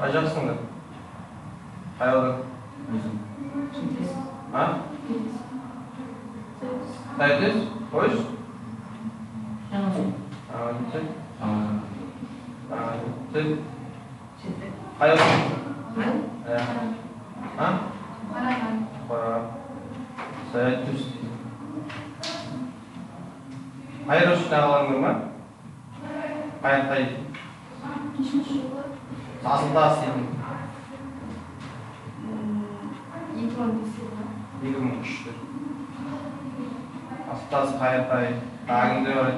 Қай жақсыңдар? Қай аудан? А? Қай өтес? Қойш? Қай аудан? А? Қараған. Сәйет түс дейді. Қай рөшін ағаларыңдар ма? Қай? Сасылдас деймін. 2003'te. Asılдас қай? Тағында бар.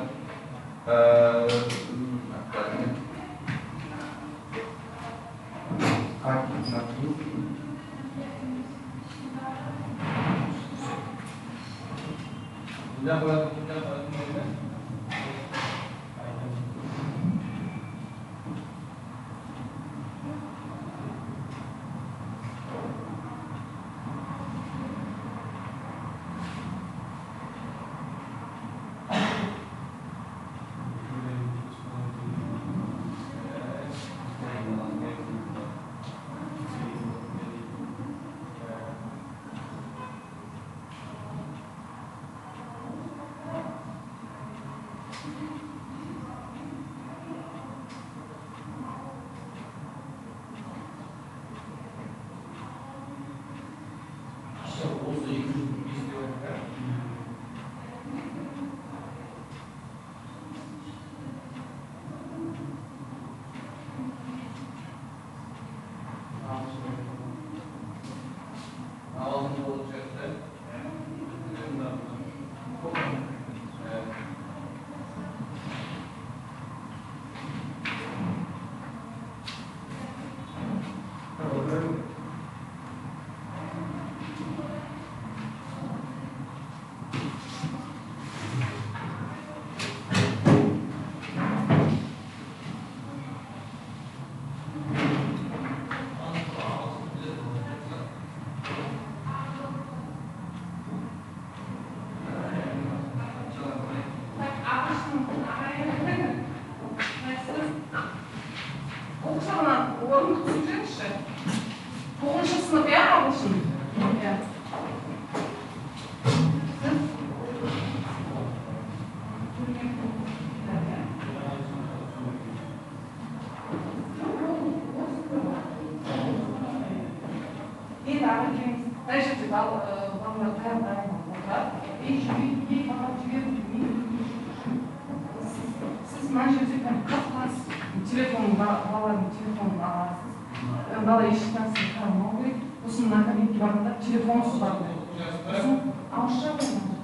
Бала ешқансын қарамау керек. Сосын мына кабинетке барғанда телефонсыз бару керек. Сосын ауызша болмайды.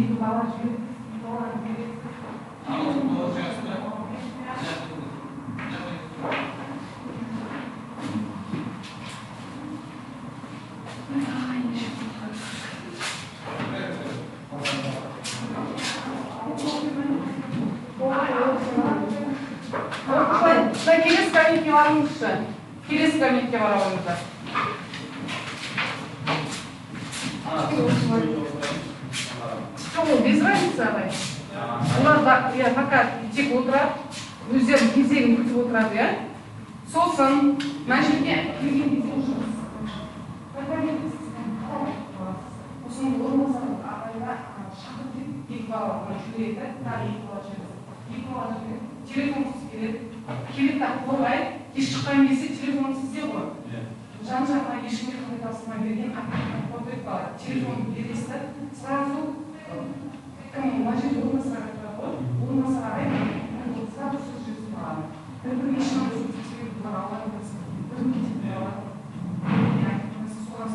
Екі бала жүреді. Келесі кабинетке барыңызшы. Келесі кабинетке бара алыңыздар. Без разницы, Алай. Олар пока тек отырады, өздерін кезегін күтіп отырады, иә? Сосын, мына жерге келген кезде уже осының орынбасары ағайға шақырып кетіп, екі бала жүреді, тағы екі бала жүреді. Телефонсыз келеді, қорғайды, кеш шыққан кезде телефон сізде ғой. Жан-жағына ешкімге қандай тапсырма берген қорғайды бала. Телефон бересіз, сразу кім мына жерде орынбасарға тұрады ғой, орынбасар ағай сразу сөз жүргізіп тұрады. Бір ешкім себебі бұлар алған білсін, бір кетіп тұрады. Сол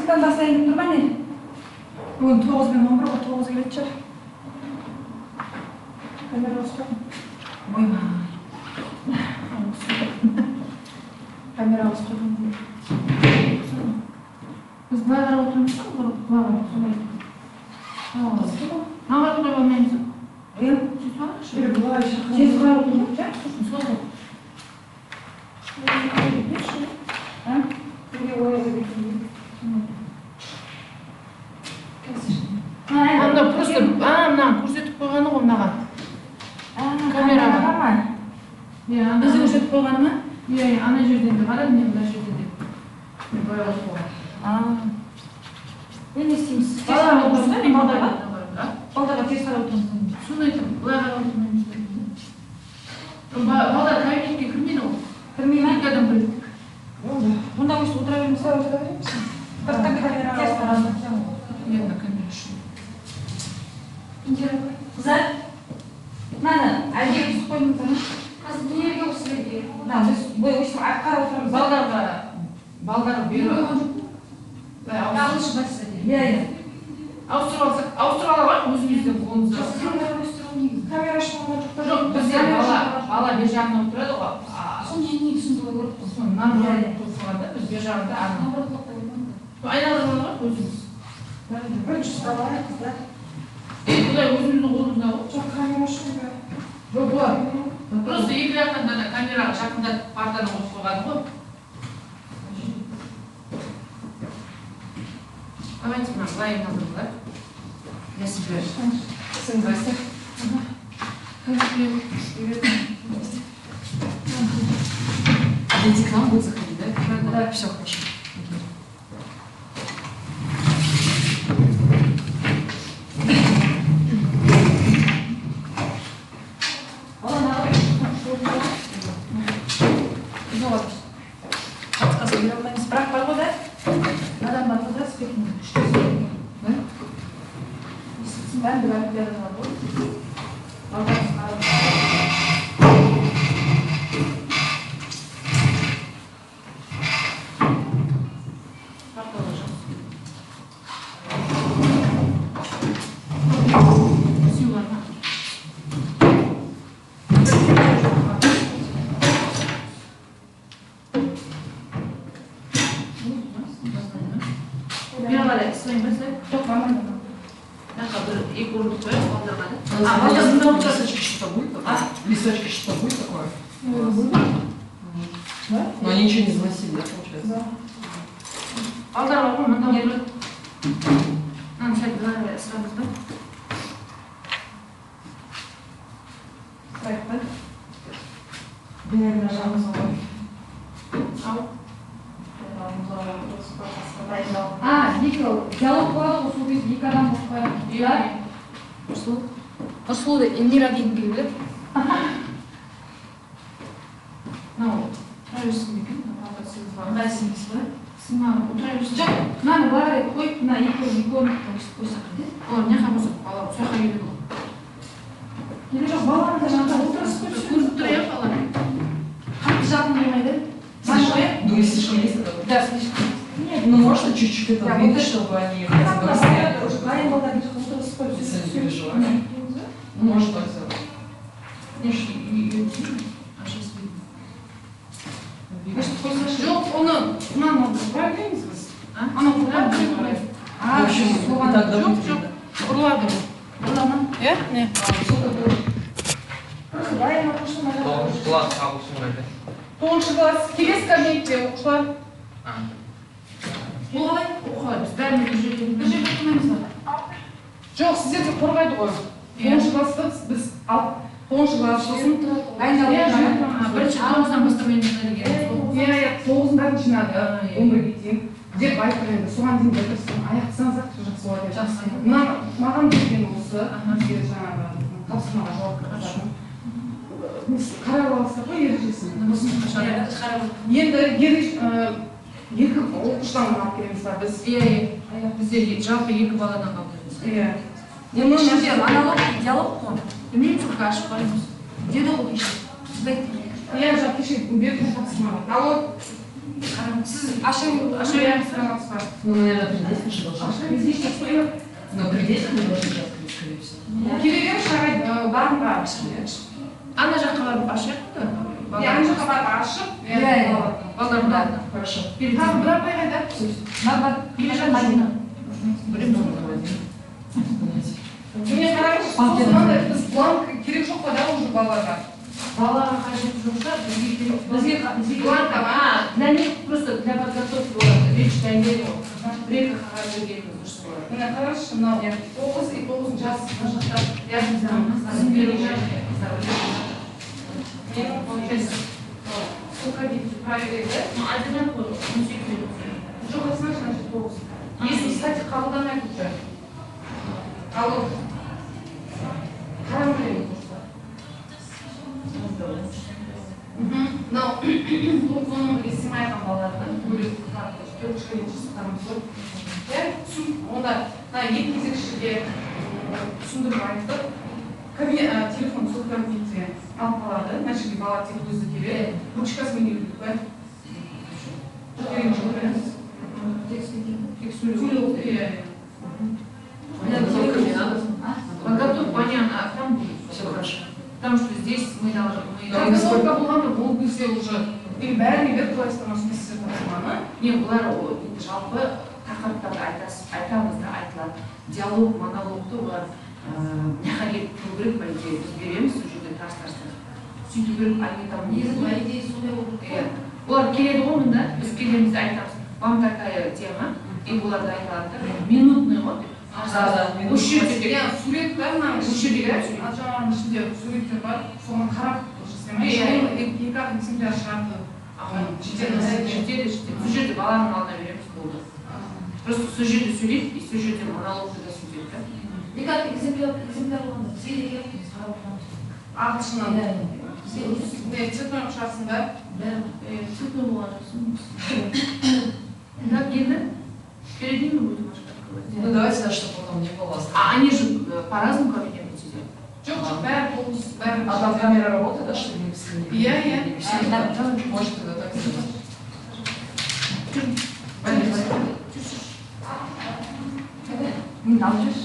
11-тан бастайын деп тұрған не? Бүгін 9 мен 11 ғой, 9 келетін шығар. Камера ауыстырдым. Ойма. Камера ауыстырдым. Біз былай қарап отырмыз ба? Былай қарап солай. Маған қойып алмаймыз ба? Сөйтіп алайықшы. Былай шақырып. Сен қарап отырмын ба? Сол ғой. Анда просто мынаны көрсетіп қойғаны ғой мынаған. Камераға ма? Өзі көрсетіп қойғаны ма? Иә, ана жерден де қарадым, мен мына жерден де. Мен былай қосып қойған. Мен не істейміз? Балаға отырсың ба? Мен балдарға тез қарап отырмын. Соны айтам, былай қарап отырмаймыз. Балдар кабинетке кірмейді ғой. Кірмей ма? Екі адам білді. Онда өйстіп отыра береміз ба? Отыра береміз. Бір камераға тез қарап отырмын. Енді камера үшін. Қыздар, мынаны әлге өсіп қойдыңыздар ма? Қазір не жерге өсіп берді? Біз өйстіп қарап отырамыз. Балдарға беріп ағылшын басса дейді. Иә. Ауыстырып алайық өзіміздің қолымызда. Камера өстіру негізі. Камера ашылған жоқ. Жоқ, бізде бала бер жағында отырады ғой. Соны негізі сонда көріп тұрмыз. Соны наоборот тұрғанда біз бер жағында айналдырып алайық өзіміз. Бірінші сұралайық қыздар. Бұлай өзіміздің қолымызда ғой. Жоқ, камера ашылған ба? Жоқ, бар. Просто екі жақтан камераға жақындатып партаны қосып қойған ғой. Давайте мы лайм на выбор. Я себе согласен. Дети к нам будут заходить, да? Да, все хочу. Справка бар ғой, да? Адам бар ғой, да? Что сделать? Да? Бәрі Олимпияда бар ғой. Листочки что будет такое? Да? Но они ничего не заносили, да, получается? Да. Алдарга мында отыр. Мына сәтте сұраңыз ба? Сұрайық ба? Бәріне жағымыз ғой. Ау. Екі диалог болады ғой, сол кезде екі адам болып қояды. Иә. Нұрсұлуды Эльмира дейтін келді. Мынау отыра берсін бе екен? Қандай сіңіз ба? Сіңмағын отыра берсін. Жоқ, мынаны былай қойып, мына екі орындыққа өстіп қойсақ қандай? Олар не қамызып, бала сол жаққа келеді ғой. Келе жоқ, баланы да жақта отырысып көріп тұр, иә, бала. Қатты жақын болмайды. Ну, если слишком есть, то... Да, слишком. Нет, ну можно чуть-чуть это видно, чтобы они разговаривали. Если они переживают. Ну, можно так сделать. Конечно, ее а сейчас видно. Жоқ, оны былай дейміз біз. Ана былай В общем, так жоқ, ұрылады. Ұрылады ма? Иә? Не? Тоғызыншы класс ағылшын қайда? 9-шы класс келесі кабинетте оқушылар. Олай оқылай, біз бәріміз бір жерде тұрмаймыз ба? Жоқ, сіздерді қорғайды ғой. 9-шы класты біз алып 9-шы класс сосын бірінші тоғыздан бастап мен иә, 9-дан жинады, 11-ге дейін деп айтып енді соған дейін бітірсін, аяқтасаңыз-ақ жақсы болады. Жақсы. Маған берген осы, жаңағы тапсырмаға жауап берген. Қарап аласыздар ғой ережесін. Енді екі оқушыдан алып келеміз ба біз? Иә, бізде жалпы екі баладан қалдырмыз. Иә. Оның ішінде монолог, диалог қой. Білмеймін, только ашып қоймыз. Деді ғой кеше. Сізді айттым. Иә, кеше берген тапсырмаға. Диалог Сіз ашамын. Ну, наверное, предельно же должен открыть. Но предельно мы должны открыть, скорее всего. керек емес жарайды барлығы Ана жаққа барып ашайық та. ана жаққа барып ашып Балдар. Хорошо. тағы бір апай қайда Мадина. міне қараңызшы мынандай біз бланк керек жоқ па да уже балаларға Балаға қажеті жоқ шығар, бізге бланк для них просто для подготовки болады. Речь дайындайды ғой. Бір-екі қағаз бергеніміз дұрыс болады. міне қараңызшы мынау 9 и 9 жас мына жақта сколько видите проверить, да? Одинаково, жоқ значит 9 если кстати қабылдамайды уже алло қарамай мынау оның сыймайған балалардың бөлек төрт кішкене жасақтарымыз бар иә онда мына екі кезекшіге түсіндіріп айтып телефон сол кабинетте алып қалады мына жерге бала тек өзі келеді ручкасымен келу керек па керек жоқ емес тек сөйлеу иә Подготовка, понятно, там будет все хорошо. Потому что здесь мы должны... подготовка болғанда ол кезде уже бәріне беріп қойсың осыны сіздер тапсырманы Не, бұлар жалпы тақырыптарды айтамыз да айтылады. Диалог, монологты олар мына келіп тұру керек, по идее, біз береміз сол жерде тарс-тарстан. Сөйту керек, они там не по идее, сондай болып. Олар келеді ғой мында, біз келеміз айтамыз. Вам такая тема, и оларды айтылады да, минутный ғой. осы жерде сурет бар мына жаңағының ішінде суреттер бар соған қарап екі ақ экземпляр шығарды жетеді сол жерде баланың алдына береміз болды просто сол жерде сөйлейді и сол жерде монологты да сөйлейді да екі экземпляр болғанда бізге де келіп ағылшыннан цветной құшарсың ба цветной болған жоқсың так енді перед ними будем Ну, давайте, да, чтобы потом не было. А они же по разным кабинетам сидят? жоқ бәрі болыс бәрі А там камера работает, да, чтобы не вскрыли? иә Может, тогда так сделать. Не научишь?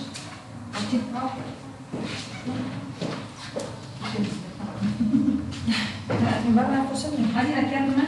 Один океан, да?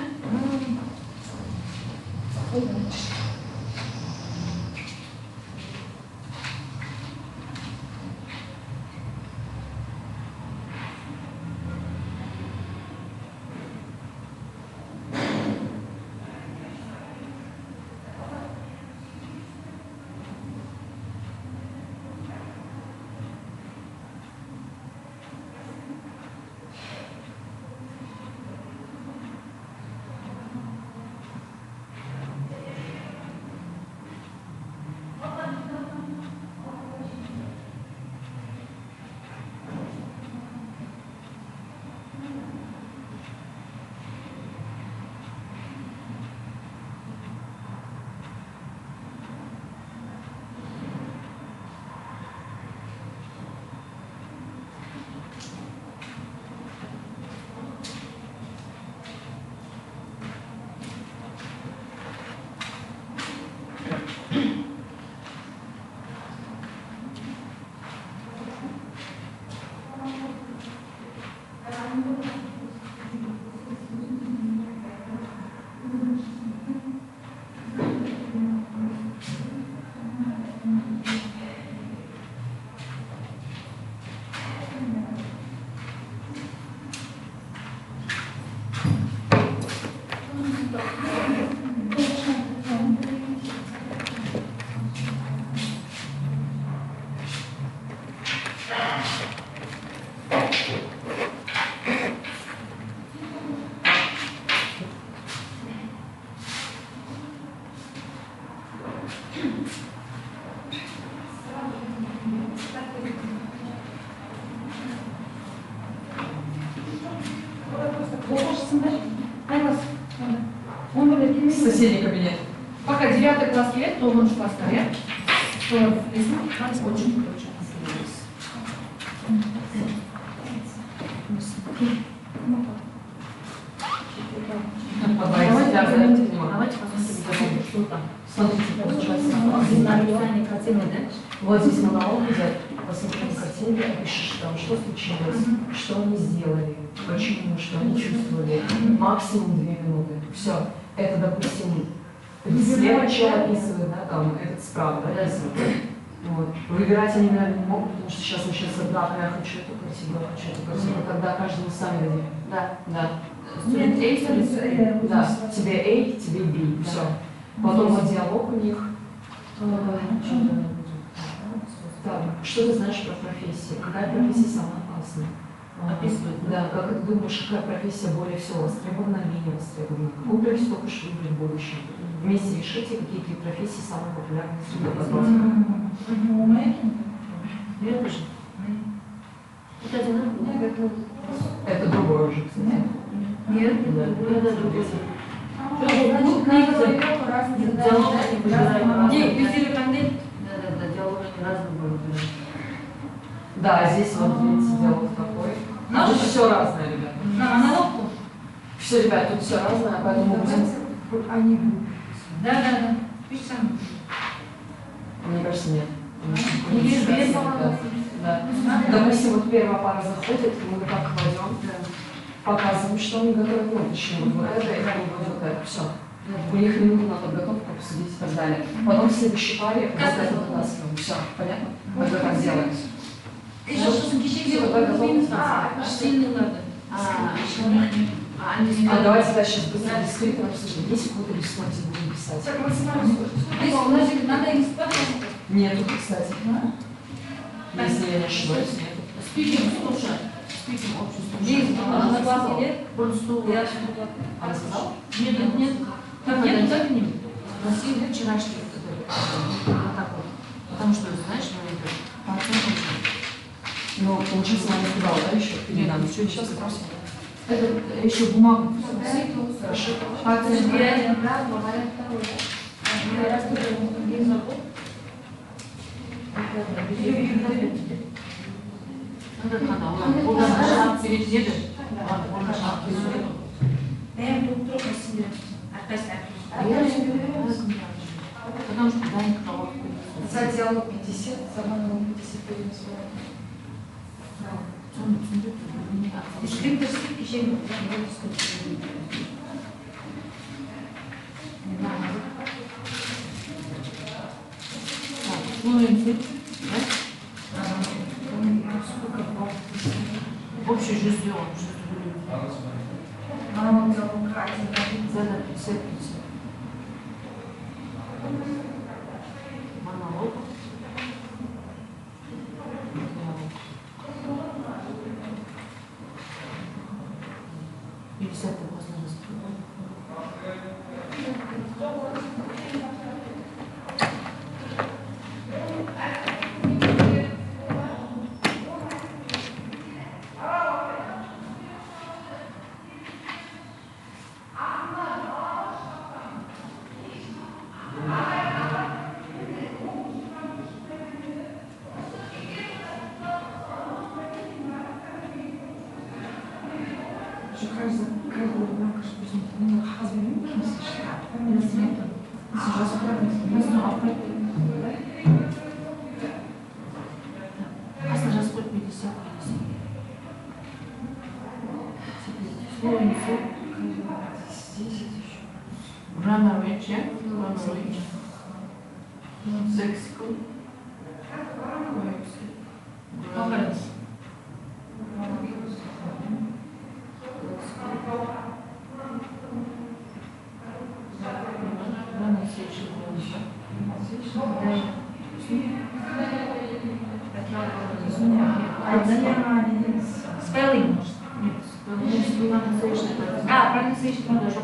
Соседний кабинет. Пока 9 класс лет, то он класс стоят. Очень короче. Давайте. Смотря, обратите внимание. Давайте посмотрим, что там. Смотрите, получается, Описание картины, да? вот здесь монолог идет, посмотрим картинки, опишешь там, что случилось, что они сделали, почему, что они чувствовали. Максимум 2 минуты. Все. Это, допустим, слева человек описывает, да, там, этот справа описывает. Вот. Выбирать они, наверное, не могут, потому что сейчас начнется драка, я хочу эту картину, я хочу эту картину. Тогда каждому сами дадим. Да. Да. Студент A, Да. Тебе A, тебе B. Все. Потом вот диалог у них. Так, что ты знаешь про профессию? Какая профессия самая опасная? Описывает. Да, как ты думаешь, какая профессия более всего востребована или не востребована? Какую профессию только что выбрать в будущем? Вместе решите, какие 3 профессии самые популярные среди подростков. Это же. Это одинаково. Это другое уже, кстати. Нет, Да. это другое. Да, диалог разные будут. Да, здесь вот видите, диалог такой. Ну, Тут все разное, ребята. На монолог? Все, ребят, тут все разное, поэтому будем... Да. Пиши сам. Мне кажется, нет. Без Да. Допустим, вот первая пара заходит, мы вот так кладем, показываем, что они готовят, ну, точнее, вот это, и вот это, все. У них минута на подготовку, обсудить и так далее. Потом в следующей паре вот это вытаскиваем. Все, понятно? Мы так делаем. А давайте да, сейчас быстро дискретно обсудим. Есть какой-то листок, где будем писать? Нету, кстати. Если я не ошибаюсь, нету. Спикинг, слушай. Спикинг, общество. Она сказала? Нет. Как нет, так не. Россия нет вчерашний. Вот так вот. Потому что, знаешь, по оценкам. Ну, получается, она не сказала, да, еще? Нет, надо еще сейчас спросим. Это еще бумагу. Хорошо. Потому что да, никого. За диалог 50, за монолог 51 свой. Скриптор кишень. Общий жизнь. Монолог диалог 1. Задо 50. Монолог. И 50-й возраст. Grammar range, yeah? Grammar range. Lexical. Conference. Spelling. А, pronunciation тоже.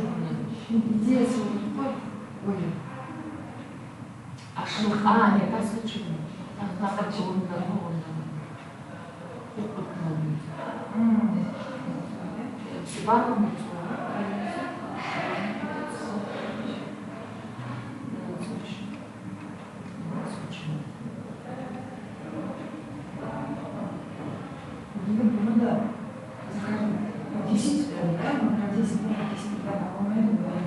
Здесь Ой. А что? А, нет, послушай. На почему ну да. Скажем, 10 прям, да, 10 прям, 10 прям, а мы это говорим,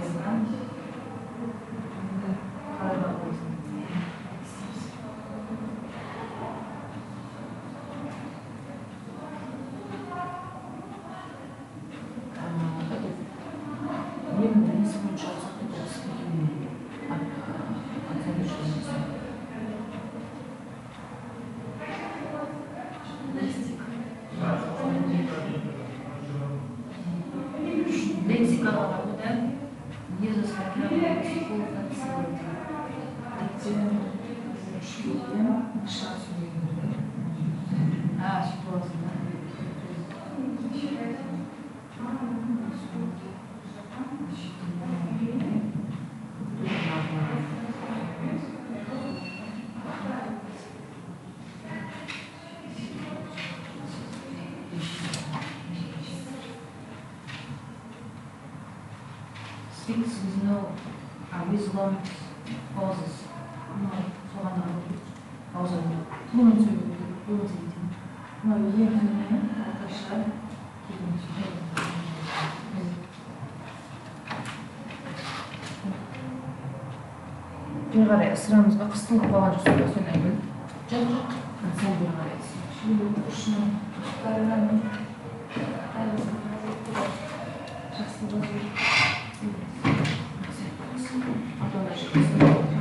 Лексикаға работаем. Не заскакиваем психолог ситуация. Speaks with no with long pauses. Пауза. Бері қарай ысырамызға қыстың қалған жоқсың ба сен айгүл? Жоқ. Сен бері қарай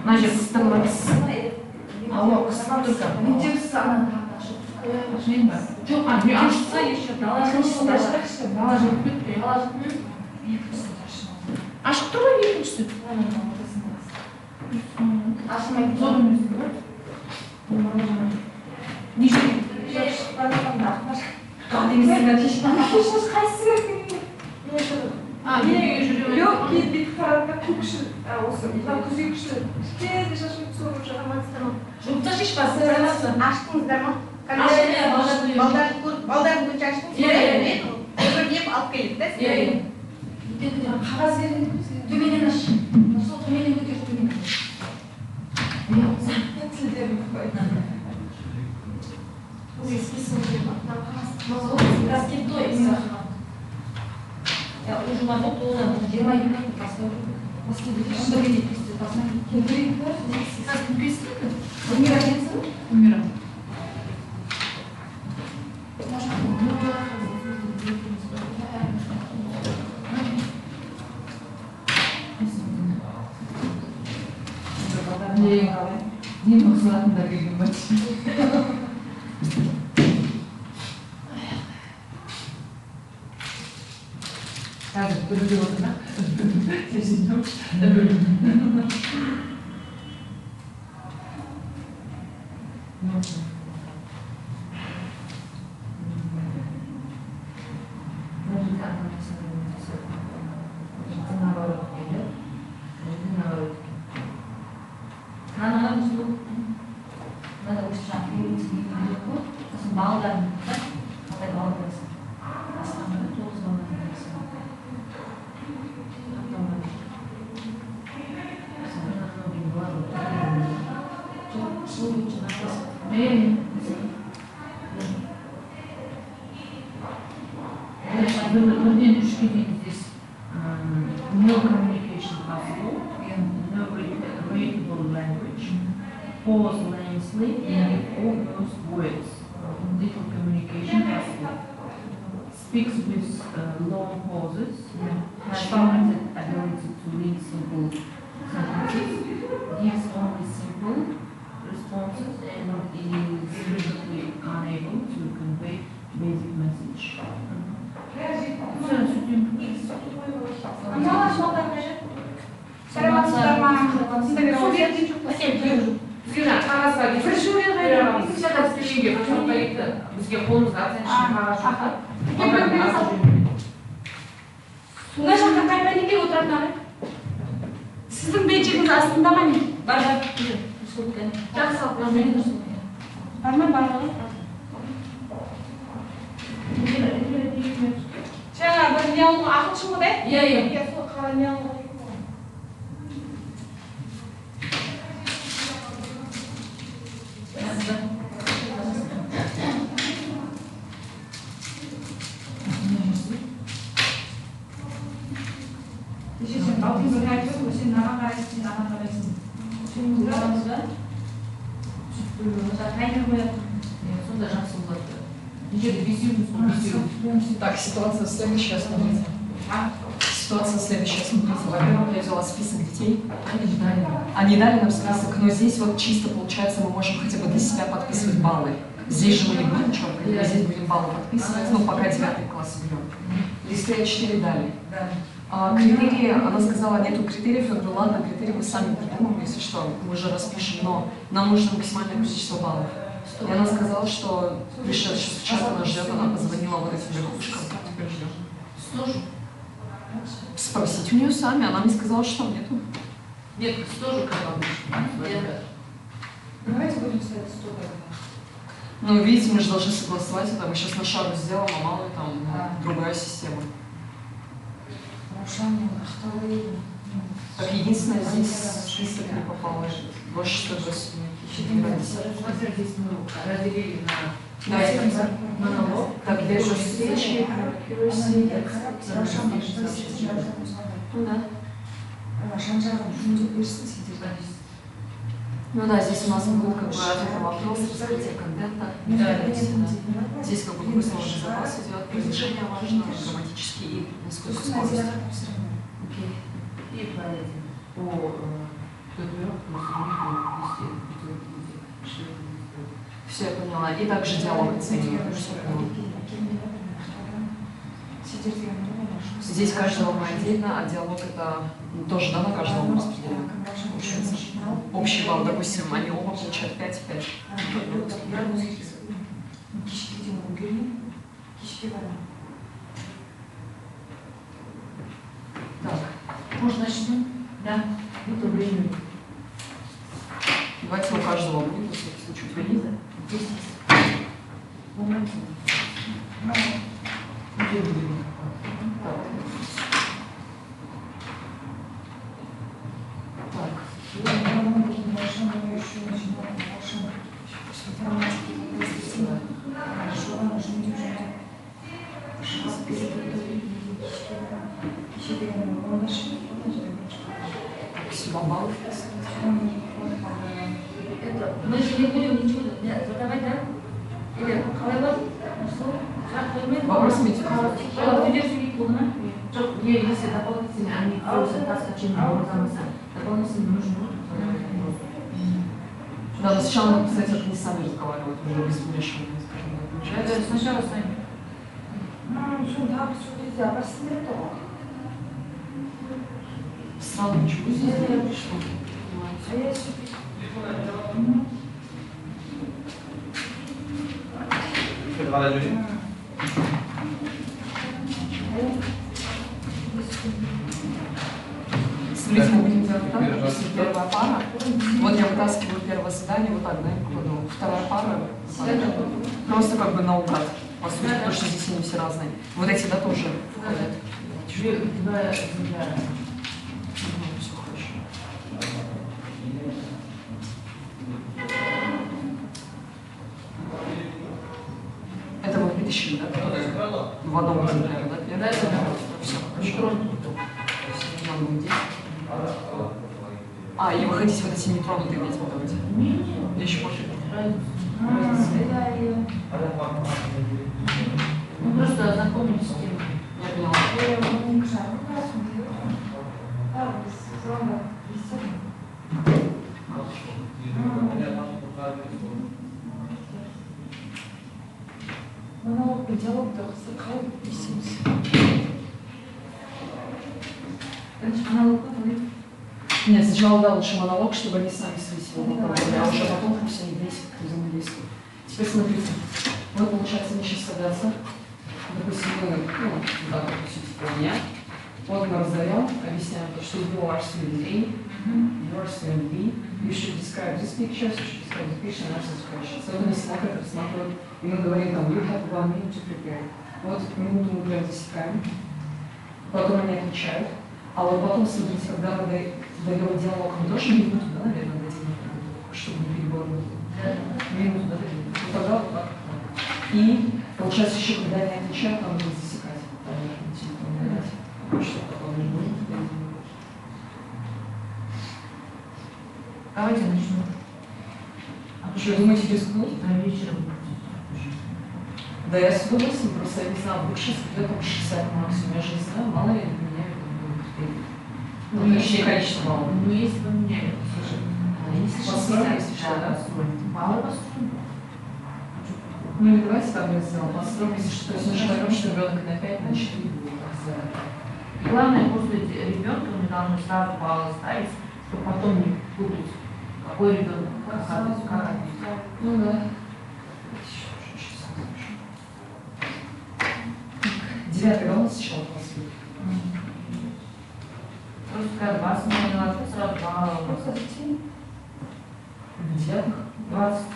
мына жер қыстырмыз. Ауа қыстырма только. Мектепсіз ананы ашып. Мен ба? Жоқ, мен ашса еще дала жылып кетпей. Ашық тұр ғой екіншісі. Ашылмайды. Зор емес пе? Неше? Неге жүре? Жоқ, кейін бет қаратта көкшіл, осы мына күзекшіл тез шашып соғып шығаматсыздар ма? Жұртта шешпасы. Аштыңыздар ма? Балдарын көз аштыңыз? Бір деп алып келеді да? Қағаз береді. Төменен аш. Сол төменен көтер төменен. Тілдерін қойды. Раскидой. Я уже могу туда, делай минут, поставлю. Что видите, посмотрите. Как написано? Умирается? Умираю. Не мақсатында келген ба? Қазір бүлдеп отыр ма? Сесінем. Надо лучше шахтировать, не далеко. Балдар, да? Вот это балдар. Основной толз балдар. Бірден үшке дейін здесь no communication possible and no readable language. Pause lengthily and almost words. Little communication possible. Speaks with long pauses. Has limited ability to read simple sentences. Gives only simple responses and is frequently unable to convey basic message. Сәлеметсіздер ма? Қағазға бізге қолымызға оценочный қағаз жақты. Мына жақта қай пәнекке отыратынары? Сіздің бетчегіңіз астында ма не? Бар. Жақсы алып бар ма? Бар ғой. Жаңа бір не алуға ағылшын ғой да? Иә. Сол қара не алуға. Сен алтынды айтып, сен наған қарайсың, сен аған қарайсың. Сен көреміз ба? Таймер қояды. Сонда жақсы болады. Егер бесеуіміз ғой, бесеуіміз. Так, ситуация следующая, смотрите. Ситуация следующая, смотрите. Во-первых, я взяла список детей. Они дали нам список, но здесь вот чисто получается мы можем хотя бы для себя подписывать баллы. Здесь же мы не будем четко, здесь будем баллы подписывать, ну пока 9 класс берем. Из 3-4 дали. Да. Критерии, она сказала, нету критериев, я говорю, ладно, критерии мы сами придумаем, если что, мы же распишем, но нам нужно максимальное количество баллов. И она сказала, что пришлет, сейчас в чат она ждет, она позвонила вот этим верхушкам. Теперь ждем. 100 же. Спросите у нее сами, она мне сказала, что там нету. Нет, 100 же как обычно. Давайте будем ставить 100 тогда. Ну, видите, мы же должны согласовать это, мы сейчас на шару сделаем, а мало ли там другая система. Так, единственное, здесь список не попало. Больше что здесь Здесь мы разделили на монолог. Так, где же встречи? Ну да. Ну да, здесь у нас будет как бы ответ на вопрос, раскрытие контента. Здесь как бы смысловой запас идет, произношение важно, грамматический и насколько скорость. Окей. И по все, я поняла. И также диалог оцениваю. Здесь каждого мы отдельно, а диалог это тоже, да, на каждого мы распределяем. Общий балл, допустим, они оба получают 5-5. Так. Может, начнем? Да. Это время. Давайте у каждого будет, на всякий случай, у тебя есть, да? 10. Мы же не будем ничего задавать, да? Или қалай сұрақ қоймайды? Вопрос имейте. Если дополнительно они просят нас дополнительно нужно. Да, но сначала надо писать, как они сами разговаривают, уже без вмешивания, скажем так. Это сначала сами. Сразу ничего здесь не пришло. Смотрите, мы будем делать так, допустим, первая пара. Вот я вытаскиваю первое задание, вот так, да, и кладу. Вторая пара, просто как бы наугад, по сути, потому что здесь они все разные. Вот эти, да, тоже входят. Все хорошо. Это вы вытащили, да? В одном экземпляре, да? Первый? Да, все хорошо. Надо будет 10. И вы хотите вот эти нетронутые ведь выдавать? Еще больше. Просто ознакомились с тем. Я поняла. Нет, сначала, да, лучше монолог, чтобы они сами свои сегодня говорили, а уже потом пусть они вместе взаимодействуют. Теперь смотрите, вот получается, они сейчас садятся, допустим, мы, да, допустим, типа у меня, вот мы раздаем, объясняем, что you are student A, you are student B, you should describe this picture, you should describe this picture, and answer this question. So это они смотрят, рассматривают, и мы говорим там, you have 1 minute to prepare. Вот минуту мы прям засекаем, потом они отвечают, а вот потом, смотрите, когда мы даем диалог, мы тоже минуту, да, наверное, дадим, чтобы не переборно. Минуту, да, дадим. Вот тогда вот так. И получается еще, когда они отвечают, нам будет засекать. Что такое не будет. Давайте начнем. Что, думаете, рискнуть? Вечером. Да я с удовольствием, просто я не знаю, вдруг сейчас придет там 60 максимум, я же не знаю, мало ли поменяют. Ну, еще количество баллов. Ну, если поменяют, Построим, если что, да? Мало построим. Ну, или давайте так сделаем, построим, если что. То есть мы же даем, что ребенок на 5, на 4 будет. сказали. Главное, после ребенка мы должны сразу баллы ставить, чтобы потом не путать, какой ребенок, как ответить. Ну да. Девятый раунд сначала посмотрим. Просто когда 20 минут сразу баллы. В девятых 20.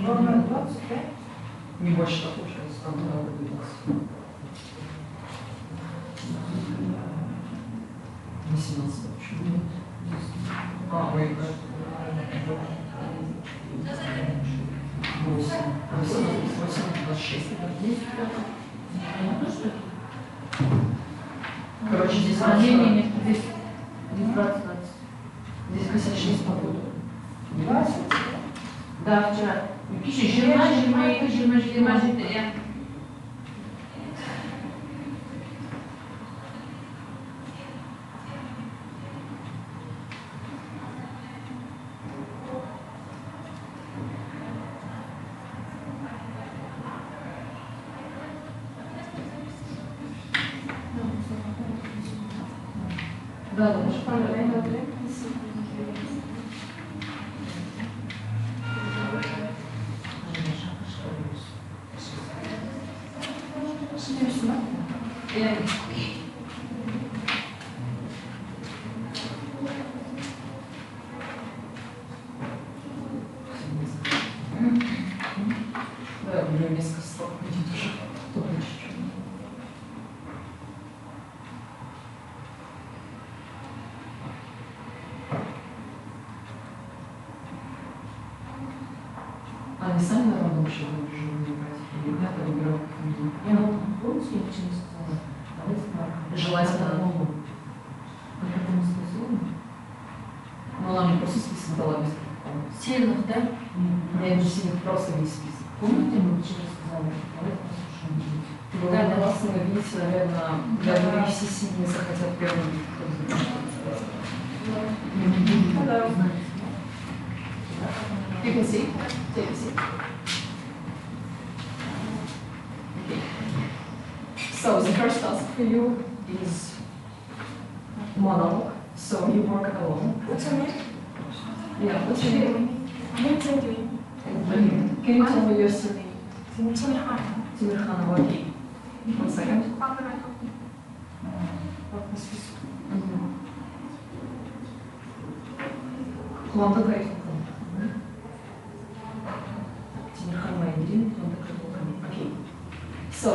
Ровно 20, да? не больше, так получается, там надо быть. 18, почему нет? А, ой, 8, 26, 10. Короче, здесь Не, здесь 20. Здесь 56 по году. 20? Да, вчера. Пиши, 20. Да, да, может, да, у нее несколько слов будет уже. Кто больше? Они сами народом вообще уже выбирать? Или ребята выбирают фамилию? Я вот помните, я почему сказала? Давайте так. Желательно новую. Как это не сказано? Ну, она мне просто список дала без Сильных, да? Я не сильно просто весь список. Помните, мы вчера сказали? Давайте послушаем. Было Да, да. классно, видите, наверное, даже все сильные захотят первым быть. Hello. You can see. Take a seat. Okay. So the first task for you is monologue. So you work alone. What's your name? Yeah, what's your name? I'm Teddy. Can you tell me your surname? Timihana. Тимирханова, okay. 1 second. Куанта Гайфа. Тимирханова Айгерин, Куанта Гайфа. Okay. So,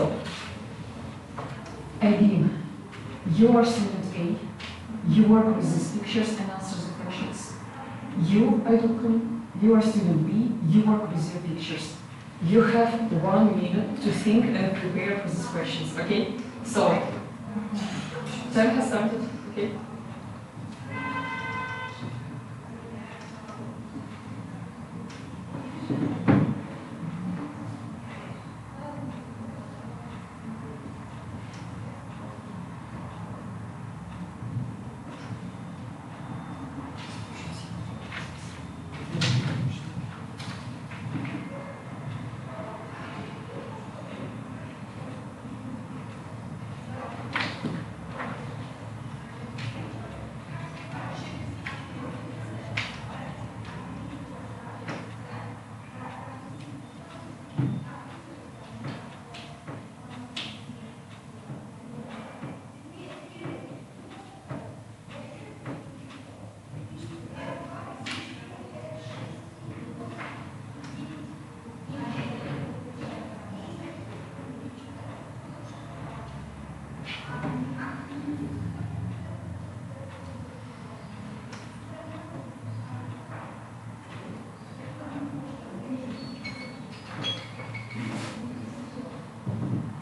Айгерин, you are student A. You work with these pictures and answer the questions. You, Aydokan, you are student B. You work with your pictures. You have 1 minute to think and prepare for these questions, okay? So, time has started, okay?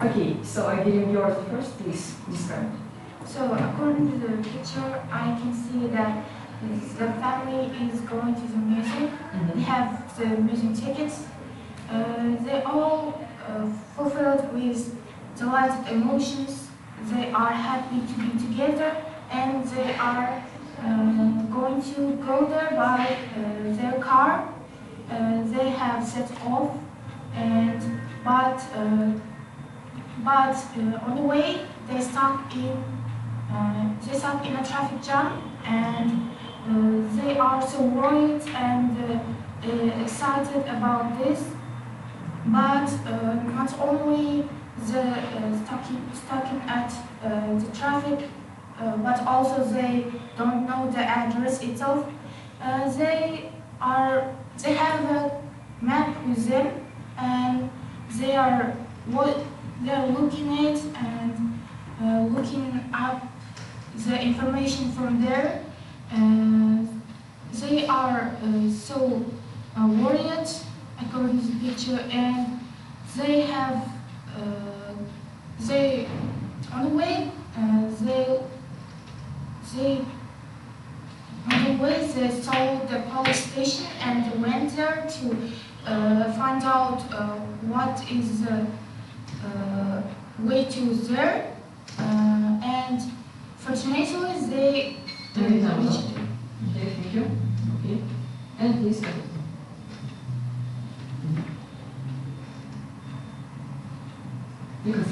Okay, so I give you yours first, please describe. So according to the picture, I can see that the family is going to the museum. They have the museum tickets. They all fulfilled with delighted emotions. They are happy to be together, and they are going to go there by their car. They have set off, and but on the way they stuck in a traffic jam, and they are so worried and excited about this. But not only the stuck at the traffic, but also they don't know the address itself. They have a map with them, and they are looking at and looking up the information from there. They are so worried according to the picture, and they have they on the way they saw the police station and went there to find out what is the way to there, and fortunately they reached it. Okay, thank you. Okay. And please continue. You can say.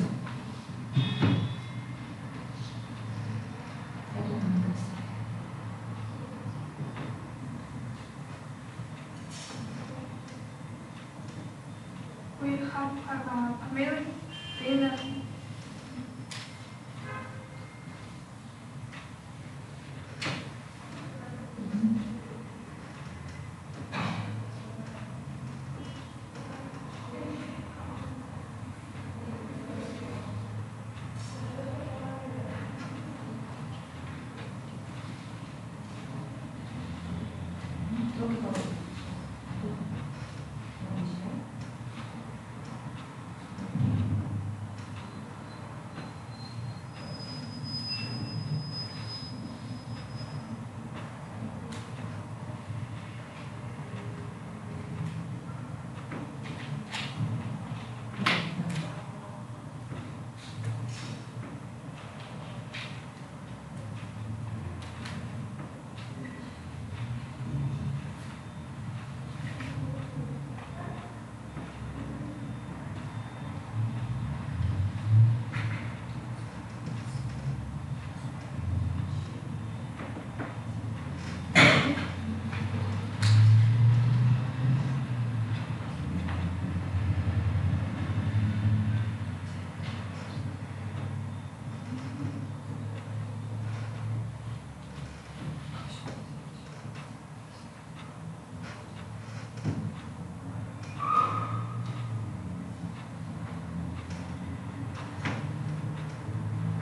We have a married dinner.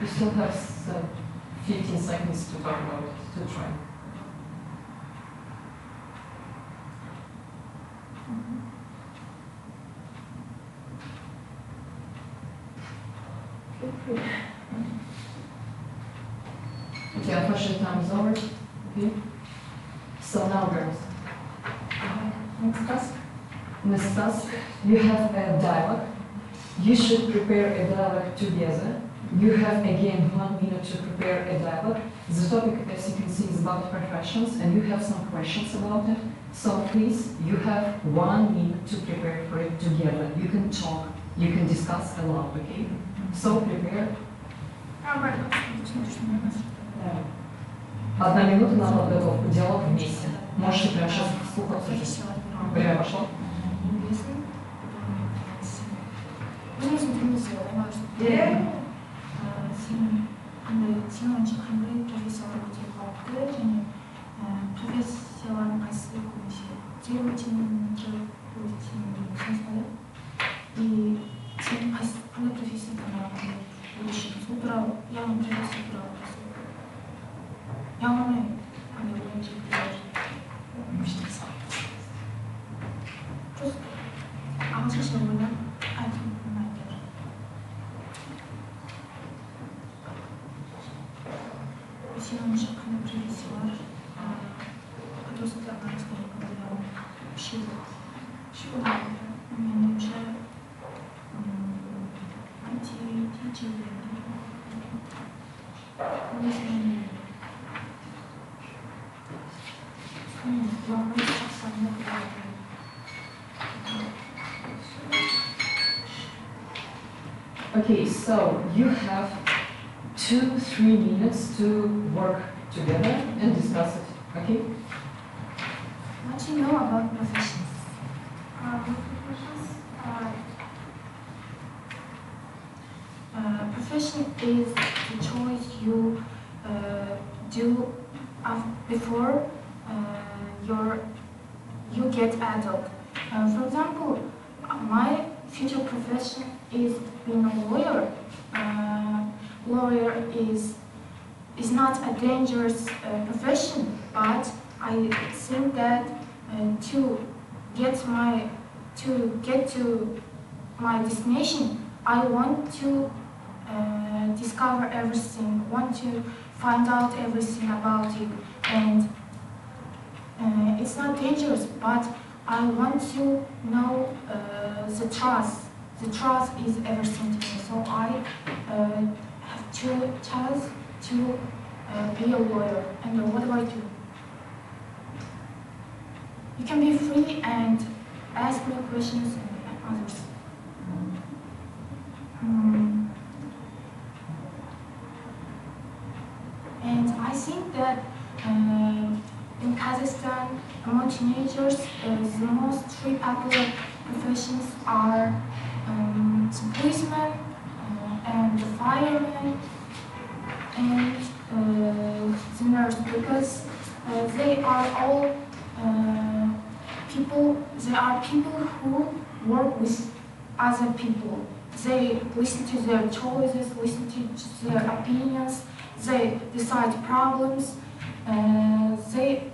You still have 15 seconds to talk about it, to try. Okay, unfortunately time is over. Okay. So now girls. Next task. Next task, you have a dialogue. You should prepare a dialogue together. You have again 1 minute to prepare a dialogue. The topic, as you can see, is about professions, and you have some questions about it. So please, you have 1 minute to prepare for it together. You can talk, you can discuss aloud, okay? So prepare. 1 минута на подготовку, диалог вместе. Можете прямо сейчас вслух обсудить. Время пошло. сен онша қандай профессиялар өте қауіпті және профессиялардың қайсысы көбінесе требовательный сонысында и сен қандай профессия таңдаған будущем сол туралы яғни профессия туралы яғни қандай просто ағылшынша ойлап айтып сен онша қандай профессиялар подросткалардың арасында менің ойымша Okay, so you have 2-3 minutes to work together and discuss it. Okay? What do you know about professions? Profession is the choice you do before you get adult. For example, my future profession is being a lawyer. Lawyer is not a dangerous profession, but I think that to get to my destination, I want to discover everything, want to find out everything about it, and it's not dangerous, but I want to know the trust. The trust is everything to me, so I have to choose to be a lawyer. And what do I do? You can be free and ask me questions and others. And I think that in Kazakhstan, among teenagers, the most three popular professions are the policeman and the fireman and the nurse, because they are all people. They are people who work with other people. They listen to their choices, listen to their opinions. They decide problems. They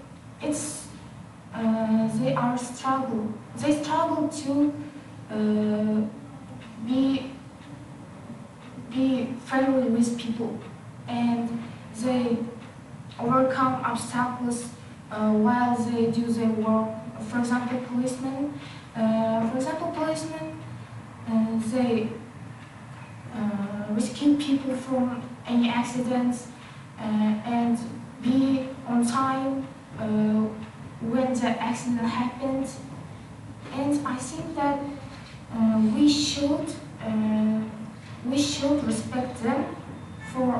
are struggle. They struggle to be friendly with people, and they overcome obstacles while they do their work. For example, policemen. They rescue people from any accidents and be on time when the accident happens. And I think that we should respect them for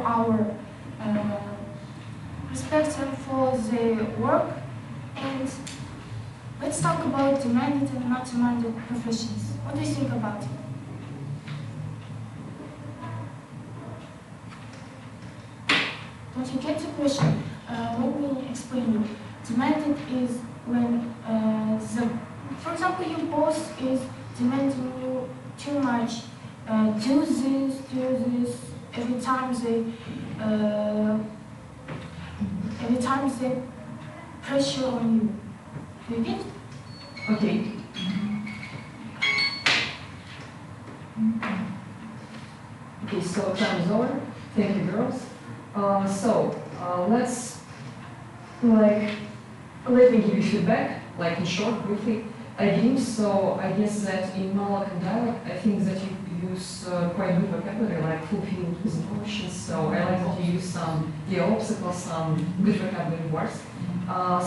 their work. And let's talk about demanded and not demanded professions. What do you think about it? Don't you get the question? Let me explain you. Demanded is when for example, your boss is demanding you too much. Do this. Every time they pressure on you. Do you get it? Okay. Okay, so time is over. Thank you, girls. Let's let me give you feedback, like in short, briefly. Again, so I guess that in monologue and dialogue, I think that you use quite good vocabulary, like fulfilled with emotions. So I like that you use some obstacles, some good vocabulary words.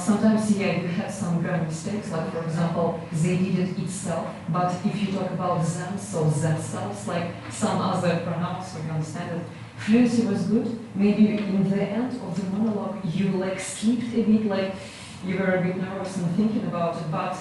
Sometimes, yeah, you have some grammar mistakes, like for example, they did it itself. But if you talk about them, so themselves, like some other pronouns, so you understand it. Fluency was good. Maybe in the end of the monologue, you like slipped a bit, like you were a bit nervous and thinking about it. But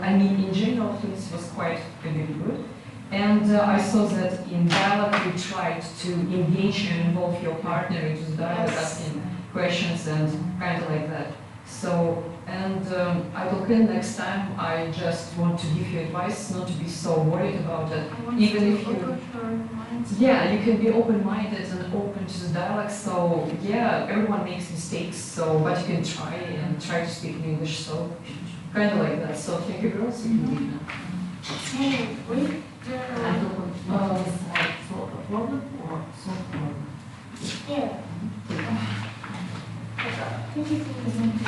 I mean, in general, fluency was quite a bit good. And I saw that in dialogue, you tried to engage and involve your partner into the dialogue, asking questions and kind of like that. So, and I will can next time, I just want to give you advice not to be so worried about it. Even if you, yeah, you can be open-minded and open to the dialogue. So, yeah, everyone makes mistakes. So, but you can try to speak in English. So, kind of like that. So, thank you, girls. You can leave now. Problem or solve problem? Yeah. Thank you for listening to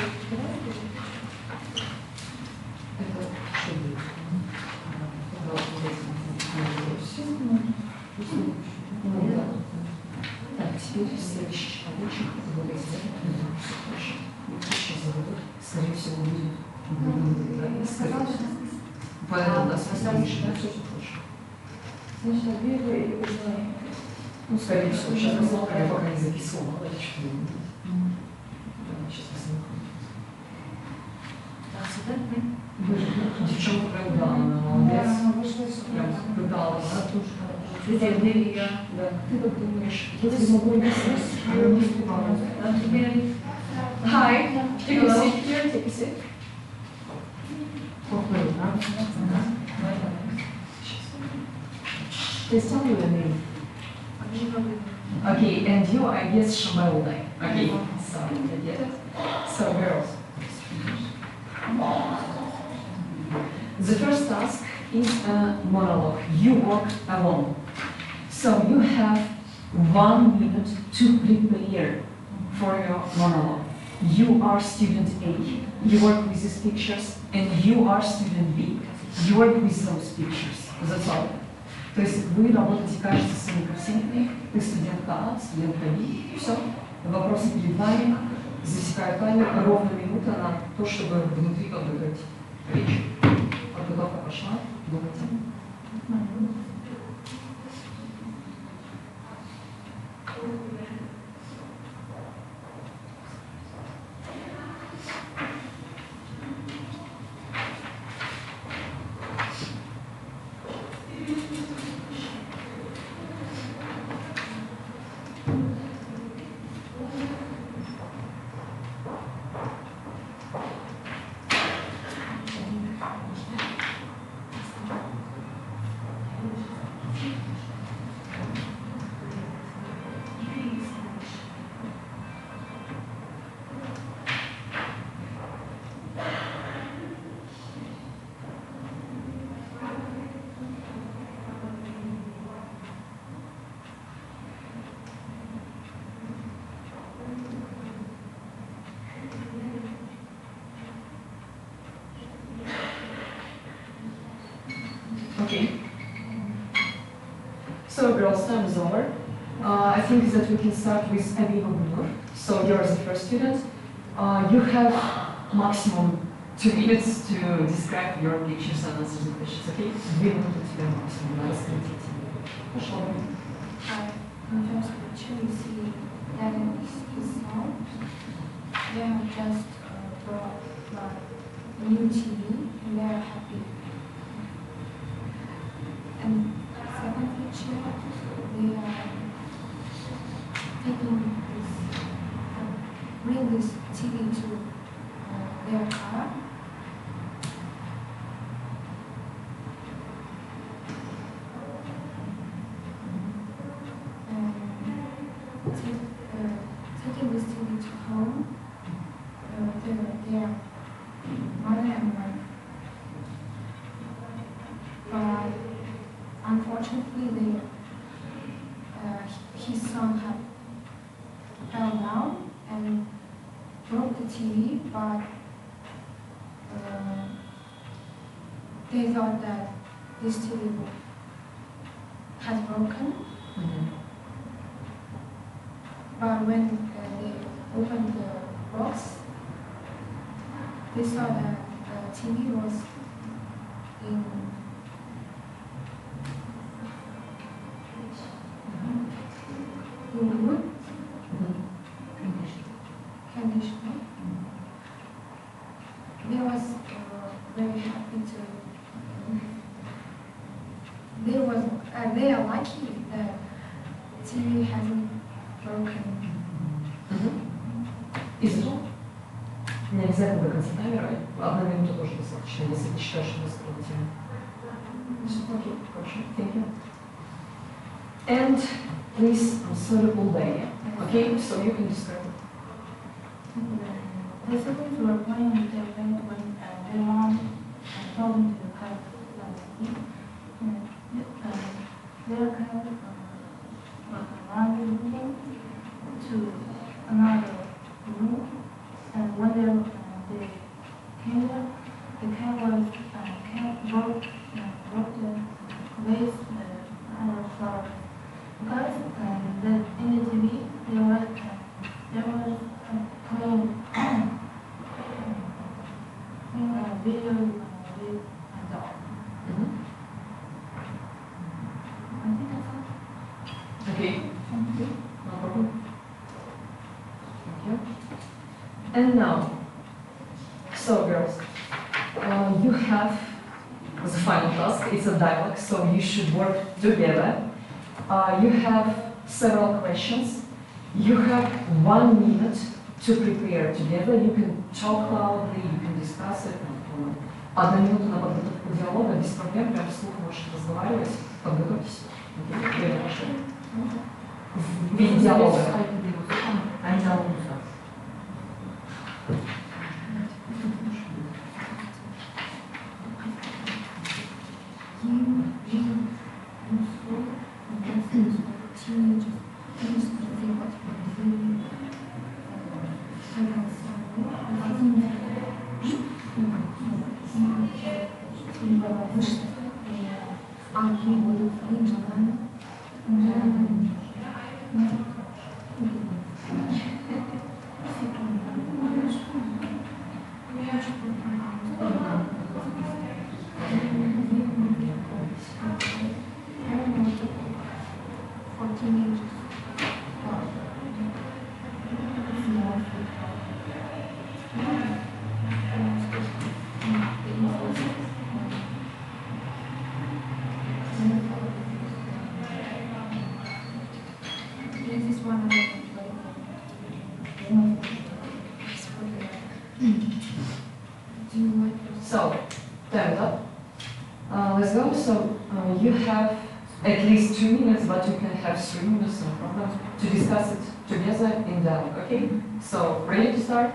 Так, теперь следующий человечек, скорее всего, будет, скорее всего. Поэтому, да, спасибо, да, все, что хочешь. Значит, обеды и узнаем. Ну, скорее всего, сейчас посмотрим, я пока не записывала, мало ли что будет. Сейчас посмотрим. Девчонка прям, да, она молодец. Прям пыталась. Да. Ты как думаешь, если могу объяснить, я не испугалась. Hi, take a seat here, take a seat. Please tell me your name. Okay, and you, I guess, Shamelda. Okay, so girls. The first task is a monologue. You work alone. So you have 1 minute to prepare for your monologue. You are student A, you work with these pictures, and you are student B. You work with those pictures. That's all. То есть вы работаете каждый со своей картинкой, ты студентка А, студентка Б, все. Вопросы перед вами, засекаю таймер, ровно минута на то, чтобы внутри подготовить речь. Подготовка пошла, думайте. Okay. So girls, time is over. I think that we can start with Abiba Bunur. So you're the first student. You have maximum 2 minutes to describe your pictures and answer the questions, okay? 2 минуты у тебя максимум на раскрытие. Пошла. In the first picture, you see that is small. They have just brought a new TV and they are happy. And second picture, they are bring this TV to their car. Taking this TV to home, their mother and wife. But unfortunately, his son fell down and broke the TV, but they thought that this TV has broken. But when they opened the box, they saw that the TV was in good condition. They was very happy to. They are lucky that TV hasn't broken. Изучил? Не обязательно до конца таймера. 1 минута тоже достаточно, если ты считаешь, что раскрыла тему. Окей, хорошо. Thank you. And please answer the whole day. Okay, so you can describe it. The siblings were playing with their friends when their mom told them to have their cat running to another room, and when they came there, the cat broke the vase flower. Because in the TV there was playing video with a dog. I think that's all. Okay, And now, so girls, you have the final task. It's a dialogue, so you should work together. You have several questions. You have 1 minute to prepare together. You can talk loudly, you can discuss it. 1 минута на подготовку диалога, без проблем, прям вслух можете разговаривать. Подготовьтесь. В виде диалога. So, time's up. Let's go. So, you have at least 2 minutes, but you can have 3 minutes, no problem, to discuss it together in dialogue, okay? So, ready to start?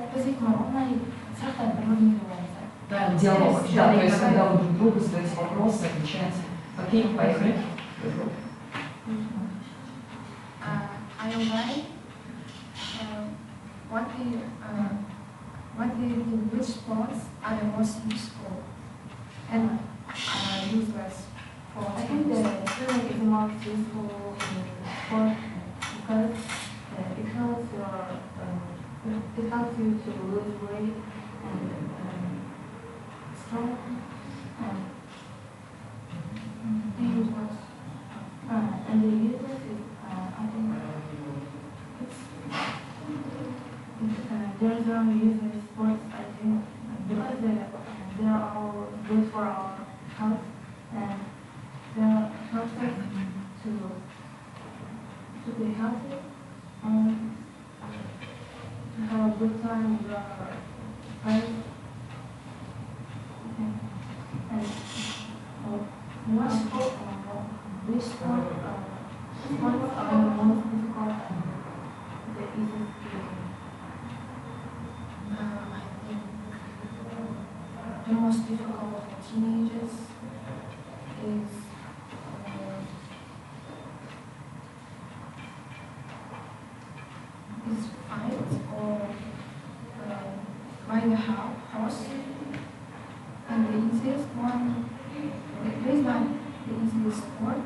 Да, диалог. Да, то есть, когда вы друг другу задаете вопросы, отвечаете. Окей, поехали. I like what do you think, which sports are the most useful and useless for? I think the swimming is the most useful sport because it helps you to lose weight and strong. And the useless is I think there's no useless sports, I think, because they are all good for our health and they help us to be healthy and to have a good time with our friends. And which sport sports are the most difficult and the easiest to do? I think the most difficult for teenagers is fight or ride a horse. And the easiest one, there is not the easiest sport,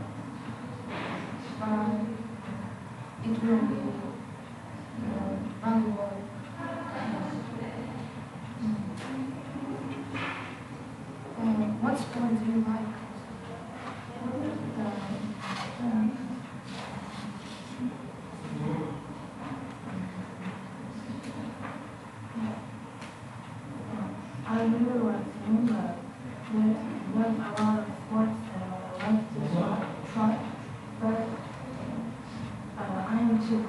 but it will be volleyball. What sport do you like? I really like swimming, but there's a lot of sports that I like to try, but I am too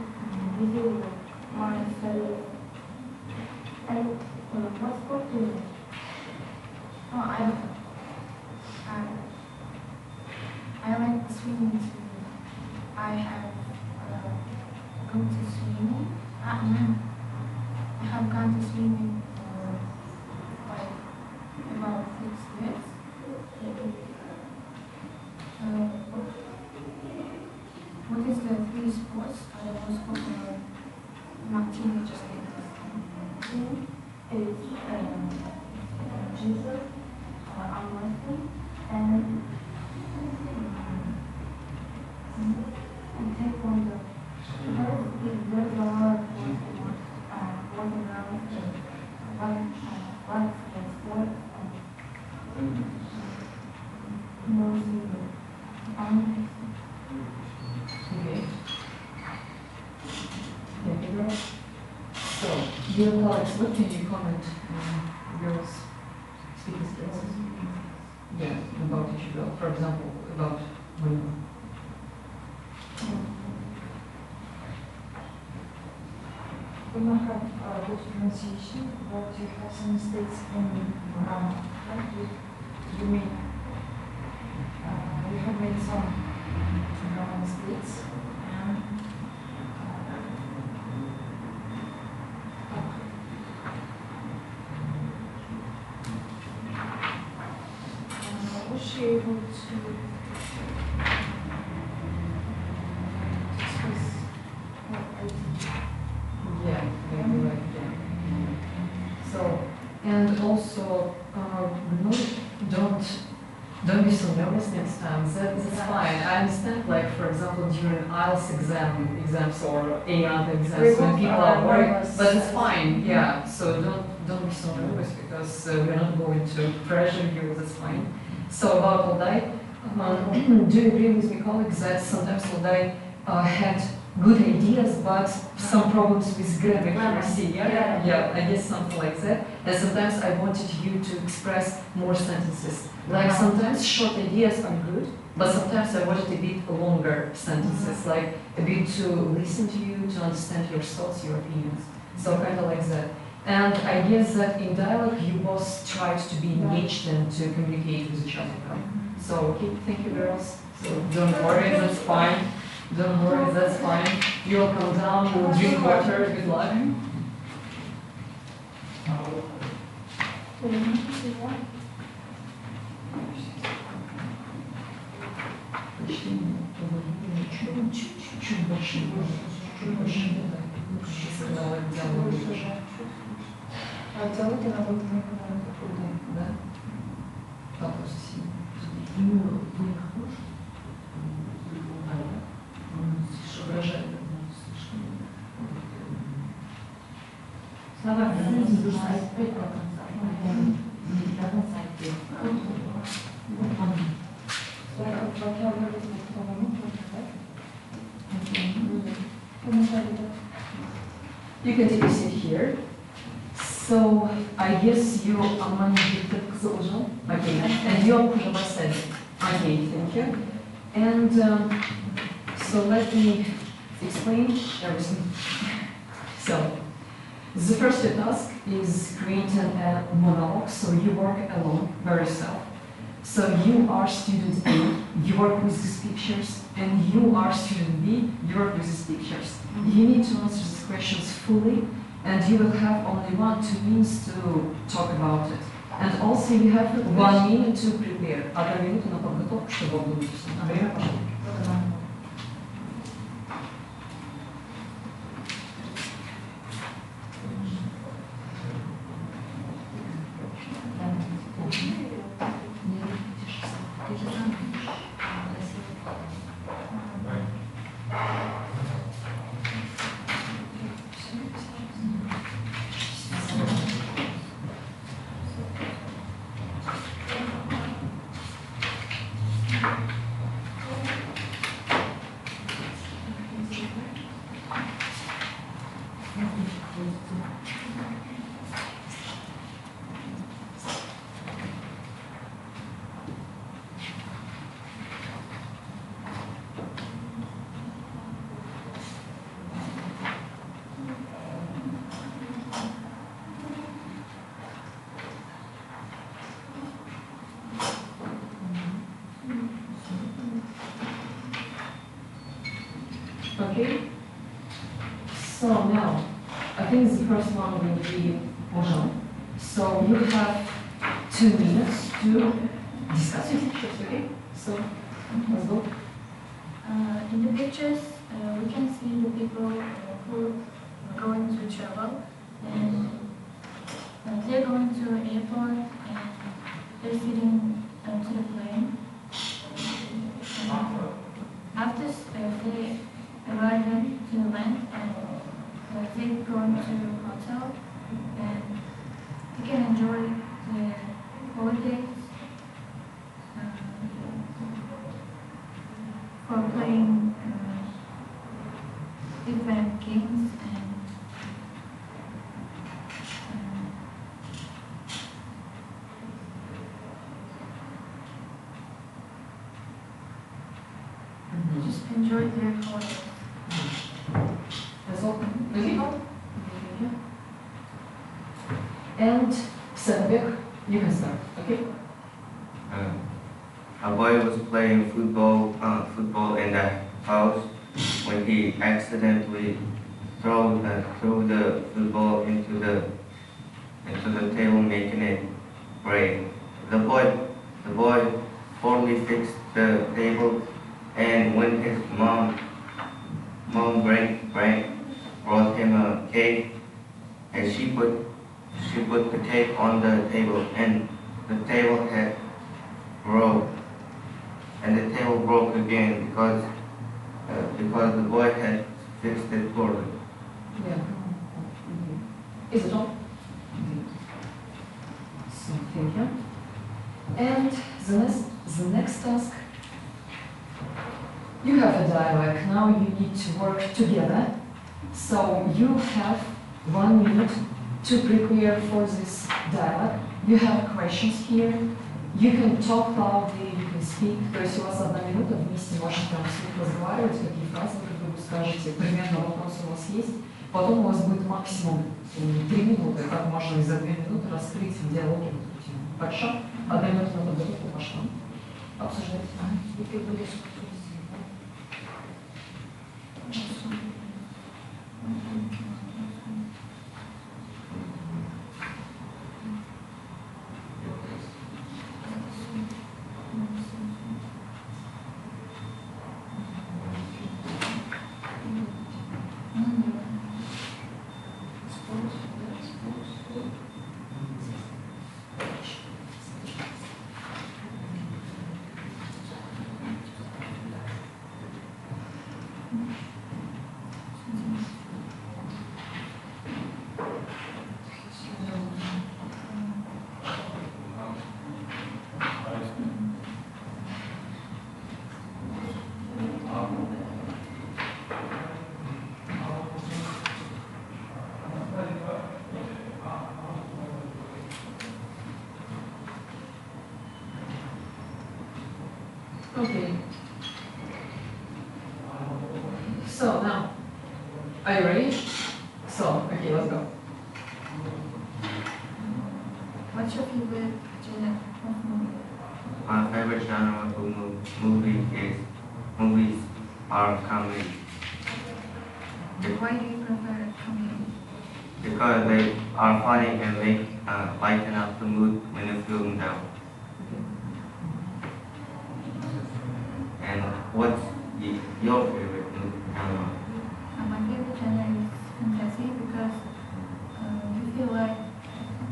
busy with my studies. And what sport do you like? Oh, I like swimming too. I have gone to swimming. I have gone to swimming for like about 6 years. What is the 3 sports are the most popular among teenagers? It's Jesus, arm wrestling, and taekwondo. Because there's a lot of working around lots of sports and mostly Okay. Dear colleagues, what can you comment on girls' speaking skills? Yeah, about each girl. For example, about women. Women have good pronunciation, but you have some mistakes in grammar. Right? You mean you have made some grammar mistakes and was she able to express her idea? Yeah, maybe like yeah. So, and also, no, don't be so nervous next time. That's fine. I understand, like for example, during IELTS exams or any other exams when people are worried, but it's fine. Yeah. So don't be so nervous because we're not going to pressure you. That's fine. So about Olday, do you agree with my colleagues that sometimes Olday had good ideas, but some problems with grammar accuracy? Yeah, I guess something like that. And sometimes I wanted you to express more sentences. Like sometimes short ideas are good, but sometimes I wanted a bit longer sentences, like a bit to listen to you, to understand your thoughts, your opinions. So kind of like that. And I guess that in dialogue you both tried to be engaged and to communicate with each other. So okay, thank you girls. So don't worry, that's fine. Don't worry, that's fine. You'll come down, you'll drink water, good luck. Чуть больше. А делать я работаю на Да? Вопрос сильный. Выражает. Слова занимают 5 до конца. You can take a seat here. So I guess you are managing the okay, and you are said. Okay, thank you. And so let me explain everything. So the first task is creating a monologue. So you work alone by yourself. So you are student A, you work with these pictures, and you are student B, you work with these pictures. You need to answer these questions fully, and you will have only 1-2 minutes to talk about it. And also you have 1 minute to prepare. 1 минута на подготовку, чтобы обдумать. Время пошло. Okay, so now, I think the first one will be Jean. So you have 2 minutes to discuss your pictures, okay? So, let's go. In the pictures, we can see the people who are going to travel, and they're going to an airport, and they're sitting to the plane. After they arrive to the land, and they go into a hotel, and they can enjoy the holidays for playing different games, and enjoy their holidays. That's all. Okay. And Sanbek, you can start. Okay. A boy was playing football in the house when he accidentally threw the football into the table, making it break. The boy poorly fixed the table, and when his mom brought him a cake, and she put the cake on the table, and the table had broke, and the table broke again because the boy had fixed it poorly. Yeah. Is it all? So, thank you. And the next task. You have a dialogue. Now you need to work together. So you have 1 minute to prepare for this dialogue. You have questions here. You can talk loudly, you can speak. То есть у вас 1 минута, вместе можете там вслух разговаривать, какие фразы вы скажете, примерно вопросы у вас есть. Потом у вас будет максимум 3 минуты, как можно за 2 минуты раскрыть в диалоге эту тему. Хорошо? 1 минута на подготовку пошла. Обсуждать. Okay. So now, are you ready? So, okay, let's go. What's your favorite genre of movie? My favorite genre of movies are comedy Why do you prefer comedy? because they are funny and make lighten up the mood when you feel down. And what's your favorite genre? My favorite genre is fantasy because you feel like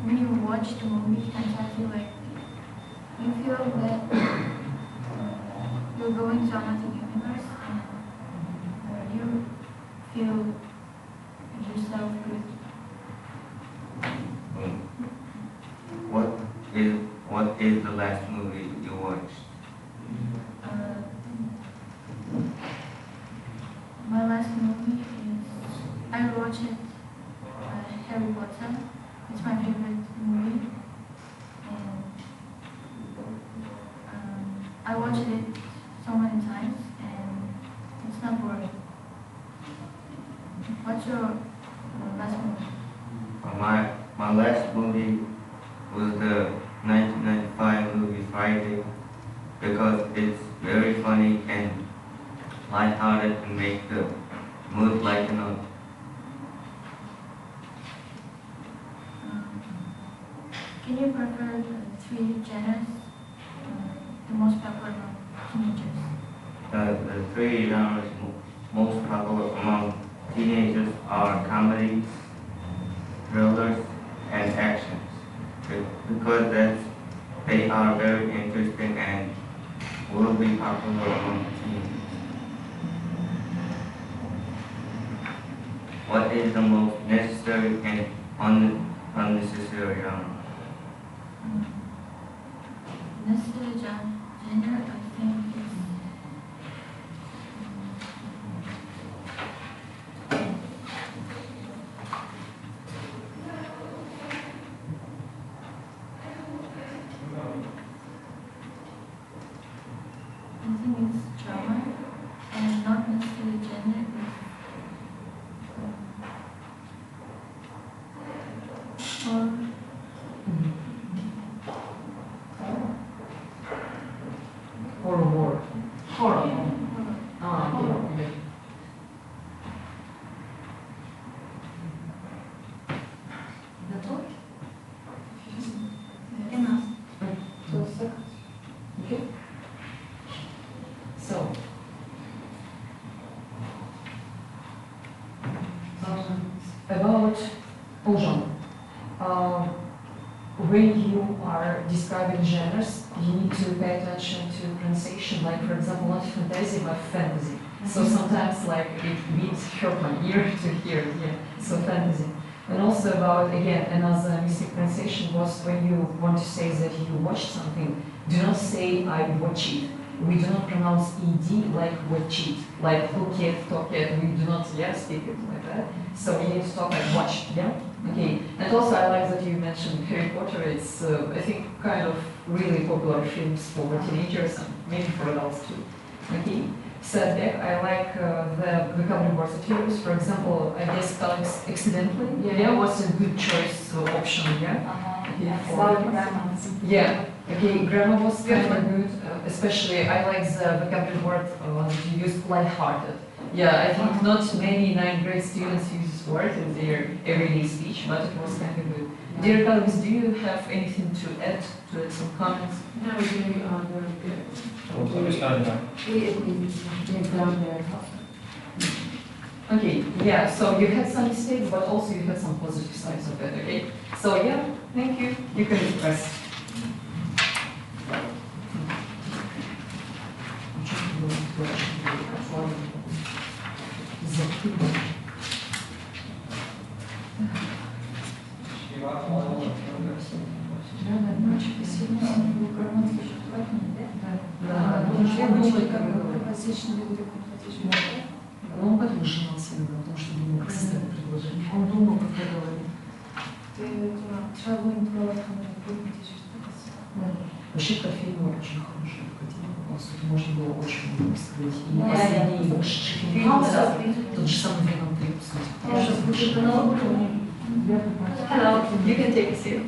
when you watch the movie fantasy, like you feel that you're going to another universe and you feel yourself good. What is the last movie you watched? My last movie is, I watched it, Harry Potter. It's my favorite movie. And I watched it so many times and it's not boring. What's your last movie? My last movie was the 1995 movie Friday because it's very funny and lighthearted and make the mood lighten up. Can you prefer the 3 genres, the most popular among teenagers? The 3 genres most popular among teenagers are comedy, thrillers, and actions because they are very interesting and will be popular among teens. What is the most necessary and unnecessary genre? Necessary genre, I think, is drama and not Or more. Horror. Ah, okay. Готов? Okay. So, about Pujan. When you are describing genres, you need to pay attention to pronunciation. Like, for example, not fantasy, but fantasy. So sometimes, like, it beats hurt my ear to hear. Yeah. So fantasy. And also about, again, another mistake pronunciation was when you want to say that you watched something, do not say I watch it. We do not pronounce ed like watch it, like look at, talk at. We do not speak it like that. So we need to talk like watch, yeah? Okay. And also I like that you mentioned Harry Potter. It's, I think, kind of really popular films for teenagers and maybe for adults too. Okay. Setback, I like the vocabulary words that you use. For example, I guess spelling accidentally. Yeah, was a good choice option, yeah? Yeah, okay, grammar was kind of good. Especially, I like the vocabulary word that you use, light-hearted. Yeah, I think not many 9th grade students use this word in their everyday speech, but it was kind of good. Dear colleagues, do you have anything to add to it, some comments? No, we very good. Okay, yeah, so you had some mistakes, but also you had some positive sides of it, okay? So yeah, thank you. You can express. Но он потом сжимался иногда, потому что думал, как составить предложение. Он думал, как я говорю. Вообще, кофейня очень хорошая. Можно было очень много сказать. И последний вышедший фильм, тот же самый Веном 3, кстати. Hello, you can take a seat.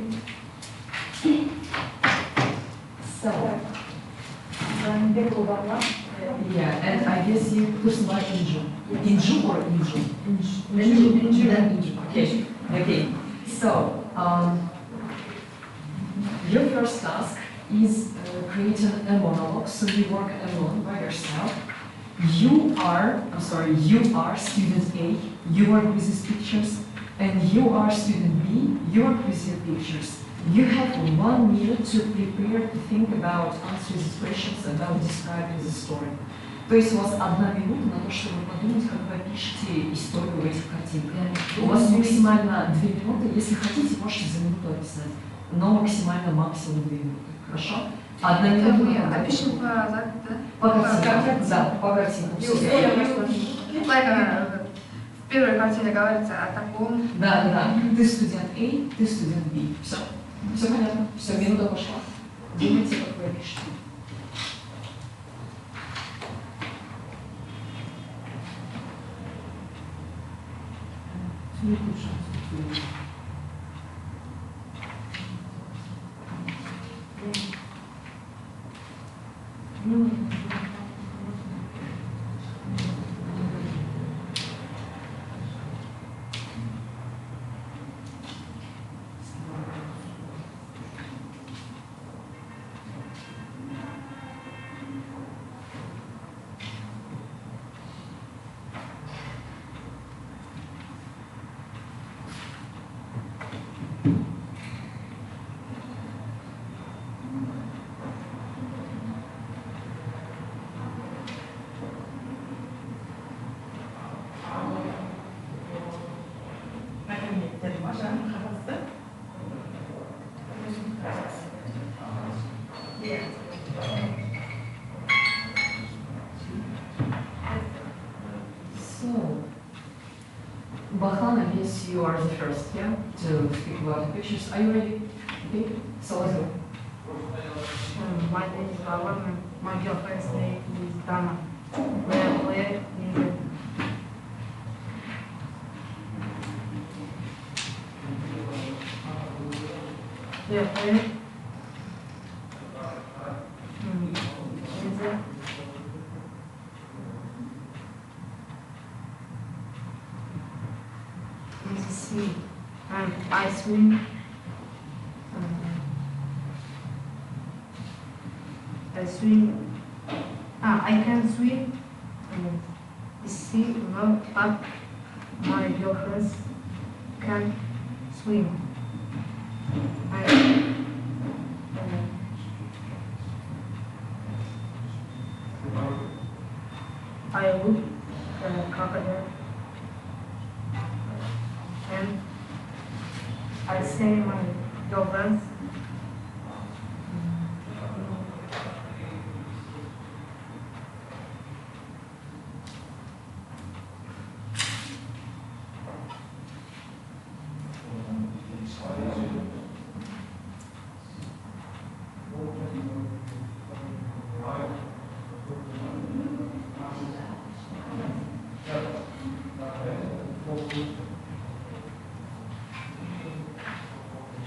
So, yeah, and I guess you personally Inju. Inju or Inju? Inju. Okay. Okay. So, your first task is creating a monologue. So you work alone by yourself. You are student A. You work with these pictures, and you are student B. You work with your pictures. You have 1 minute to prepare to think about answering these questions, about describing the story. То есть у вас 1 минута на то, чтобы подумать, как вы опишете историю этих картинок. У вас максимально 2 минуты. Если хотите, можете за минуту описать, но максимально максимум 2 минуты. Хорошо? 1 минута. Опишем по картинкам. Да, по картинкам. В первой картине говорится о таком. Да. Ты студент A, ты студент B. Все. Все понятно. Все, минута пошла. Думайте, как вы опишете. Bahan, I guess you are the first, yeah, to speak about the pictures. Are you ready? Okay, so let's go. My name is Bahan. My girlfriend's name is Dana. Where in Yeah, ready? See, I swim. I swim. I can swim. See, no, but my girlfriends can swim. I look crocodile. And I say my girlfriends.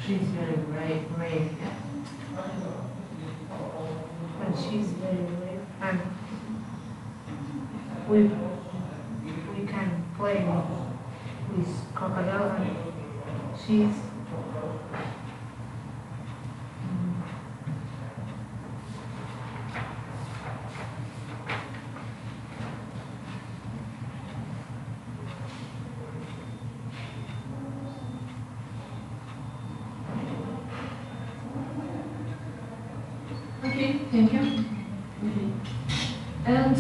She's very brave, and she's very brave, and we can play with crocodile, and she's Okay, thank you. And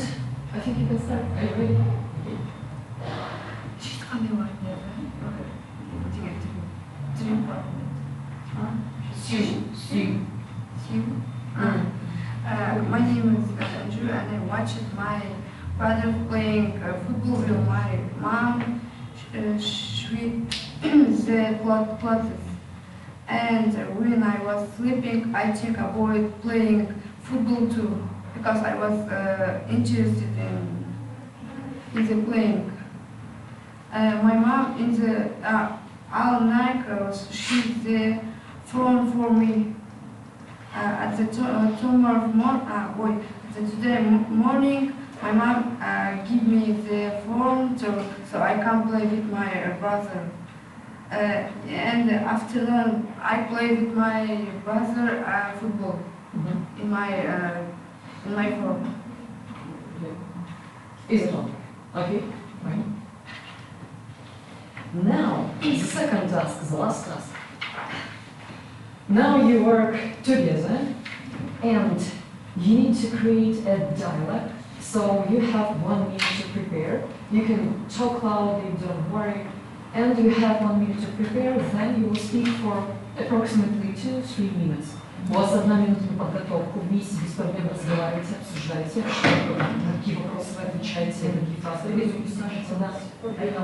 I think you can start. Are you ready? She's coming right now. My name is Andrew, and I watched my brother playing football with my mom. She the clothes. And when I was sleeping, I think about playing football too, because I was interested in the playing. My mom in the all night she's the phone for me. At the tomorrow morning, my mom give me the phone so I can play with my brother. And afternoon, I play with my brother football in my phone. Is it on? Okay, right. Now, the second task, the last task. Now you work together and you need to create a dialogue. So you have 1 minute to prepare. You can talk loudly, don't worry. And you have 1 minute to prepare, then you will speak for approximately 2-3 minutes. У вас 1 минута на подготовку, вместе без проблем разговаривайте, обсуждайте, на какие вопросы вы отвечаете, какие фразы скажете, да.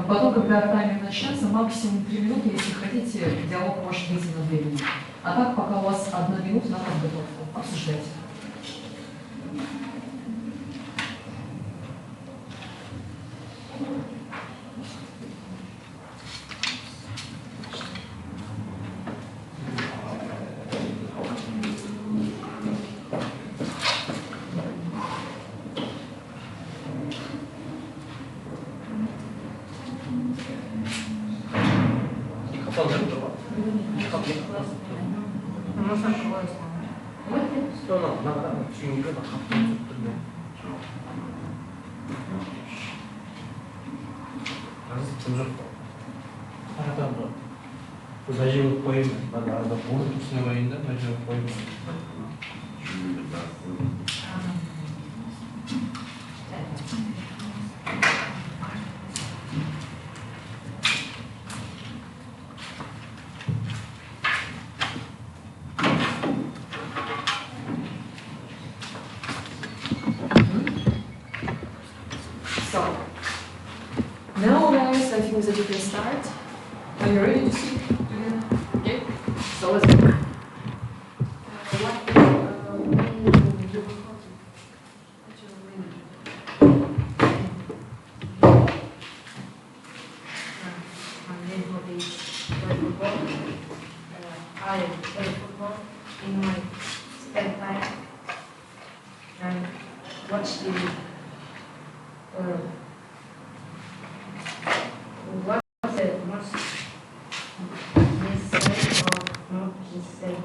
Потом, когда таймер начнется, максимум 3 минуты, если хотите, диалог может выйти на 2 минуты. А так, пока у вас 1 минута на подготовку, обсуждайте. Заживы қойым, арада болып түсіне қойын да, заживы қойым. So, now guys, I think that you can start. Are you ready to speak? Okay, so let's go. I play football in my spare time and watch the what is the most mistake or not mistake?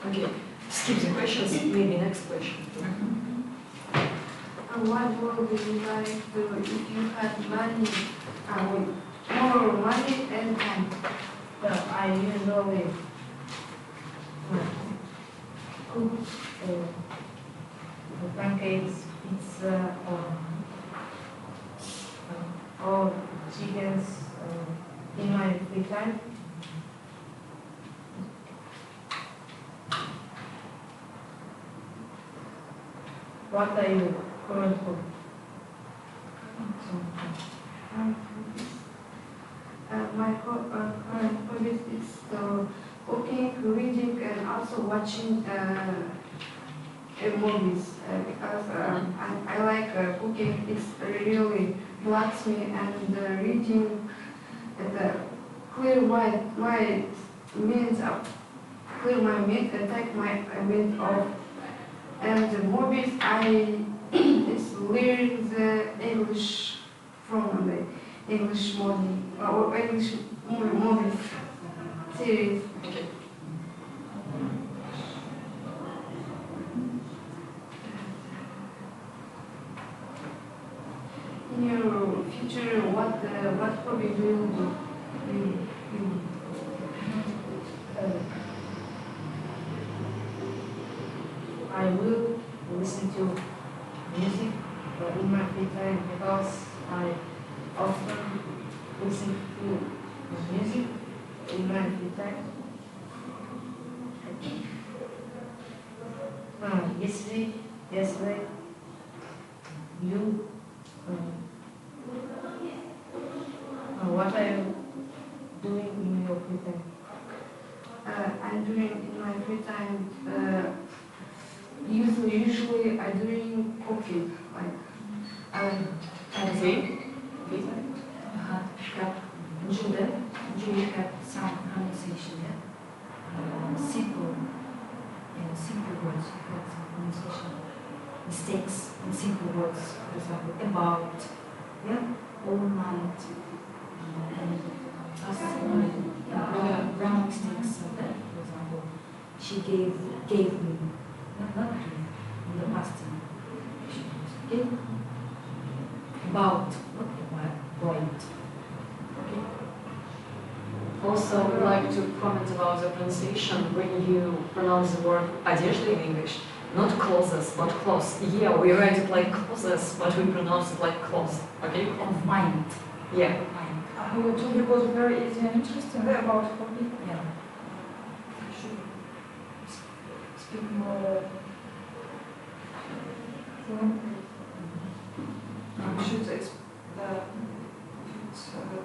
Okay, skip the questions, maybe next question. What would you like to do if you had money, more money and time? I usually cook pancakes, pizza, or chickens in my free time. What are you currently? My current hobbies is cooking, reading, and also watching movies because I like cooking. It's really relax me, and reading clear my means of clear my mind and take my mind off. And the movies it's learn the English from the English movie or English movies series. Okay. In your future, what hobby do you do? I will listen to music in my free time because I often listen to music in my free time. Yesterday, you, what are you doing in your free time? I'm doing in my free time. Usually I'm doing cooking. Okay. Jude had some pronunciation simple words, had some pronunciation mistakes in simple words, for example, about, all night, and grammar mistakes, for example, she gave me, not gave, in the past tense, she gave about, not point. Okay. Also, I would like to comment about the pronunciation when you pronounce the word одежда in English. Not clothes, but clothes. Yeah, we write it like clothes, but we pronounce it like clothes. Okay? Of mind. Yeah. Mind. It was very easy and interesting about hobby. Yeah. Speak more fluently. You should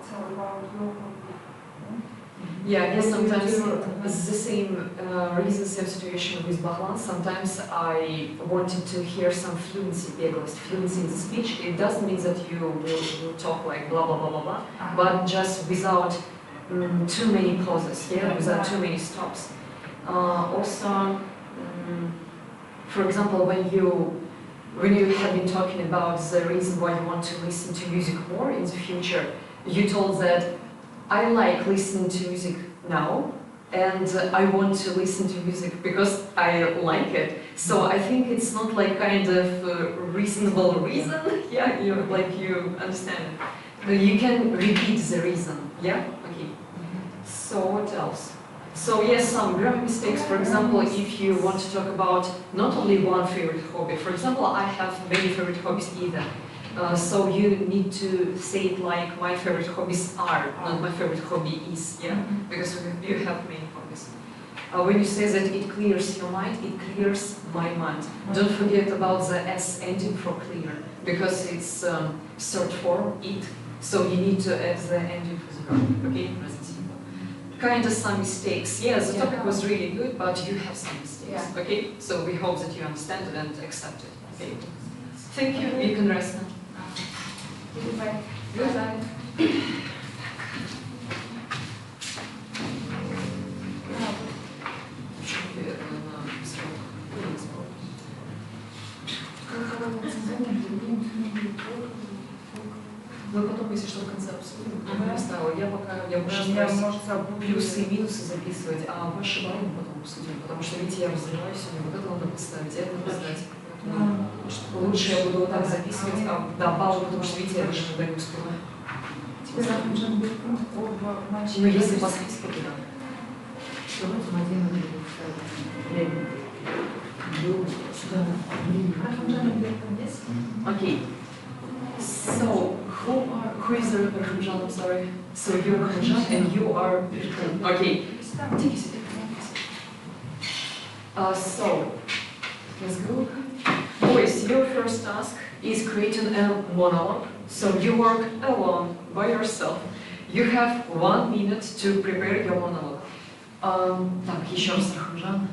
tell about your hobby. Yeah, I guess sometimes it's the same reason, same situation with Bahlan. Sometimes I wanted to hear some fluency in the speech. It doesn't mean that you will talk like blah blah blah blah blah, but just without too many pauses, without too many stops. Also, for example, when you have been talking about the reason why you want to listen to music more in the future, you told that I like listening to music now, and I want to listen to music because I like it. So I think it's not like kind of a reasonable reason. Yeah, you understand. You can repeat the reason. Yeah. Okay. So what else? So yes, some grammar mistakes. For example, if you want to talk about not only one favorite hobby. For example, I have many favorite hobbies either. So you need to say it like my favorite hobbies are, not my favorite hobby is, because you have many hobbies. When you say that it clears your mind, it clears my mind. Don't forget about the S ending for clear, because it's third form, it. So you need to add the ending for the verb, okay? Present simple. Kind of some mistakes. Yeah, the topic was really good, but you have some mistakes, okay? So we hope that you understand it and accept it, okay? Thank you, you can rest now. Goodbye. Goodbye. Мы потом, если что, в конце обсудим. Я пока буду плюсы и минусы записывать, а ваши баллы мы потом обсудим, потому что, видите, я разрываюсь сегодня, вот это надо поставить, это надо сдать. Лучше я буду вот так записывать, баллы, потому что, видите, я даже туда не успеваю. Ну, если по списку, то да. Okay. So, who is Rahimjan? I'm sorry. So you're Rahimjan and you are Birkan. Okay. So, let's go. Boys, your first task is creating a monologue. So you work alone, by yourself. You have 1 minute to prepare your monologue. Так, еще раз, Rahimjan.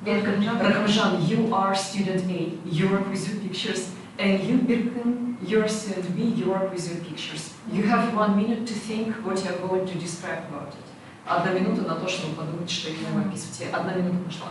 Rahimjan, you are student A. You work with your pictures. And you, Birkan, you're student B. You work with your pictures. You have 1 minute to think what you're going to describe about it. 1 минута на то, чтобы подумать, что именно вы описываете. 1 минута пошла.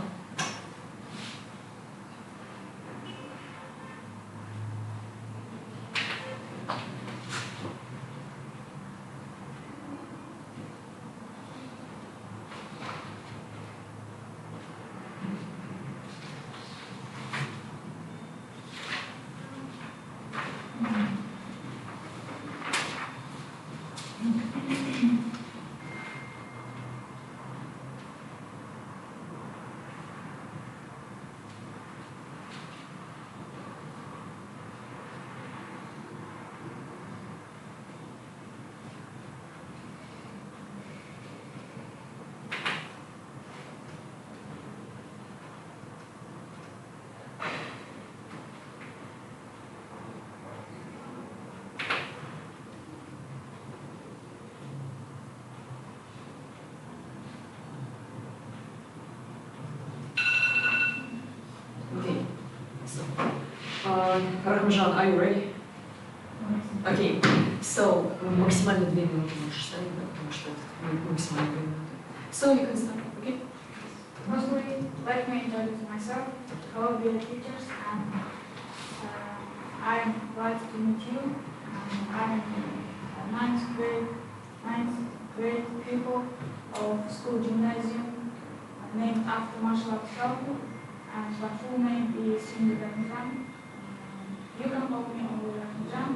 Rahimjan, are you ready? Okay, so максимально 2 минуты можешь ставить, да, потому что максимально 2 минуты. So you can start, okay? Firstly, let me introduce myself. Hello, dear teachers, and I'm glad to meet you. I'm a ninth grade pupil of school gymnasium named after martial arts Shalku, and my full name is Rahimjan. You can call me Rahimjan.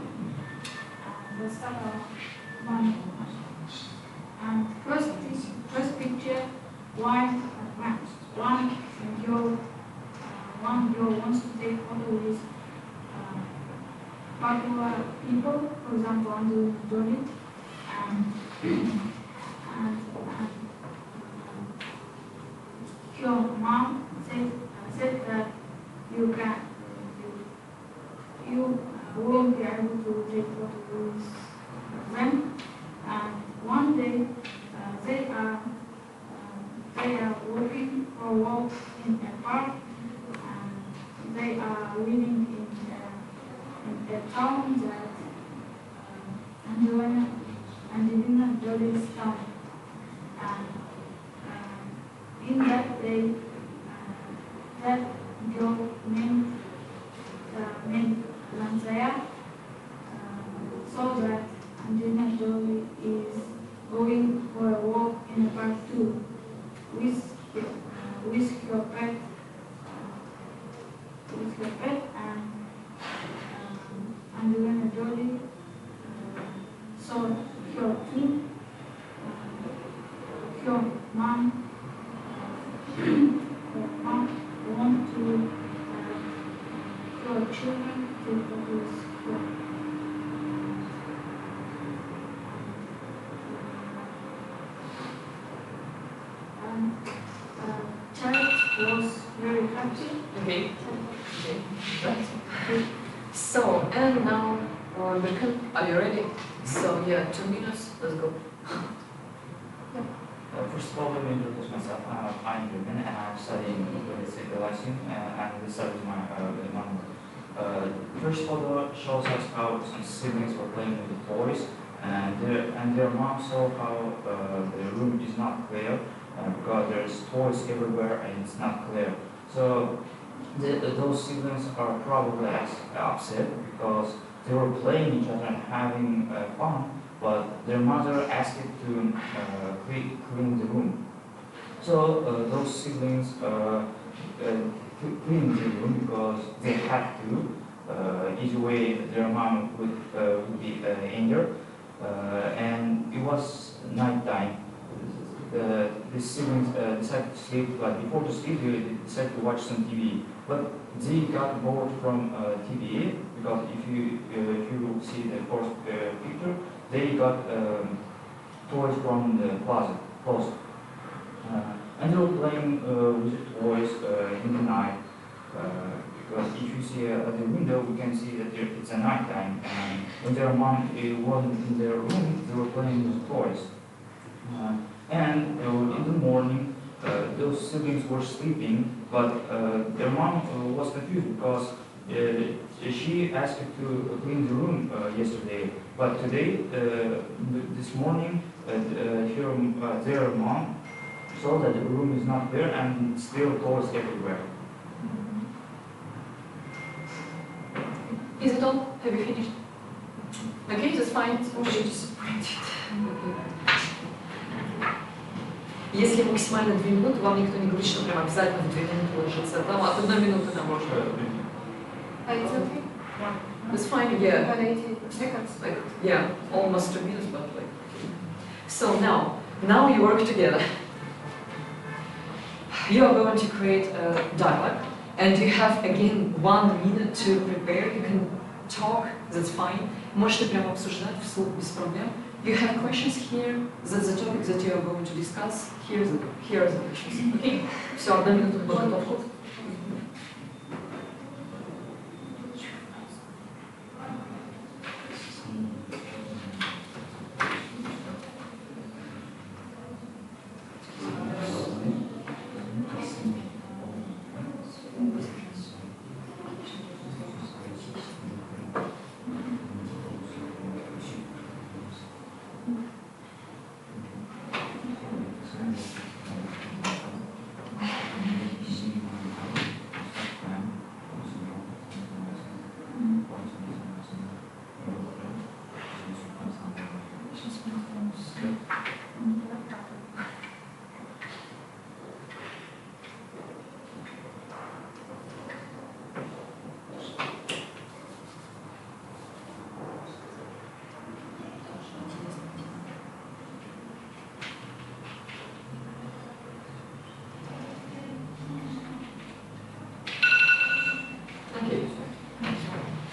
Let's start our one. And first picture, one girl wants to take photo with popular people, for example, Angelina Jolie, and your mom said that you won't be able to take photos with them. And one day they are walking for a walk in a park, and they are living in a town that Angelina Jolie's town. And in that day, that girl named Lansaya saw that Angelina Jolie is going for a walk in a park too, with her pet, and Angelina Jolie saw her too. Her mom want to her children to go to school. And Okay. So, and now, Birkan, are you ready? So, yeah, 2 minutes, let's go. First of all, let me introduce myself. I'm Birkan and I'm studying Lyceum and this is my number. First photo shows us how some siblings were playing with the toys and their mom saw how the room is not clear because there's toys everywhere and it's not clear. So those siblings are probably upset because they were playing each other and having fun, but their mother asked it to clean the room. So those siblings cleaned the room because they had to. Either way, their mom would be injured, and it was night time. The siblings decided to sleep, but before to sleep, they decided to watch some TV. But they got bored from TV because if you see the first picture, they got toys from the closet. And they were playing with the toys in the night. Because if you see at the window, we can see that it's a night time. And when their mom wasn't in their room, they were playing with toys. And in the morning, those siblings were sleeping, but their mom was confused because she asked to clean the room yesterday. But today, this morning, their mom saw that the room is not there and still toys everywhere. Is it all? Have you finished? Okay, that's fine. Очень disappointed. Если максимально 2 минуты, вам никто не говорит, что прям обязательно в 2 минуты ложится. Там от 1 минуты нам можно. It's okay. It's fine, yeah. About 80 seconds. Like, yeah, almost 2 minutes, but like. So now you work together. You are going to create a dialogue, and you have again 1 minute to prepare. You can talk, that's fine. Можете прямо обсуждать вслух без проблем. You have questions here. That's the topic that you are going to discuss. Here are the questions. Okay. Все, 1 минута подготовку.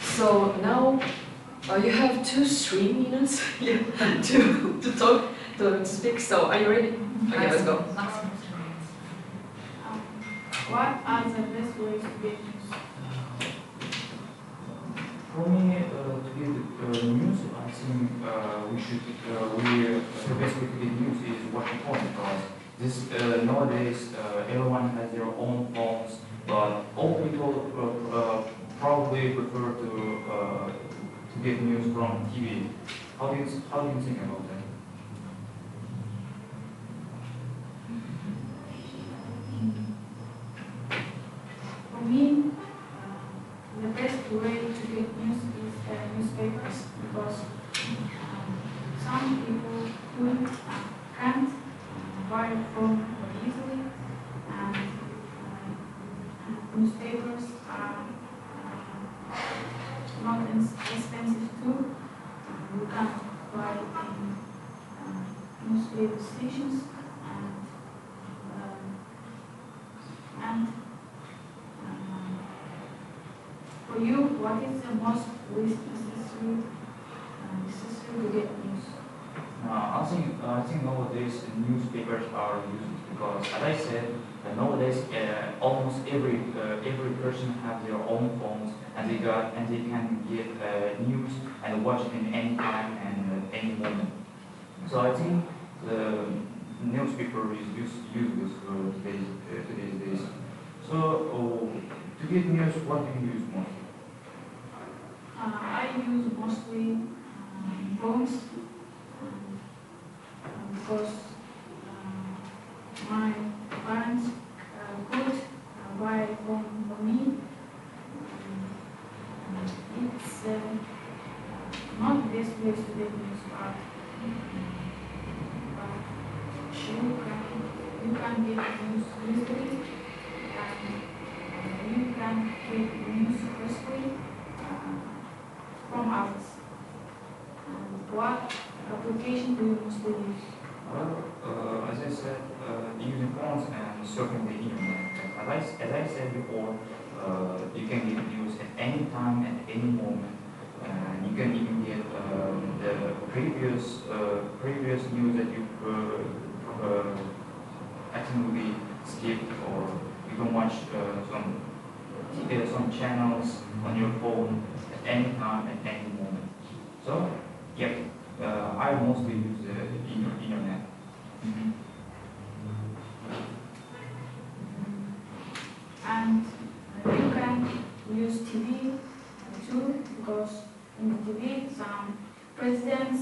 So now you have 2-3 minutes to talk, to speak. So are you ready? Okay, let's go. What are the best ways to get news? For me, to get news, I think the best way to get news is watching phone because nowadays everyone has their own phones, but all people probably prefer to get news from TV. How do you think about that? For me, the best way to get news is newspapers because some people who can't buy a phone easily, and newspapers are not expensive too. You can buy in newspaper stations and for you, what is the most necessary to get news? I think nowadays newspapers are used because, as I said, nowadays almost every person have their own phones, and they can get news and watch it in any time and any moment. So I think the newspaper is useless for today's days. So to get news, what do you use mostly? I use mostly phones because my parents could buy a phone for me. It's not the best place to get news, but you can get news easily, and you can get news firstly from others. And what application do you mostly use? Well, as I said, using phones and surfing the internet. As I said before, you can get news at any time, at any moment. You can even get the previous news that you accidentally skipped, or you can watch some channels on your phone at any time, at any moment. So, yep, I mostly use the internet. And you can use TV too, because in the TV some presidents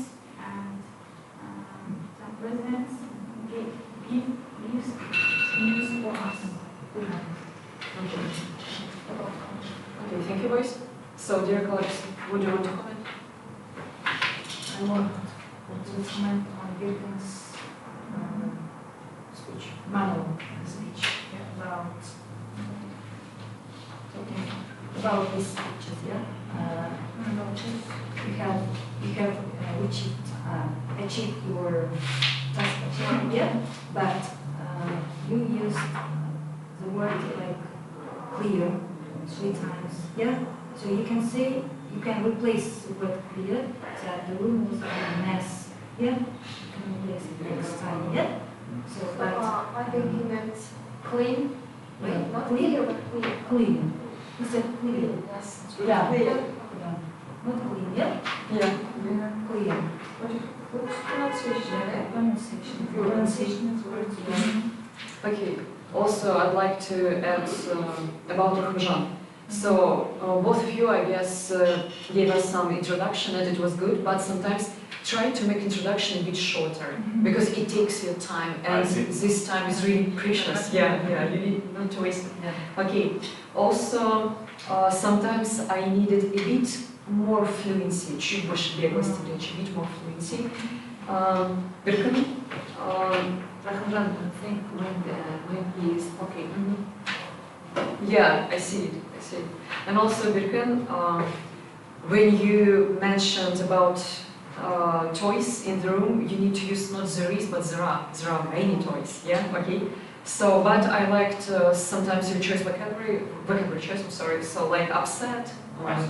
give news for us. Okay, thank you, boys. So, dear colleagues, would you want to comment? I want to comment on Birken's Speech. monologue speech about talking about these speeches. Yeah, you have achieved your task achievement. Yeah, but you used the word like clear 3 times. Yeah, so you can say, you can replace the word clear, that the room was a mess. Yeah, you can replace it next time. Yeah, so but I think he meant clean. yeah, Not clear, clear, but clean. clean. He said clear. Yes. Yeah, Clear. yeah, not clean. Yeah, Yeah. clear. Which pronunciation? Pronunciation. Pronunciation is words. Okay. Also, I'd like to add about Rahman. So, both of you, I guess, gave us some introduction and it was good, but sometimes try to make introduction a bit shorter, because it takes your time, and this time is really precious. Yeah, you need not to waste it. Yeah. Okay. Also, sometimes I needed a bit more fluency, чуть больше беглости речи, a bit more fluency. Birkan, Rahman, I think when he is talking. yeah, I see it. And also, Birkan, when you mentioned about toys in the room, you need to use not there is, but there are. There are many toys. Yeah, okay. So, but I liked sometimes your choice vocabulary choice. I'm sorry. So, like upset. I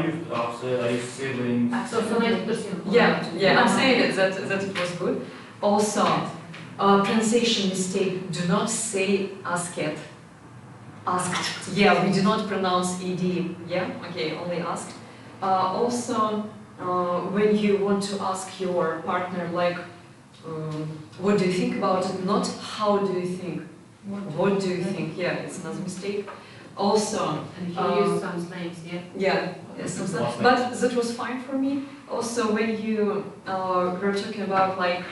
used upset. I used siblings. So phonetic person. Yeah. I'm saying it that it was good. Also, pronunciation mistake. Do not say asked. Asked. Yeah, we do not pronounce ed. Yeah. Okay. Only asked. Also, when you want to ask your partner, like, what do you think about it? Not how do you think. What do you think? Yeah, it's another mistake. Also, And he used some slangs. Yeah. some stuff. But that was fine for me. Also, when you were talking about like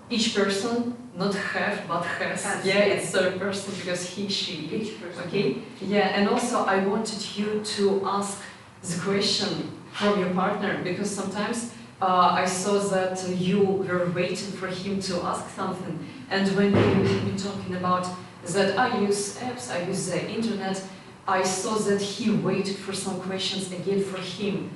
each person, not have but has. Yeah, it's third person because he, she. Each person. Okay. Yeah, and also I wanted you to ask the question from your partner, because sometimes I saw that you were waiting for him to ask something, and when you have been talking about that I use apps, I use the internet, I saw that he waited for some questions again for him,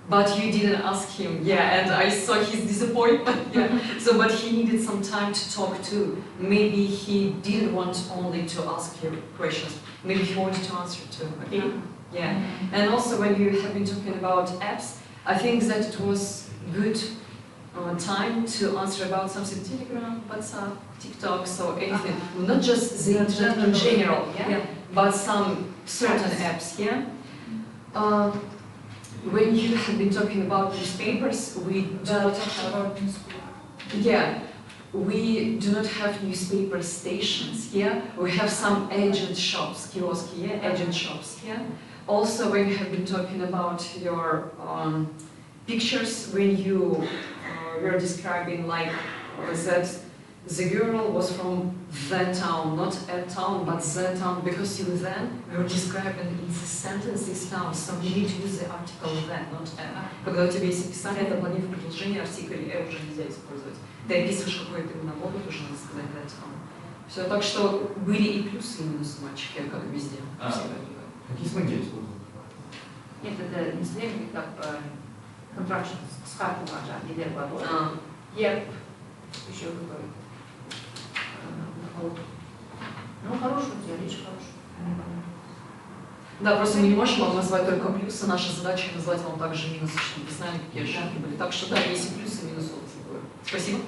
but you didn't ask him. Yeah, and I saw his disappointment. Yeah. So, but he needed some time to talk too. Maybe he didn't want only to ask you questions. Maybe he wanted to answer too. Okay. Yeah. And also when you have been talking about apps, I think that it was good time to answer about something Telegram, WhatsApp, TikTok, so anything, not just the internet in general, yeah, but some certain apps, yeah. When you have been talking about newspapers, we do not have, yeah, we do not have newspaper stations, yeah. We have some agent shops, kiosk, yeah, agent shops, yeah. Also, when you have been talking about your pictures, when you were describing like that the girl was from that town, not a town, but the town, because you then were describing in the sentences now, so you need to use the article then, not a. Когда у тебя есть описание, это планировка предложения, артикль уже нельзя использовать. Ты описываешь какое-то именно повод, уже надо сказать that town. Все, так что были и плюсы, и минусы мальчики, как и везде. Какие сленги используют? Нет, это не сленг, как контракт с картой важа, или Эквадор. Ерб, еще какой. Ну, хороший у тебя, речь хорошая. Да, просто мы не можем вам назвать только плюсы, наша задача назвать вам также минусы, чтобы вы знали, какие ошибки были. Так что да, есть и плюсы, и минусы. Спасибо.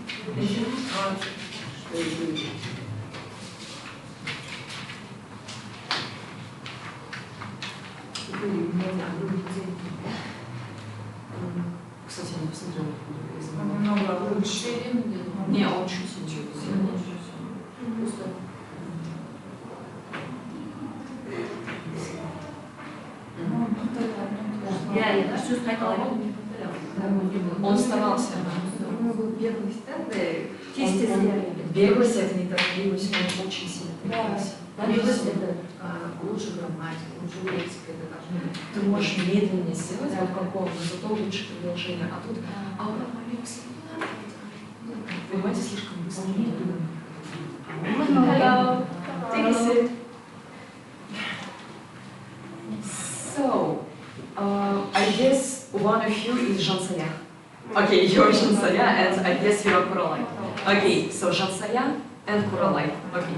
Кстати, я не посмотрела. Намного лучше. Не, он чуть-чуть. Я хочу сказать, Он старался. Беглость это не торопливость, он очень сильно торопился. Беглость это лучше грамматика, лучше лексика, это должно быть. Ты можешь медленнее сделать вот какого-то, зато лучше продолжение. А тут понимаете, слишком быстро. Hello. Take a seat. So, I guess one of you is Jean Saya. Okay, you're Jean Saya, and I guess you're Kuralay. Okay, so Jean Saya and Kuralay. Okay.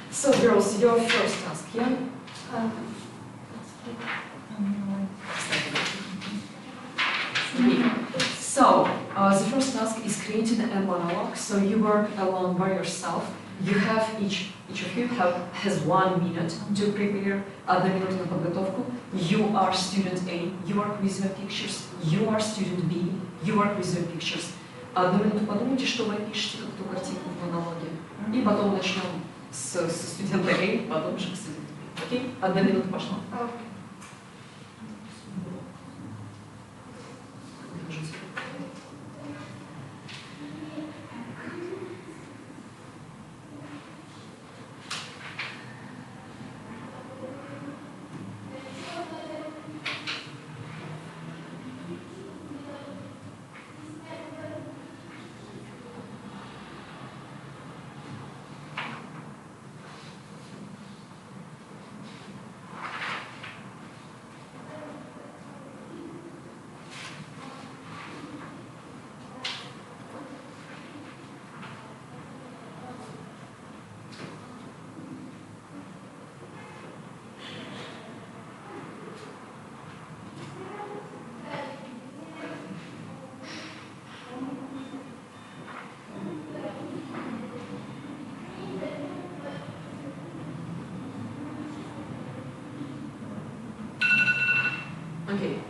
So, girls, your first task, yeah? So, the first task is creating a monologue. So you work alone by yourself. You have each of you has 1 minute to prepare. 1 минута на подготовку. You are student A. You work with your pictures. You are student B. You work with your pictures. 1 минуту подумайте, что вы пишете, какую картинку в монологе. И потом начнем с студента A, потом же к студенту B. Окей? 1 минута пошла. Okay.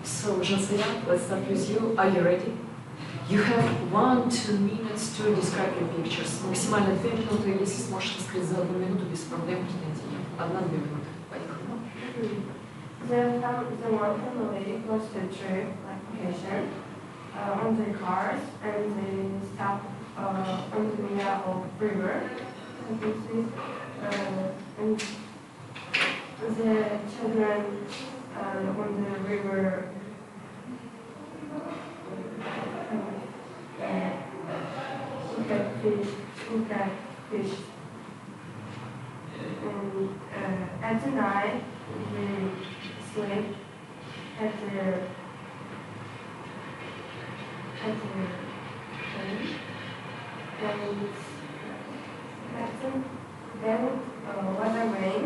So, Jean-Saya, let's start with you. Are you ready? You have 1-2 minutes to describe your pictures. Максимально 2 минуты, если сможешь раскрыть за 1 минуту без проблем, придайте. 1-2 минуты. Поехали. The one family goes to trip, like vacation, on the cars, and they stop on the middle of river. And the children on the river look at fish. And at the night, they sleep at the and then was a rain,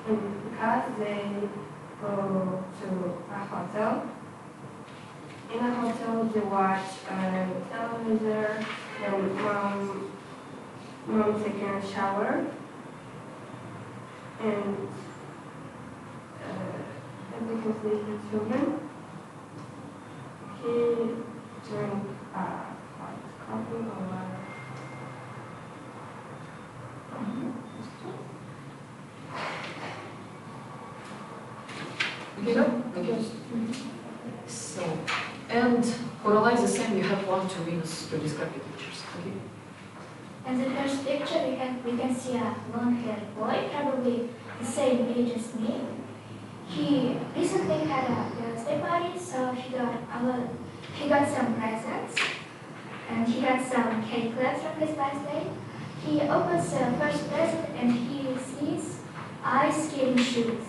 and because they go to a hotel. In a hotel, they watch television, and mom taking a shower, and they can see the children. He drink coffee or water. Okay. So, and for Eliza Sam, you have 1, 2 minutes to describe the pictures. Okay. In the first picture, we can see a long-haired boy, probably the same age as me. He recently had a birthday party, so he got some presents, and he got some cake left from his birthday. He opens the first present and he sees ice skating shoes.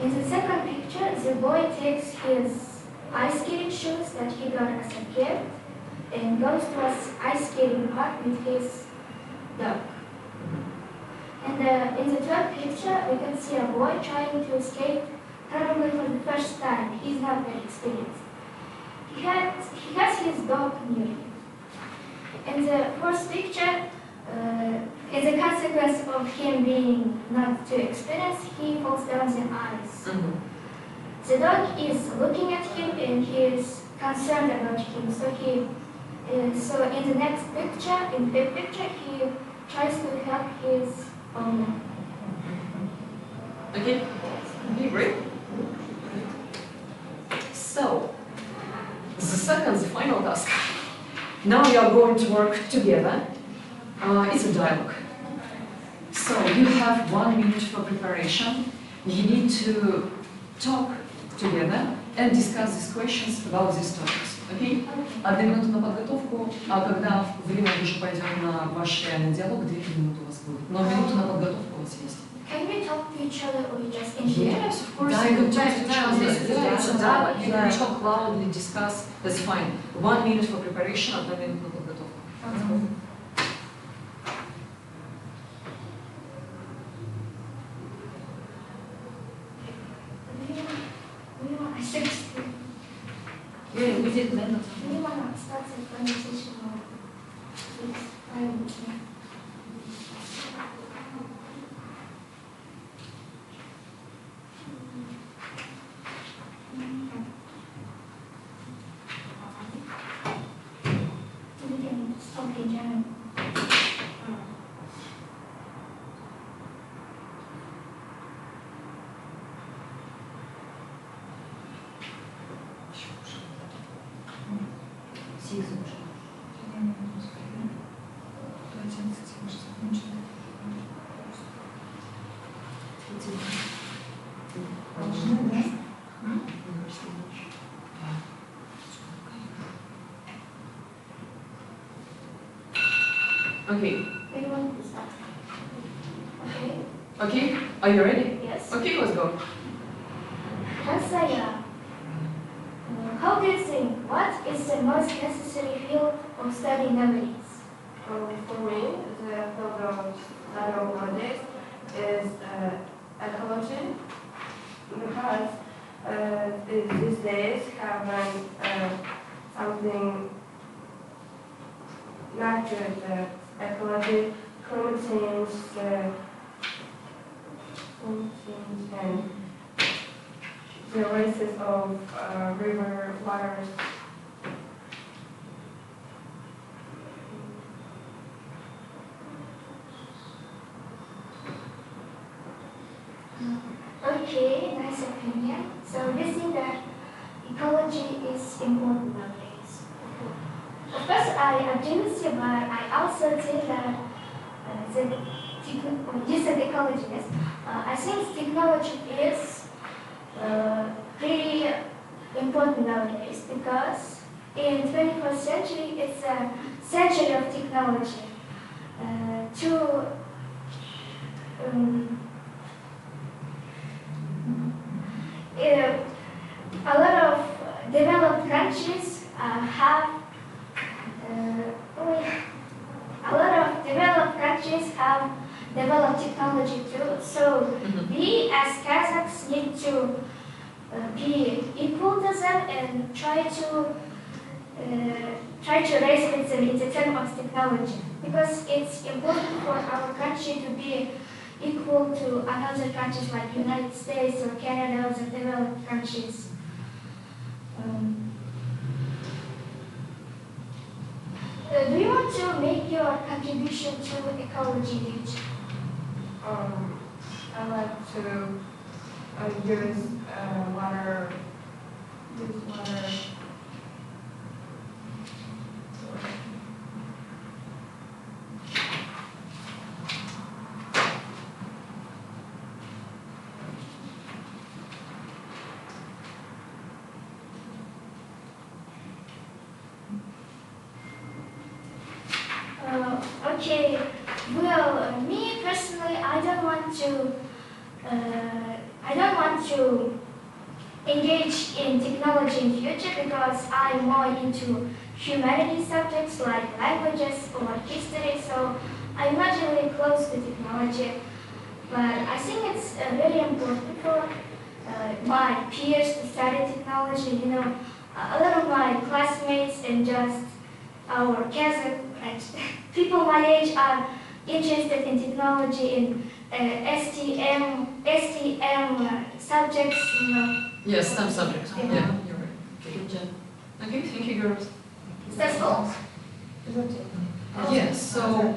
In the second picture, the boy takes his ice skating shoes that he got as a gift and goes to an ice skating park with his dog. And in the third picture, we can see a boy trying to skate, probably for the first time. He's not very experienced. He has his dog near him. In the fourth picture, as a consequence of him being not too experienced, he falls down the ice. The dog is looking at him and he is concerned about him. So in the next picture, in the fifth picture, he tries to help his owner. Okay. Okay, great. So, the second, the final task. Now you are going to work together. It's a dialogue. So you have 1 minute for preparation. You need to talk together and discuss these questions about these topics. Okay? 1 минута на подготовку, а когда время уже пойдем на ваш реальный диалог, 2 минуты у вас будет. Но минуту на подготовку у вас есть. Can we talk to each other or just in here? Yes, of course. You can talk to each other. It's a dialogue. You can talk loudly, discuss. That's fine. 1 minute for preparation, 1 минута на подготовку. Yeah, we did that. We want to start the conversation with we can talk in general. Okay. We want to start. Okay? Okay? Are you ready? Yes. Okay, let's go. How do you think? What is the most necessary field of study nowadays? For me, the field of study nowadays is ecology, because these days having something not good. Ecology, climate change, and the races of river waters. Okay, nice opinion. So you think that ecology is important nowadays? Of course, I agree with you, but I also think that you said ecology, yes? I think technology is pretty important nowadays, because in 21st century, it's a century of technology. A lot of developed countries have develop technology too. So we as Kazakhs need to be equal to them and try to raise with them in the term of technology, because it's important for our country to be equal to other countries like United States or Canada or the developed countries. Do you want to make your contribution to ecology news? I like to use water. Okay, well, me personally, I don't want to engage in technology in future because I'm more into humanities subjects like languages or history, so I'm not really close to technology. But I think it's really important for my peers to study technology. You know, a lot of my classmates and just our Kazakh people my age are interested in technology, in STM subjects, you know. Yes, STEM subjects. Yeah, you're right. Okay, good job. Okay, thank you, girls. That's all. Yes, so,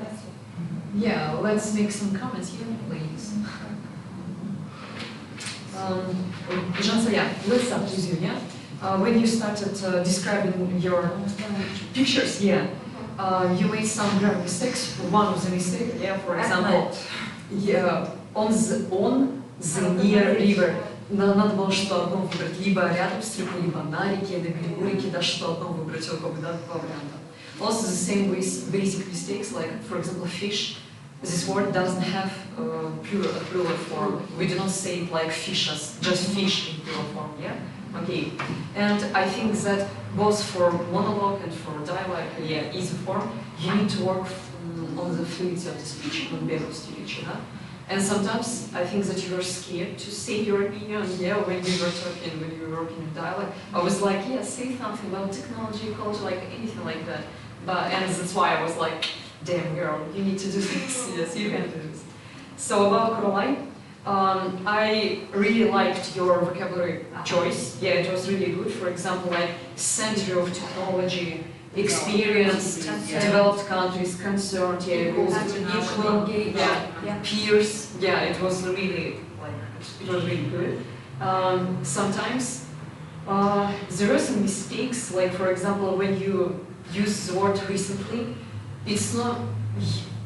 yeah, let's make some comments here, please. Jansa, yeah, let's start with you, yeah? When you started describing your pictures, yeah, you made some grammar mistakes. One was a mistake, yeah, for example, yeah, on the near river. Надо было что одно выбрать, либо рядом с рекой, либо на реке, на берегу реки, да, что одно выбрать, только бы, да, два варианта. Also the same with basic mistakes, like, for example, fish. This word doesn't have plural form. We do not say it like fishes, just fish in plural form, yeah? Okay, and I think that both for monologue and for dialogue, yeah, easy form, you need to work on the fluidity of the speech, on беглости речи, да? And sometimes I think that you are scared to say your opinion, yeah, when you were talking, when you were working in dialogue. I was like, yeah, say something about technology, culture, like anything like that. But, and that's why I was like, damn girl, you need to do this, yes, you can do this. So about Caroline, I really liked your vocabulary choice. Yeah, it was really good. For example, like center of technology, experience, developed countries, concerned, yeah, equal, yeah, peers. Yeah, it was really good. Sometimes there are some mistakes. Like for example, when you use the word recently, it's not.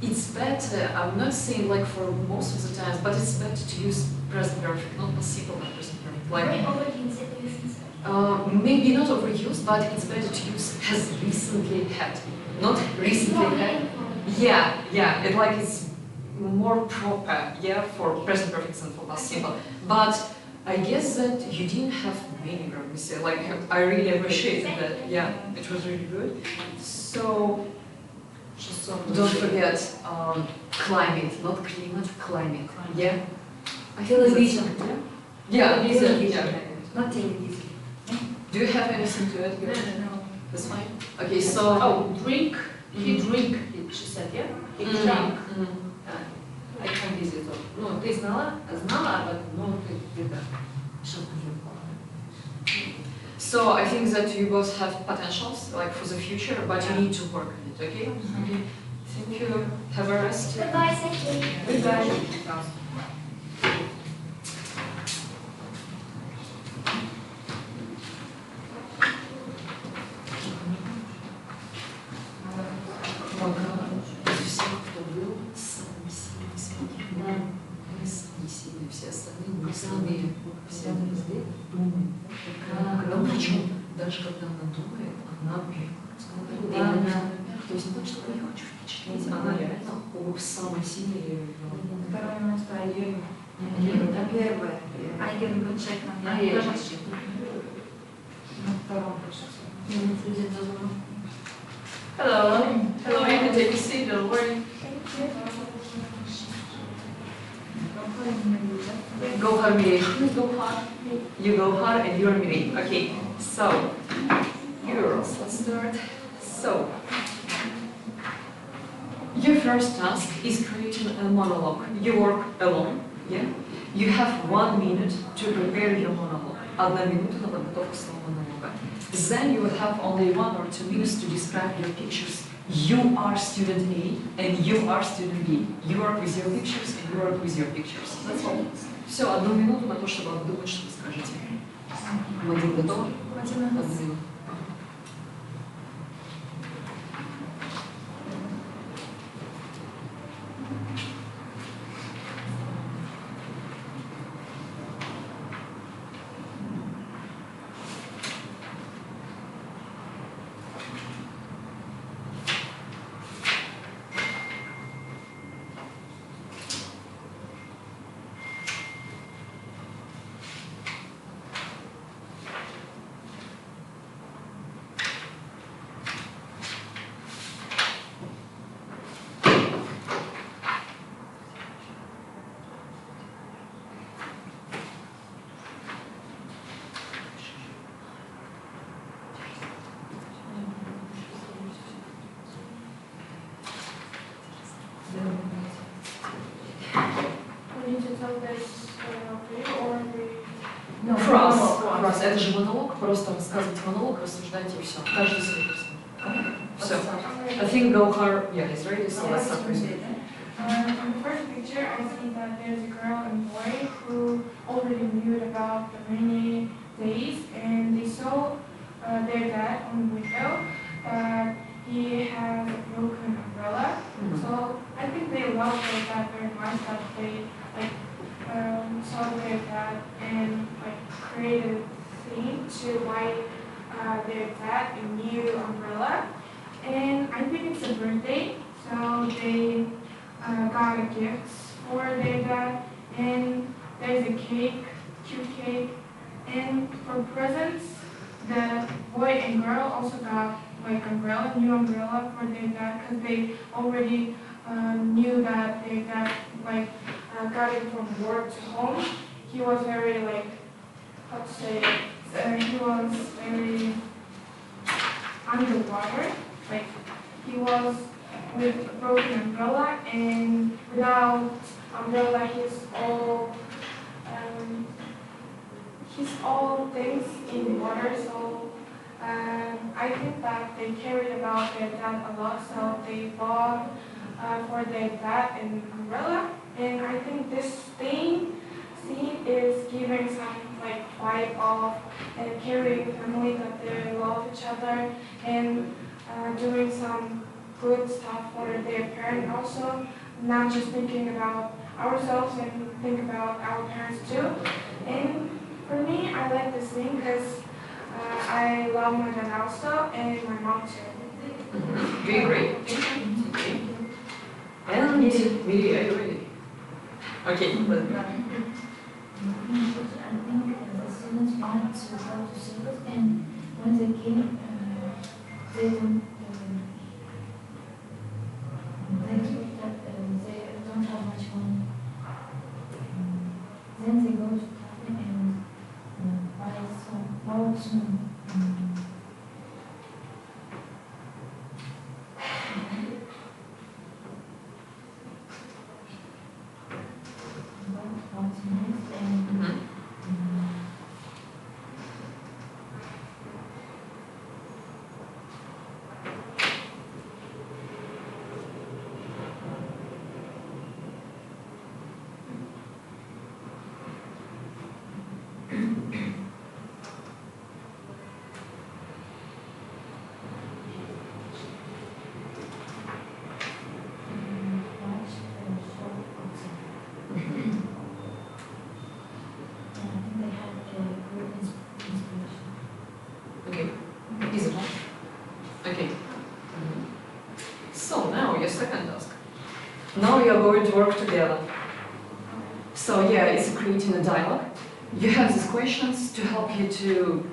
It's better, I'm not saying like for most of the times, but it's better to use present perfect, not participle but present perfect. Like, maybe not overused, but it's better to use has recently had, not recently had. Yeah, yeah, it's more proper, yeah, for present perfect than for past simple. But I guess that you didn't have many grammar mistakes. Like, I really appreciated that. Yeah, it was really good. So. Don't forget climate, not climate, climate. Yeah? Television. Yeah, Television. Yeah. Not television. Do you have anything to add? No. That's fine. Okay, so. Oh, drink. He drink, she said, yeah? He drank. I can't use it. No, ты знала, but no, ты да. So I think that you both have potentials, like for the future, but you need to work on it, okay? Okay. Thank you. Have a rest. Goodbye, thank you. Goodbye. Все остальные мы слабее, все везде думаем. Причем даже когда она думает, она то есть не то, что я хочу впечатлить, она реально о самой сильной. Второе место Айгерин. Это первое. Айгерин был человек на втором пишется. Hello. Hello, you can take a seat, don't worry. Gauhar Mirei. Who's Gauhar? You Gauhar and you're Mirei. Okay, so, girls, let's start. So, your first task is creating a monologue. You work alone, yeah? You have 1 minute to prepare your monologue. 1 минута на подготовку своего монолога. Then you will have only 1 or 2 minutes to describe your pictures. You are student A and you are student B. You work with your pictures and you work with your pictures. That's all. Все, 1 минуту на то, чтобы обдумать, что вы скажете. Мадин, готова? 1 минута. Это же монолог, просто рассказывайте монолог, рассуждайте и все. Каждый свой персонаж. Все. I think Gauhar, yeah, is ready, so let's start with it. In the first picture, I see that there's a girl and boy who already knew about the rainy days, and they saw their dad on the window that he has a broken umbrella. So I think they love their dad very much, that they saw their dad and created to buy their dad a new umbrella, and I think it's a birthday, so they got a gift for their dad, and there's a cake, cute cake, and for presents, the boy and girl also got umbrella, new umbrella for their dad, because they already knew that their dad got it from work to home. He was very how to say, he was very underwater, he was with a broken umbrella, and without umbrella he's all things in water, so I think that they cared about their dad a lot, so they bought for their dad an umbrella, and I think this scene is giving some vibe of caring family, that they love each other and doing some good stuff for their parents also, not just thinking about ourselves and think about our parents too. And for me, I like this scene because I love my dad also and my mom too. Very great. And Miri, are you ready? Okay. I think the students wanted to go to circus, and when they came, they don't have much money. Then they go to cafe and buy some Now you are going to work together. So yeah, it's creating a dialogue. you have these questions to help you to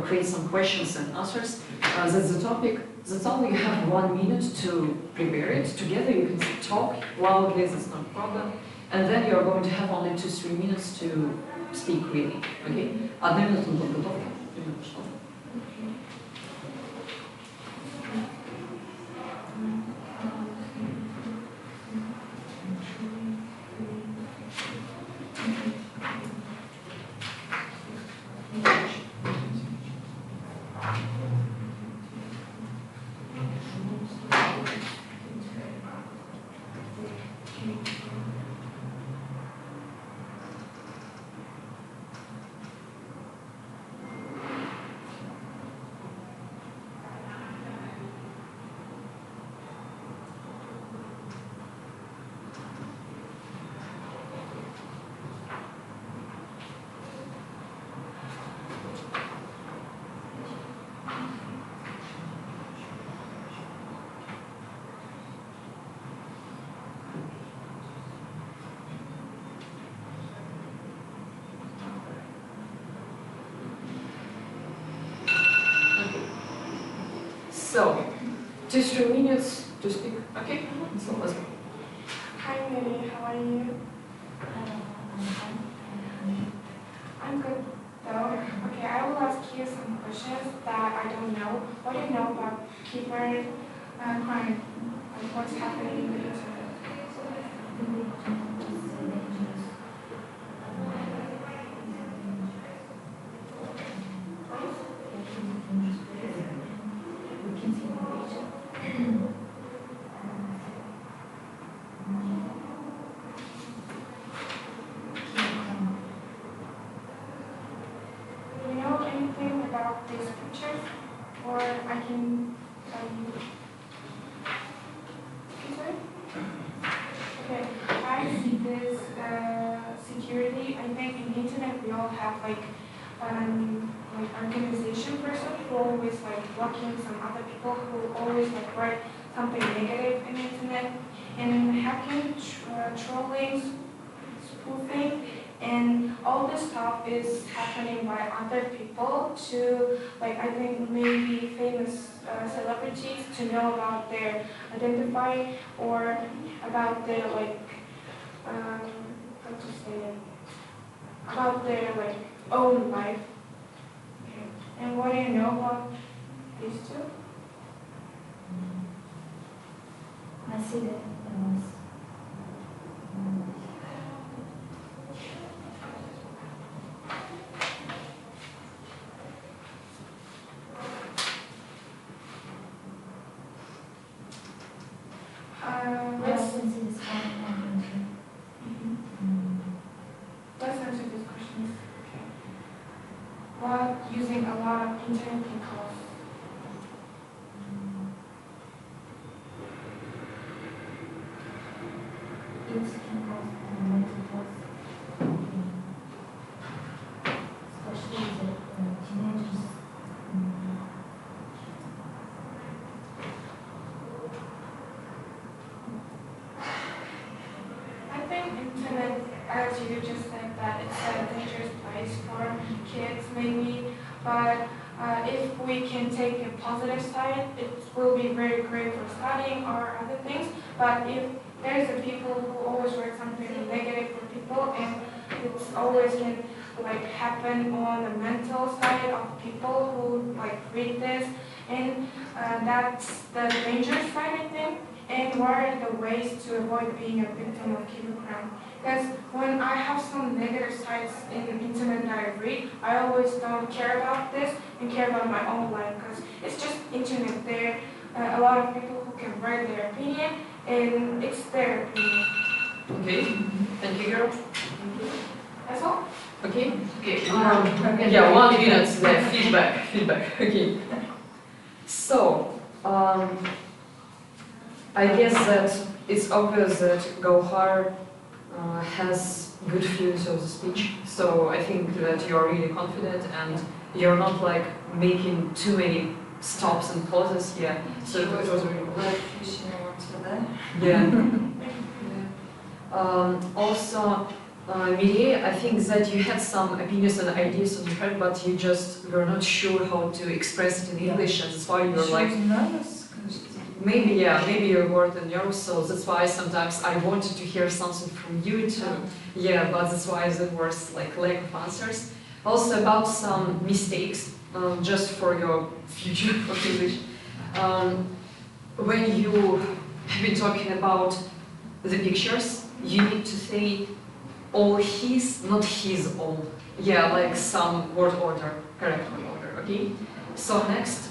create some questions and answers. That's the topic. That's all. You have 1 minute to prepare it. Together you can talk loudly, that's not a problem. And then you're going to have only 2-3 minutes to speak really. Okay? 1 минута на подготовку. So, 2-3 minutes to speak, okay? So let's go. Hi Mary, how are you? I'm good though. Okay, I will ask you some questions that I don't know. What do you know about keyboard crime? Like what's happening in the internet? Do you know anything about these pictures? Or I can tell you. Sorry? Okay, I see this security. I think in the internet we all have like organization person who always blocking some other people who always write something negative in the internet, and hacking, trolling, spoofing, and all this stuff is happening by other people to I think maybe famous celebrities to know about their identify or about their how to say it, about their own life. Okay. And what do you know about these two? I see that let's answer these questions. Okay. What using a lot of internet can cause? it can cause mental health, especially the teenagers. I think internet, as you just said, that it's a dangerous place for kids maybe, but if we can take a positive side, it will be very great for studying or other things. But if there's a people who always write something negative for people, and it's always can happen on the mental side of people who read this, and that's the dangerous side, I think. And what are the ways to avoid being a victim of cybercrime? Because when I have some negative sites in the internet that I read, I always don't care about this and care about my own life, because it's just internet. There a lot of people who can write their opinion, and it's their opinion. Okay, thank you, girl. That's all. Okay? Okay. Yeah, 1 minute, the feedback. Okay. So, I guess that it's obvious that Gauhar has good views of the speech. So I think that you're really confident and you're not making too many stops and pauses here. So it was really good. Yeah. Also, Mireille, I think that you had some opinions and ideas on your head, but you just were not sure how to express it in English, and that's why you were like, maybe, yeah, maybe you were nervous, so that's why sometimes I wanted to hear something from you too. Yeah, but that's why there was like lack of answers. Also about some mistakes, just for your future of English. When you have been talking about the pictures, you need to say all his, not his all. Yeah, like some word order, correct word order, okay? So next,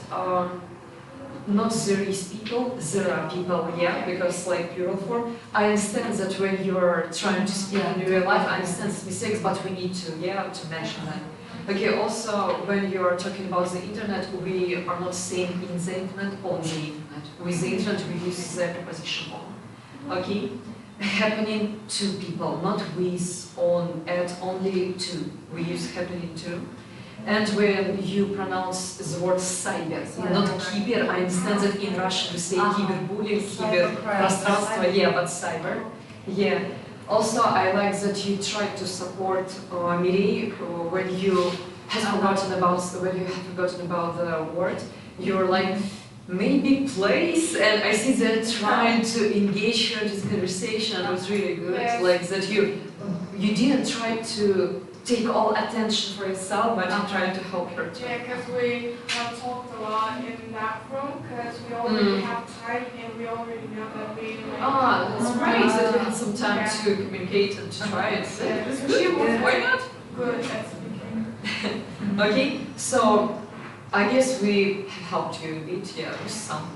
not there is people, there are people, yeah, because like plural form. I understand that when you're trying to speak in real life, I understand mistakes, but we need to, yeah, to mention that. Okay, also when you're talking about the internet, we are not saying in the internet, on the internet. With the internet, we use the preposition on. Okay? Happening to people, not with, on, at, only to. We use happening to. And when you pronounce the word cyber, not kiber, I understand that in Russian we say cyberbullying, cyberprostranство, yeah, but cyber. Yeah. Also, I like that you try to support Mireille when you have forgotten about the word. You're like, maybe place, and I see that trying to engage her in this conversation was really good. Yes. Like that you didn't try to take all attention for yourself, but you tried to help her too. Yeah, because we have talked a lot in that room, because we already have time and we already know that we... That's great that you had some time to communicate and to try it. Yeah. Why not? Good at speaking. Okay, so I guess we have helped you a bit, yeah, with some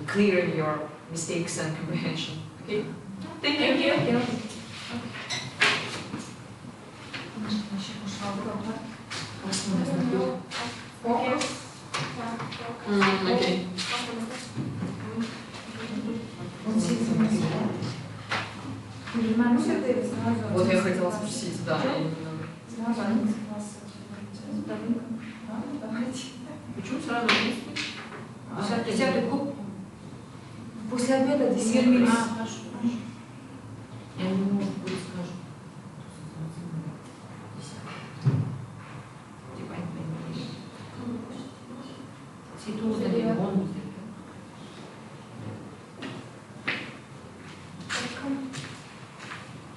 clearing your mistakes and comprehension. Okay? Thank you. Okay. Вот я хотела спросить, да. Почему сразу вместе? Десятый клуб. После обеда десятый. Хорошо. Я не могу скажу.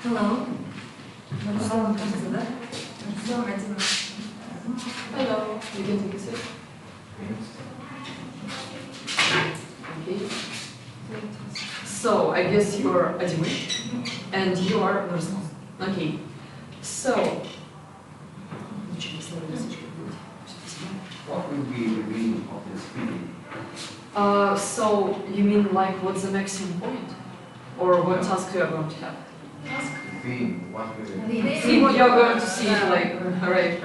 Hello. Hello. You can take a seat. Okay. So I guess you're Adime and you are Nursan. Okay. So What will be the meaning of this video? So you mean like what's the maximum point? Or what task you are going to have? What will You're going to see it like, alright.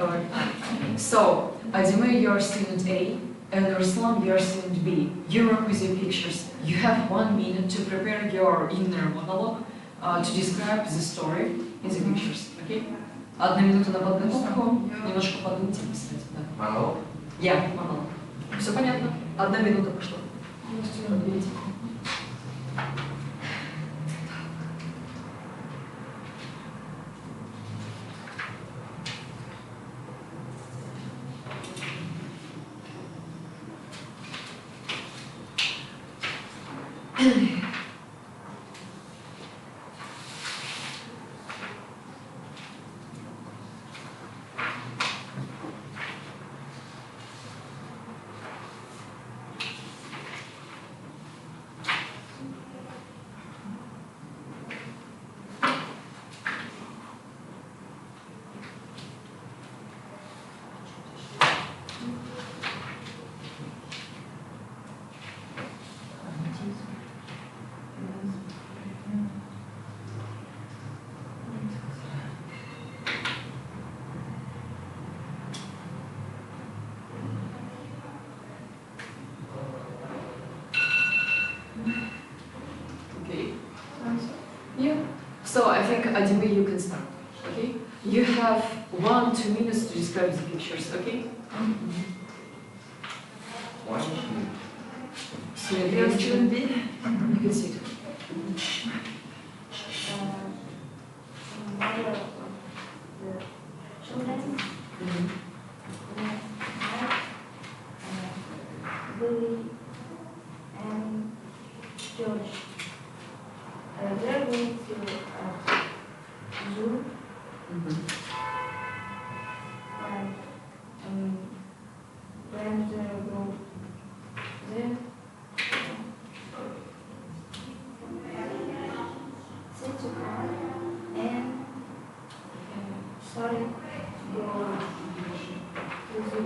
So, Adime, you're student A, and Ruslan, you're student B. You work with your pictures. You have 1 minute to prepare your inner monologue to describe the story in the pictures, okay? 1 минута на подготовку, немножко подумайте, писать. Монолог? Я, монолог. Все понятно? 1 минута пошла. Подберите. So I think, Adime, you can start, okay? You have 1-2 minutes to describe the pictures, okay? 1 Student B, you can sit. When they go there, sit to car and started to go to zoo.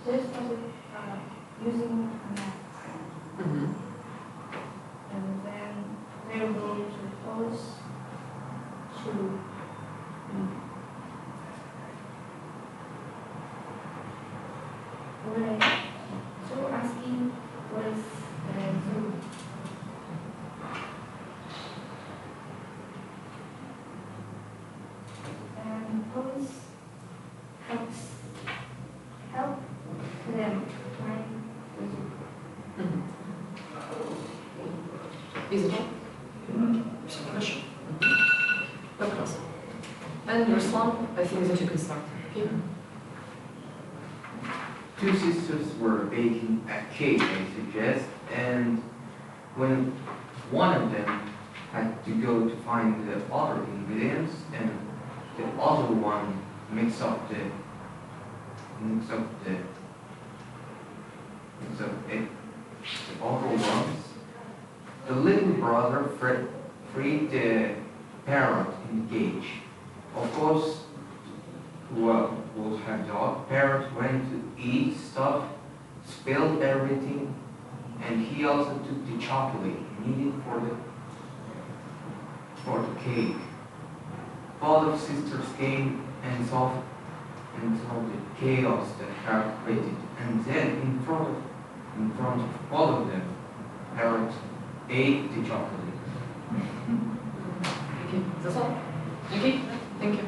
They started using a map, and then they will go to the police to asking what is the zoo. And police help them find the zoo. Is it all? Все хорошо. Прекрасно. And Ruslan, I think that you can start. Okay. Two sisters were baking a cake, I suggest, and when one of them had to go to find the other ingredients, and the other one mixed up it, the other ones, the little brother freed the parent in the cage. Of course, will have the parent went to eat stuff, spilled everything, and he also took the chocolate needed for the cake. Both sisters came and saw the chaos that had created, and then in front of all of them, parent ate the chocolate. Okay, that's all. Okay, thank you.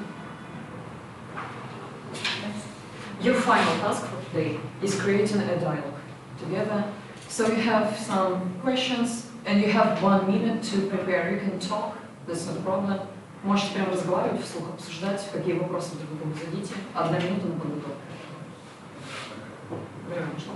Your final task for today is creating a dialogue together. So you have some questions, and you have 1 minute to prepare. You can talk, that's not a problem. Можете прямо разговаривать, вслух обсуждать, какие вопросы друг другу зададите. 1 минута на подготовку. Время пошло.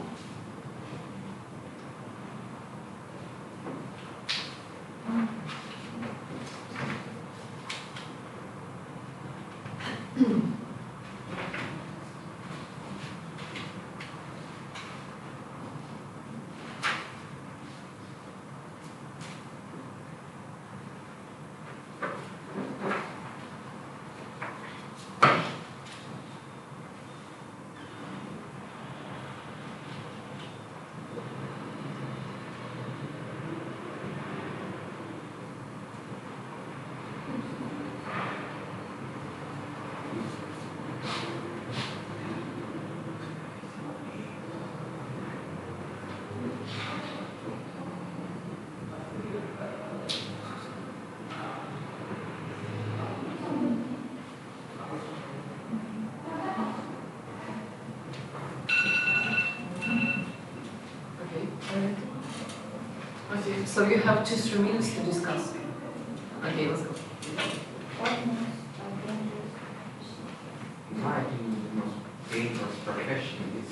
Okay, so you have 2-3 minutes to discuss. Okay, let's go. My opinion, the most dangerous profession is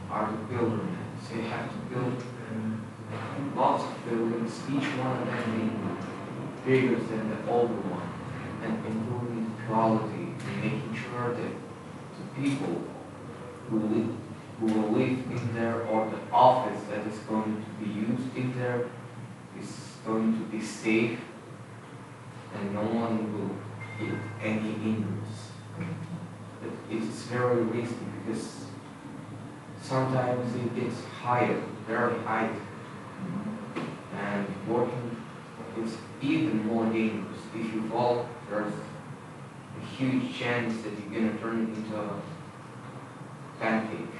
are the builders. So you have to build lots of buildings, each one of them being bigger than the older one, and improving the quality and making sure that the people who will live in there, or the office that is going to be used in there, is going to be safe, and no one will get any injuries. But it's very risky because sometimes it gets higher, very high, and working is even more dangerous. If you fall, there's a huge chance that you're going to turn into a pancake.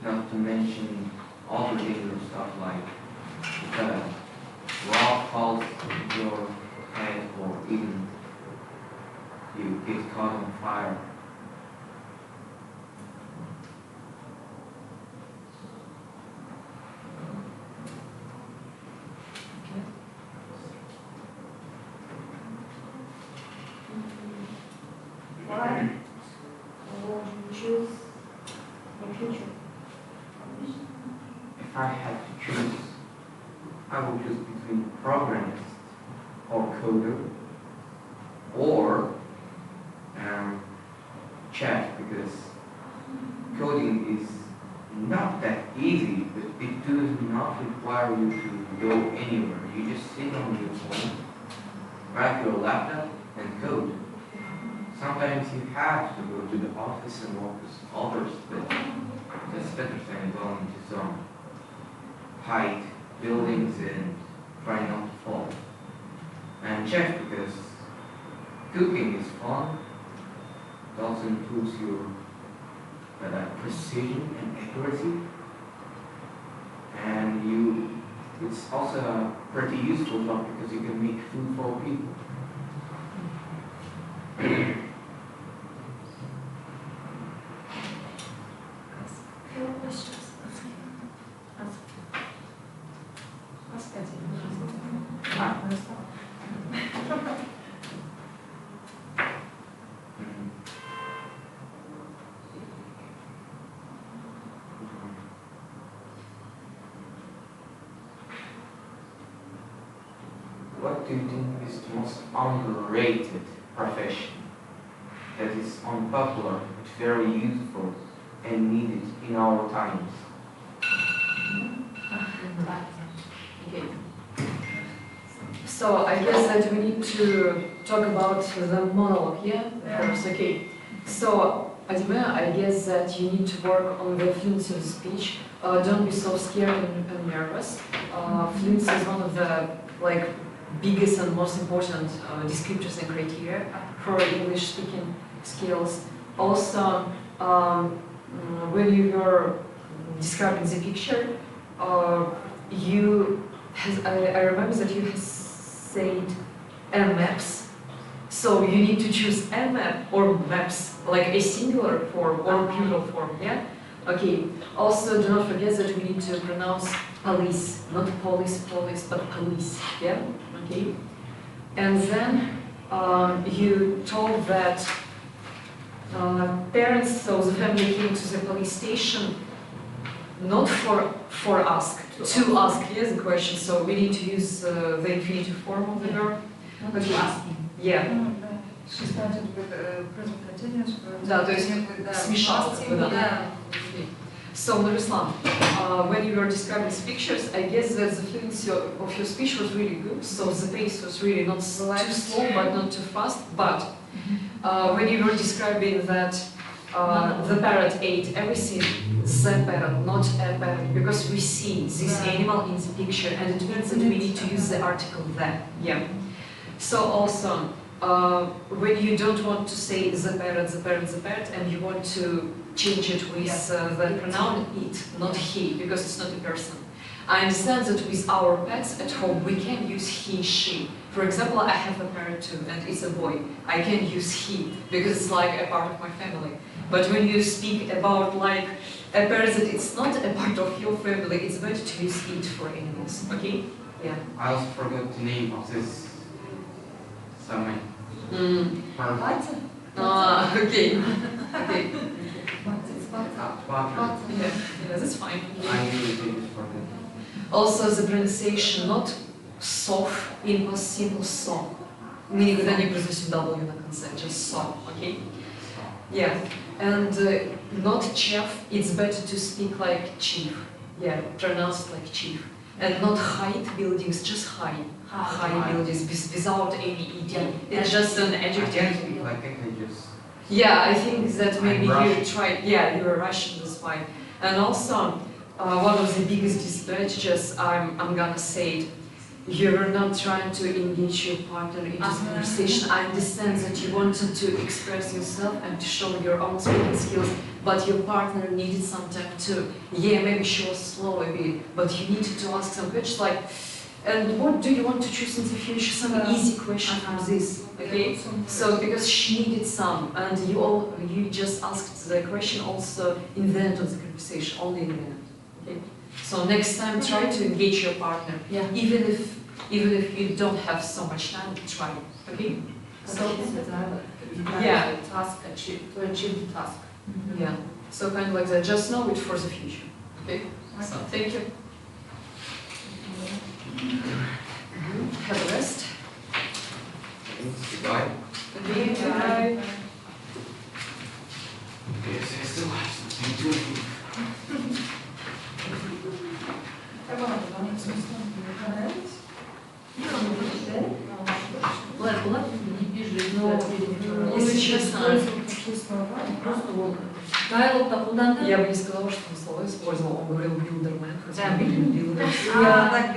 Not to mention all the dangerous stuff like rock falls in your head or even you get caught on fire. Why would you choose the future? If I had to choose, I would choose between programmist or coder or chef, because coding is not that easy, but it does not require you to go anywhere. You just sit on your phone, grab your laptop and code. Sometimes you have to go to the office and work with others, but that's better than going to some height buildings and trying not to fall. And chef, because cooking is fun. It also improves your precision and accuracy. And it's also a pretty useful job because you can make food for people. Few questions. What do you think is the most underrated profession that is unpopular but very useful and needed in our times? Okay. So I guess that we need to talk about the monologue, yeah? First, okay. So, Adime, I guess that you need to work on the fluency of speech. Don't be so scared and nervous. Fluency is one of the biggest and most important descriptors and criteria for English speaking skills. Also, when you were describing the picture, I remember that you have said maps. So you need to choose a map or maps, like a singular form or plural form, yeah? Okay. Also, do not forget that we need to pronounce police, not police, but police, yeah? Okay. And then you told that parents, so the family came to the police station not to ask yes the question. So we need to use the infinitive form of the verb. Not to asking. Yeah. She started with present continuous. Да, то есть смешался. Да. So, Nurисlam, when you were describing the pictures, I guess that the fluency of your speech was really good. So the pace was really not too slow, but not too fast. But when you were describing that the parrot ate everything, the parrot, not a parrot, because we see this animal in the picture, and it means that we need to use the article the. Yeah. So also, when you don't want to say the parrot, and you want to change it with the pronoun it, not he, because it's not a person. I understand that with our pets at home, we can use he, she. For example, I have a parrot too, and it's a boy. I can use he, because it's like a part of my family. But when you speak about like a parrot that it's not a part of your family, it's better to use it for animals, okay? Yeah. I also forgot the name of this summit. What? Okay. Okay. Yeah, that's fine. I usually do this for them. Also, the pronunciation, not soft in past simple so. Мы никогда не произносим W на конце, just so, okay? Yeah, and not chef, it's better to speak like chief. Yeah, pronounced like chief. And not height buildings, just high. High buildings without any ED. It's just an adjective. I think I just... Yeah, I think that maybe you tried. Yeah, you're Russian, that's fine. And also, one of the biggest disadvantages, I'm gonna say it, you're not trying to engage your partner into conversation. I understand that you wanted to express yourself and to show your own speaking skills, but your partner needed some time to, maybe she was slow a bit, but you needed to ask some questions like, and what do you want to choose in the future? Some easy question from this, okay? So because she needed some, and you just asked the question also in the end of the conversation, only in the end, okay? So next time, try to engage your partner, even if you don't have so much time, try it, okay? So task to achieve the task. Yeah. So kind of like that. Just know it for the future, okay? So thank you. Have a rest. Goodbye. Goodbye. Yes, I still have something to do. Если честно, я бы не сказала, что он слово использовал, он говорил билдермен, хотя билдер.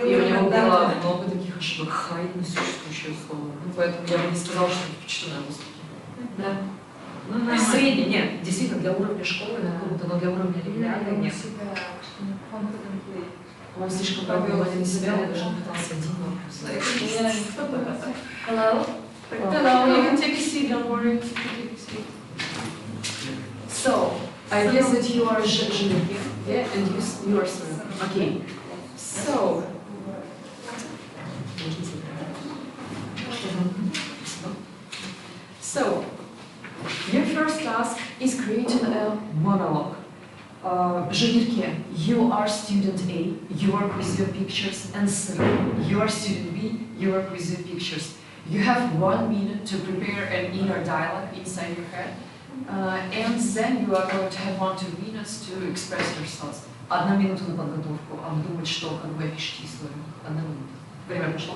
И у него было много таких ошибок, хай несуществующее слово. Поэтому я бы не сказала, что это впечатлено на успехе. Средний, нет, действительно, для уровня школы это круто, но для уровня регулярной нет. Он слишком провел на себя, он даже не пытался один вопрос. Hello? Hello, you can take a seat, don't worry. So, I guess that you are Zhengyi, yeah, and you are Sun. Okay. So, your first task is creating a monologue. Zhengyi, you are student A, you work with your pictures, and Sun, you are student B, you work with your pictures. You have 1 minute to prepare an inner dialogue inside your head, and then you are going to have 1-2 minutes to express yourselves. 1 минута на подготовку, обдумать, что, как вы пишете историю. 1 минута. Время пошло.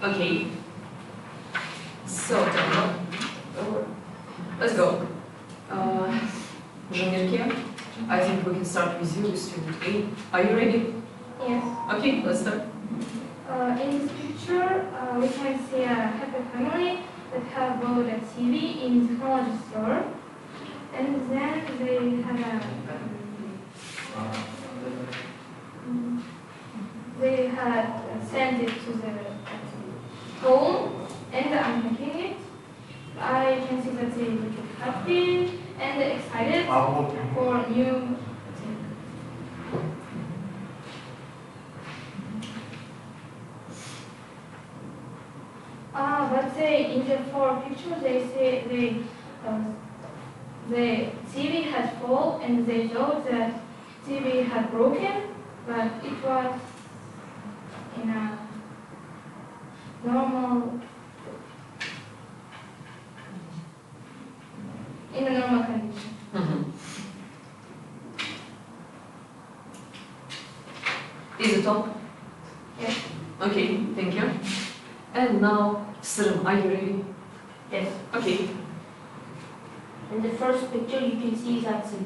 Okay. So, let's go. Zhengyi, I think we can start with you, with student A. Are you ready? Yes. Okay, let's start. In this picture, we can see a happy family that have bought a TV in technology store, and then they had sent it to the home, and unpacking it. I can see that they look happy and excited for new. But in the 4 pictures, they say the TV had fallen and they showed that TV had broken, but it was in a normal condition. Is it on? Yes. Okay, thank you. And now, Sırım, are you ready? Yes. Okay. In the first picture, you can see that the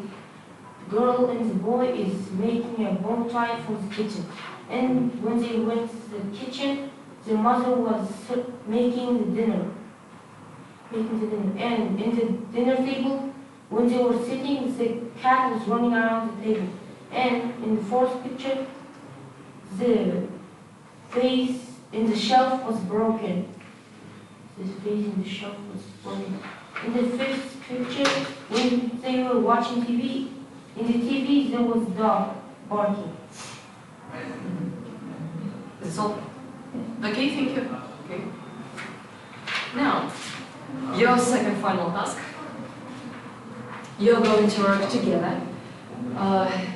girl and the boy is making a bonfire for the kitchen. And when they went to the kitchen, the mother was making the dinner. And in the dinner table, when they were sitting, the cat was running around the table. And in the fourth picture, the vase in the shelf was broken. This vase in the shelf was broken. In the fifth picture, when they were watching TV, in the TV there was dog barking. That's all. Okay, thank you. Okay. Now, your second final task. You're going to work together,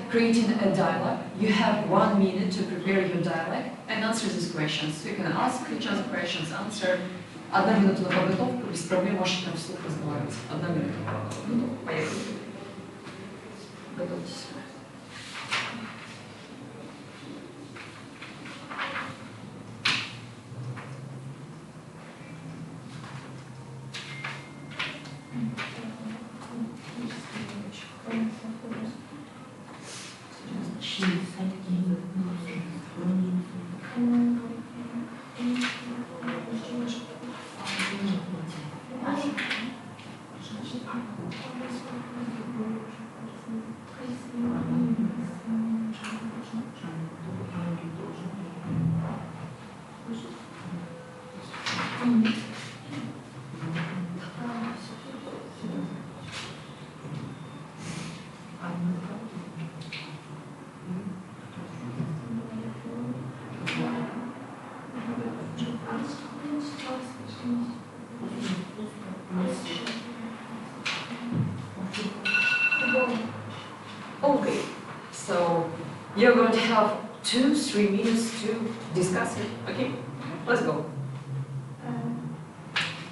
creating a dialogue. You have 1 minute to prepare your dialogue and answer these questions. You can ask each other questions, answer. 1 минута на подготовку, без проблем можете там вслух разговаривать. 1 минута. Поехали. Готовьтесь. Okay, so you're going to have 2-3 minutes to discuss it. Okay, let's go.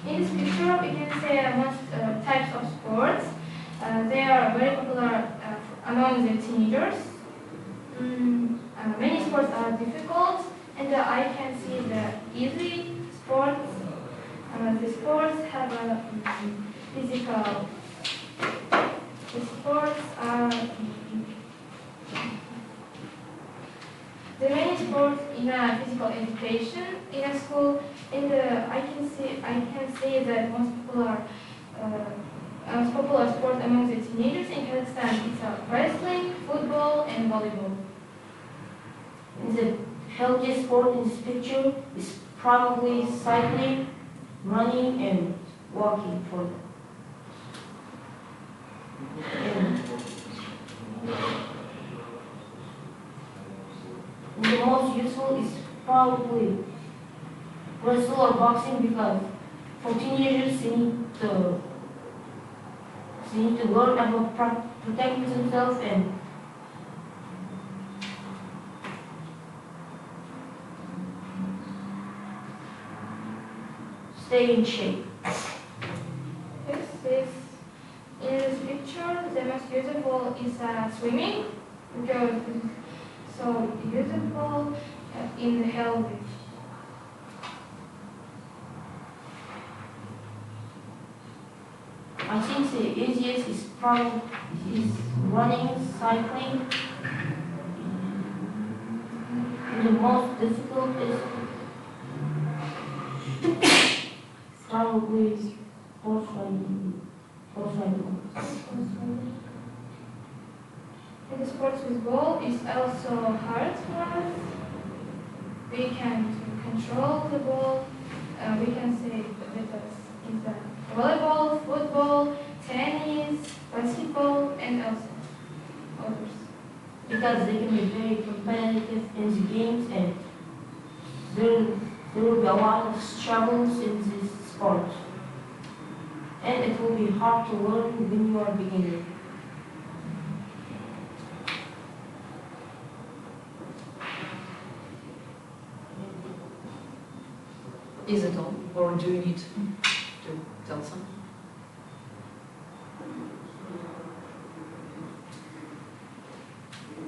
In this picture, we can say most types of sports. They are very popular among the teenagers. Many sports are difficult, and I can see the easy sports. The sports have a physical. The sports are the many sports in a physical education in a school. I can say that most popular sport among the teenagers in Kazakhstan is wrestling, football, and volleyball. The healthiest sport in this picture is probably cycling, running, and walking for them. And the most useful is probably wrestle or boxing, because for teenagers they need to learn about protecting themselves and stay in shape. In this picture, the most useful is swimming, because it's so useful in health. I think the easiest is probably running, cycling. And the most difficult is probably horse riding. And the sports with ball is also hard for us. We can control the ball. We can say that is volleyball, football, tennis, basketball, and also others. Because they can be very competitive in the games, and there will be a lot of struggles in this sport. And it will be hard to learn when you are beginning. Is it all, or do you need to tell something?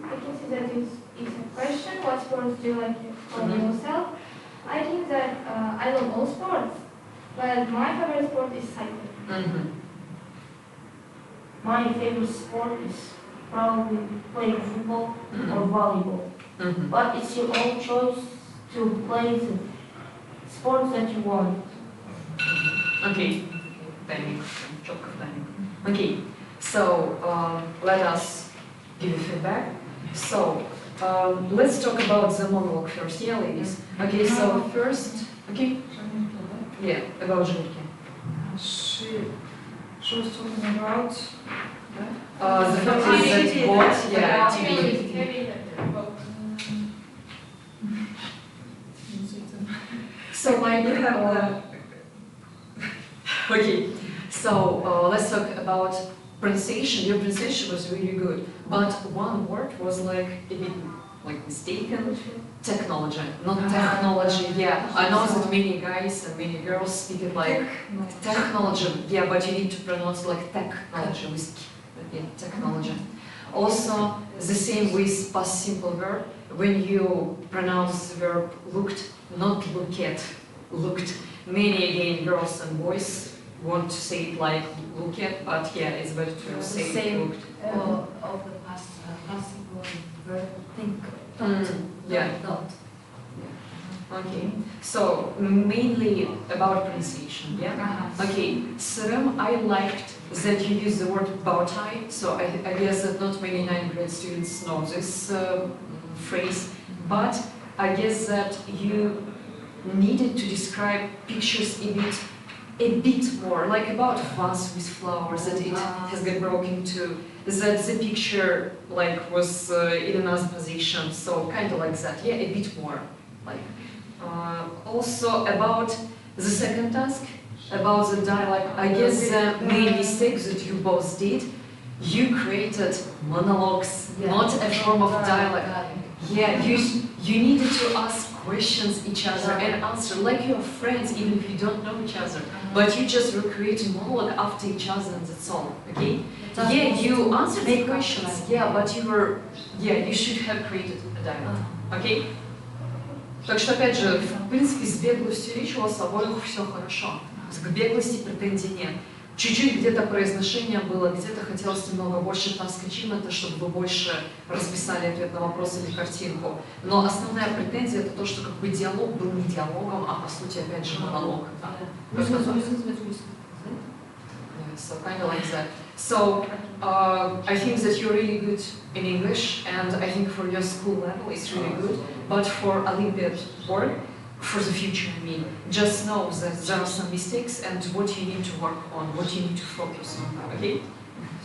I can see that it's a question. What sports do you like for yourself? I think that I love all sports, but my favorite sport is cycling. My favorite sport is probably playing football or volleyball. But it's your own choice to play the sports that you want. Okay, timing, четко в timing. Okay, so let us give you feedback. So let's talk about the monologue first, yeah, ladies. Okay, so first, okay, yeah, about Женьки. She was talking about The fact is that what, yeah, activity. So like, okay, so let's talk about pronunciation. Your pronunciation was really good, but one word was like a bit like mistaken. Technology, not technology. Yeah, I know that many guys and many girls speak it like technology. Yeah, but you need to pronounce like technology with yeah, technology. Also, the same with past simple verb. When you pronounce the verb looked, not look at, looked. Many again girls and boys want to say it like look at, but yeah, it's better to say looked. Of the past simple verb think. Yeah. Okay. So mainly about pronunciation. Yeah. Okay. Sırım, I liked that you use the word bow tie. So I guess that not many 9th grade students know this phrase, but I guess that you needed to describe pictures a bit more, like about a vase with flowers that it has got broken to, that the picture like was in another position, so kind of like that, yeah, a bit more. Like also about the second task, about the dialogue, I guess the main mistake that you both did, you created monologues, not a form of dialogue. Yeah, you needed to ask questions each other and answer like you're friends even if you don't know each other. But you just recreate a monologue after each other and that's all, okay? Yeah, you answered the questions, yeah, but you should have created a dialogue, okay? Так что, опять же, в принципе, с беглостью речи у вас обоих все хорошо. К беглости претензий нет. Чуть-чуть где-то произношение было, где-то хотелось немного больше таскачимата, чтобы вы больше расписали ответ на вопрос или картинку. Но основная претензия это то, что как бы диалог был не диалогом, а по сути опять же монолог. So kind of like that. So I think that you're really good in English, and I think for your school level it's really good. But for Olympiad work, for the future, I mean, just know that there are some mistakes and what you need to work on, what you need to focus on. Okay?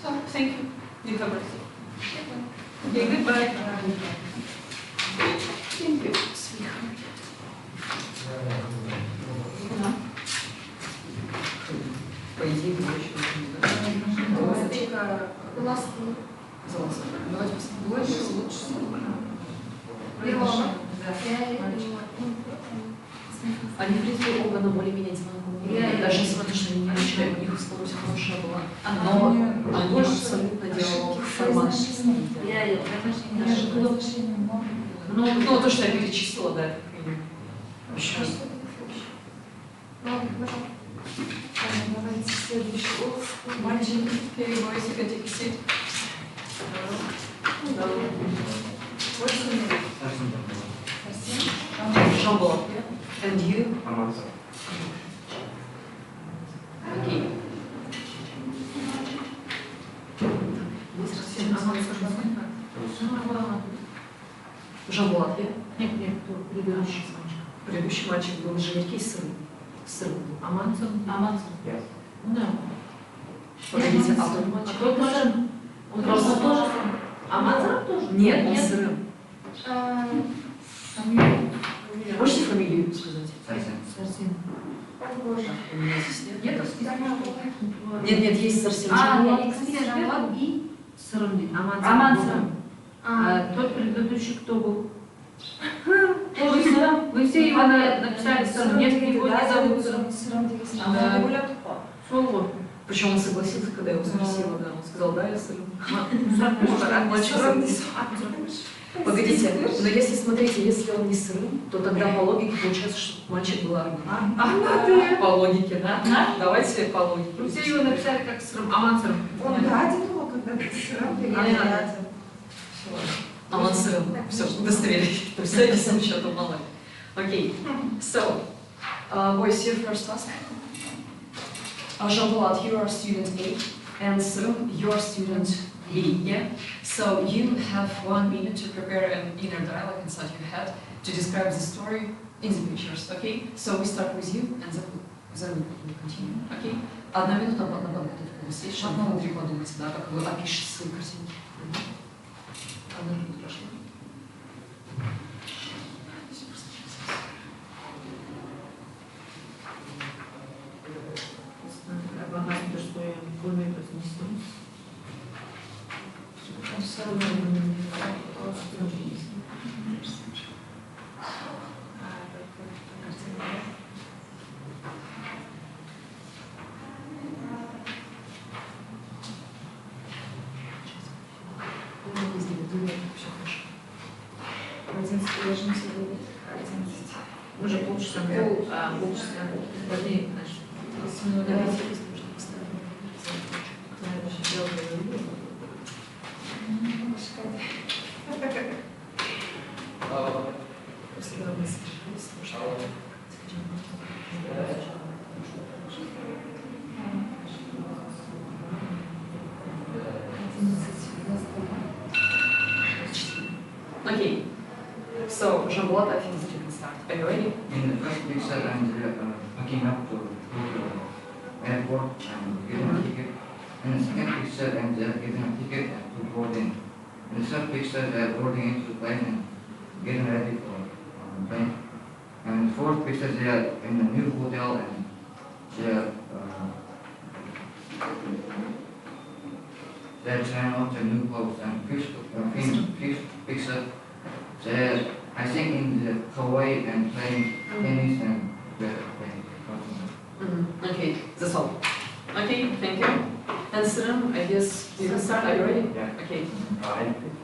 So thank you. You have everything. Okay, goodbye. Thank you, sweetheart. По идее, мы еще давайте посмотрим. Они, в принципе, оба на более-менее одинаковые. Даже несмотря на то, что они не начали, у них скорость хорошая была. Но они абсолютно делали формат. Ну, то, что я перечислила, да, это еще. Давайте следующий урок. Мальчики, перебойся, хотите сидеть. Жамбо. And you? Okay. Жамбо, нет, предыдущий мальчик. Предыдущий мальчик был Женьки с сыром. Аманцев? Yes. Да. Погодите, а тот мальчик? Тот тоже? Он просто тоже? Аманцев тоже? Нет, он с сыром. Можете фамилию сказать? Сарсин. У меня здесь нет. Нет, есть Сарсин. Жамбо и Сырым. Аманцев. Тот предыдущий кто был? Тоже Сырым. Вы все его написали Сырым. Нет, его не зовут Сырым. Соло. Причем он согласился, когда я его спросила, да, он сказал, да, я Сырым. Погодите, но если, смотрите, если он не сырым, то тогда по логике получается, что мальчик был армян. По логике, да? Давайте по логике. Все его написали как сырым, Аман сырым. Он гадит его, когда ты сырым, ты гадит. Аман сырым. Все, удостоверились. Представьте себе, что там мало. Окей. So, boys, your first task. Jean-Paul, you are student A, and Sırım, you are student B, yeah? So you have 1 minute to prepare an inner dialogue inside your head to describe the story in the pictures, okay? So we start with you, and then we continue, okay? 1 минута на подготовку. Если внутри подумайте, да, как вы опишете свои картинки. 1 минута прошло. Уже полчаса, полчаса. Вернее, значит, 30 минут. Okay, so Jean-Claude, I think that you can start. Are you ready? In the first picture, I'm packing up to go to the airport and getting a ticket. In the second picture, I'm getting a ticket and to boarding. In the third picture, they're boarding into the plane and getting ready for the plane. And in the fourth picture, they are in a new hotel and they're trying out their new clothes. And fifth picture, they're, I think, in the Hawaii and playing tennis and Okay, that's all. Okay, thank you. And Siren, I guess you can start. Are you ready? Yeah. Okay.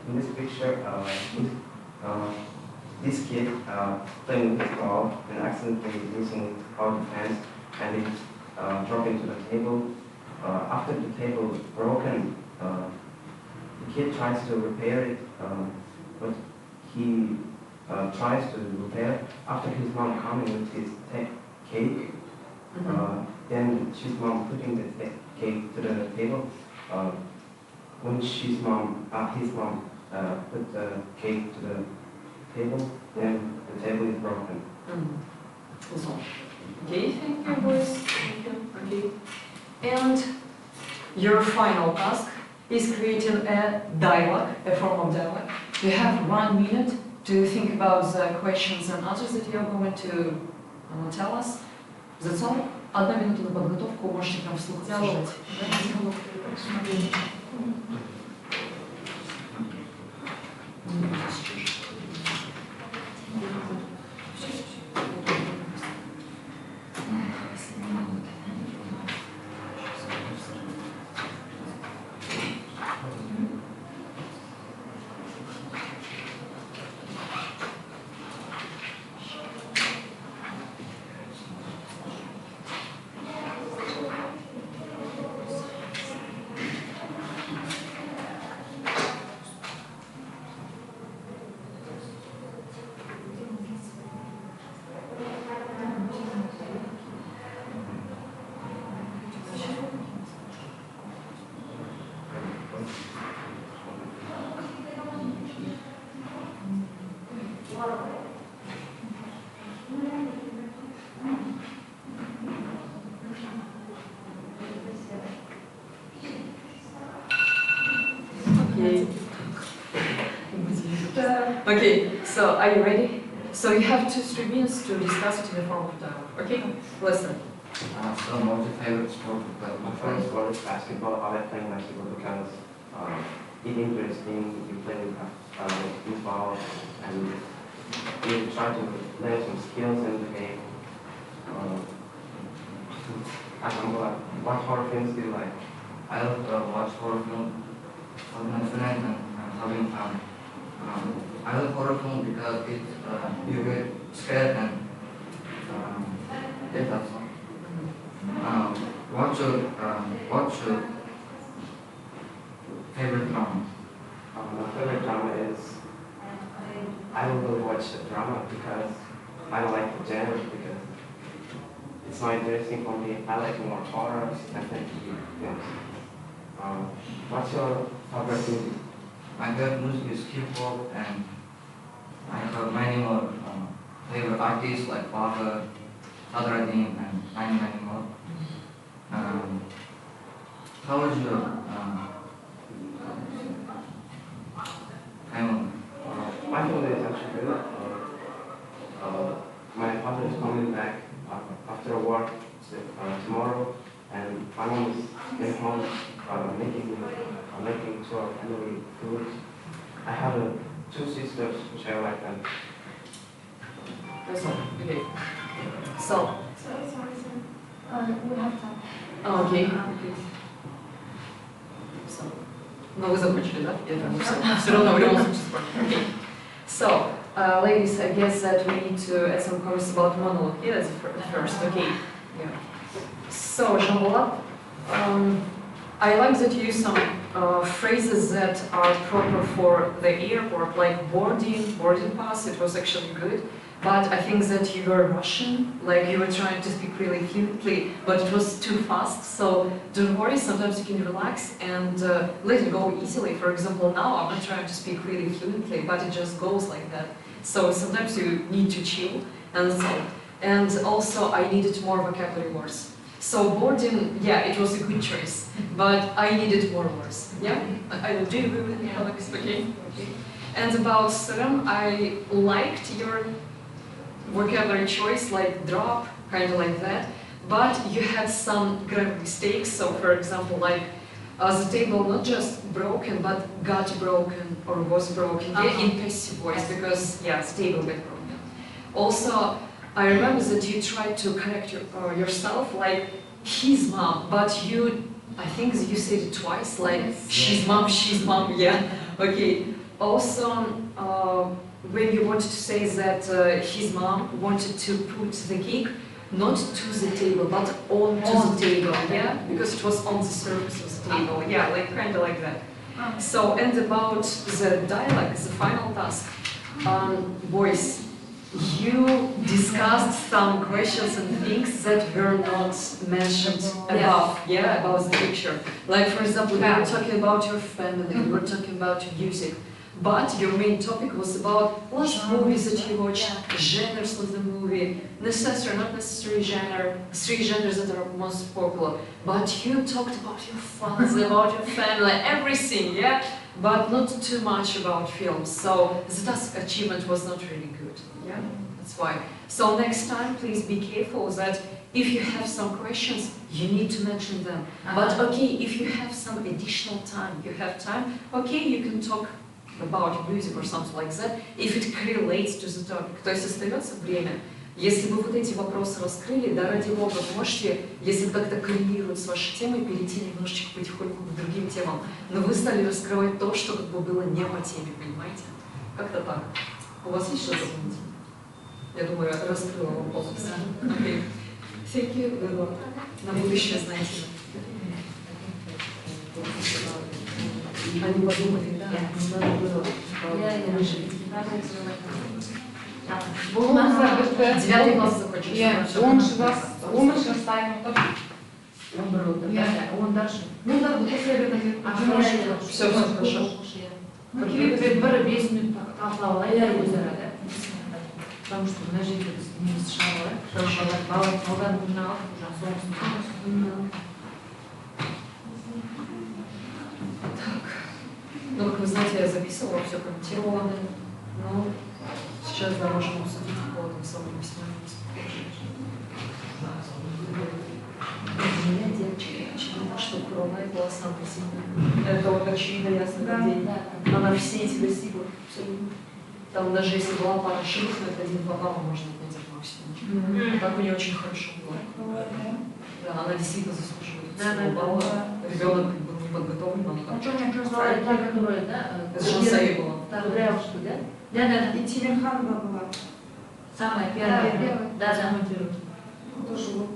In this picture, this kid playing with his ball and accidentally losing all the hands and it dropped into the table. After the table is broken, the kid tries to repair it, but he tries to repair after his mom coming with his cake. Then his mom putting the cake to the table. When his mom put the cake to the table, then the table is broken. That's all. Okay, thank you, boys. Thank you. Okay. And your final task is creating a dialogue, a form of dialogue. You have 1 minute to think about the questions and answers that you are going to tell us. That's all. 1 минута на подготовку, можете прям вслух обсуждать. Okay, so are you ready? So you have 2-3 minutes to discuss it in the form of dialogue. Okay, listen. So what's your favorite sport to play? My favorite sport is basketball. I like playing basketball because it's interesting. You play with ball and you try to learn some skills in the game. I don't know what horror films do you like? I love to watch horror films with my friends and having fun. I love horror films because you get scared and yeah, that's all. What's your favorite drama? My favorite drama is I don't really watch a drama because I don't like the genre because it's not interesting for me. I like more horror and fantasy films. What's your favorite music? My favorite music is K-pop, and I have many more favorite artists like Baba, Sadradin, and many more. How was your My family is actually good. My father is coming back after work tomorrow, and my mom is at home making to our family food. I have 2 sisters, which I like them. That's all. Okay. So. Sorry. We have time. Oh, okay. So. Но вы закончили, да? Я думаю, все равно в любом случае спрашиваю. Okay. So, ladies, I guess that we need to add some comments about monologue. Yeah, that's the first. Okay. Yeah. So, Jean-Paul, I like that you use some phrases that are proper for the airport, like boarding pass. It was actually good. But I think that you were Russian, like you were trying to speak really fluently, but it was too fast. So don't worry, sometimes you can relax and let it go easily. For example, now I'm not trying to speak really fluently, but it just goes like that. So sometimes you need to chill and so. And also I needed more vocabulary words. So boarding, yeah, it was a good choice, but I needed more words. Yeah, I do you agree with me, Alex? Okay. And about serum, I liked your vocabulary choice, like drop, kind of like that, but you had some grammar mistakes. So for example, like the table not just broken, but got broken or was broken, yeah, in passive voice, because yeah, the table got broken. Also, I remember that you tried to correct yourself, like his mom, but you, I think you said it twice, like she's mom, yeah, okay. Also, when you wanted to say that his mom wanted to put the cake not to the table, but onto the table, yeah, because it was on the surface of the table, yeah, like kind of like that. So, and about the dialogue, the final task, boys, you discussed some questions and things that were not mentioned above, yeah, about the picture. Like for example, you were talking about your family, you were talking about your music. But your main topic was about last movies that you watched, genres of the movie, necessary, not necessary genre, 3 genres that are most popular. But you talked about your fans, about your family, everything, yeah? But not too much about films. So the task achievement was not really good, yeah? That's why. So next time, please be careful that if you have some questions, you need to mention them. But okay, if you have some additional time, okay, you can talk about music or something like that, if it correlates to the topic. То есть остается время. Если вы вот эти вопросы раскрыли, да, ради бога, вы можете, если как-то коррелирует с вашей темой, перейти немножечко потихоньку к другим темам. Но вы стали раскрывать то, что как бы было не по теме, понимаете? Как-то так. У вас есть что-то думать? Я думаю, я раскрыла вам полностью. Окей. Thank you. На будущее, знаете. Они подумали, да, надо было выжить. 9 класс закончился. Он жастайым Наоборот, да? Он дальше. Ну да, после обеда. Все хорошо. Бір 5 минут талқылап потому что мына жерде біз неміз шығарып баланы күніне алып уже соғысын. Ну, как вы знаете, я записывала, все комментировала, но сейчас мы можем обсудить по этому самому письму. У меня девочка, очевидно, что кровная была сам по себе. Это вот очевидно, ясно, как день. Она все эти достигла, абсолютно. Там даже если была пара ошибок, но это 1-2 балла можно отнять от максимума. Так у нее очень хорошо было. Да, она действительно заслуживает балла. Ребенок был не подготовлен, но так. Это же Саи была. Да, и Тиленханова была. Самая первая. Да, самая первая. Тоже вот.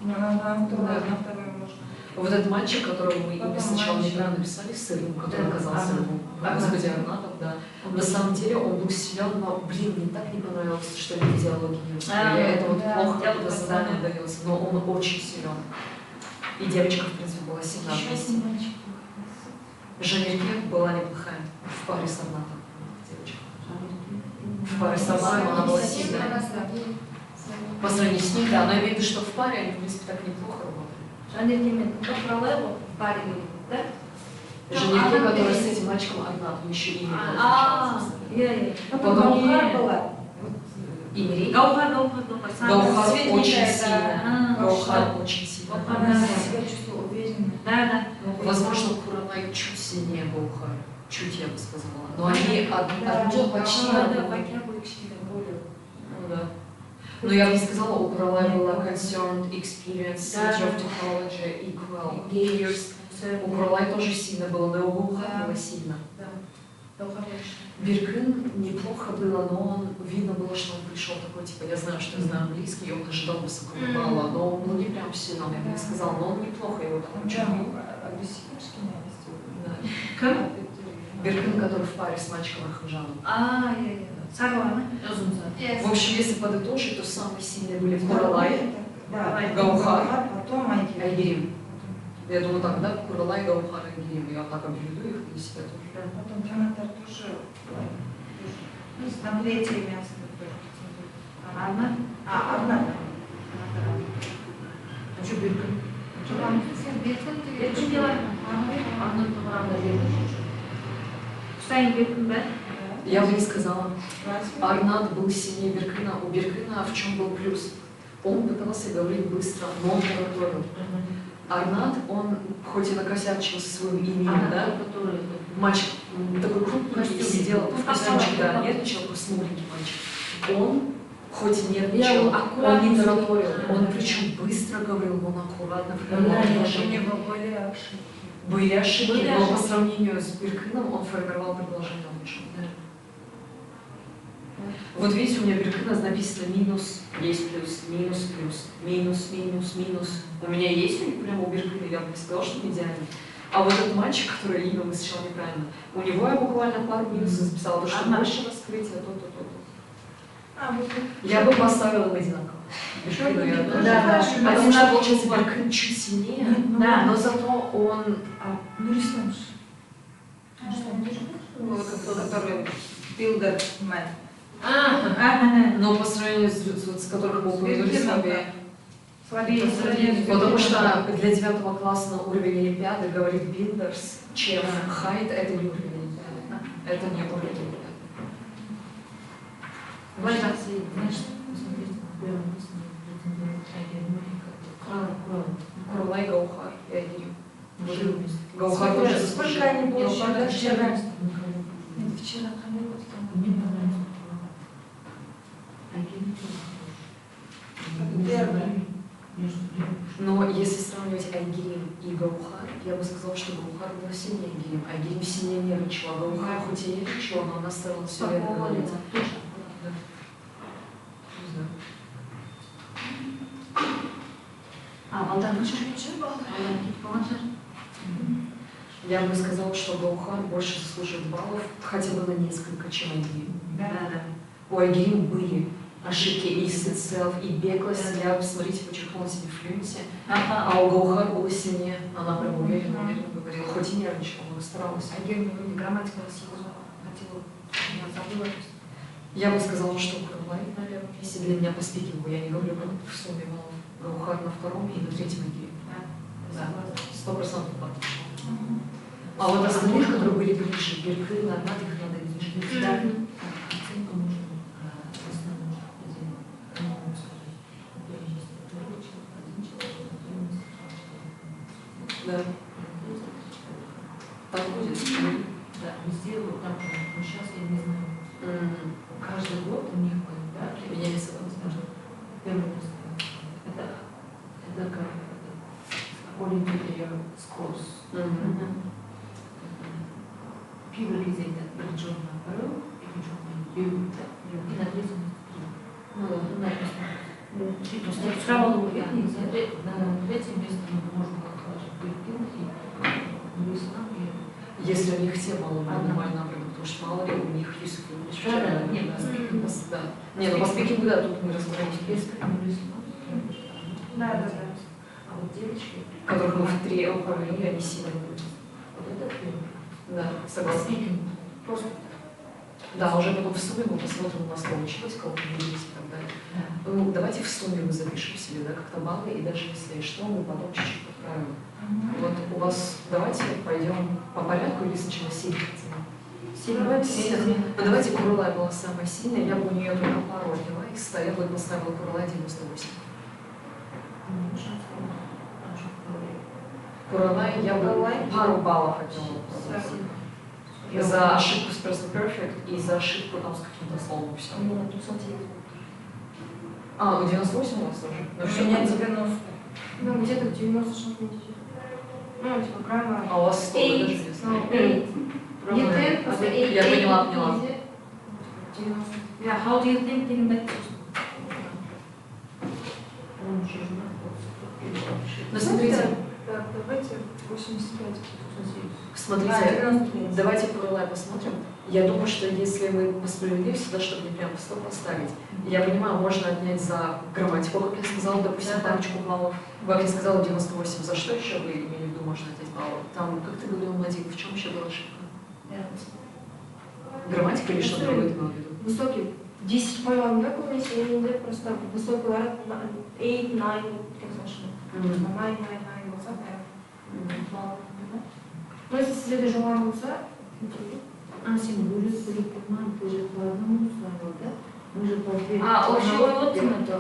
На второй можно. Вот этот мальчик, которого мы имя сначала неправильно написали, Сырым, который оказался Сырым, господи, Арнатов, да. На самом деле он был силен, но, блин, мне так не понравилось, что люди диалоги не успели. Это вот плохо, это задание дается, но он очень силен. И девочка, в принципе, была сильна вместе. Жанерке была неплохая в паре с Арнатом. Девочка. В паре с Арнатом она была сильная. По сравнению с ним, да, но я имею в виду, что в паре они, в принципе, так неплохо работали. Жанерке в паре были, да? Жанерке, которая с этим мальчиком Арнатом еще имя было. Гаухар была. Имя. Гаухар очень сильно. Гаухар очень сильно. Она себя чувствовала уверенно. Да. Возможно, Куралай чуть сильнее Гаухар. Чуть, я бы сказала. Но они одно почти. Ну да. Но я бы сказала, у Куралай была concerned, experience, center of technology, equal, years. У Куралай тоже сильно было, но у Гаухар было сильно. Биркин неплохо было, но он, видно было, что он пришел такой, типа, я знаю, что я знаю английский, и он ожидал высокого балла, но он был не прям сильно, я бы не сказала, но он неплохо его там учил. Биркин, который в паре с мальчиком Арханжаном. В общем, если подытожить, то самые сильные были Куралай, Гаухар, Айгерим. Я думаю так, да? Куралай, Гаухар, Айгерим. Я так обведу их для себя тоже. Потом Танатар тоже на третье место. Арна? Арна. А что Биркин? Я бы не сказала. Арнат был сильнее Биркина. У Биркина в чем был плюс? Он пытался говорить быстро, но он тараторил. Арнат, он хоть и накосячил своим именем, да? Мальчик такой крупный, сидел в костюмчике, да, нервничал, такой смугленький мальчик. Он хоть и нервничал, он не тараторил, он причем быстро говорил, он аккуратно принимал предложения. Были ошибки, но по сравнению с Биркином он формировал предложение лучше. Вот видите, у меня Биркина написано минус, есть плюс, минус, плюс, минус, минус, минус. У меня есть у них прямо у Биркина, я бы не сказала, что идеально. А вот этот мальчик, который имя мы сначала неправильно, у него я буквально пару минусов записала, то что больше раскрытия, то. Я бы поставила им одинаково. Потому что, получается, Биркин чуть сильнее, но зато он... Ну, рисуешь. Который билдермен. Но по сравнению с которым был слабее. Потому что для 9 класса на уровень Олимпиады говорит Биндерс, чем Хайт, это не уровень Олимпиады. Это не уровень Олимпиады. Куралай, Гаухар и Айгерим. Гаухар тоже заслужил. Сколько они получили вчера? Вчера Но если сравнивать Айгерим и Гаухар, я бы сказала, что Гаухар был сильнее Айгерим. Айгерим сильнее нервничала. Гаухар хоть и нервничала, но она старалась все верно говорить. Я бы сказала, что Гаухар больше заслуживает баллов, хотя бы на несколько, чем Айгерим. У Айгерим были ошибки и self, и беглость. Я, посмотрите, подчеркнула себе в флюенсе. А у Гаухар было сильнее. Она прям уверенно говорила, хоть и нервничала, но старалась. Айгерим грамматика хотела, я забыла. Я бы сказала, что Куралай, наверное, если для меня по спикингу, я не говорю, как в сумме баллов. Гаухар на втором и на третьем Айгерим. Да, 100% подошло. А вот остальных, которые были ближе, Биркин, Арнат, их надо ниже. Да. Да. Так будет. Да, везде вот так, но сейчас я не знаю. Каждый год у них, да, меняется. Первый это как Олимпияда скорость. Первый кезең bir жолына бару, екінші жолына беру, и на третьем на третьем месте мы можем положить Биркин и Луислам. Если у них те баллы нормально набраны, потому что мало ли у них есть вчера. Нет, по спикингу, да. Нет, ну по спикингу, да, тут мы разбираемся. Без Луислам. Да. А вот девочки. Которых мы в три упомянули, они сильные. Вот это первый. Да, согласна. Просто. Да, уже потом в сумме мы посмотрим, у нас получилось, кого поделились и так далее. Ну, давайте в сумме мы запишем себе, да, как-то баллы, и даже если что, мы потом чуть-чуть поправим. Вот у вас, давайте пойдем по порядку или сначала сильно? Сильно. Ну, давайте Курулай была самая сильная, я бы у нее только пару отняла из 100, я бы поставила Курулай 98. Курулай я бы пару баллов отняла. За ошибку с Present Perfect и за ошибку там с каким-то словом все. А, ну 98 у вас тоже? У меня 90. Ну, где-то 90 что-то. Ну, типа, grammar. А у вас сколько даже не знаю? Я поняла. 90. Yeah, how do you think that? Ну, смотрите. Так, давайте 85. Смотрите, давайте Курулай посмотрим. Я думаю, что если мы по справедливости, да, чтобы не прям в 100 поставить, я понимаю, можно отнять за грамматику, как я сказала, допустим, парочку баллов. Как я сказала, 98. За что еще вы имели в виду можно отнять баллов? Там, как ты говорил, Надик, в чем еще была ошибка? Грамматика или что другое ты имел в виду? Высокий. 10 поняла, как у нас или просто высокий 8, 9, как слышно. 9, 9, высокая. Но если следует желание лица, Асин будет припоминать, ты же по одному ставил, да? Мы же по две. Общий вывод это.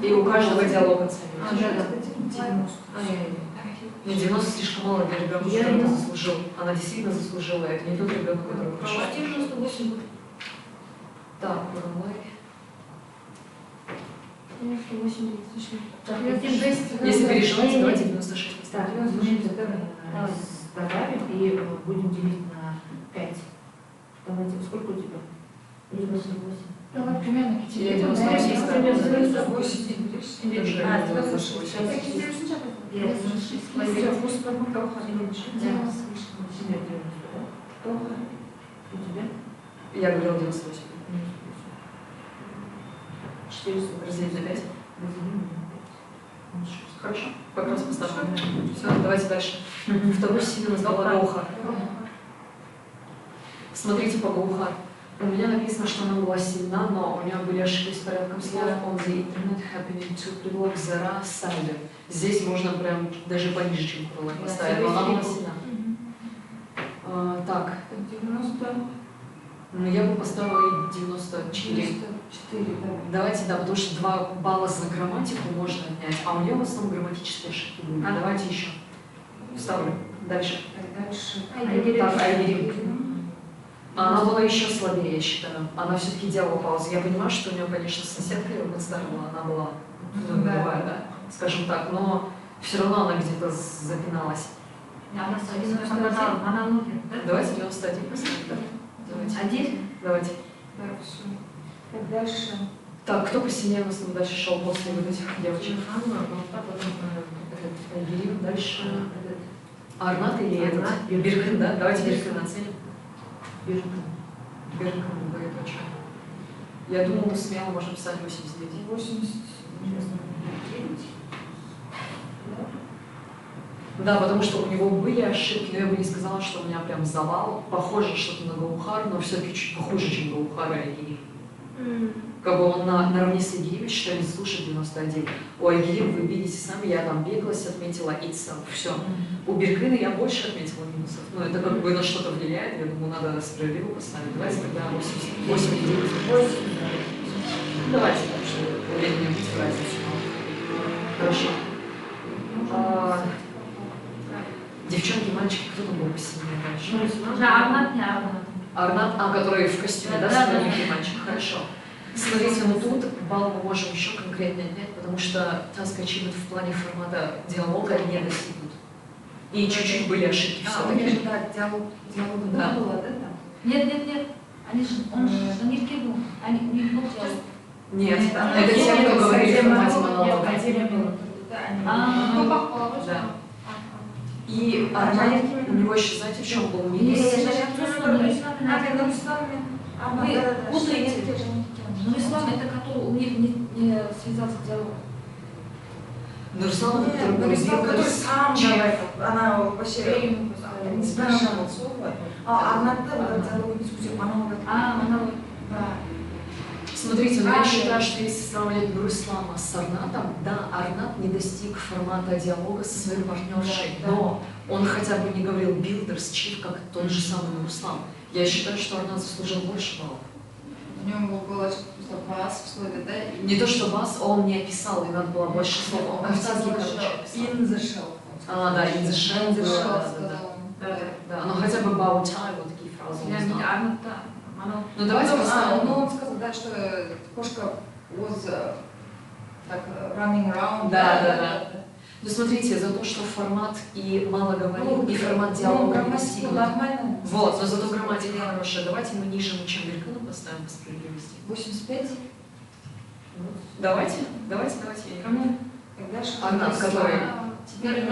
И у каждого диалога оценивается. 90. Не 90 слишком мало для ребенка, что она заслужила. Она действительно заслужила. Это не тот ребенок, который пришел. 98. Так, Курулай. 98 слишком. Если переживаете, давайте 96 Так, поставим. мы добавим и будем делить на 5. Давайте, сколько у тебя? 98. Давай примерно Я 98 ставлю. Я говорила 98. 400 разделить на 5. Хорошо, как раз поставим. Все, давайте дальше. Второй сильный у нас была Гаухар. Смотрите по Гаухар. У меня написано, что она была сильна, но у нее были ошибки с порядком слов. On the internet happening to предлог зара сайдер. Здесь можно прям даже пониже, чем Курулай поставить, но она была сильна. Так. 90. Ну, я бы поставила 94. Давайте, да, потому что 2 балла за грамматику можно отнять, а у нее в основном грамматические ошибки будут. Давайте еще. Ставлю. Дальше. Так, Айгерим. Она была еще слабее, я считаю. Она все-таки делала паузу. Я понимаю, что у нее, конечно, соседка ее была, она была нулевая, да, скажем так, но все равно она где-то запиналась. Давайте 91 поставим, да? Давайте. Давайте. Так, все. Так, дальше. Так, кто посильнее у нас там дальше шел после вот этих девочек? Айгерим, дальше. Арнат или этот? Биркин, да? Давайте Биркин оценим. Биркин, двоеточие. Я думаю, мы смело можем писать 89. 89. Да, потому что у него были ошибки, но я бы не сказала, что у меня прям завал. Похоже что-то на Гаухар, но все-таки чуть похуже, чем Гаухар и Айгерим. Как бы он наравне с Айгерим, считаю, не слушает 91. У Айгерим вы видите сами, я там беглась, отметила ИЦА, все. У Биркина я больше отметила минусов. Но это как бы на что-то влияет, я думаю, надо справедливо поставить. Давайте тогда 89. Давайте, так что времени быть разницу. Хорошо. Девчонки, мальчики, кто там был посильнее дальше? Арнат, который в костюме, да, маленький мальчик, хорошо. Смотрите, ну тут балл мы можем еще конкретно отнять, потому что task achievement в плане формата диалога не достигнут. И чуть-чуть были ошибки все-таки. Да, диалог да. было, да, там? Нет. Он же не был. У них был диалог. Нет, это те, кто говорили в формате монолога. Да. И Арнат, у него еще, знаете, в чем был минус? Путаете. Но ислам это который у них не связался диалог. Нурислам, который сам говорит, она вообще не спрашивала слова, а она целую дискуссию, она да. Смотрите, я считаю, что если сравнивать Нурислама с Арнатом, да, Арнат не достиг формата диалога со своей партнершей, но он хотя бы не говорил builders, chief, как тот же самый Нурислам. Я считаю, что Арнат заслужил больше баллов. У него было вас в слове, да? Не то, что вас, он не описал, и надо было больше слов. Он картинки, короче, In the shell. А, да, in the shell. Да, но хотя бы about time, вот такие фразы он знал. Ну давайте поставим. Ну он сказал, да, что кошка was так running around. Да. Ну смотрите, за то, что формат и мало говорил, и формат диалога не достигнут. Вот, но зато грамматика хорошая. Давайте мы ниже Мучамберкана поставим по справедливости. 85. Давайте. Кому? Арнат, который? Теперь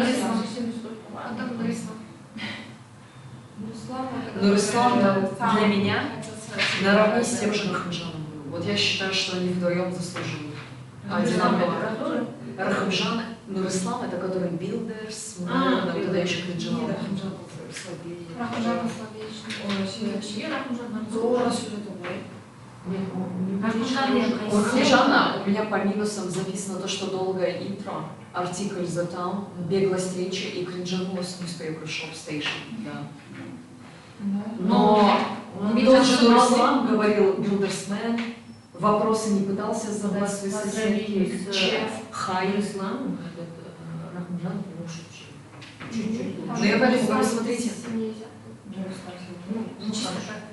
Нурислам для меня наравне с тем же Рахамжаном был. Вот я считаю, что они вдвоем заслужили. Одинаково. Рахамжан, Нурислам, это который Builders, вот это еще Криджинал. Рахамжан слабее. У Рахамжана у меня по минусам записано то, что долгое интро, артикль за там, беглость речи и Криджанулась newspaper shop station. Да. Но тот же Нурислам говорил Buildersman, вопросы не пытался задать свои соседки. Чеф, хай. Ислам, Рахмжан лучше, чуть-чуть. Но я поэтому говорю, смотрите.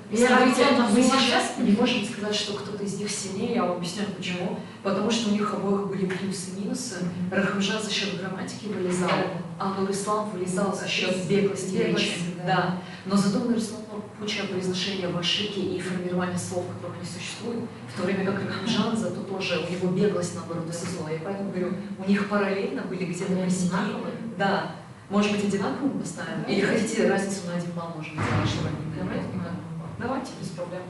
Смотрите, мы сейчас не можем сказать, что кто-то из них сильнее, я вам объясню почему. Потому что у них обоих были плюсы и минусы. Рахмжан за счет грамматики вылезал, а Нурислам вылезал за счет беглости речи. Да. Но зато у Нурислама куча произношения в ошибке и формирования слов, которых не существует, в то время как Рахмжан зато тоже, у него беглость наоборот осознала. Я поэтому говорю, у них параллельно были где-то косяки. Да. Может быть, одинаково мы поставим? Или хотите разницу на 1 балл можем сделать, чтобы они были? Давайте, без проблем.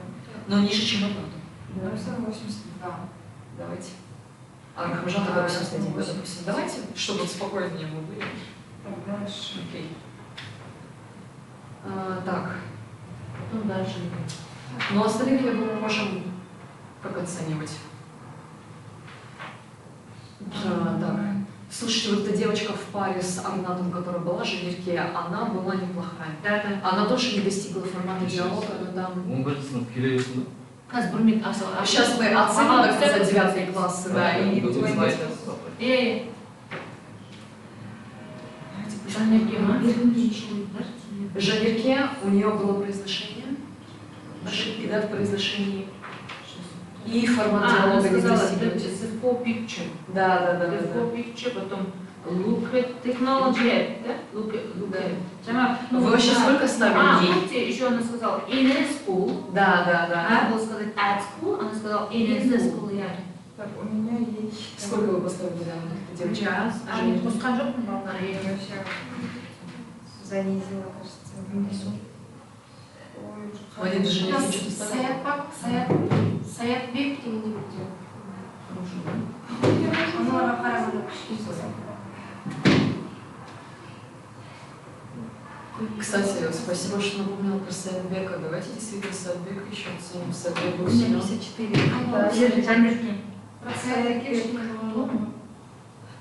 Но ниже, чем Арнату. Нурислам 82. Давайте. А Рахмжан тогда 81, допустим. Давайте, чтобы спокойнее мы были. Дальше. Окей. Так. Потом дальше. Ну, остальных, я думаю, можем как оценивать. Так. Слушайте, вот эта девочка в паре с Арнатом, которая была Женерке, она была неплохая. Да. Она тоже не достигла формата диалога, но там... Сейчас мы оценим, так сказать, 9 классы, да, и Женерке, у нее было произношение, ошибки, да, в произношении. И формат диалога не достигнут. Да. Потом look at technology, да? Look at. Вы вообще сколько ставили ей? Помните, еще она сказала in a school. Да. Надо было сказать at school, она сказала in the school, я. Так, у меня есть... Сколько вы поставили, да, девочек? А не пускай жопу бална. Я вообще занизила, кажется, внизу. Они даже не что-то ставят. Саятбек деген не бітті. Кстати, спасибо, что напомнила про Саятбека. Давайте действительно Саятбека еще оценим. Саятбек был сильно. 54.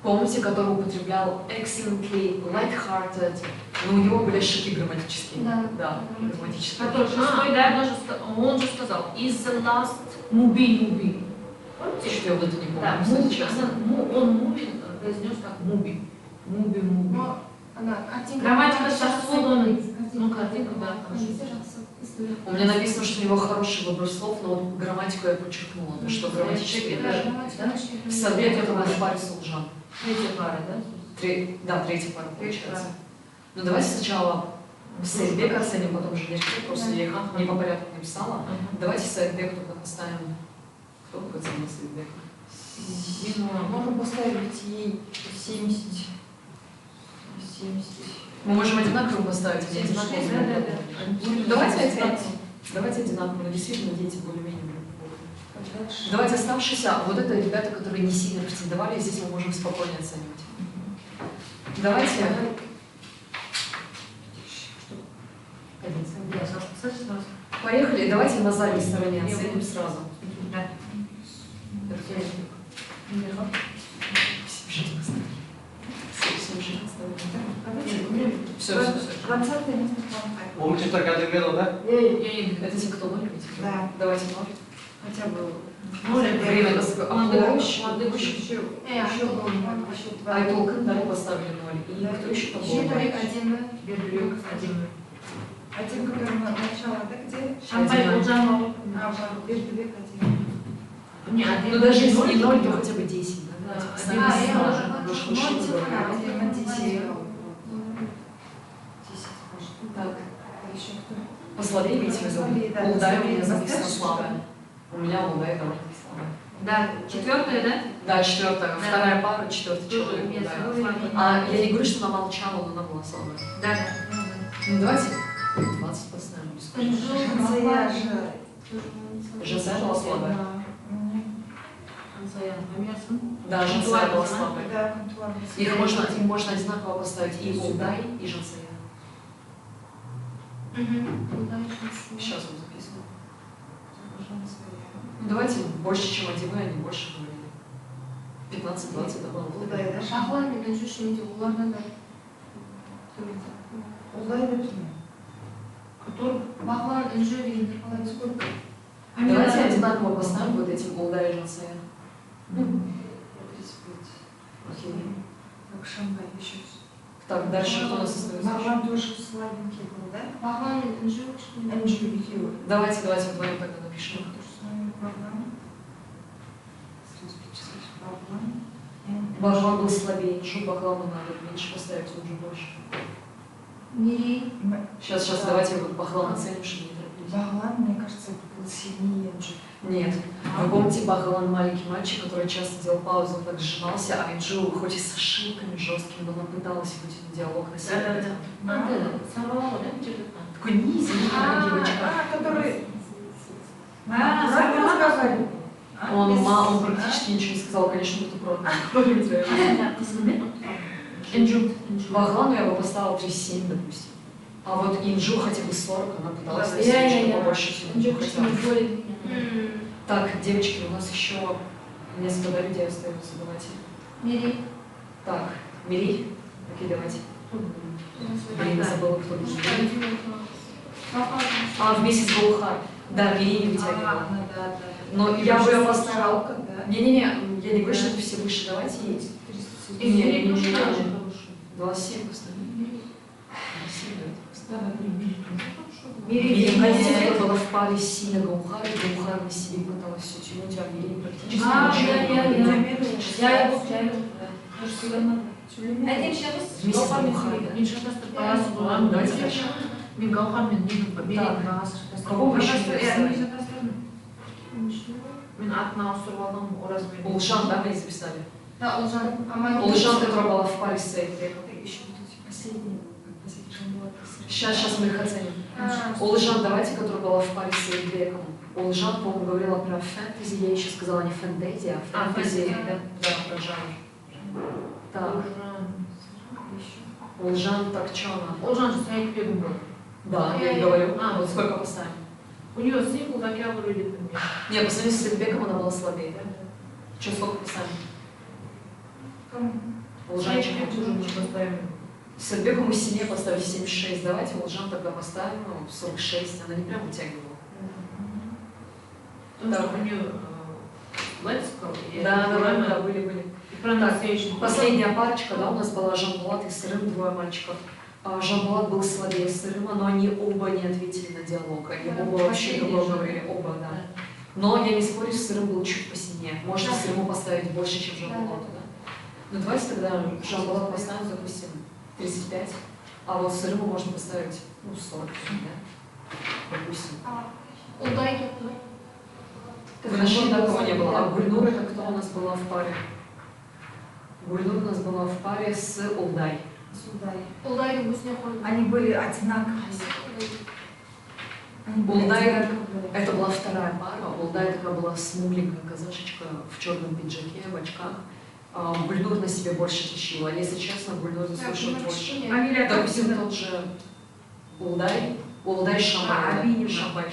Помните, который употреблял excellently, light-hearted, но у него были ошибки грамматические. Да, грамматические. Который шестой, да, он же сказал is the last movie. Помните? Что я вот это не помню, Да, кстати, честно. он муви произнес как муби. Муби. Она картинка. Грамматика сейчас свободна. Ну, картинка, да. У меня написано, что у него хороший выбор слов, но вот грамматику я подчеркнула, потому что грамматически... Саятбек это был в паре с Улжан. Третья пара, да? Да, третья пара получается. Ну давайте сначала Саятбека оценим, потом Женерке, просто я их не по порядку написала. Давайте Саятбек тогда поставим. Кто бы оценил Саятбека? Можно поставить ей 70. Мы можем одинаково поставить, не одинаково. Давайте одинаково. Давайте одинаково, но действительно дети более-менее. Давайте оставшиеся, вот это ребята, которые не сильно претендовали, здесь мы можем спокойно оценивать. Давайте. Поехали, давайте на задней стороне оценим сразу. Все. 20-е. Умчится кадр да? Это те, кто ноль? Да. Давайте ноль. Хотя бы. Время это еще был. Айтолкан, да, поставили ноль. И кто еще там был? Житель 1, Берлюк 1. Один, который начало, да, где? Шампай, Улжан, Бердыбек 1. Ну даже если не 0, то хотя бы 10. Так. Послабее имеете в виду? Улдай у меня записано слабая. У меня Улдай там слабая. Да, 4-е, да? Да, 4-я. Вторая пара, 4-й человек. А я не говорю, что она молчала, но она была слабая. Да. Ну давайте 20 поставим. Жансая была слабая. Да, Жансая была слабая. Их можно одинаково поставить и Улдай, и Жансая. Сейчас он записано. Ну, давайте больше, чем один, они больше говорили. 15-20 добавил. Бахлан мен Инжу şimdi олардан да. Олдай деп не? Который Бахлан, Инжу дегендер қалай сколько? Давайте одинаково поставим вот этим Улдай и Жансая. 35. Окей. Так, Шамбай еще. Так, дальше кто у нас остается? Бахлан тоже слабенький был, да? Бахлан мен Инжу. Инжу еще. Давайте вдвоем тогда напишем. Бахлан был слабее, Инжу, Бахлану надо меньше поставить, он уже больше. Мири. Сейчас, давайте Бахлан оценим, что не торопитесь. Бахлан, мне кажется, был сильнее Инжу. Нет. Вы помните, Бахлан маленький мальчик, который часто делал паузу, он так сжимался, а Инжу, хоть и с ошибками жесткими, но она пыталась вытянуть диалог на себя. Такой низенький девочка. Который... Он практически ничего не сказал, конечно, кто против. Инжу. Бахлану я бы поставила 37, допустим. А вот Инжу хотя бы 40, она пыталась достичь побольше всего. Так, девочки, у нас еще несколько людей остается, давайте. Мири. Так, Мири. Окей, давайте. Блин, забыла, кто будет. А, вместе с Гаухар. Да, Мири не вытягивала. Но я бы ее поставила. Не-не-не, я не говорю, что это все выше, давайте есть. Не, 27 поставим. 27, Мири, конечно, была в паре с Силя Гаухар, и Гаухар на себе пыталась все тянуть, а Мири практически ничего. Вместе с Гаухаром. Давайте дальше. Кого вы еще не Улжан, да, мы не записали? Да, Улжан. Улжан, которая была в паре с Сейдбеком. Сейчас мы их оценим. Улжан, давайте, которая была в паре с Сейдбеком. Улжан, по-моему, говорила про фэнтези, я еще сказала не фэнтези, а фэнтези. Да, про жанр. Так. Улжан, так что она? Улжан же Сейдбеком был. Да, я и говорю. Вот сколько поставим? У нее символ, как я говорю, или нет, по сравнению с Сейдбеком она была слабее. Что, сколько поставим? Улжанчик тоже не поставим. Сейдбеку мы сильнее поставили 76. Давайте Улжан тогда поставим 46. Она не прям вытягивала. Потому что у нее да, были. Так, последняя парочка, да, у нас была Жан-Булат и Сырым, двое мальчиков. Жан-Булат был слабее Сырыма, но они оба не ответили на диалог. Они оба вообще другого говорили, оба, да. Но я не спорю, Сырым был чуть посильнее. Можно Сырыму поставить больше, чем Жан-Булату, да. Ну давайте тогда Жан-Булат поставим, допустим, 35, а вот Сырыму можно поставить, 40, да, допустим. Улдай. Вы нашли, да, кого не было? А Гульнур это кто у нас была в паре? Гульнур у нас была в паре с Улдай. Улдай они были одинаковые. Улдай, это была вторая пара. Улдай такая была смугленькая казашечка в черном пиджаке, в очках. Гульнур на себе больше тащила. Если честно, Гульнур заслуживает больше. Допустим, тот же Улдай Шамбай. Шамбай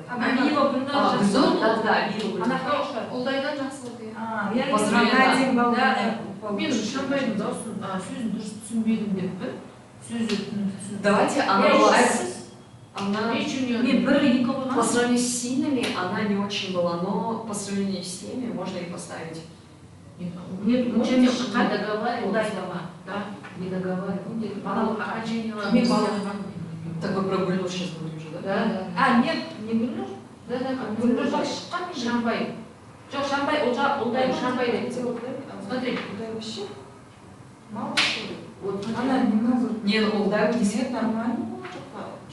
Улдай. Абиева Гульнур. Да, Абиева Гульнур. Она хорошая. Улдайдан жақсы болды. По сравнению, Да. Мен Шамбайдың дауысын сөзін дұрыс түсінбедім деппін. Давайте она по сравнению с сильными она не очень была, но по сравнению с теми можно и поставить. Нет, учение не договаривал, да, не договаривал. Так вы про Гульнур сейчас говорим уже, да? Да. Нет, не Гульнур. Да, Гульнур шыққан Шамбай. Жоқ, Шамбай, Улдай Шамбай деп. Смотри. Улдай вообще мало что ли? Вот Она немного... Не, ну Улдай действительно нормально.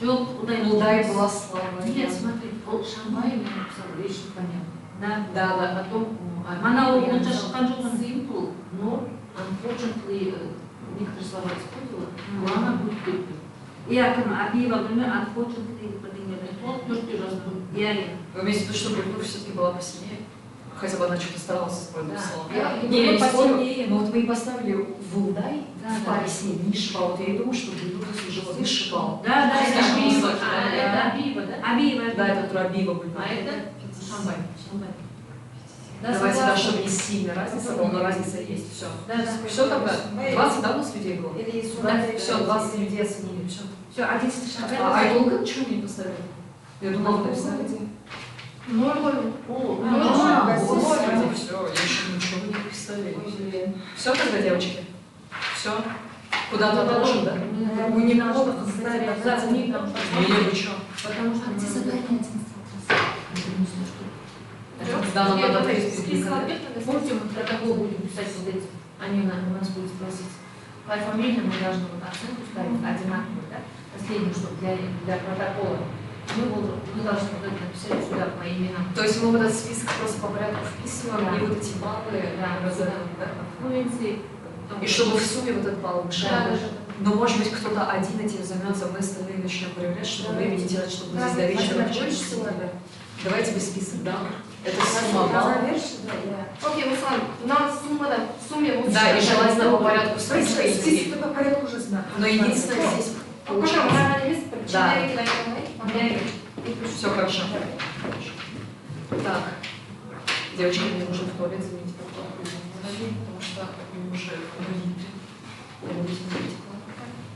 Жоқ, Улдай была слабая. Нет, смотри, Шамбай мне написал, вещи понятно. Да. Потом, она лучше шыққан жоқ, simple, но unfortunately, некоторые слова использовала, но она будет депті. Якын Абиева Гүлнур unfortunately бірдеңелер сол төртте жазды. Вы имеете в виду, что Гульнур все-таки была посильнее? Хотя бы она что-то старалась использовать слово. Да. Не, я спорю, но вот мы и поставили в Улдай, в паре с ней высший балл. Вот я и думаю, что Гульнур заслужила высший балл. Да, Слишком Абиева. высокий, да. Это Абиева, да? Абиева. Да, это которая Абиева Гульнур. А это Шамбай. Давайте, да, чтобы не сильно разница была, но разница есть. Все. Все тогда. 20, да, у нас людей было? Все, 20 людей оценили. Все, 11 Шамбай. А Айдолга почему не поставили? Я думала, вы написали. Все, я еще ничего не представили. Все тогда, девочки? Все? Куда-то должен, да? Мы не можем поставить. Или вы что? Потому что где задание Да, нам надо Помните, мы протокол будем писать вот эти, они нас будут спросить. Пофамильно мы должны вот оценку ставить одинаковую, да? Последнюю, чтобы для протокола. Мы должны вот это написать сюда по именам. То есть мы вот этот список просто по порядку вписываем, и вот эти баллы разобьем, да? Флуенции. И чтобы в сумме вот этот балл выше. Но может быть кто-то один этим займется, мы остальные начнем проявлять, чтобы времени делать, чтобы здесь до вечера Давайте без список, да? Это сумма баллов. Окей, Руслан, у нас в сумме вот... Да, и желательно по порядку Список по порядку уже знаю. Но единственное здесь... Да. Все хорошо. Так. Девочки, мне нужно в туалет заменить потому что уже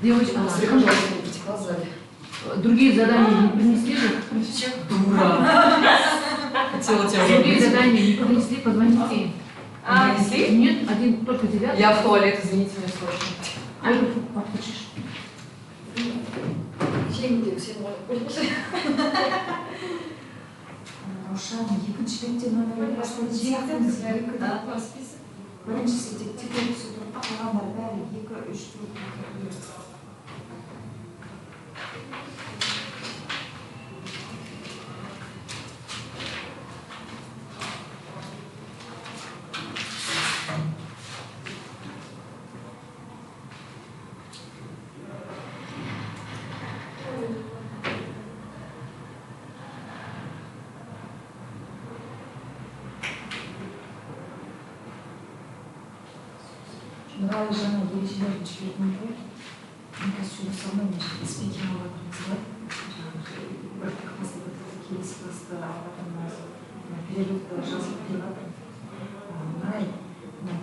Девочка, у нас рекомендация потекла в зале. Другие задания не принесли же? Дура. Хотела тебя Другие задания не принесли, позвоните им. Принесли? Нет, один только 9. Я в туалет, извините меня срочно. А это подпишешь. Раушан, екінші бетте номер біріншісі тек текелісі тұрда қалғандар бәрі 2, 3, 4, 5. Нравы жаңа ережелерді жіберген ғой. Мне кажется, что со мной спикер ала қылып бір қақпасты келесі класты потом перерывта жазып келатыр. Мынай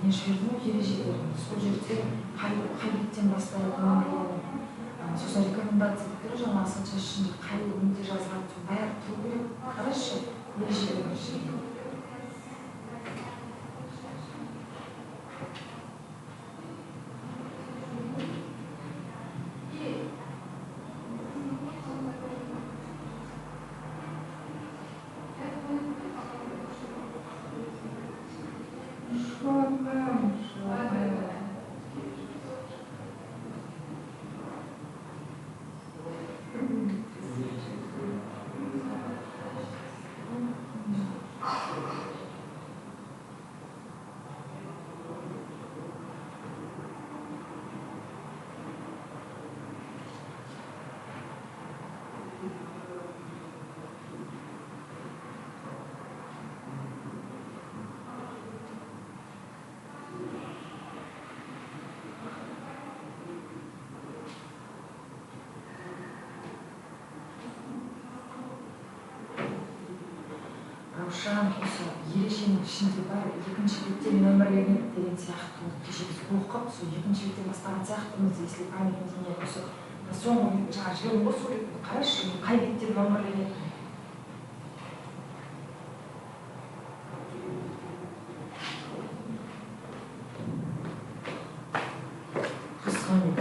не жібердім ғой ережелерін. Сол жерде қай беттен басталатынын сосын рекомендация берді жаңа асанша ішінде қай неде жазған бәрі тұру керек. Қарашы ережелерін. шыққан осы ереженің ішінде бар екінші бетте нөмірленеді деген сияқты кеше біз оқып сол екінші беттен бастаған сияқтымыз, если памятіңіз мне осы соңғы жаңа жібердім ғой суретті қарашы, қай бетте нөмірленеді.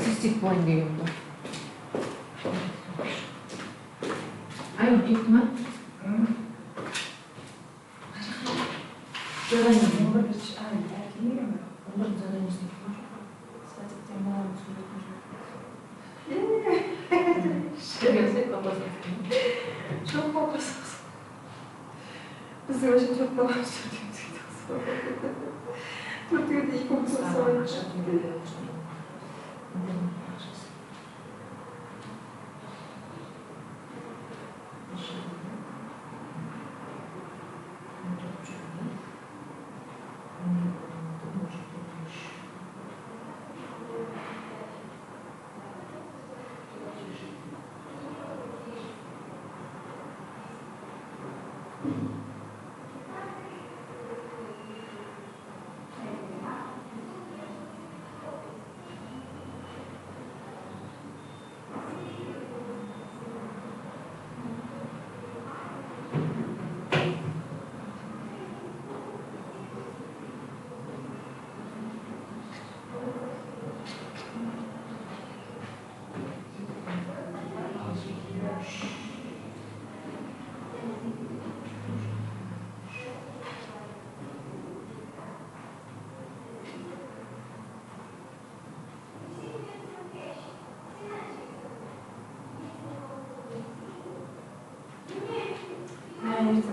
Цистит болын деген бұл. Айыл кетті ма? Çok babasız. Bizim için çok babasız. Türkiye'de ilk okusu sonra.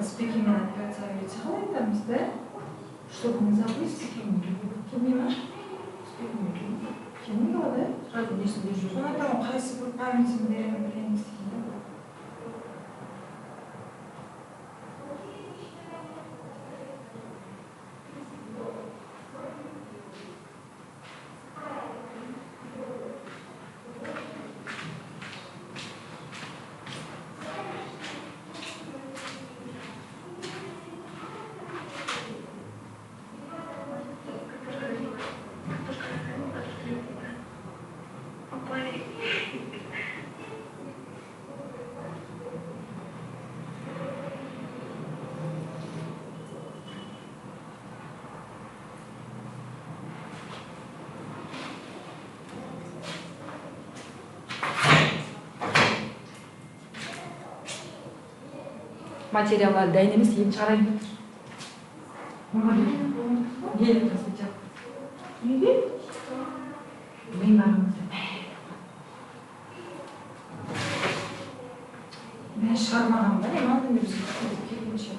Speaking in the чтобы не забыть стихи, понимаешь? Кем да? Сразу не сидишь. Sonra tamam, qaysi bir payımızın bilen stihini. Материалдар дайын емес, енді шығарайын деп тұр. Не распечатка? Неге? Мен барымызда. Мен шығармаған ба, маған не бізге келгенше.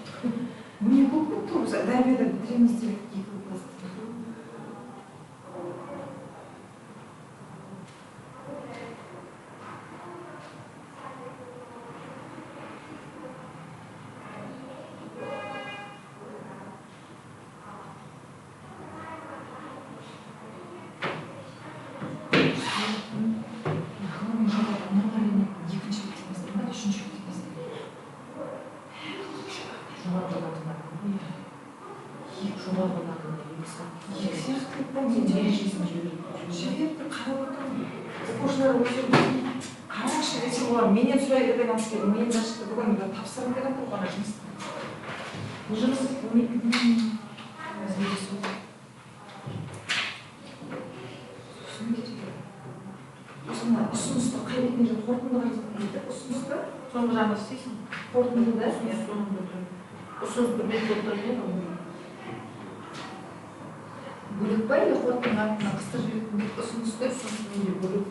Мне көп тұр, дәбеді бітіреміз деп екі класс. Менен сұрай берген аскер, мен даже бүгін тапсырым деген тұрғана жұмысты. Жұмыс ұсынысты қай бетіне жоқ, қорытындыға дейді. Ұсынысты соңғы жағында істейсің. Қорытынды да, ұсынысты бет отырып бөлек па, или қорытындың артына қыстыр жіберетін ұсынысты бөлек.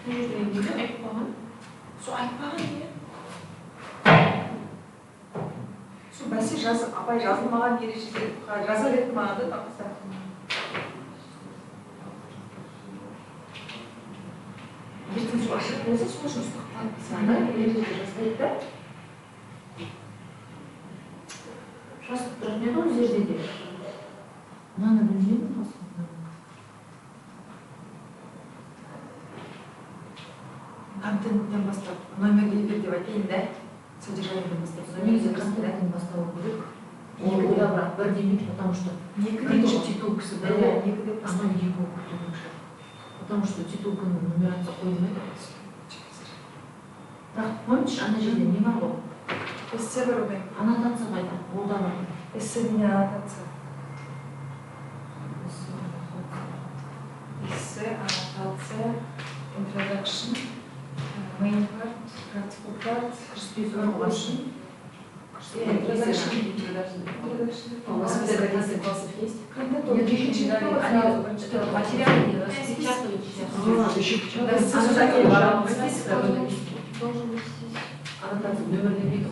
Айтпаған. Со айтпаған не? Со бәсе апай жазылмаған ережеде жаза берді маған да тапса. Ертең со ашық болса, сол жұмысты қалыпсана ережеде жазбайды да. Жазып тұратын еді ол жерде де. Мынаны білмеймін осы. контенттен бастап номерге бер деп айтайын да, содержаниеден бастап. Негізі контенттен бастау керек. Ол да бірақ бір демейді, потому что бірінші титулкасы да, анау екі оқытудың шығар. Потому что титулканың нумерация қойылмайды. Так, помнишь, ана жерде не бар ғой? Эссе бар ғой. Аннотация қайда? Ол да бар. Эссе не аннотация. Эссе, аннотация, introduction, main part, practical part, introduction. У вас специализация классов есть? Нет, еще не дали. Они материалы не распечатывают сейчас. Должен быть здесь. Аннотация, номерный вид.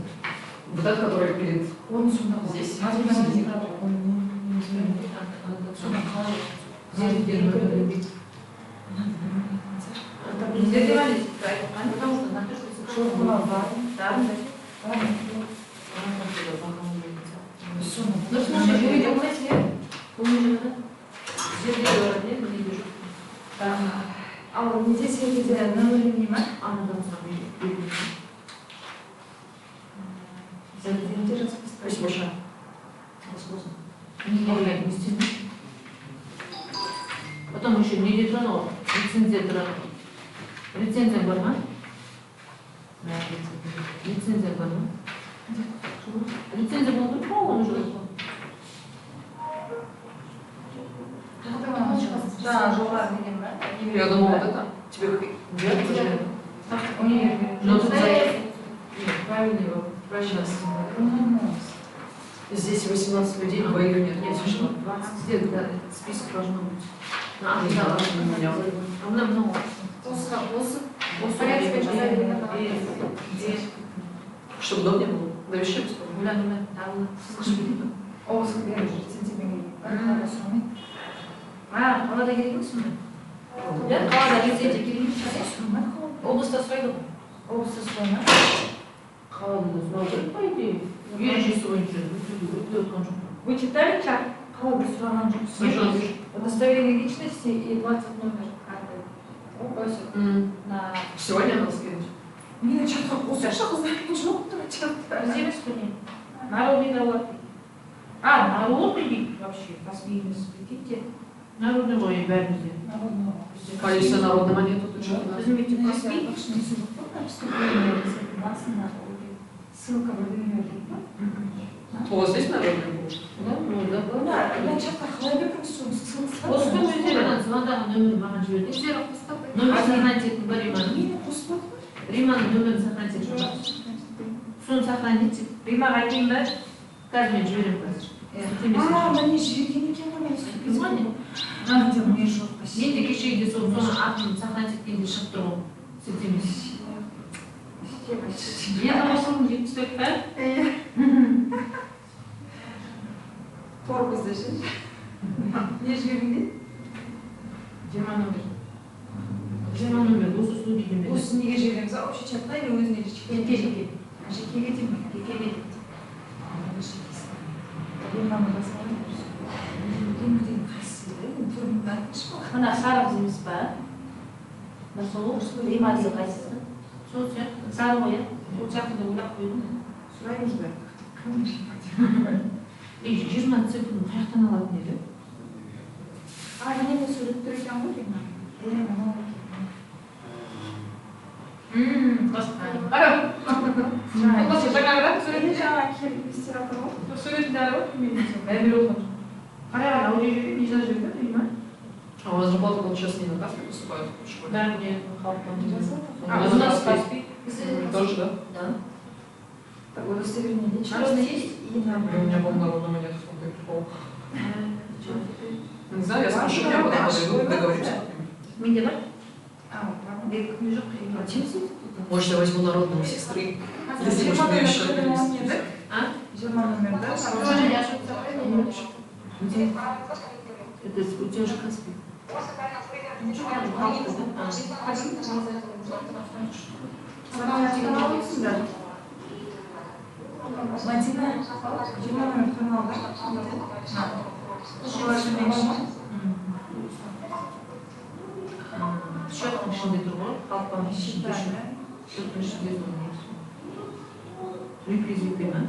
Вот этот, который перед... Он сюда здесь. Здесь где номерный вид. Нельзя делать, потому что на то, что ну, слушай, вы видел цвет? А вот здесь я видела номер внимания. Спасибо большое. Потом еще не тронул. Лицензия тронул. Лицензия бар ма? Лицензия бар ма? Лицензия болды ма? Оны жоқ. Да, жоғары деген ба? Я думала, вот это. Тебе как... Правильный вопрос. Здесь 18 людей, двоих нет. Нет, смешно. 20 где список должно быть. А у меня много. Чтобы удобнее было. Да вообще бесполезно. Қалада керек емес пе? Қалада лицензия керек емес пе? Облыста сұрайды ғой. Облыста сұрайды ма? Қалада сұрау керек, по идее. Ережесі бойынша өткен жоқ. Вы читали чат? Қалада сұраған жоқсыз. Удостоверение личности и 20 номер карты. Сегодня надо скинуть. Мені чатқа қосыңызшы қыздар, жоқ тұр чатта. Біз емес пе не? Народныйда болады. Народный дейді вообще, каспий емес, прикиньте. Народный ғой бәрімізде. А если народного нету, то что? Біздің мектеп каспий. Ссылка в номер. У вас здесь народный был? Да, я чатқа қалай бердім ссылка. Осының өздері звондағы нөмірін маған жіберді. Номер сохранить етіп бар Риманың. Риманың нөмірін сохранить етіп бар. Соны сохранить етіп. Римаға айтайын ба? Қазір мен жіберем қазір. Міне жіберген екен ғой. Мен де кешегіде соны атын сохранить еткенде шығып тұр ғой. Сілтемесі. Я осының 74 па? Торбы здесь. Не жіберген? 20 номер. 20 номер, осы случай демеді. Осы неге жібереміз? Общий чатқа или өзіне жеке? Жеке. Жекеге деймін ба? Жекеге. Мына сары емес па? Сол Римасы қайсысы? Сол сияқты. Сары ғой, ол сияқты да ойлап қойдым. Сұраймыз ба? 20 цифрын қаяқтан алатын еді? Міне мен сурет тұр екен ғой деймін. Қарап. Осы жаңағырақ суретін Жаңа келіп естер атыр ғой. суретін дәрі ғой? Бәрі оқыды. Қараған аудио не жазып жүрді, деймі? А у вас зарплата вот сейчас не на каспе поступают в школе? Да, мне халықтан У нас каспий. Тоже, да? Да. Так, удостоверение личности. Народный есть? И номер. У меня, по-моему, народного нет. Сколько прикол. Не знаю, я спрошу, я потом подойду, договорюсь. Менде бар? Вот, правда. Беркімде жоқ. Может, я возьму народного сестры? Если может, я еще перевести. А? 20 номер, да? Тоже я что-то Это у тебя же каспий. Мадина, 20 номер канал, да? Счеттің ішінде тұр ғой, халықтан ішінде. Что значит без номера? Реквизиты, да?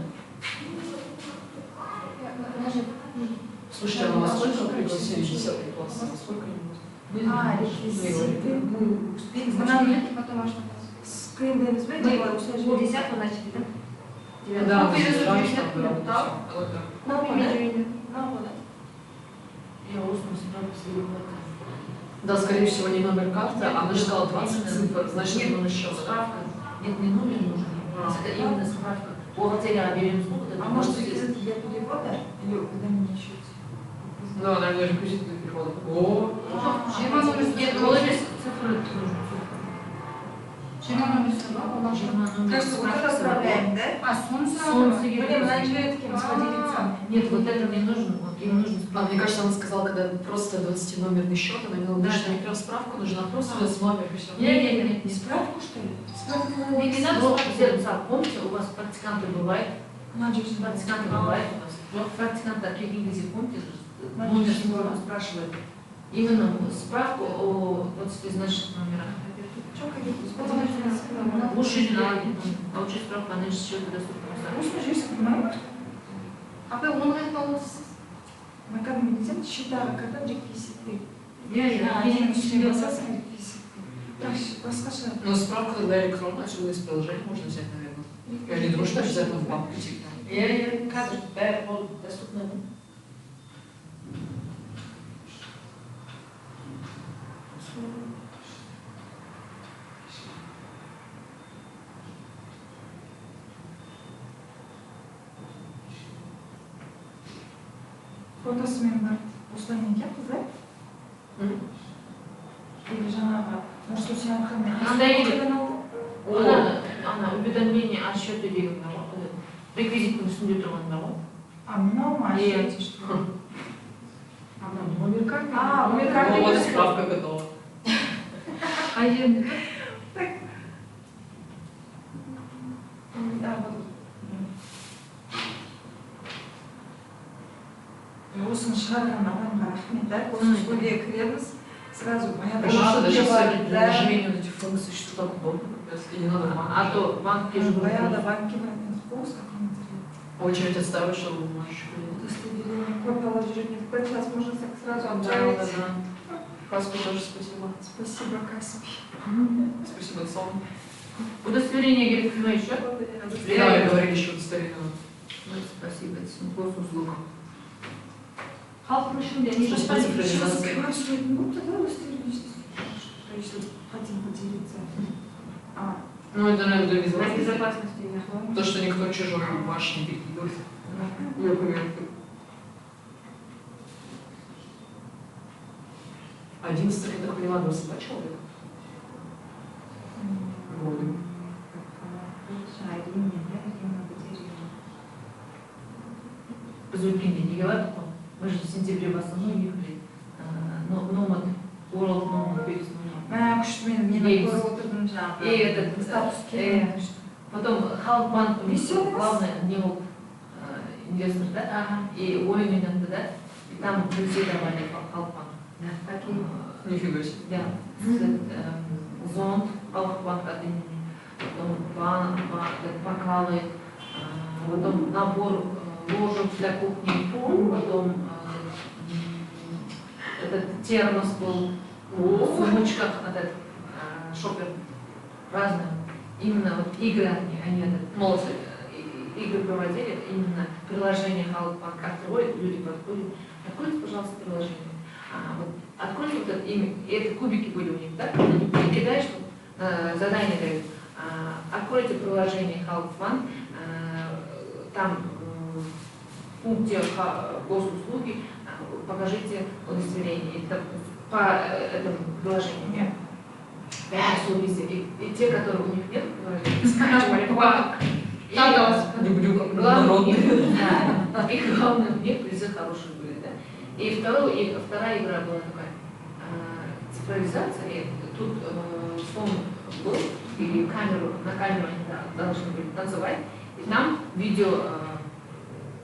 Слушайте, а у вас сколько пригласили 10 класс? Сколько реквизиты. Мы успеем. Потом можно. Скрин Мы 10 начали, да? Да, Я устно справку. да, скорее всего, не номер карты, она же сказала 20 цифр, значит, это номер счета. Справка. Нет, не номер нужен. Это именно справка. Бухгалтерия берем сколько-то. А может, реквизиты для перевода? Или когда мне счете? Да, наверное, реквизиты для перевода. О! Нет, номер цифры. Жиырма номер сұрап, Кажется, вот это отправляем, да? Солнце. Блин, она не говорит, кем поделиться. Нет, вот это мне нужен. Вот им нужен А справка. мне кажется, она сказала, когда просто 20-номерный счет, она имела в виду, что не прям справку, нужна просто без номера и все. Нет. Не справку, что ли? Справку Не надо справку. Помните, у вас практиканты бывают? Надежда. Практиканты бывают у вас. Вот практиканты такие виды, помните, номер спрашивают. Именно справку о 20 значных номерах. Лучше не надо. Получить справку о наличии счета доступного. Устно же есть, понимаете? апа оны айтып алыңыз. Мы как мы нельзя считать, когда реквизиты. Я не басасың реквизиты. Так, басқаша. Но справку тогда электронная, отсюда из приложения можно взять, наверное. Я не думаю, что обязательно в банк идти. Я кадр, доступно. Фотосымен бар. Осылай неге қыздар? Или жаңағы, может, у себя Ана уведомление о счете деген бар ғой. Реквизиттің үстінде тұрған бар ғой. А мынау ма? Номер карты. Номер карты. Вот справка готова. Қай жерінде? Осыны шығарған адамға рахмет, да? Осы студияға кіреміз, сразу Потому что даже если приложение вот эти функции, что так удобно, и не надо банк. А то банки же баяғыда банкке баратын қоқыс как очередь отставить, чтобы бумажечку. удостоверение, копиялап жүретін едік. Сейчас можно сразу отправить. Каспи тоже спасибо. Спасибо, Каспи. Спасибо, Сон. Удостоверение керек кім еще? Да, я говорили еще удостоверение. Спасибо, это госуслуга. Халықтың ішінде не Что Сейчас цифровизация? спрашивают, ну тогда удостоверение, если хотим поделиться. Ну, это, наверное, для безопасности. безопасности. То, что никто чужой ваш не перекидывает. Я понимаю. Один стрит, я так понимаю, 22 человека. Вроде. Біз өткенде неге бардық қой? Мы же в сентябре в основном ехали. Номад, World Nomad Base Nomad. Күшті мен көріп отырдым жаңағы. И этот статус. Потом Халкбанк, главное, не был инвестор, да? И ойын ойнады, да? И там друзей давали Халкбанк. Нифига себе. Да. Зонт Халкбанк от имени. Потом бокалы, потом набор ложек для кухни, потом этот термос был в сумочках, этот шопер разные. Именно вот игры они этот, игры проводили, именно приложение Халкбанк откроет, люди подходят. Откройте, пожалуйста, приложение. Вот, откройте вот это имя, и это кубики были у них, да? Ты кидаешь, задание дают. Откройте приложение Халкбанк, там в пункте госуслуги покажите удостоверение. Это по этому приложению. И те, которые у них нет, скачивали Люблю, как главное, народные. да, и главное, у них призы хорошие были, да. И вторая игра была такая цифровизация, и тут сон был, и на камеру они должны были танцевать, и там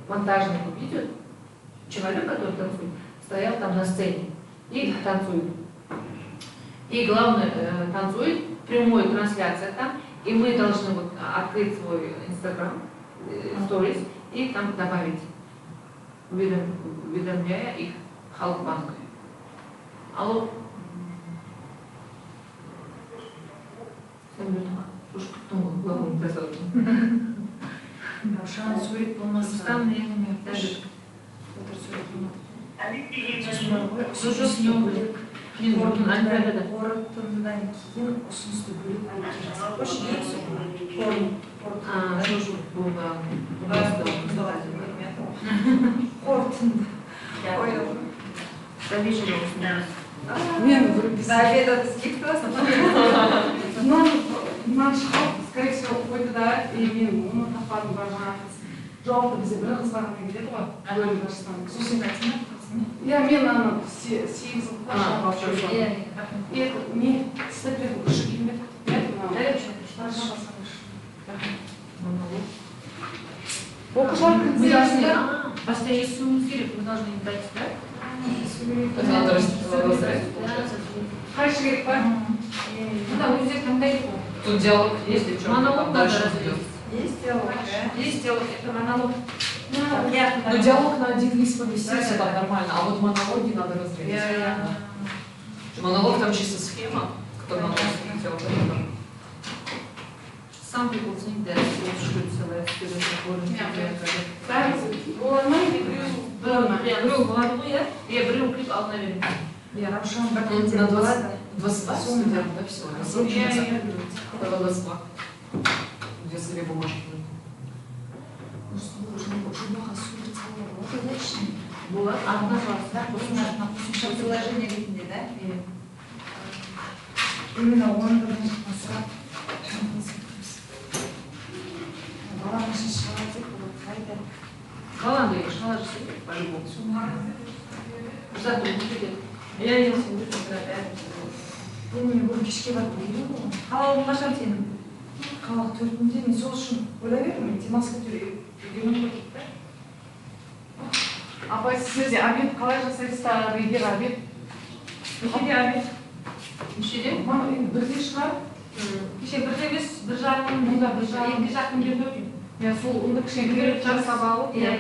монтажный видео, человек, который танцует, стоял там на сцене и танцует. И главное, танцует, прямая трансляция там, И мы должны вот открыть свой Instagram, stories, и там добавить, уведомляя их Халық банкы. Алло. Sen bir kuş tuttun mu? Kulağımı tasarladım. Ravşан сурет болмаса. Рустам не умеет даже. Отыр сурет болмады. Мен бұрын Олимпияда. Қорытындыдан кейін ұсынысты бөліп айтып жазып қойшы ең соңғы. Жожу болған. Қорытынды. До вечера устроилась. Мен до обеда скидка Мынаны шығып, скорее всего, қойды да, и мен оны таппадым ба жаңағы жауапты бізде бір қыз барғаннан келеді ғой, бөлім басшысынан. Сосын айтсың ба? Иә, мен ана 8 жылда и не степлердің күші келмеді. Мы должны поставить сумму керек, мы должны им дать, да? Это надо раздать, получается. Қайшы керек па? Да, вы здесь там дайте. Тут диалог есть, девчонка, Монолог там надо дальше развить. идет. Есть диалог, да? Есть диалог, это монолог. Ну, диалог на один лист поместился, все там нормально, а вот монологи надо разделить. Монолог там чисто схема, которую надо сделать. Some people think that it should select students according to their Я беру клип алдына беремін. Я Равшан на 22 студент, да, все. Это 22. Где себе бумажки? Болады, артына саласыздар, приложение ретінде, да? Именно он сұрап баланы шығарып қайда? Баланы шала жасайды, по-любому. Ұзақ кетеді. Я ел сендер мен бүгін кешке барып үйренемін ғой. Қалауың қашан сенің? Қалалық 4-інде мен сол үшін ойлап едім, мен демалысқа үйренемін ғой дейді. Апай, сіз де обед қалай жасайсыздар? Егер обед? Нешеде обед? Нешеде? Енді бірде шығар. Кеше бірде емес, бір жарым, мұнда бір жарым. екі жақын жерде өтейін. Иә, сол ұнды кішкене жасап алып. Иә.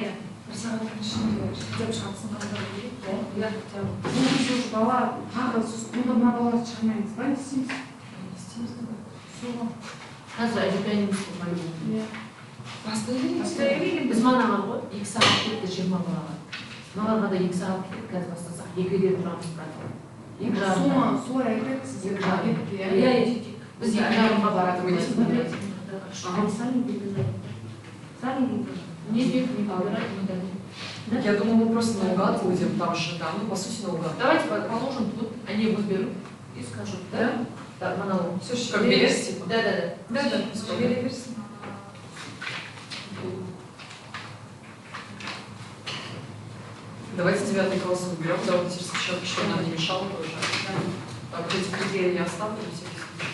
Бір сағаттың ішінде жеп шығарсын қалдар керек. Иә. Бұл бала тағы мұнда мына балаларды шығармаймыз ба? Не істейміз? Не істейміз ғой. Соған. Қазір әжетайымыз по-любому. Иә. Бастай Біз манаған ғой, 2 сағат кетті 20 балаға. Мағарға да 2 сағат кетті, қазір бастасақ, 2-де тұрамыз брат. Солай айтасыз. Иә, біз 2 жарымға барады. Не бег, не побирать, не дадим. Я думаю, мы просто наугад будем там же, да, ну по сути наугад. Давайте положим тут, они его берут и скажут, да? Да, монолог. Все, как берешь, типа? Да. Переверси. Давайте 9 класс уберем, давайте сейчас, что нам не мешало тоже. Так, эти критерии я оставлю, на всякий случай.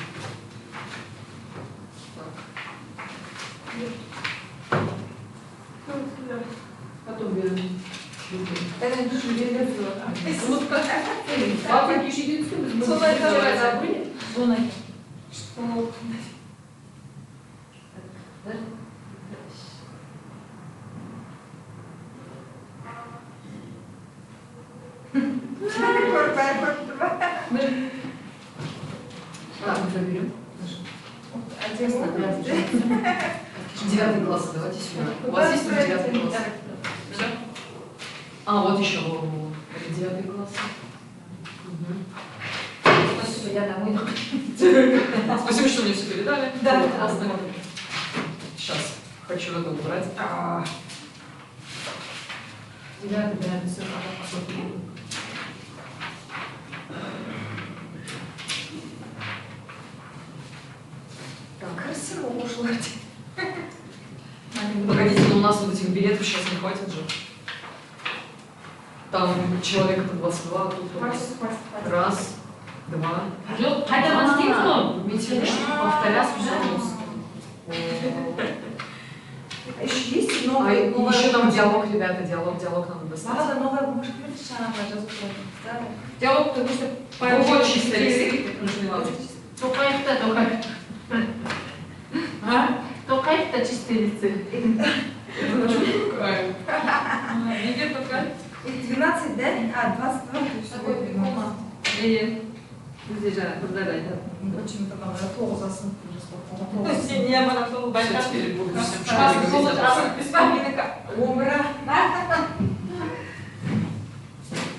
Потом берем. Это душу берем. Папа киши мы вчера забыли. Что? Так, мы заберем. 9 класс, давайте сюда. У вас есть 9 класс? Все? А, вот еще. Это 9 класс. Спасибо, я домой. Спасибо, что мне все передали. Да. Классно. Сейчас хочу это убрать. 9 берем, все, Так, красиво ушло. Погодите, но у нас вот этих билетов сейчас не хватит же. Там человека по 22, а тут вот раз, два. Қайда істейміз ғой? Видите, что повторяться, пожалуйста. Еще есть И еще там диалог, ребята, диалог надо достать. Маған новая бумажка берді, жаңағы жазып тұрады. Диалог, потому что Вот чисто листы нужны вам. Тоқаевта, Тоқаев. проекта чистые лица. Неге только? 12, да? А, 22. Такой прикол. И бізде жаңа қыздар айтады. Почему-то нам тоғыз сынып Сен не бара сол байқадың.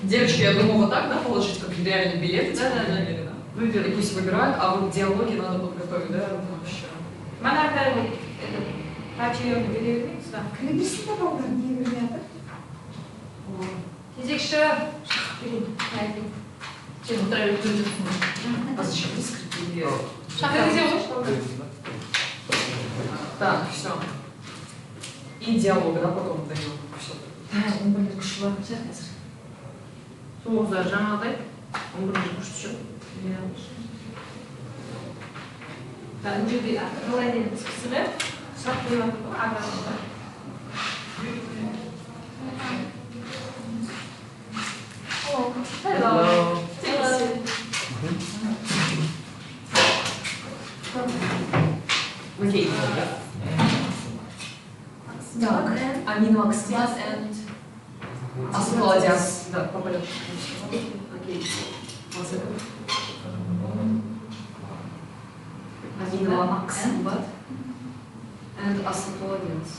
Девочки, я думаю, вот так, да, положить, как реальный билет? Да. И пусть выбирают, а вот диалоги надо подготовить, да, вообще. Манарда пачелерді береді ме сюда? Кіреберсін баба олар не бермей жатыр. Кезекші береді. Сен отыра беріп жүрсің. А зачем вы скрепили? Шақырыңыз ғой, что ли? Так, все. И диалог, да, потом даем. Все. Он будет кушала. Соғыздар жаңағыдай. 11-ші күшті жоқ. Мына жерде қалай деген кісілер сұрақ қойып жатыр ғой арасында. Hello. Окей. Так, Амина Максимас and Асмаладиас. Да, по порядку. Окей. Amina Максимас and Асмаладиас.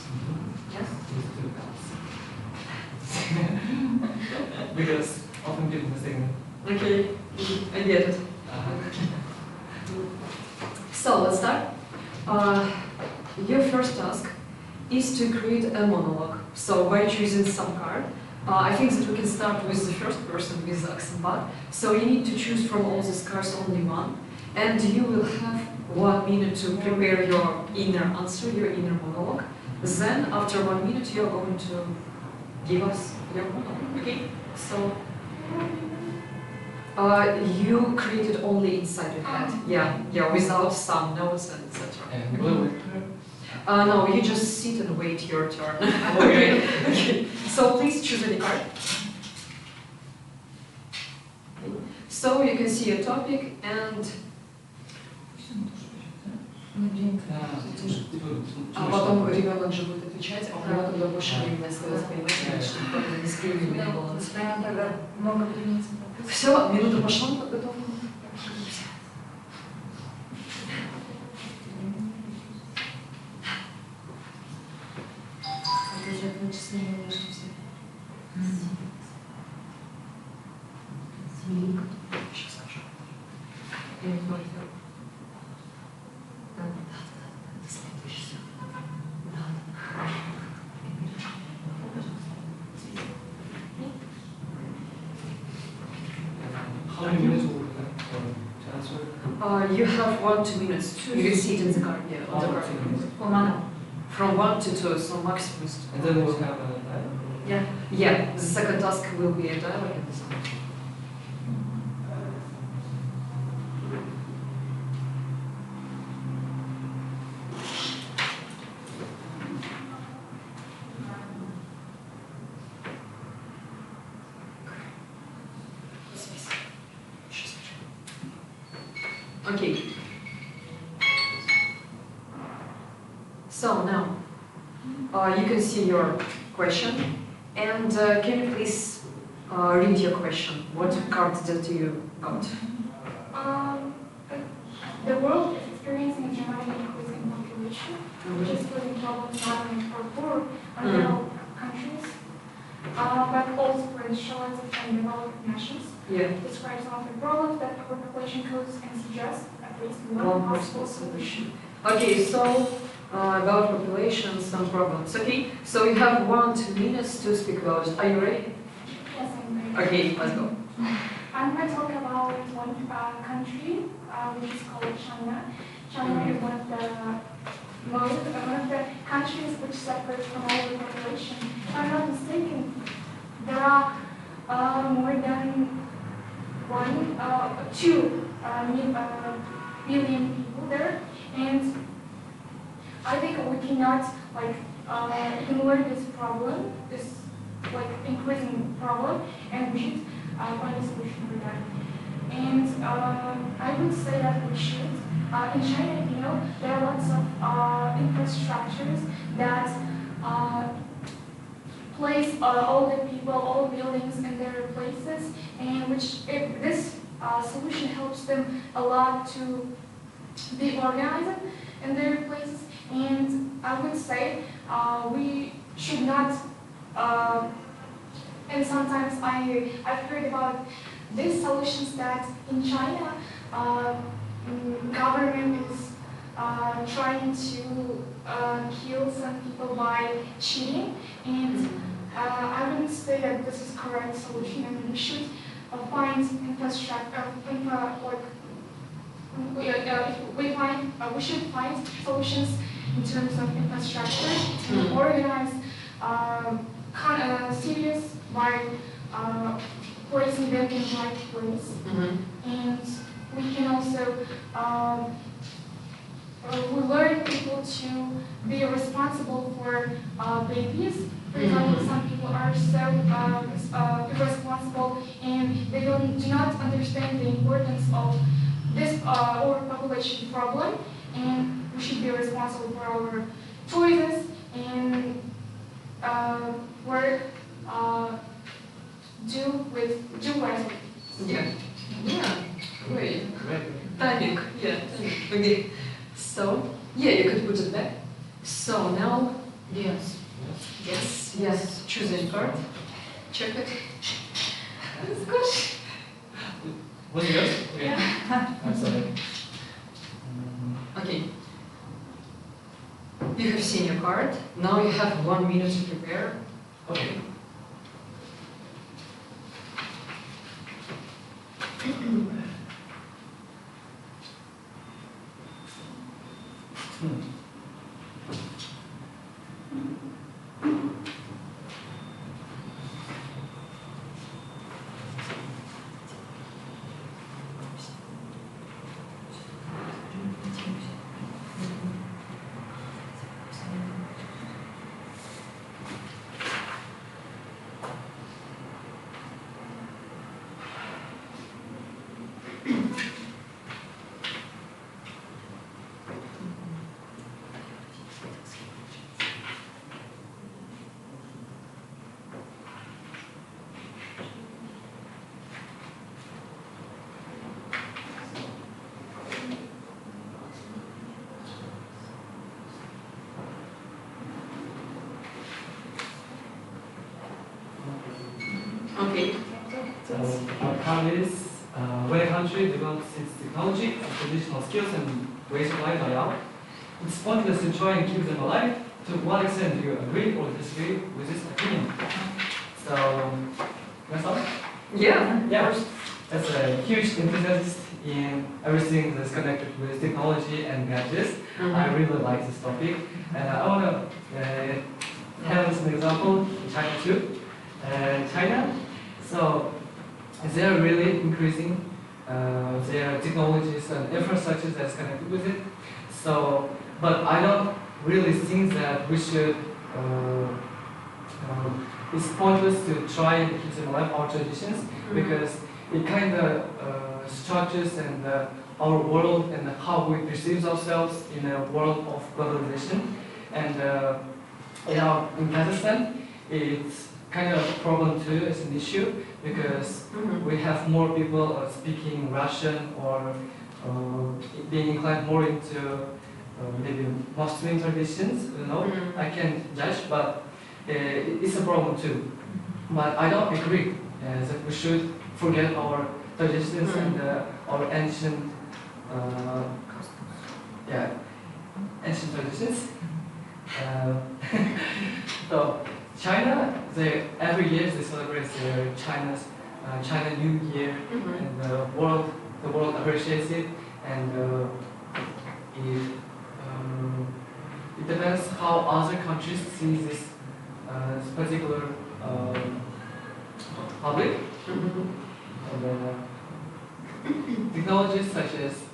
Yes? Because often people mistake me. Okay, I get it. So let's start. Your first task is to create a monologue. So by choosing some card, I think that we can start with the first person with Aksambat. So you need to choose from all these cards only one, and you will have 1 minute to prepare your inner answer, your inner monologue. Then after 1 minute, you're going to give us your monologue. Okay? So you create it only inside your head. Yeah, without some notes and etc. And blue. No, you just sit and wait your turn. Okay. So please choose any card. So you can see a topic and а потом ребенок же будет отвечать, а у него тогда больше времени остается, понимаете, чтобы не скрывали баланс. Много времени. Все, минута пошла, готова. Сейчас скажу. How many minutes will we have to answer? You have 1-2 minutes. You can see it in the card. Yeah, on the card. From 1 to 2, so maximum. And then we'll have a dialogue? Yeah, the second task will be a dialogue and this one. Okay. So now, you can see your question, and can you please read your question? What cards did you got? The world is experiencing a dramatic increase in population, which is causing problems not only for poor and developed countries, but also for the shores and developed nations. Yeah. Describe some of the problems that overpopulation causes and suggest at least one possible solution. Okay, so about population, some problems. Okay, so you have 1-2 minutes to speak about it. Are you ready? Yes, I'm ready. Okay, let's go. I'm going to talk about one country, which is called China. China is one of the countries which suffers from overpopulation. If I'm not mistaken, there are more than 2 billion people there, and I think we cannot ignore this problem, this increasing problem, and we should find a solution for that. And I would say that we should in China, you know, there are lots of infrastructures that place all the people, all buildings in their places, and this solution helps them a lot to be organized in their places. And I would say we should not. And sometimes I've heard about these solutions that in China, government is trying to kill some people by cheating, and I wouldn't say that this is correct solution, and we should find infrastructure, we should find solutions in terms of infrastructure to organize cities by placing them in the right place. And we can also we learn people to be responsible for babies. For example, some people are so irresponsible and they do not understand the importance of this overpopulation problem, and we should be responsible for our choices and work do wisely. Yeah. Yeah. Great. Timing. Yeah. Okay. So yeah, you could put it back. So now, yes. Yes. Choose a card. Check it. It's good. Was it yours? Okay. Yeah. I'm sorry. Okay. You have seen your card. Now you have 1 minute to prepare. Okay. Okay. So our card is when a country develops its technology, traditional skills, and ways of life die out, it's pointless to try and keep them alive. To what extent do you agree or disagree with this opinion? So, can I start? Yeah. Yeah. As a huge enthusiast in everything that's connected with technology and gadgets, I really like this topic, and I want to have as an example China too. China, so they're really increasing their technologies and infrastructures that's connected with it. So, but I don't really think that we should. It's pointless to try and keep them alive, our traditions, because it kind of structures and our world and how we perceive ourselves in a world of globalization. And in Kazakhstan, it's kind of a problem too, it's an issue, because we have more people speaking Russian or being inclined more into maybe Muslim traditions, you know. I can't judge, but it's a problem too. But I don't agree that we should forget our traditions and our ancient ancient traditions. So China, every year they celebrate their China New Year, and the world appreciates it, and it depends how other countries see this particular public. And technologies such as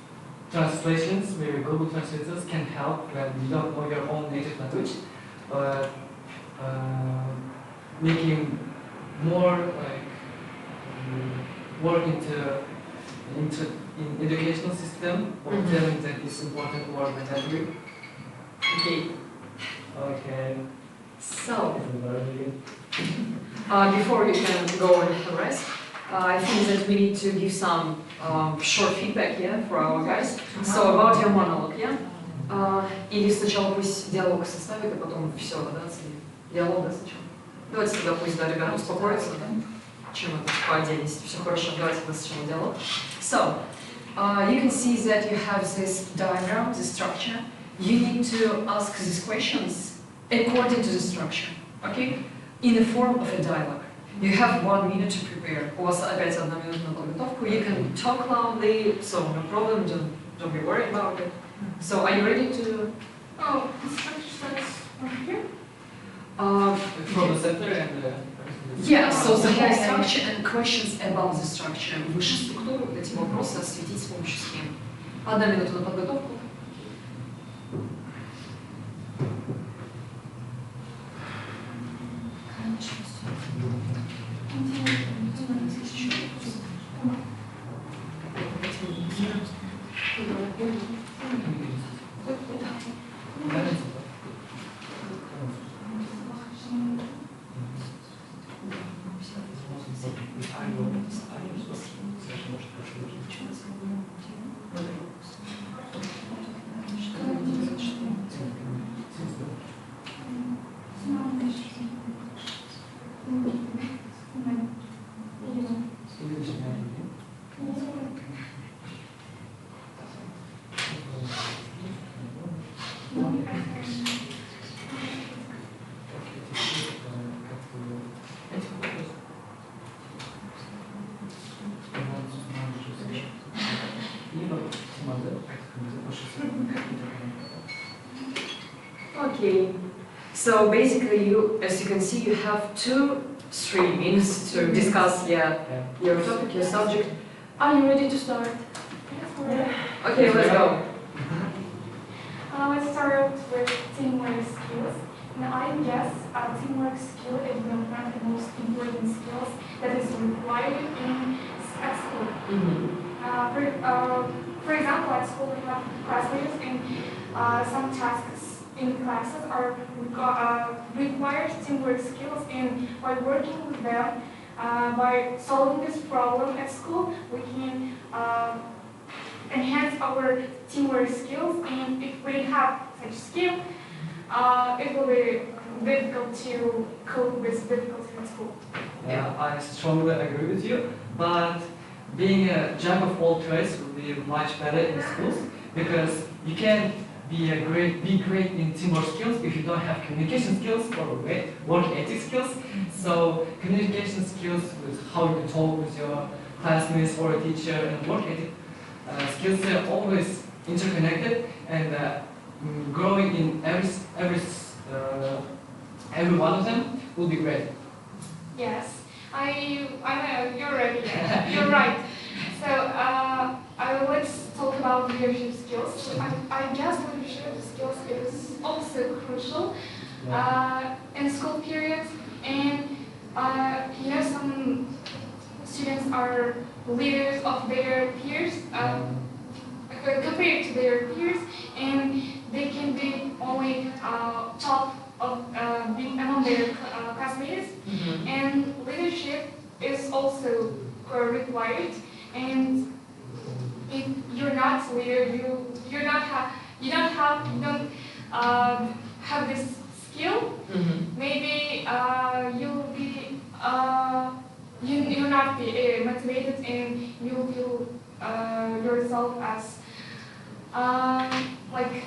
translations, where Google Translators can help when you don't know your own native language, but making more like work into in educational system or telling that it's important or mandatory. Okay. Okay. So, before you can go and have rest, I think that we need to give some short feedback, yeah, for our guys. So about your monologue, yeah? Или сначала пусть диалог составит, а потом все, да, диалога сначала. Давайте тогда пусть, да, ребята успокоятся, да? Чем это по отдельности. Все хорошо, давайте тогда сначала диалог. So, you can see that you have this diagram, this structure. You need to ask these questions according to the structure, okay? In the form of a dialogue. You have 1 minute to prepare. У вас опять 1 минута на подготовку. You can talk loudly, so no problem, don't be worried about it. So, are you ready to... Oh, the structure starts from here? From the center and Yeah, so the whole structure and questions about the structure. Выше структуру, эти вопросы осветить с помощью схем. 1 минута на подготовку. Okay, so basically you, as you can see, you have 2-3 minutes to discuss your topic, your subject. Are you ready to start? Yeah. Okay, let's go. Let's start with teamwork skills. Now I guess teamwork skill is one of the most important skills that is required at school. For example, at school we have class leaders and some tasks in classes are requires teamwork skills, and by working with them, by solving this problem at school, we can enhance our teamwork skills, and if we have such skill, it will be difficult to cope with difficulties at school. Yeah, I strongly agree with you, but being a jack of all trades would be much better in schools, because you can be great in teamwork skills if you don't have communication skills or work ethic skills. So communication skills with how you talk with your classmates or a teacher, and work ethic skills are always interconnected, and growing in every one of them will be great. Yes, you're ready. You're right. So let's talk about leadership skills. I guess leadership skills is also crucial in school periods, and some students are leaders of their peers compared to their peers, and they can be only top of among their classmates. And leadership is also required. And if you're not leader, you don't have this skill. Maybe you'll be you'll not be motivated, and you'll feel yourself as like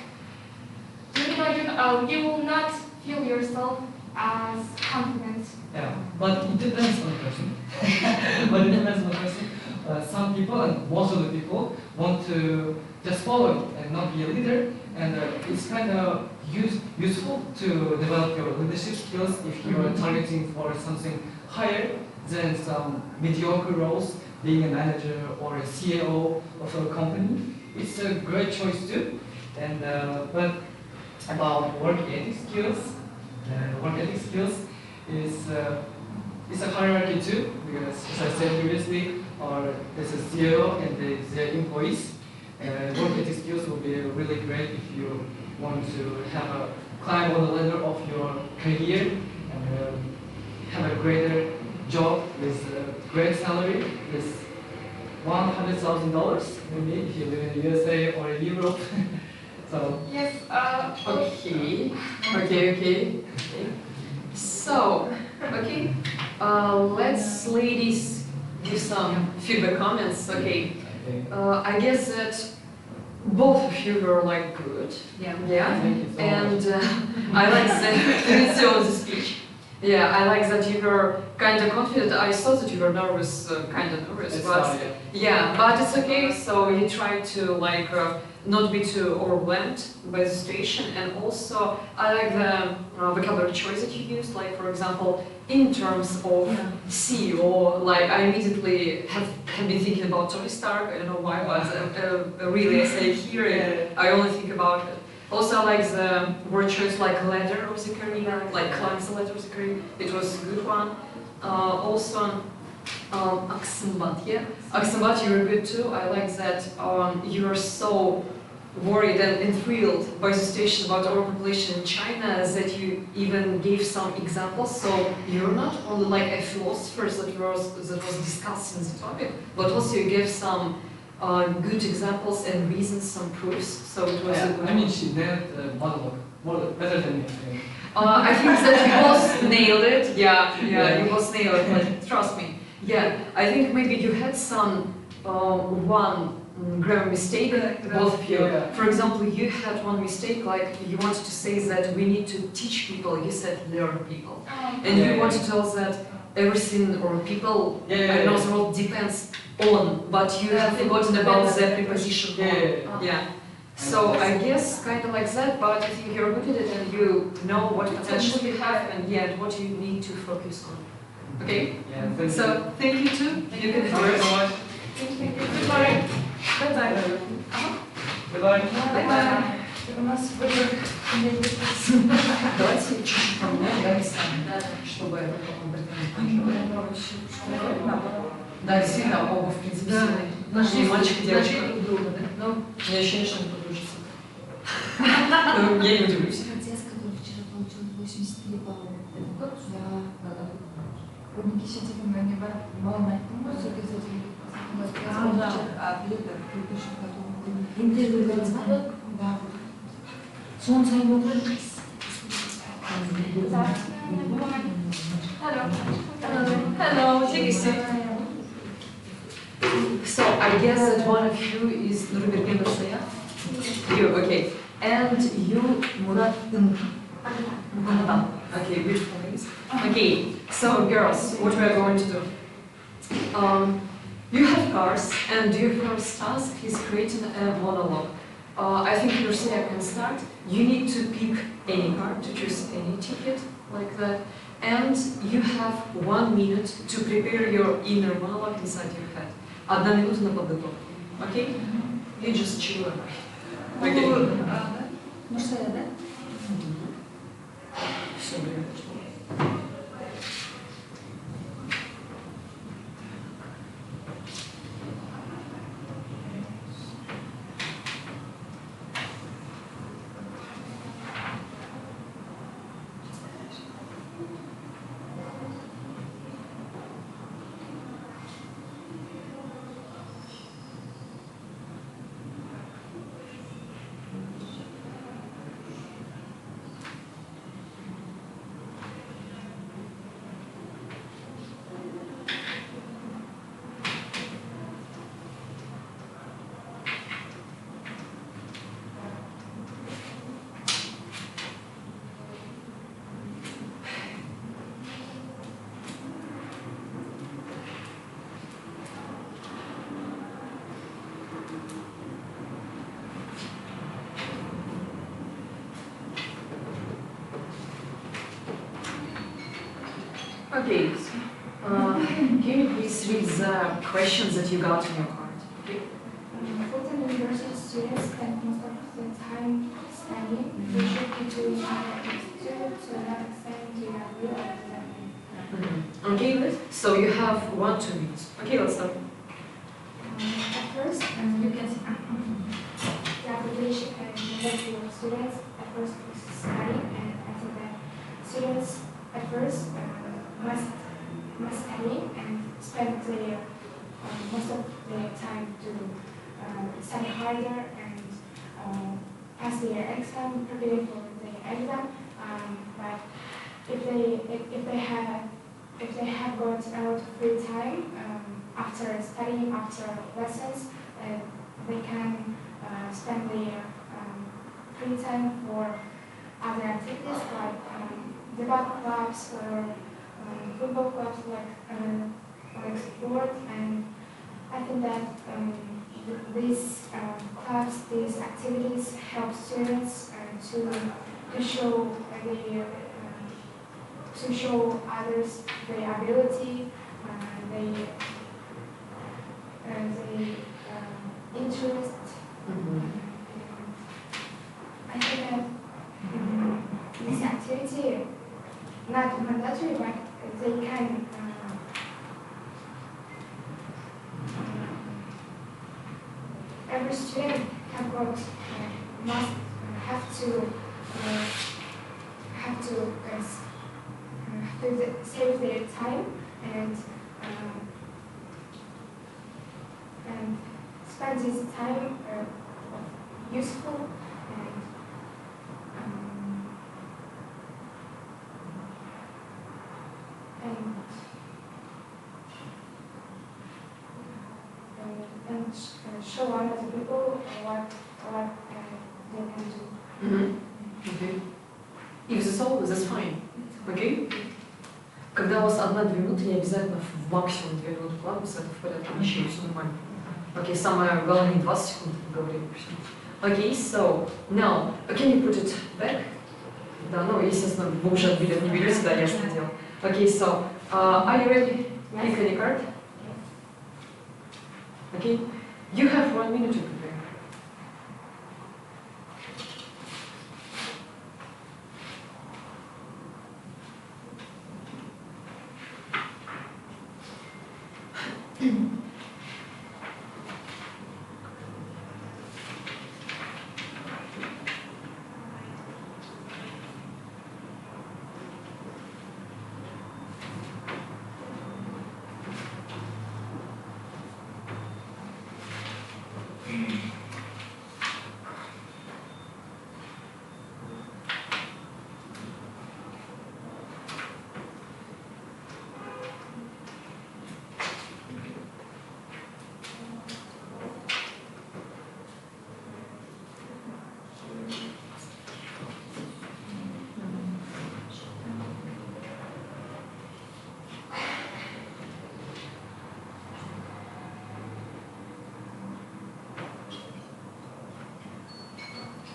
you will not feel yourself as confident. Yeah, but it depends on the person. Some people, and most of the people, want to just follow and not be a leader, and it's kind of useful to develop your leadership skills if you are targeting for something higher than some mediocre roles, being a manager or a CEO of a company. It's a great choice too. And but about work ethic skills is a hierarchy too, because as I said previously, or this is CEO and their employees. Work ethics skills will be really great if you want to have a climb on the ladder of your career and have a greater job with a great salary, with $100,000 maybe if you live in the USA or in Europe. So Yes. Okay. So, okay, let's ladies give some feedback comments. Okay, I guess that both of you were like good. Yeah. Thank you so much. I like the speech. Yeah, I like that you were kind of confident. I saw that you were nervous, kind of nervous, but yeah, but it's okay. So you try to like not be too overwhelmed by the situation, and also I like the vocabulary choice that you used. Like for example, in terms of CEO, like I immediately have been thinking about Tony Stark. I don't know why, but really I say here, I only think about it. Also, I like the word choice, like ladder of the career, like climbs the ladder of the career. It was a good one. Also, Aksambat, yeah. Aksambat, you were good too. I like that you are so worried and thrilled by the situation about overpopulation in China that you even gave some examples. So you're not only like a philosopher that was discussing the topic, but also you gave some good examples and reasons, some proofs. So it was a good. I mean, she nailed the monologue better than me. I think that you both nailed it. Yeah, you both nailed it. But trust me. Yeah, I think maybe you had some one grammar mistake, both of you. For example, you had one mistake, like you wanted to say that we need to teach people. You said learn people, and you want to tell that everything or people I know the world depends on, but you have forgotten about the preposition on. Yeah. So I guess kind of like that, but I think you're good at it and you know what potential you have and what you need to focus on. Okay? Yeah, so thank you too. You can Thank you so much. Goodbye. Bye-bye. Goodbye. Bye-bye. У нас выбор. Давайте чуть-чуть поменяем местами, чтобы это да, действительно, оба, в принципе, нашли мальчик и девочка. Ну, я ощущение, что они подружатся. Я не удивлюсь. Процесс, который вчера получил 83 балла, это год? Да. Onun kişinin önüne bağlanmaktım. Bu söyledi интервьюлеріңіз бар? Да. Соны сайын отырыңыз. Hello, take a seat. So I guess that one of you is Nurbergen Rusaya? You, okay. And you, Murat Muhammad. Okay, beautiful names. Okay, so girls, what we are going to do? You have cars, and your first task is creating a monologue. I think Rusaya can start. You need to pick any car, to choose any ticket, like that. And you have 1 minute to prepare your inner monologue inside your head. 1 минута на подготовку. Okay? You just chill and write. Okay? Нурсая, да? Все время. Okay, can you please read the questions that you got in your card? Okay. Full-time university students and most of the time studying, they should be doing students to have extended real Okay, so you have 1-2 minutes. Okay, let's start. first, you can see the application and the of students at first is study, and I think that students at first must study and spend their most of their time to study harder and pass their exam, preparing for the exam. But if they have got a lot of free time after studying, after lessons, they can spend their free time for other activities like debate clubs or football clubs, like sport. And I think that these clubs, these activities help students to show others their ability, their interest. I think that this activity, not mandatory, but they can every student must have to save their time and spend this time useful and show other people what they can do. Okay. If that's all, that's fine. Okay? Когда у вас 1-2 минуты, не обязательно в максимум 2 минуты вкладываться, это в порядке вещей, все нормально. Окей, самое главное, 20 секунд поговорим. Окей, so, now, can you put it back? Да, ну, естественно, вы уже билет не берете, да, ясно дело. Окей, so, are you ready? Pick any card. Okay, you have 1 minute to prepare.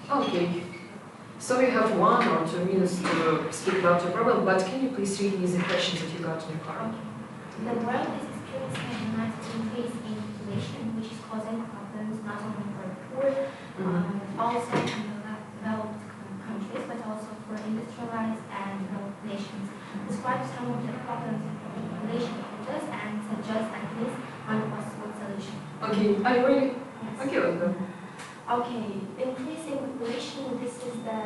Okay, so you have 1 or 2 minutes to speak about your problem, but can you please read me the questions that you got in your card? The world is experiencing a dramatic increase in population, which is causing problems not only for the poor, also in the developed countries, but also for industrialized and developed nations. Describe some of the problems in population causes and suggest at least one possible solution. Okay, are you ready? Yes. Okay, let's go. Okay, increasing population, this is the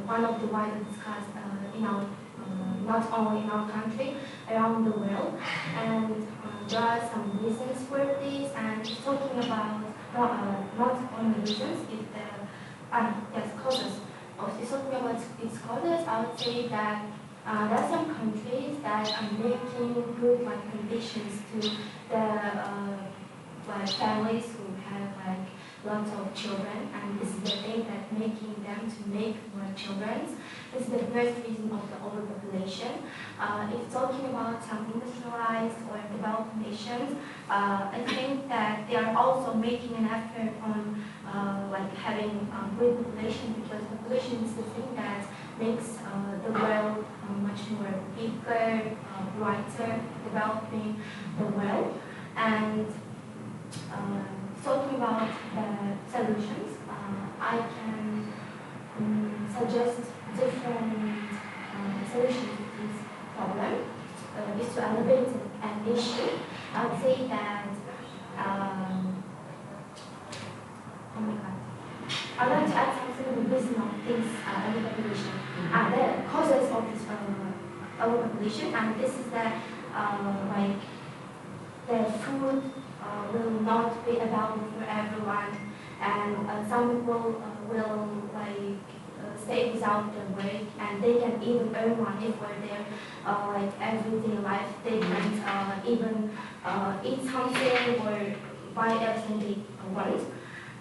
one of the widely discussed in our not only in our country, around the world, and there are some reasons for this. And talking about not only reasons, causes. Talking about its causes, I would say that there are some countries that are making good conditions to the families who have lots of children, and this is the thing that making them to make more children. This is the first reason of the overpopulation. If talking about some industrialized or developed nations, I think that they are also making an effort on having good population, because population is the thing that makes the world much more bigger, brighter, developing the world. And talking about the solutions, I can suggest different solutions to this problem. Is to elevate an issue. I would say that reason of this overpopulation, the causes of this overpopulation, and this is the like the food will not be available for everyone, and some people will like stay without the work, and they can even earn money for their like everyday life. They can even eat something or buy everything they want.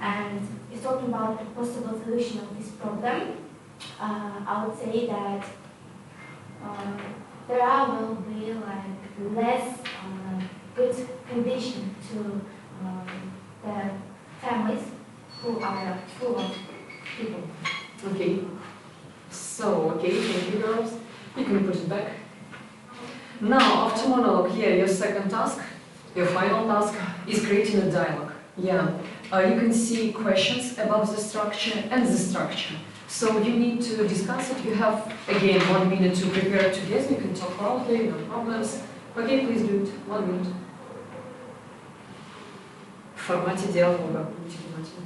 And it's talking about the possible solution of this problem. I would say that there will be like less good condition to the families who are full of people. Okay. So, okay, thank you girls. You can put it back. Now, after monologue, here, your second task, your final task, is creating a dialogue. Yeah. You can see questions about the structure and the structure. So you need to discuss it. You have, again, 1 minute to prepare together. You can talk loudly, no problems. Okay, please do it. 1 minute. В формате диалога. Будьте внимательны.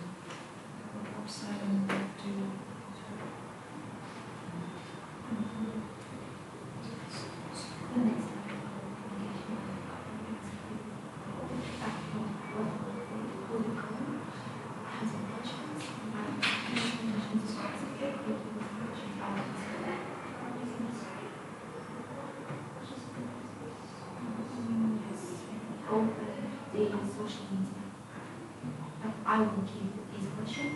Social media. I will give this question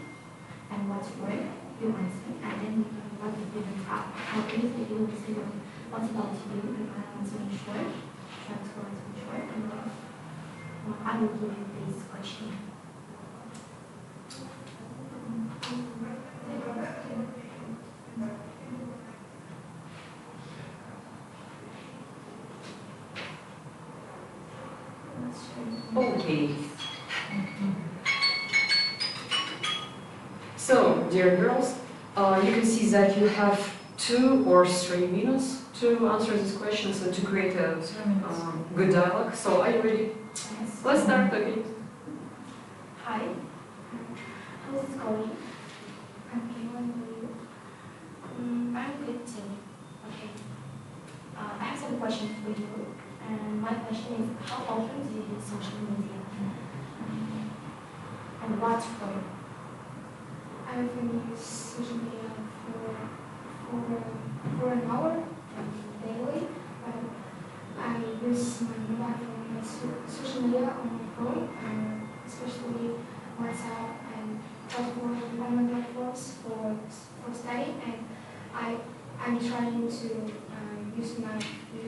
and what's word you answer, and then we can what the difference are. How easy you will say what about you, and I answer in short, try to answer in short, and then I will give you this question. Okay. So, dear girls, you can see that you have 2 or 3 minutes to answer these questions and to create a good dialogue. So, are you ready? Yes. Let's start again. Hi. How's it going? Okay, what are you? I'm good too. Okay. I have some questions for you. And my question is, how often do you use social media? And what for? I often use social media for an hour daily. I use my mobile phone, my social media on my phone, especially WhatsApp and online platforms for study. And I'm trying to use my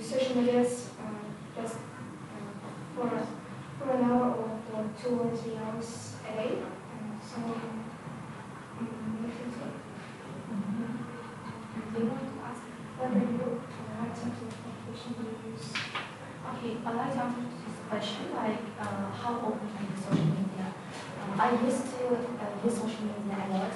social medias just for an hour or for 2 or 3 hours a day. So Do you want to ask what types of application do you use? Okay, I'd like to answer this question, like how often I use social media. I used to use social media a lot,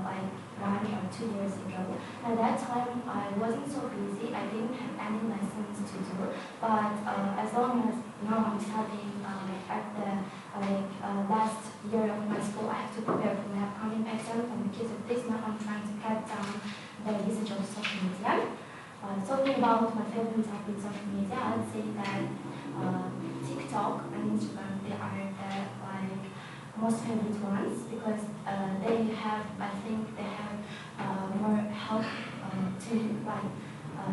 like 1 or 2 years ago. At that time, I wasn't so busy. I didn't have any lessons to do. But as long as now I'm studying at the last year of my school, I have to prepare for my upcoming exam. And because of this, now I'm trying to cut down the usage of social media. Talking about my favorite topic in social media, I'd say that TikTok and Instagram, they are the most favorite ones because they have, I think they have more help to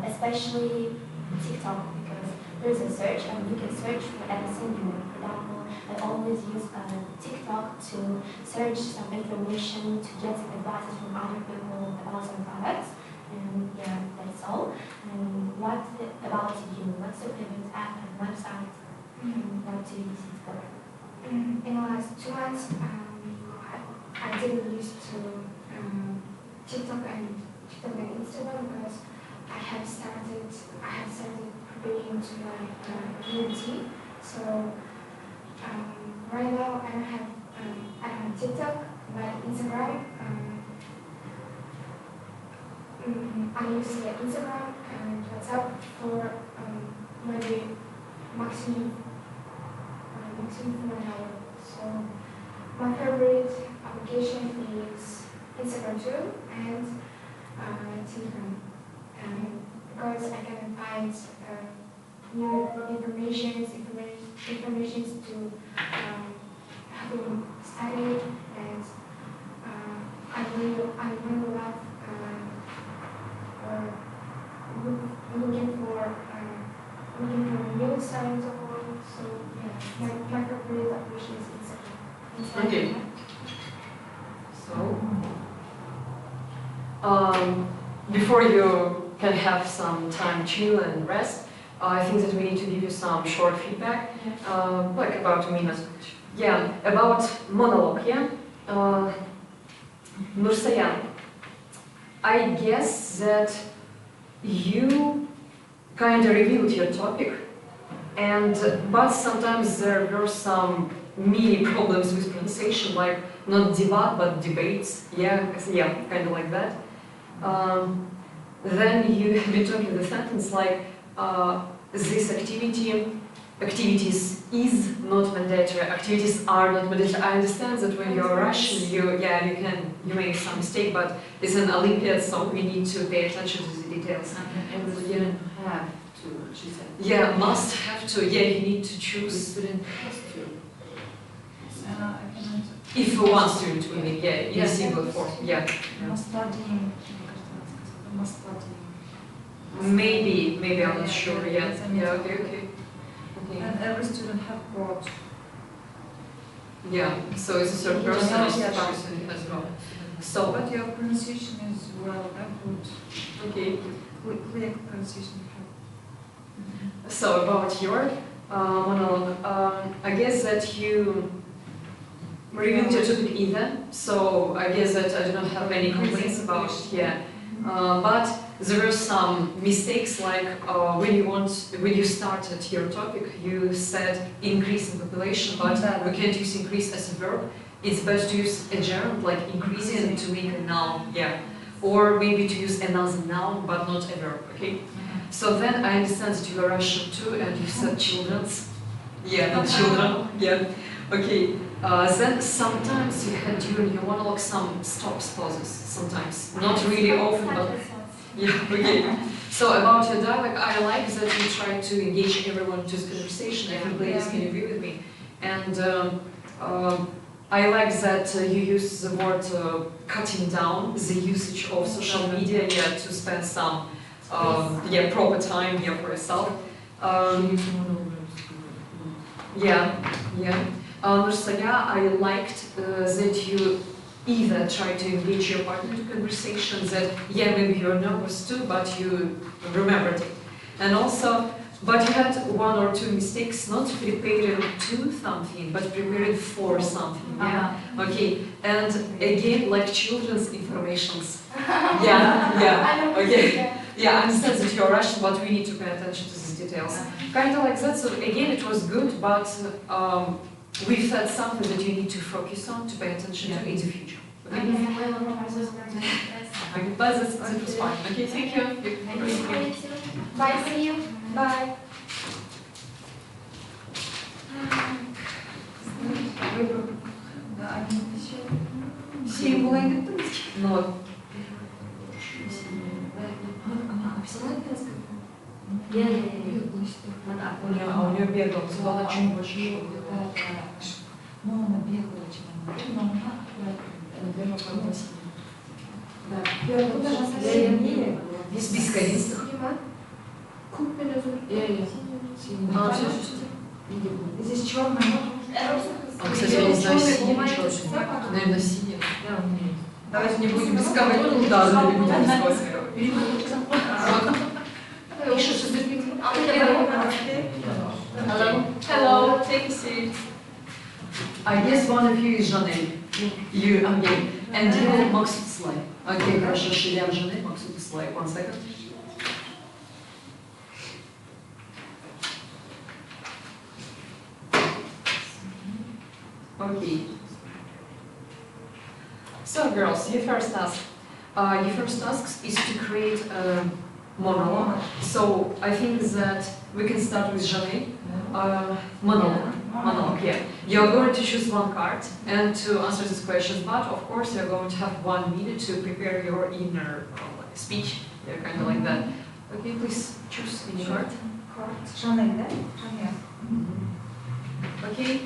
especially TikTok, because there's a search and you can search for anything you want. For example, I always use TikTok to search some information, to get advice from other people about some products. And yeah, that's all. And what about you? What's your favorite app and website? What do you use it for? in the last 2 months, I didn't use to TikTok and Instagram because I have started preparing to my UT. So right now I don't have TikTok, but Instagram. I use the Instagram and WhatsApp for maybe maximum for an hour. So my favorite application is Instagram too, and children. Because I can find new information to how to study, and I really love looking for new signs of world. So yeah, my favorite application is inside. Okay. So, before you can have some time chill and rest, I think that we need to give you some short feedback, like about minutes. Yeah, about monologue. Yeah, Nursayan, I guess that you kind of revealed your topic, but sometimes there were some mini problems with pronunciation, like not debate but debates. Yeah, kind of like that. Then you have been talking the sentence like this activities is not mandatory. Activities are not mandatory. I understand that when you're Russian, you make some mistake, but it's an Olympiad, so we need to pay attention to the details. And the student have to, she said. Yeah, must have to. Yeah, you need to choose. The student has to. If you want student to win, yeah, in a single form, yeah. Maybe I'm not sure. Yeah. Okay. And every student have brought. Yeah. So it's a third person as well. So, but your pronunciation is well good. Okay. Clear pronunciation. So about your monologue, I guess that you reviewed your topic either. So I guess that I do not have any complaints about it. Yeah. But there were some mistakes, like when you started your topic, you said increase in population, but we can't use increase as a verb. It's best to use a gerund, like increasing, to make a noun, yeah. Or maybe to use another noun, but not a verb, okay? So then I understand that you are Russian too, and you said children's. Yeah, not children, yeah. Okay, then sometimes you had during your monologue some stops, pauses, sometimes. Not really often, but yeah, okay. So about your dialogue, I like that you try to engage everyone into this conversation. I think ladies can agree with me. And I like that you use the word cutting down the usage of social media, yeah, to spend some proper time here for yourself. Nursaya, I liked that you either try to engage your partner into conversation, that maybe you're nervous too, but you remembered it. And also, but you had one or two mistakes, not preparing to something, but preparing for something. Yeah. Okay. And again, like children's informations. Okay. Yeah, I understand that you're Russian, but we need to pay attention to these details. Kind of like that. So again, it was good, but we said something that you need to focus on, to pay attention to in the future. Okay. But that was fine. Okay. Thank you. Bye. See you. Bye. Всем было интересно. Но. А у нее бегал, была чуть больше. Ну, она бегала очень много. Без бесконечных. Здесь черная. Кстати, я не знаю, синяя, черная. Наверное, синяя. Давайте не будем рисковать. Да, не будем рисковать. Hello, take a seat. I guess one of you is Janelle. You, okay. And you, Maksud Slay. Okay, хорошо, Шилян Janelle, Maksud Slay. 1 second. Okay. So, girls, your first task is to create a monologue. So, I think that we can start with Janelle. Monologue. Okay, you're going to choose one card and to answer these questions, but of course you're going to have 1 minute to prepare your inner speech. Yeah, kind of like that. Okay, please choose any card. Okay,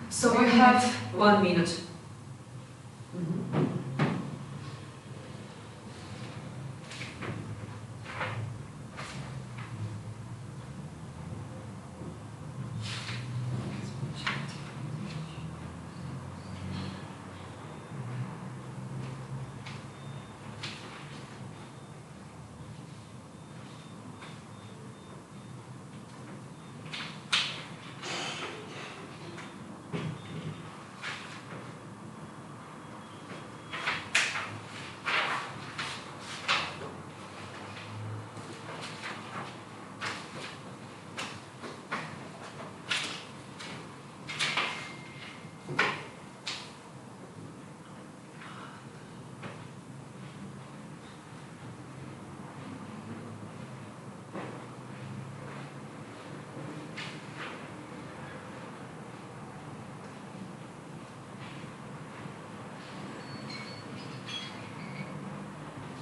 so you have 1 minute.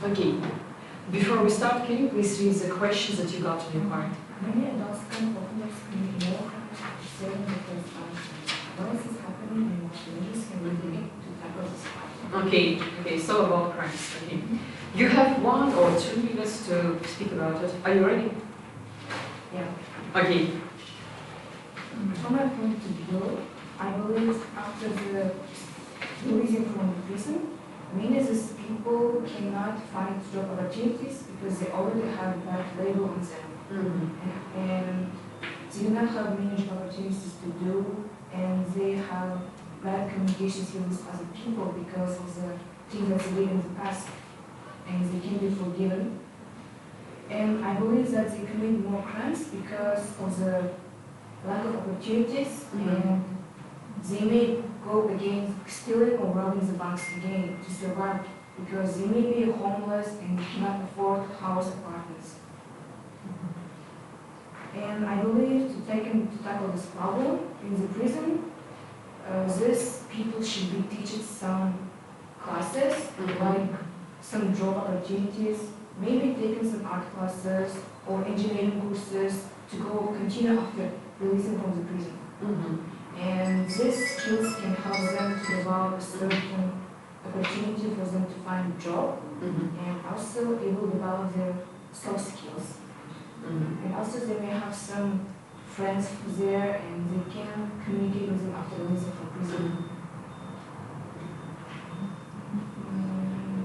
Okay, before we start, can you please read the questions that you got on your card? Many adults come open up screen more saying the first answer. What is happening and what changes can we do to tackle this problem? Okay, so about crimes. Okay. You have 1 or 2 minutes to speak about it. Are you ready? Yeah. Okay. From my point of view, I believe after the releasing from the prison, many of these people cannot find job opportunities because they already have bad label on them. And they do not have many job opportunities to do, and they have bad communication skills with other people because of the things that they did in the past, and they can be forgiven. And I believe that they commit more crimes because of the lack of opportunities, and they may go against stealing or robbing the banks again to survive because they may be homeless and cannot afford house apartments. And I believe to tackle this problem in the prison, these people should be taught some classes, like some job opportunities, maybe taking some art classes or engineering courses to go continue after releasing from the prison. And these skills can help them to develop a certain opportunity for them to find a job, and also it will develop their soft skills. And also they may have some friends there and they can communicate with them after releasing from prison.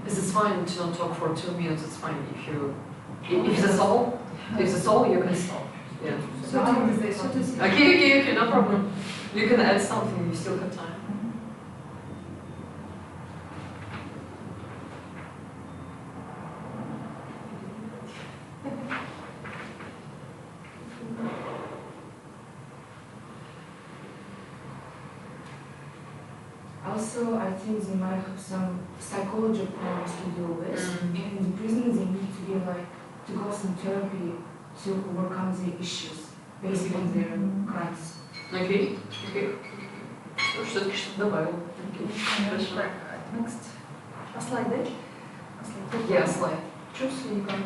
Is it fine to not talk for 2 minutes? It's fine if that's all. If that's all, you can stop. Yeah. Okay, no problem. You can add something. You still have time. Also, I think they might have some psychological problems to deal with. And in the prison, they need to get to go some therapy to overcome their issues based on their crimes. Okay. Что-то добавил. Хорошо. Next. A slide, right? Yeah, slide. Choose any card.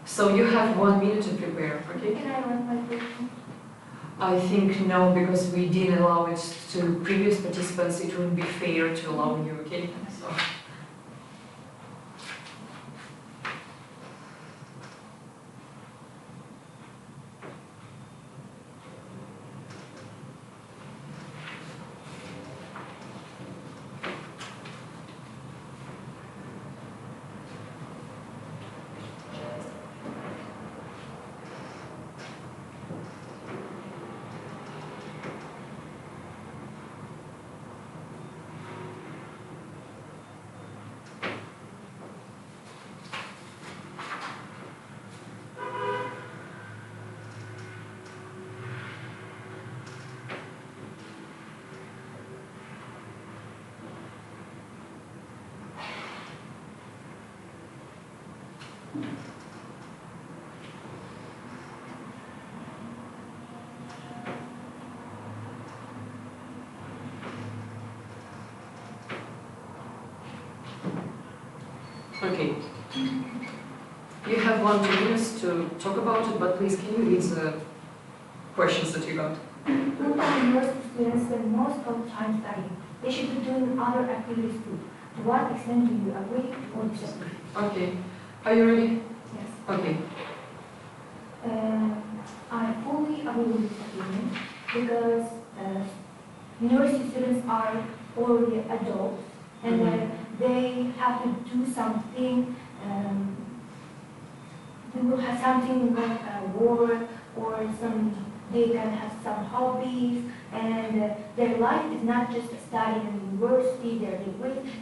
So you have 1 minute to prepare, okay? Can I run my question? I think no, because we didn't allow it to previous participants. It wouldn't be fair to allow you, okay? So. Okay. You have 1 minute to talk about it, but please can you read the questions that you got? Full-time university students spend most of the time studying. They should be doing other activities too. To what extent do you agree or disagree? Okay. Are you ready? Yes. Okay. I fully agree with this opinion because university students are already adults and they have to do something. They will have something like work or they can have some hobbies, and their life is not just studying in university.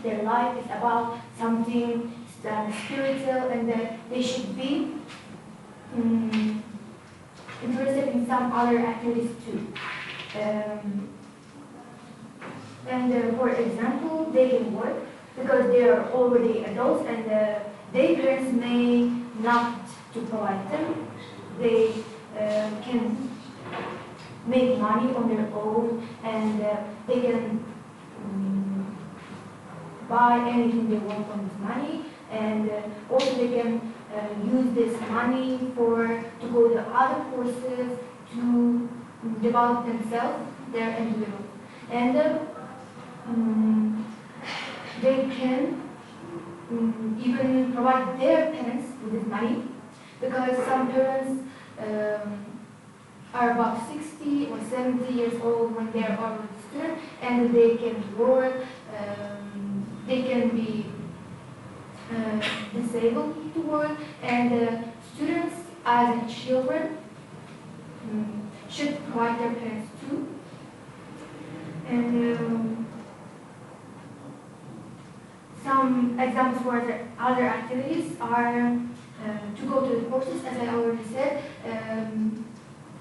Their life is about something spiritual, and they should be interested in some other activities too. For example, they can work because they are already adults, and their parents may not to provide them. They can make money on their own, and they can buy anything they want from this money, and also they can use this money to go to other courses to develop themselves, their individuals, and they can even provide their parents with this money, because some parents are about 60 or 70 years old when they are already students, and they can work, they can be disabled to work, and students as children should provide their parents too. And some examples for other activities are to go to the courses, as I already said.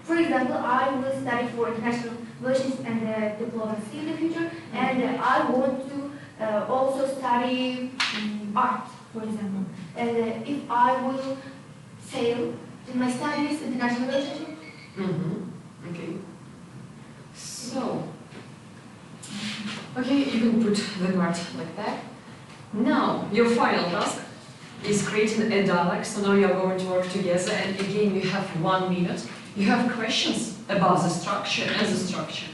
For example, I will study for international relations and diplomacy in the future, and I want to also study art, for example. And if I will fail in my studies, international relations. Okay. So, okay, you can put the card like that. Now, your final task is creating a dialogue. So now you are going to work together, and again you have 1 minute. You have questions about the structure and the structure.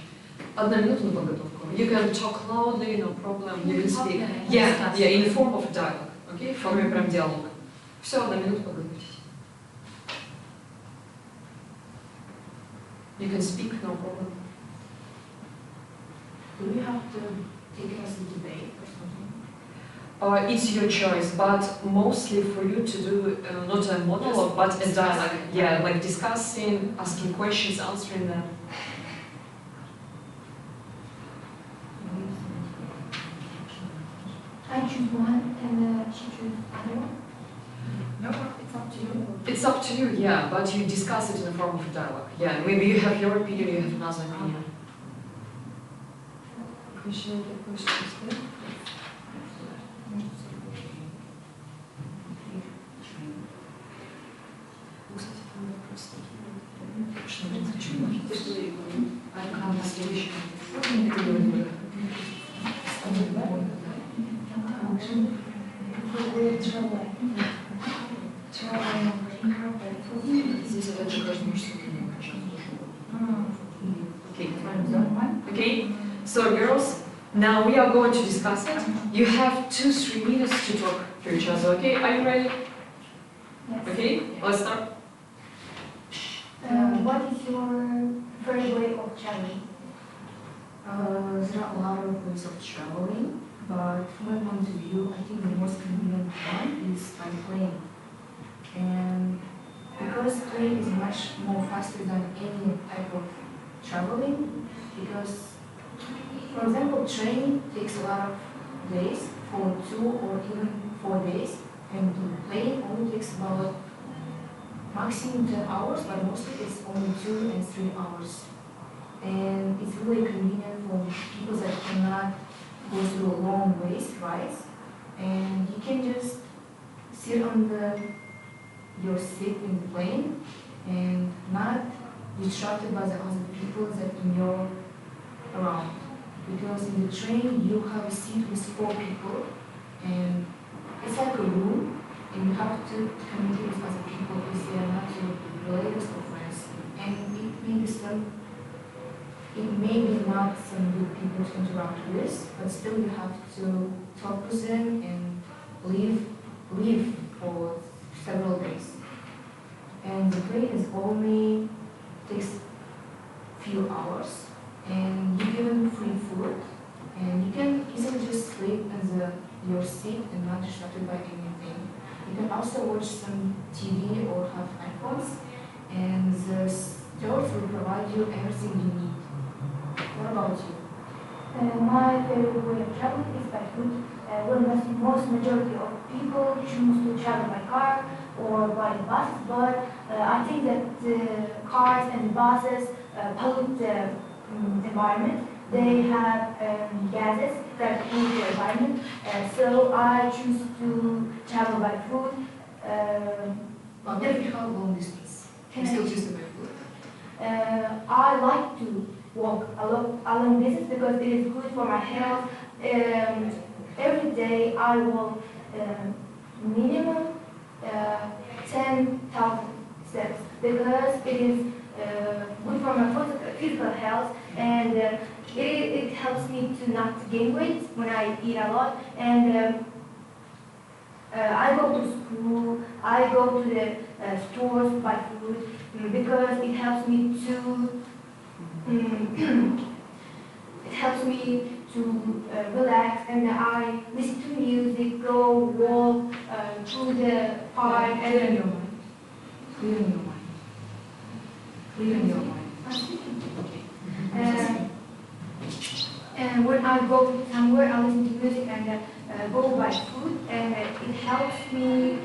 1 minute на подготовку. You can talk loudly, no problem. You can speak. Yeah, in the form of a dialogue. Okay, в форме прям диалога. Все, 1 минуту подготовьтесь. You can speak, no problem. Do we have to take it as a debate or something? It's your choice, but mostly for you to do not a monologue, but a dialogue. Yeah, like discussing, asking questions, answering them. I choose one and she chooses another one. No, it's up to you. It's up to you, yeah, but you discuss it in the form of a dialogue. Yeah, maybe you have your opinion, you have another opinion. Question, questions there? Okay, so girls, now we are going to discuss it. You have 2-3 minutes to talk to each other, okay? Are you ready? Yes. Okay, let's start. What is your preferred way of traveling? There are a lot of ways of traveling, but from my point of view, I think the most convenient one is by plane. And because plane is much more faster than any type of traveling, because, for example, train takes a lot of days, for 2 or even 4 days, and plane only takes about maximum 10 hours, but mostly it's only 2 and 3 hours. And it's really convenient for people that cannot go through long ways rides, and you can just sit on your seat in the plane and not distracted by the other people that you're around. Because in the train you have a seat with 4 people, and it's like a room, and you have to communicate with other people if they are not your relatives or friends. And it may be not some good people to interact with, but still you have to talk with them and live for several days. And the plane is only takes few hours, and you give them free food, and you can easily just sleep in your seat and not distracted by anything. You can also watch some TV or have iPods, and the stores will provide you everything you need. What about you? My favorite way of traveling is by foot. Most majority of people choose to travel by car or by the bus, but I think that the cars and buses pollute the environment. They have gases that pollute the environment, so I choose to travel by foot. How long distance? Can you still choose to by foot? I like to walk along distance because it is good for my health. Every day I walk minimum 10,000 steps because it is good for my physical health, and it helps me to not gain weight when I eat a lot. And I go to school, I go to the stores buy food because it helps me to relax, and I listen to music, go walk through the park, and Clearing your mind. Clearing your mind. And when I go somewhere, I listen to music and go buy food, and it helps me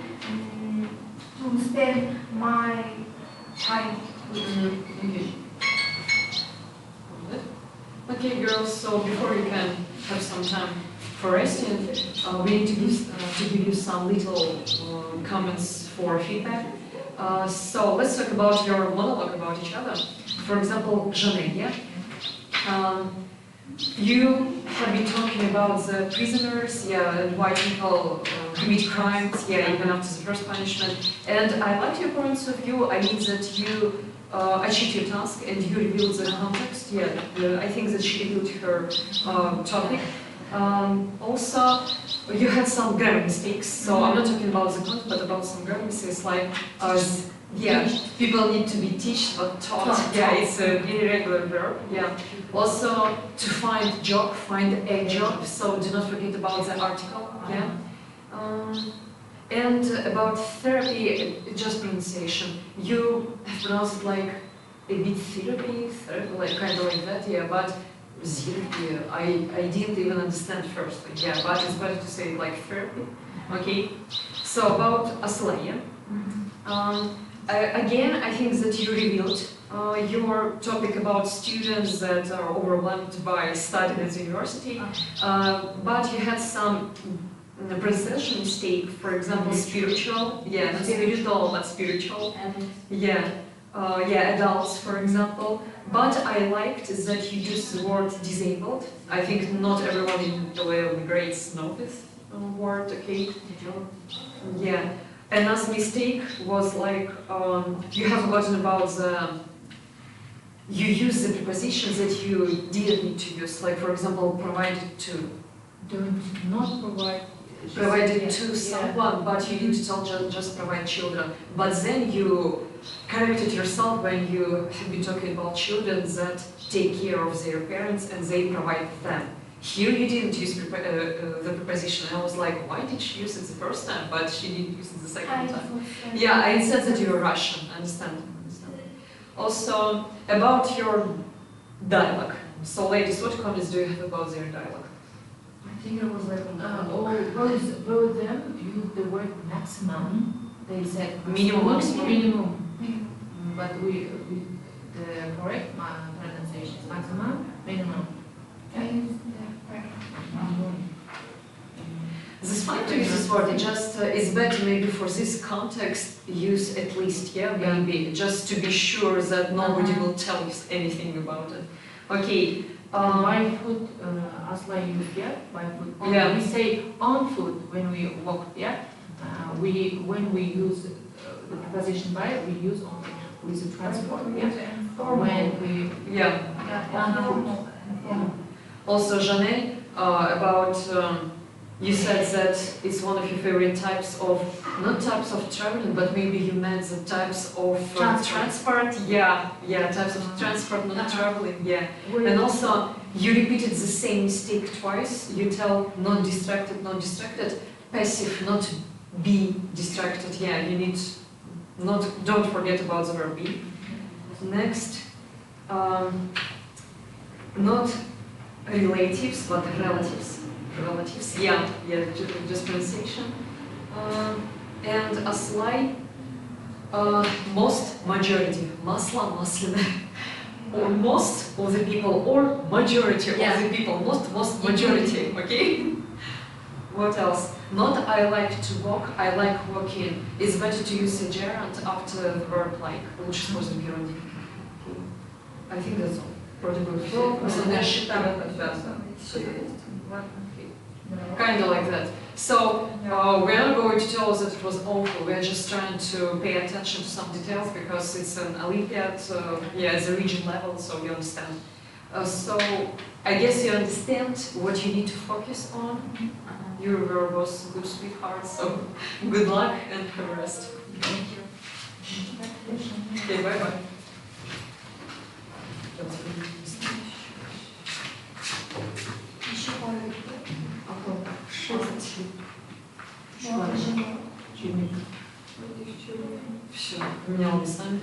to spend my time with Okay, girls, so before you can have some time for resting, we need to give you some little comments for feedback. So let's talk about your monologue about each other. For example, Jeanette, you have been talking about the prisoners, and why people commit crimes, even after the first punishment. And I like your points of view. I mean that you achieved your task and you revealed the context. I think that she revealed her topic. Also, you had some grammar mistakes. So I'm not talking about the content, but about some grammar mistakes, like people need to be taught, but taught. It's an irregular verb. Also, to find a job. So do not forget about the article. And about therapy, just pronunciation. You have pronounced it like a bit therapy, like kind of like that, but therapy, I didn't even understand first, but it's better to say it like therapy. Okay, so about Aslaya. Again, I think that you revealed your topic about students that are overwhelmed by studying at the university, but you had some pronunciation mistake. For example, spiritual, not spiritual, but spiritual. Adults, for example. But I liked that you used the word disabled. I think not everyone in the grades know this word, okay? Another mistake was like, you have forgotten about you use the prepositions that you didn't need to use, like for example, provided to. Not provided to someone, but you need to tell just provide children. But then you corrected yourself when you have been talking about children that take care of their parents and they provide them. Here you didn't use the preposition. I was like, why did she use it the first time, but she didn't use it the second time? I said that you're Russian, understand. Also, about your dialogue. So ladies, what comments do you have about their dialogue? I think it was like both of them used the word maximum. They said minimum, maximum. But the correct pronunciation is maximum, minimum. It's fine to use this word. It just it's better maybe for this context use at least, maybe just to be sure that nobody will tell you anything about it. Okay. By foot, as like use here, by foot. Yeah. We say on foot when we walk here. When we use the preposition by, we use on with the transport. Yeah. When we on foot. Yeah. Also, Janelle, about you said that it's one of your favorite types of, not types of traveling, but maybe you meant the types of transport. Yeah, types of transport, not traveling. Yeah, and also you repeated the same mistake twice. You tell not distracted, passive, not be distracted. Yeah, you need not. Don't forget about the verb be. Next, not relatives, but relatives. Relatives, just pronunciation. And a slight, most, majority, masla, maslina, or most of the people, or majority of the people, most, majority, okay? What else? Not I like to walk, I like walking. It's better to use a gerund after the verb like. Лучше использовать герондик. I think that's all. Kind of like that. So we're not going to tell us that it was awful. We're just trying to pay attention to some details because it's an Olympiad. It's a region level, so you understand. So I guess you understand what you need to focus on. You were both good sweethearts, so good luck and have a rest. Thank you. Okay, bye bye. Все, поменял местами.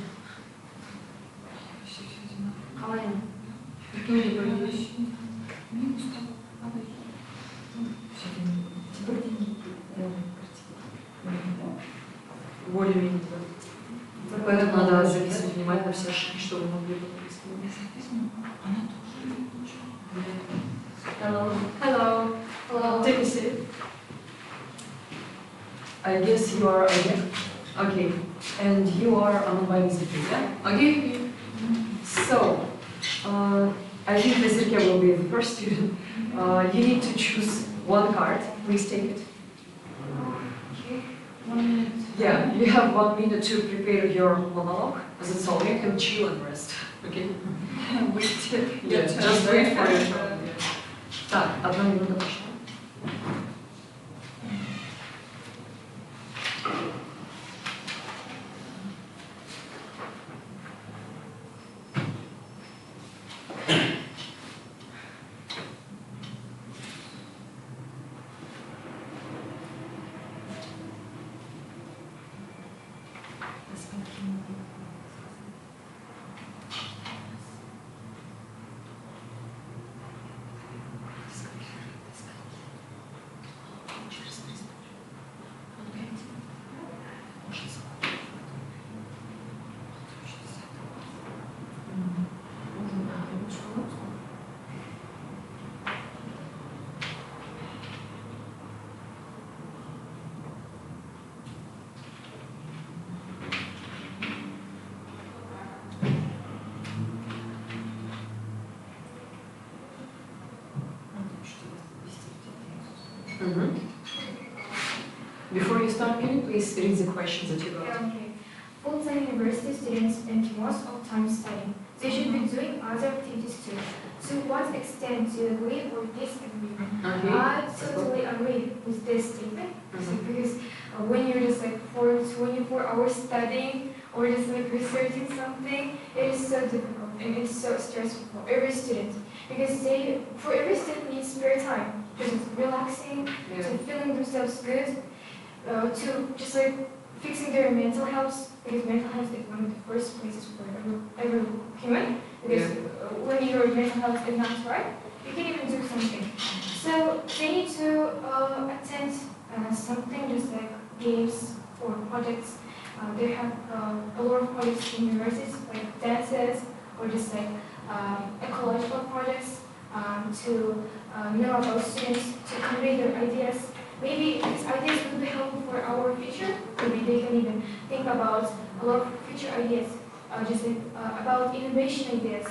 Более-менее. Поэтому надо записывать внимательно все ошибки, чтобы мы могли Hello. Take a seat. I guess you are again. Okay. And you are a non-binary speaker, yeah? Okay. So, I think Mr. will be the first student. You need to choose one card. Please take it. Okay. 1 minute. Yeah, you have 1 minute to prepare your monologue. That's all. You can chill and rest. Okay? Just wait for it. Так, 1 минута пошла. Before you start, can you please read the questions that you got? Okay. Full-time university students spend most of time studying. They should be doing other activities too. To what extent do you agree or disagree? I totally agree with this statement. Because when you're just like for 24 hours studying or just like researching something, it is so difficult and it's so stressful for every student. Because for every student needs spare time, just relaxing, to feeling themselves good, to just like fixing their mental health, because mental health is one of the first places for every human. Because when your mental health is not right, you can even do something. So they need to attend something just like games or projects. They have a lot of projects in universities, like dances or just like ecological projects to know about students, to convey their ideas. Maybe these ideas will be helpful for our future. Maybe they can even think about a lot of future ideas, just like, about innovation ideas.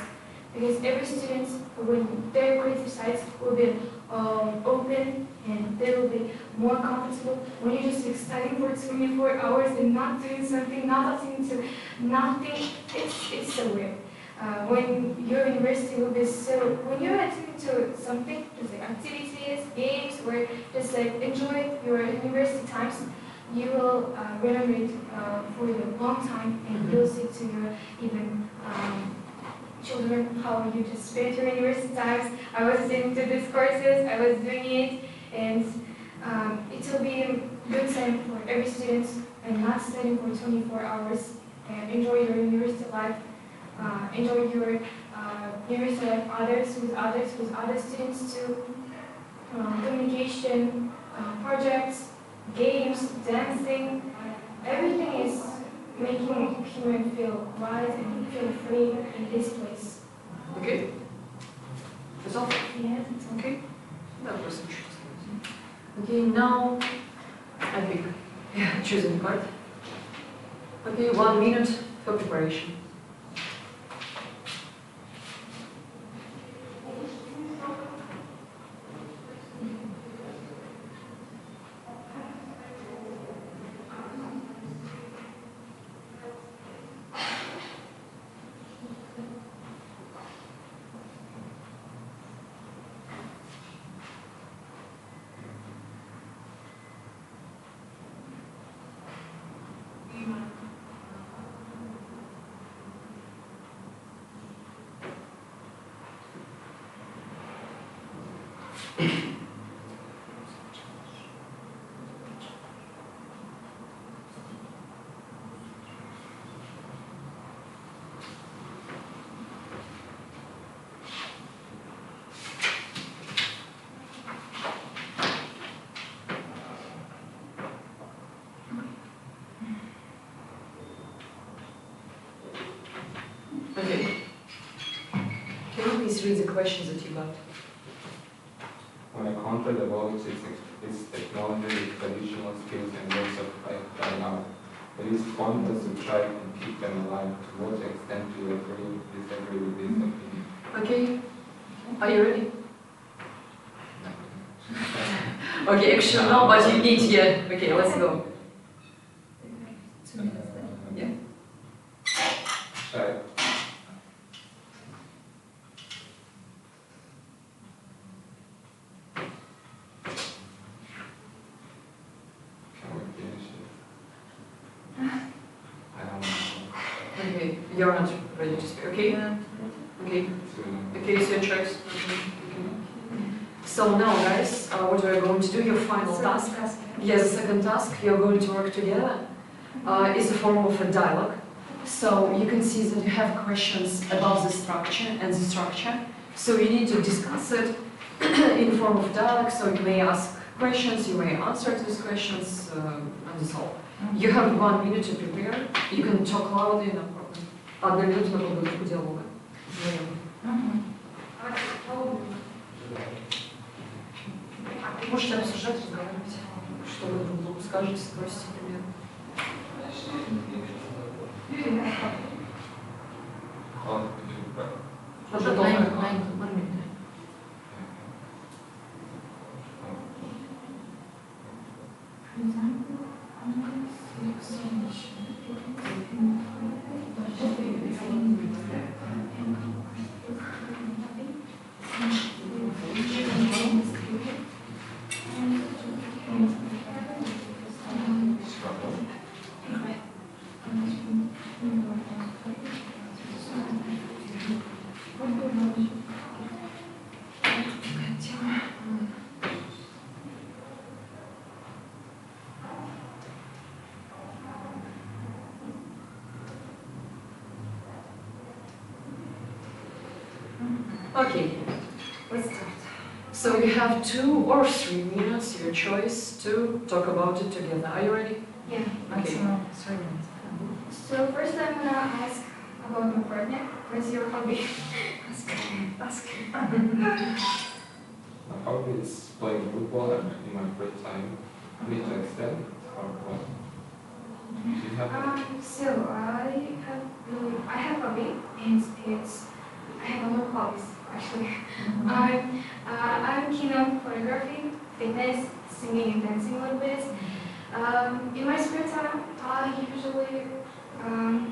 because every student, when their creative sides will be open and they will be more comfortable. When you're just studying for 24 hours and not doing something, not listening to nothing, it's so weird. When your university will be so, when you're attending to something, just like activities, games, or just like enjoy your university times, you will remember it for a long time, and you'll say to your even children how you just spent your university times. I was attending to these courses, I was doing it, and it will be a good time for every student and not studying for 24 hours, and enjoy your university life, enjoy your university life with other students too, communication, projects, games, dancing, everything is making human feel right and feel free in this place. Okay? That's all? Yes. Okay? That was interesting. Okay, now I think choosing part. Okay, 1 minute for preparation. Okay. Can you please read the questions that you got? When I counter the world, it's technology with traditional skills and ways of life by now. It is pointless to try and keep them alive. To what extent do you disagree with this opinion? Okay. Are you ready? Okay, actually no, but you need yet. Okay, let's go. 2 minutes then. Yeah. Try. Okay, you're not ready to speak, okay? Okay. Okay, it's your choice. So now, guys, what we're going to do, your final task. Yes, the second task, you're going to work together. Is a form of a dialogue. So you can see that you have questions about the structure and the structure. So you need to discuss it in the form of dialogue. So you may ask questions, you may answer these questions, and that's all. You have 1 minute to prepare. You can talk loudly, no problem. 1 минута на подготовку диалога. Можете обсуждать, разговаривать, что вы друг другу скажете, спросите, например. Уже долго. Okay, let's start. So you have 2 or 3 minutes, your choice, to talk about it together. Are you ready? Yeah. Okay. 3 minutes. So first I'm gonna ask about my partner. What's your hobby? Ask. My hobby is playing football and in my free time. Need to extend or what? Do you have So I have hobby, and it's I have other hobbies, actually. I'm keen on photography, fitness, singing and dancing a little bit. In my spare time, I usually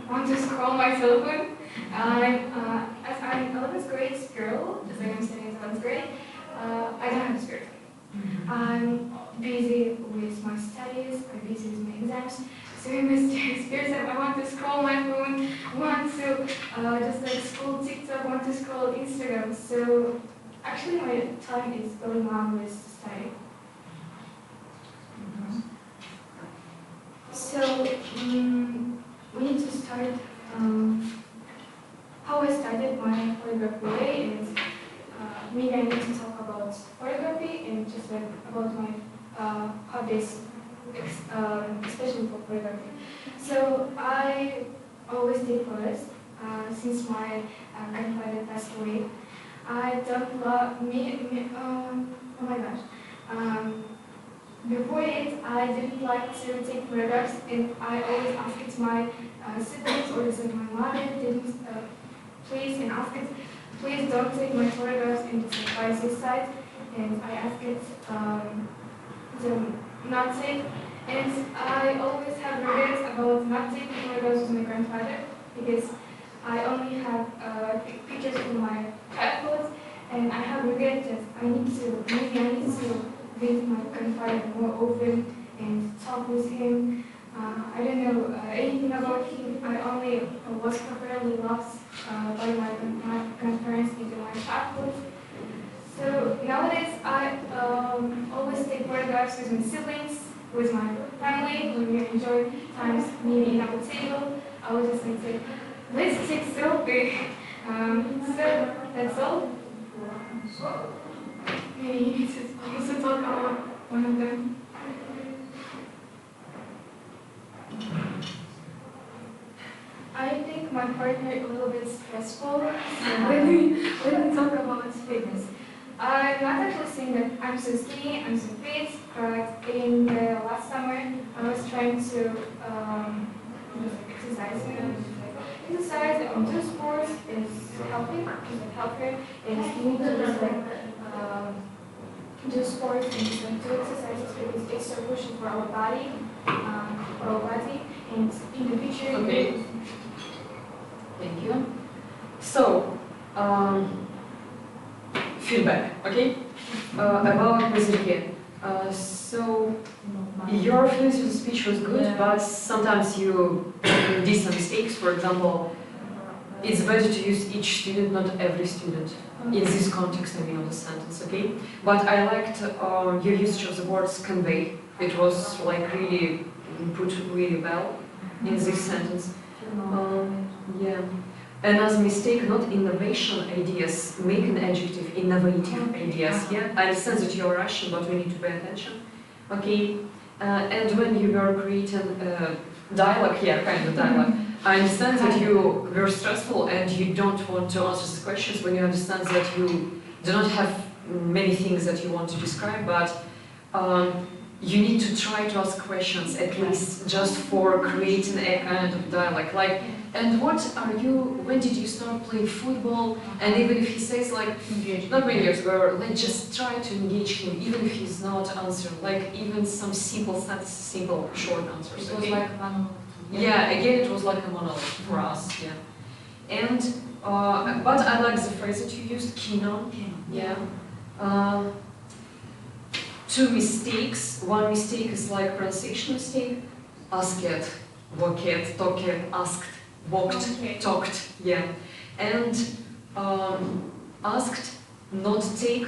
want to scroll my cell phone. As I'm an 11th grade girl, just like I'm studying 11th grade, I don't have a spare time. I'm busy with my studies, I'm busy with my exams. So in my spare time, I want to scroll my phone, I want to just like scroll TikTok, I want to scroll Instagram. So actually my time is going on with studying. So we need to start, how I started my photography way is, maybe I need to talk about photography and just like about my hobbies, especially for photography. So I always take photos since my grandfather passed away. I don't love oh my gosh. Before it, I didn't like to take photographs, and I always asked my siblings or just like my mother, please don't take my photographs in the privacy site. And I asked it to not take. And I always have regrets about not taking photographs with my grandfather because I only have pictures from my childhood, and I have regrets that maybe I need to visit my grandfather more often and talk with him. I don't know anything about him. I only was properly loved by my grandparents in my childhood. So nowadays I always take photographs with my siblings, with my family. When we enjoy times maybe in our table, I would just like say, let's take selfie. So that's all. Maybe you need to also talk about one of them. I think my partner is a little bit stressful, so let me talk about fitness. I'm not actually saying that I'm so skinny, I'm so fit, but in the last summer I was trying to exercise. Exercise and do sports is healthy, and you need to just like do sports and just like do exercises because it's so crucial for our body, and in the future. Okay. Thank you. So, feedback, okay? About Mazurke. So, your fluency with speech was good, but sometimes you did some mistakes. For example, it's better to use each student, not every student. In this context, I mean, of the sentence, okay? But I liked your usage of the words convey. It was like really put really well in this sentence. Yeah. Another mistake, not innovation ideas, make an adjective, innovative ideas, yeah? I understand that you're Russian, but we need to pay attention. Okay, and when you were creating dialogue, yeah, kind of dialogue, I understand that you were stressful and you don't want to answer the questions when you understand that you do not have many things that you want to describe, but you need to try to ask questions at least just for creating a kind of dialogue. Like, and what are you, when did you start playing football? And even if he says like, not many years ago, let's just try to engage him, even if he's not answering, like even some simple sentences, simple short answers. It was like a monologue. Yeah, again it was like a monologue for us, yeah. And, but I like the phrase that you used, keen on, yeah. Two mistakes. One mistake is like pronunciation mistake. Asked, walked, talked, asked, walked, talked, yeah. And asked, not take,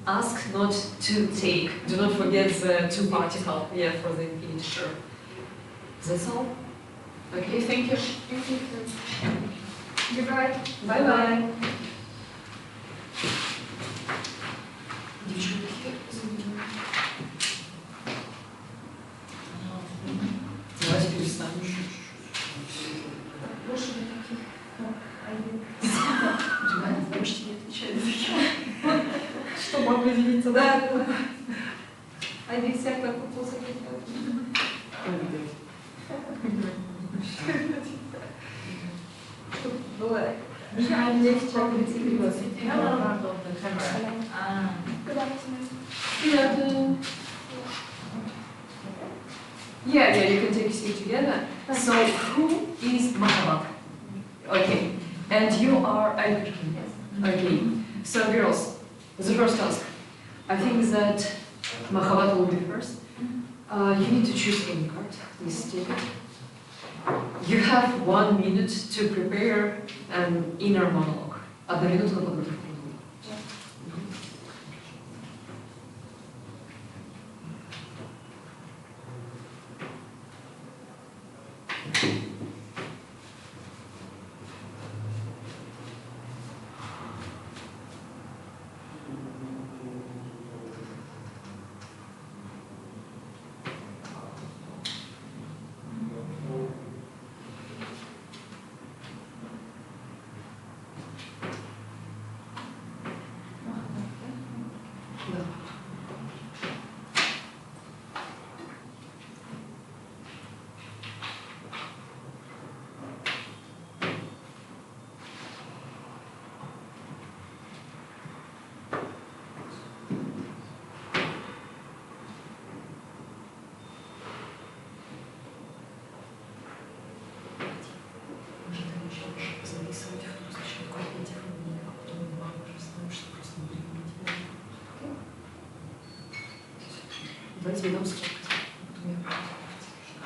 ask, not to take. Do not forget the to particle, yeah, for the infinitive verb. That's all. Okay, thank you. Thank you. Goodbye. Bye-bye. Давайте перестанем. Больше таких, как один. Понимаете, можете не отвечать на такие. Чтобы определиться, да? Один всяко купился. Чтобы было Good afternoon. Good afternoon. Yeah, you can take a seat together. So, who is Mahabat? Okay, and you are Aykutun. Okay, so girls, the first task. I think that Mahabat will be first. You need to choose any card. Please take it. You have 1 minute to prepare an inner monologue. 1 минута на подготовку.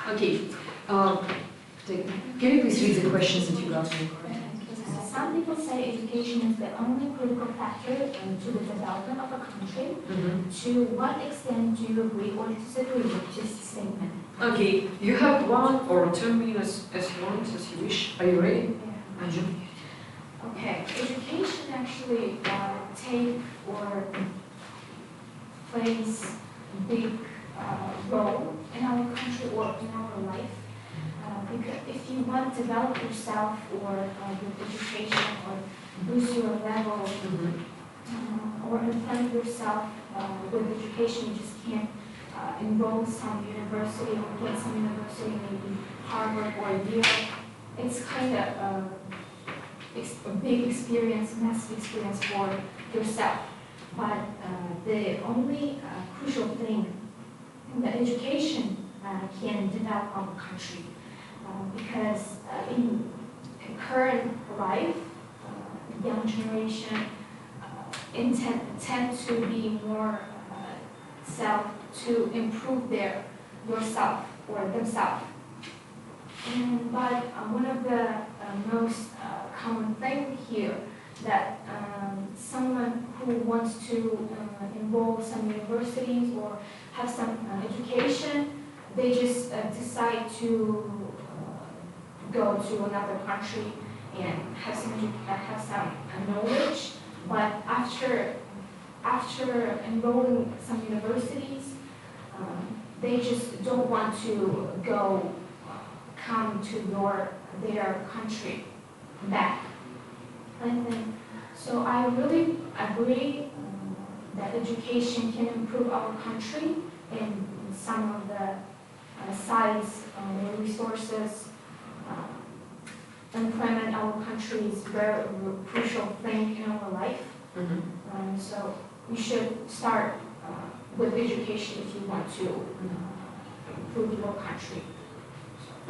Okay. Can you please read the questions that you got from the card? Some people say education is the only critical factor to the development of a country. To what extent do you agree or disagree with this statement? Okay, you have 1 or 2 minutes as long as you wish. Are you ready? Yeah. Okay, education actually take or plays a big role in our country or in our life. Because if you want to develop yourself or with education or boost your level or improve yourself with education, you just can't enroll some university or get some university, maybe Harvard or Yale. It's kind of a big experience, massive experience for yourself. But the only crucial thing that education can develop our country. Because in current life, young generation tend to be more to improve yourself or themselves. But one of the most common thing here that someone who wants to enroll some universities or have some education, they just decide to go to another country and have some knowledge. But after enrolling some universities, they just don't want to come to their country back. So I really agree that education can improve our country in some of the sides, resources. Employment in our country is very crucial thing in our life. So you should start with education if you want to improve your country.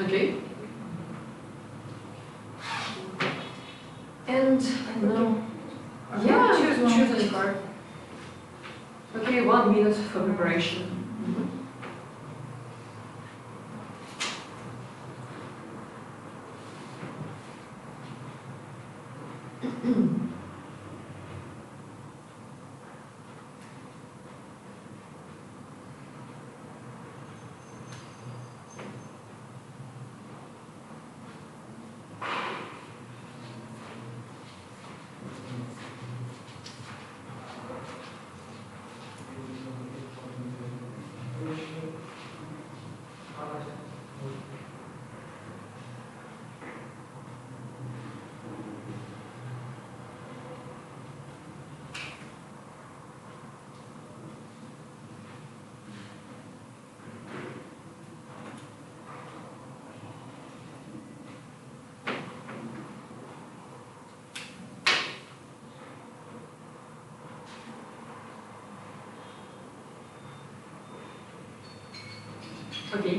Okay. And now, choose any card. Okay, 1 minute for preparation. Okay.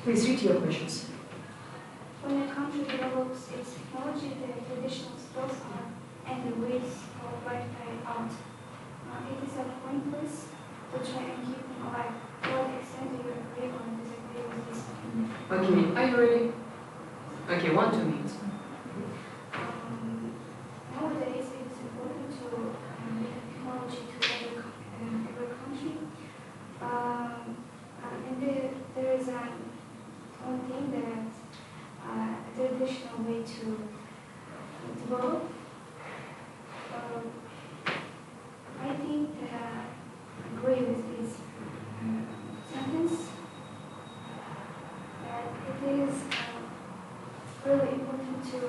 Please read your questions. When a country develops its technology, the traditional skills are and the ways of life carried out. It is pointless to try and keep them alive. To what extent do you agree or disagree with this? Okay, are you ready? Okay, 1 to 2 minutes. Nowadays, it is important to make technology to every country. And there is one thing that a traditional way to develop. I think that I agree with this sentence that it is really important to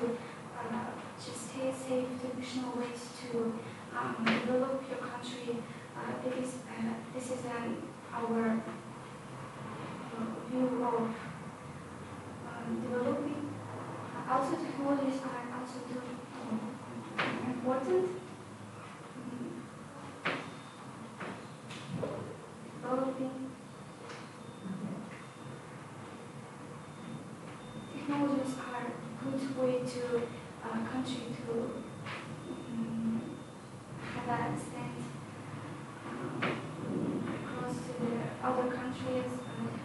just say traditional ways to develop your country. This is our view of developing. Also, technologies are also important. Developing technologies are a good way to a country to have a stand across to the other countries.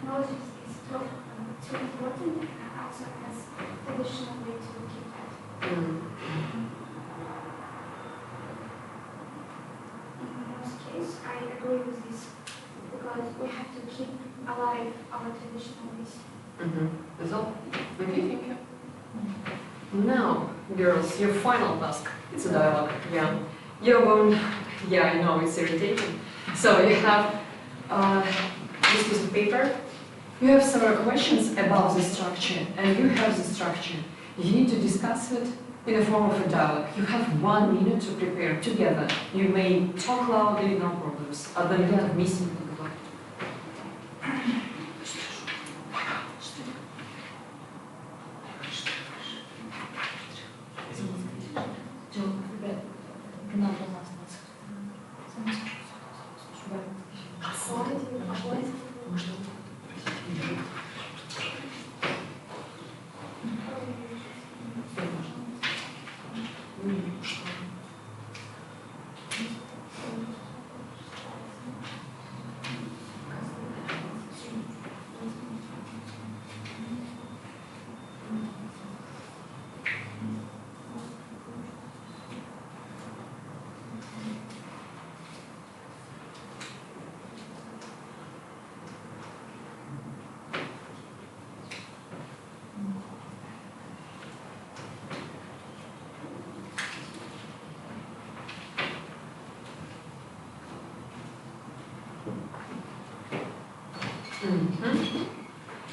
Technologies is too important and also has traditional way to keep that. In most cases, I agree with this because we have to keep alive our traditional ways. That's all? Okay, thank you. Now, girls, your final task. It's a dialogue, yeah. You're going, yeah, I know, it's irritating. So you have this piece of paper. You have several questions about the structure, and you have the structure. You need to discuss it in the form of a dialogue. You have 1 minute to prepare together. You may talk loudly, no problems. Одна минута вместе.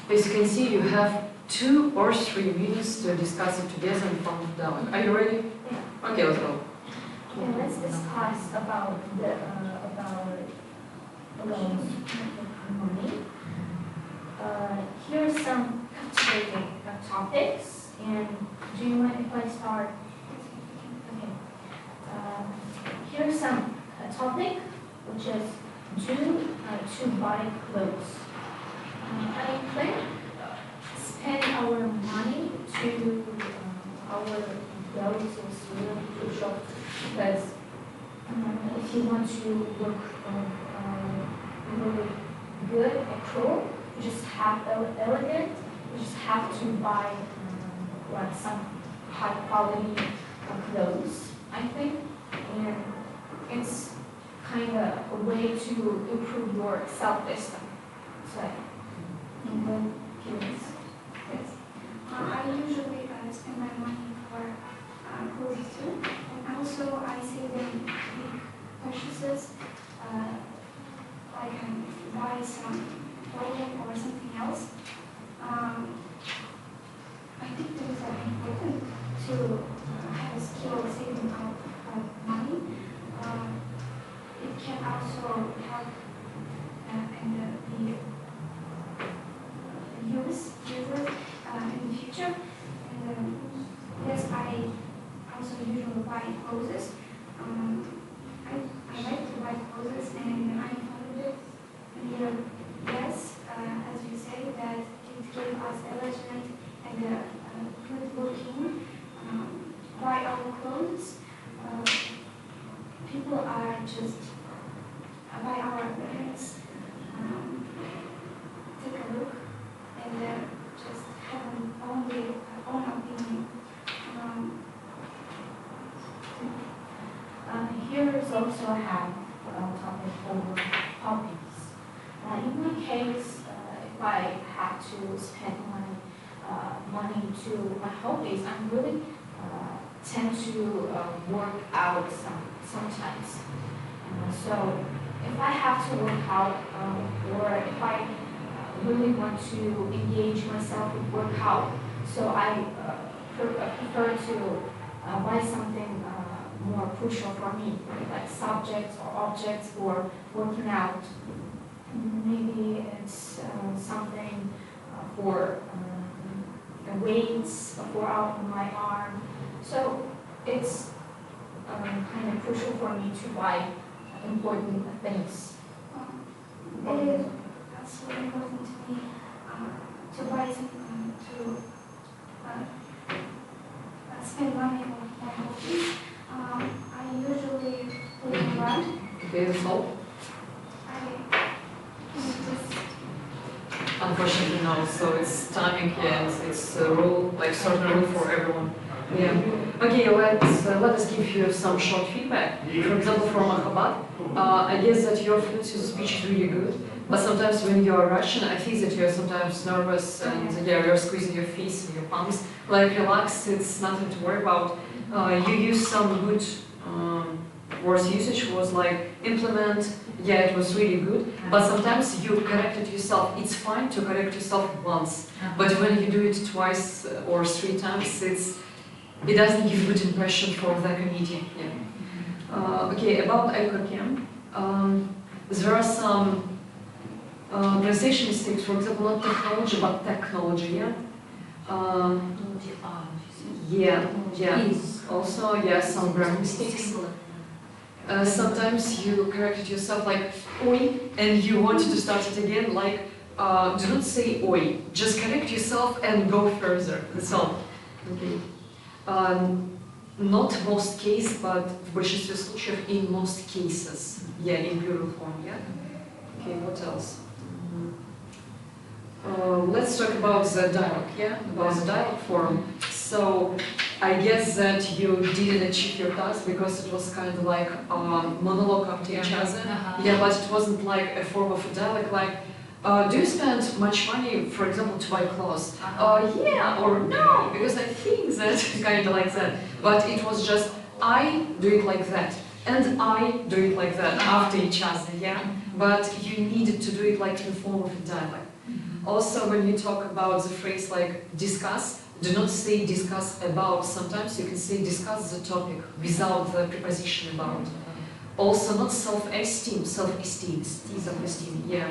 As you can see, you have 2 or 3 minutes to discuss it together in form of dialogue. Are you ready? Yeah. Okay, let's go. Okay, let's discuss about money. Here are some captivating topics, and do you mind if I start? Okay. Here's some topic, which is to buy clothes. I plan spend our money to our relatives really shop because if you want to look really good and cool, you just have elegant. You just have to buy like some high quality clothes, I think, and it's kind of a way to improve your self-esteem. So, yes. I usually spend my money for clothes too, and also I save in big purchases. I can buy some clothing or something else. I think it is important to have a skill saving of money. It can also help in the users in the future. And yes, I also usually buy clothes. I like to buy clothes, and I'm fond of it. And yes, as over hobbies. In my case, if I have to spend my money to my hobbies, I really tend to work out sometimes. So if I have to work out, or if I really want to engage myself with workout, so I prefer to buy something more crucial for me, like subjects or objects for working out. Maybe it's something for weights for out my arm. So it's kind of crucial for me to buy important things. That's really important to me, to buy something, to spend money on hobbies. I usually play run. Okay, so? Unfortunately no, so it's timing and it's a rule, like certain rule for everyone. Yeah. Okay, let us give you some short feedback. For example, from Mahabat, I guess that your fluency of speech is really good, but sometimes when you are Russian, I think that you are sometimes nervous and yeah, you're squeezing your face and your palms. Like relax, it's nothing to worry about. You use some good words usage was like implement, yeah, it was really good, but sometimes you corrected yourself. It's fine to correct yourself once, but when you do it twice or 3 times, it doesn't give good impression for the community. Yeah. Okay, about EcoCam, there are some pronunciation mistakes, for example, not technology, but technology, yeah? Yeah. Also, yeah, some grammar mistakes. Sometimes you corrected yourself like oi, and you wanted to start it again, like do not say oi, just correct yourself and go further, that's all. Okay. Not most case, but в большинстве случаев in most cases. Yeah, in plural form, yeah? Okay, what else? Let's talk about the dialogue, yeah? About the dialogue form. So, I guess that you didn't achieve your task because it was kind of like monologue after each other. Yeah, but it wasn't like a form of a dialogue, like do you spend much money, for example, to buy clothes? Yeah or no, because I think that kind of like that. But it was just I do it like that, and I do it like that after each other, yeah? But you needed to do it like in the form of a dialogue. Also, when you talk about the phrase like discuss, do not say discuss about. Sometimes you can say discuss the topic without the preposition about. Also, not self-esteem, self-esteem, self-esteem, yeah.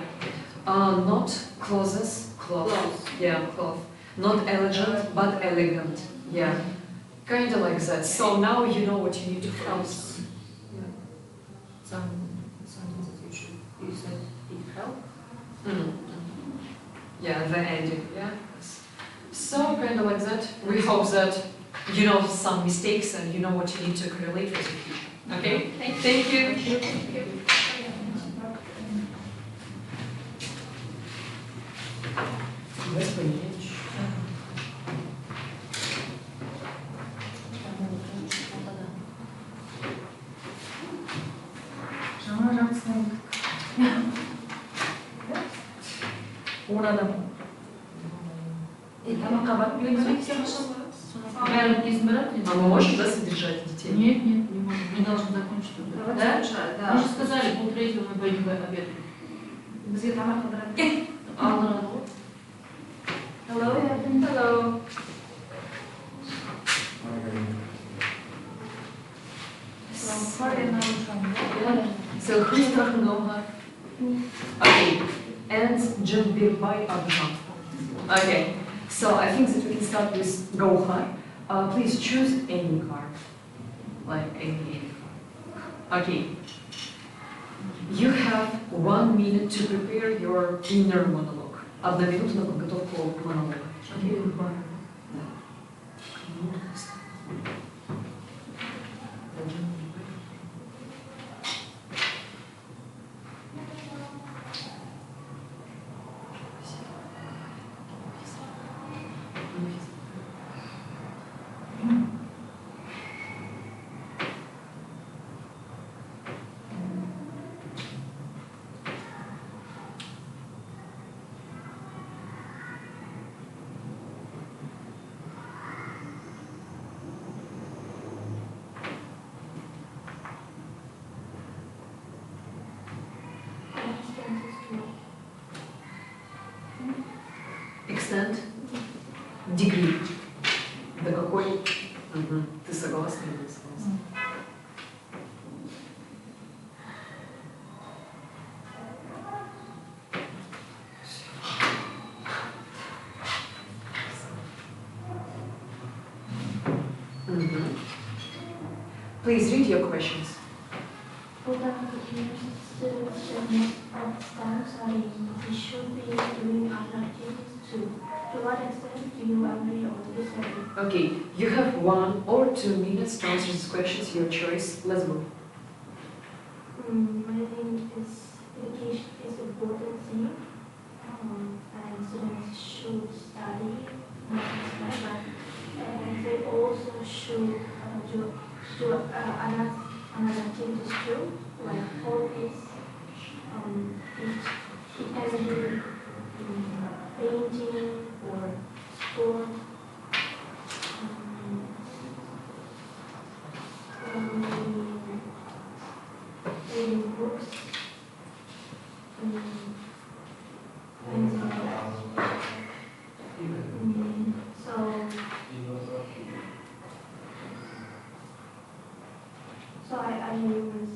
Not clothes, cloth, yeah, cloth. Not elegant, but elegant, yeah. Kind of like that. So now you know what you need to phrase. Yeah. Some sentence that you said it help. Yeah, the ending, yeah. So kind of like that. We hope that you know some mistakes and you know what you need to correlate with the future. Okay? Thank you. А мы можем, да, содержать детей? Нет, не можем. Мы должны закончить. Да? Мы же сказали, 2:30 мы пойдем обедать. Hello. So who's talking over? Okay. And Jump by Abha. Okay. So I think that we can start with go high. Please choose any card. Like any card. Okay. You have 1 minute to prepare your inner monologue. 1 минута на подготовку к монологу. Okay. extent? Degree. До какой? Ты согласна или не согласна? Please read your questions. What are the students should not understand studying? They should be doing other activities too. To what extent do you agree or disagree? Okay, you have 1 or 2 minutes to answer these questions, your choice. Let's go. I think education is an important thing, and students should study, and they also should do another activities too, like hobbies. It can be painting or sport. Reading books. So I was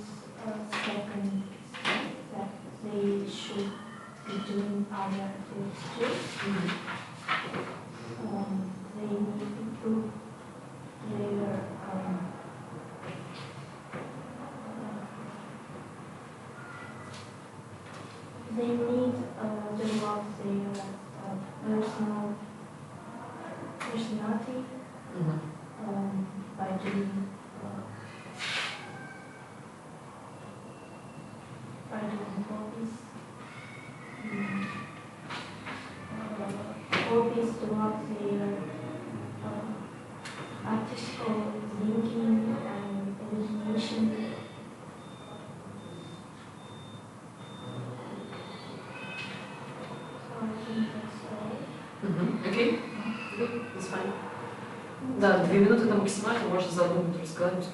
second that they should be doing other activities too. They need to improve their they need to develop their personality by doing hobbies. Hobbies develop their artistical thinking and imagination. Окей? That's fine. Да, 2 минуты это максимально, можно за 1 минуту разговаривать.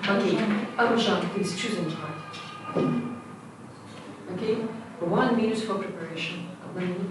Окей. Аружан, please choose and try. Okay? 1 minute for preparation. 1 minute.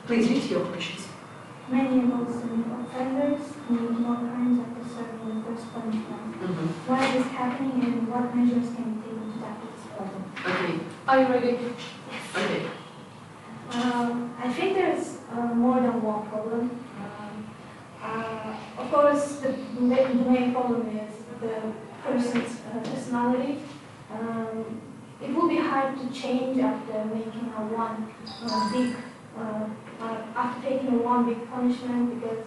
Please read your questions. Many Muslim offenders need more kinds of serving the first punishment. Why is this happening and what measures can be taken to tackle this problem? Okay. Are you ready? Yes. Okay. I think there's more than one problem. Of course, the main problem is the person's personality. It will be hard to change after making after taking one big punishment, because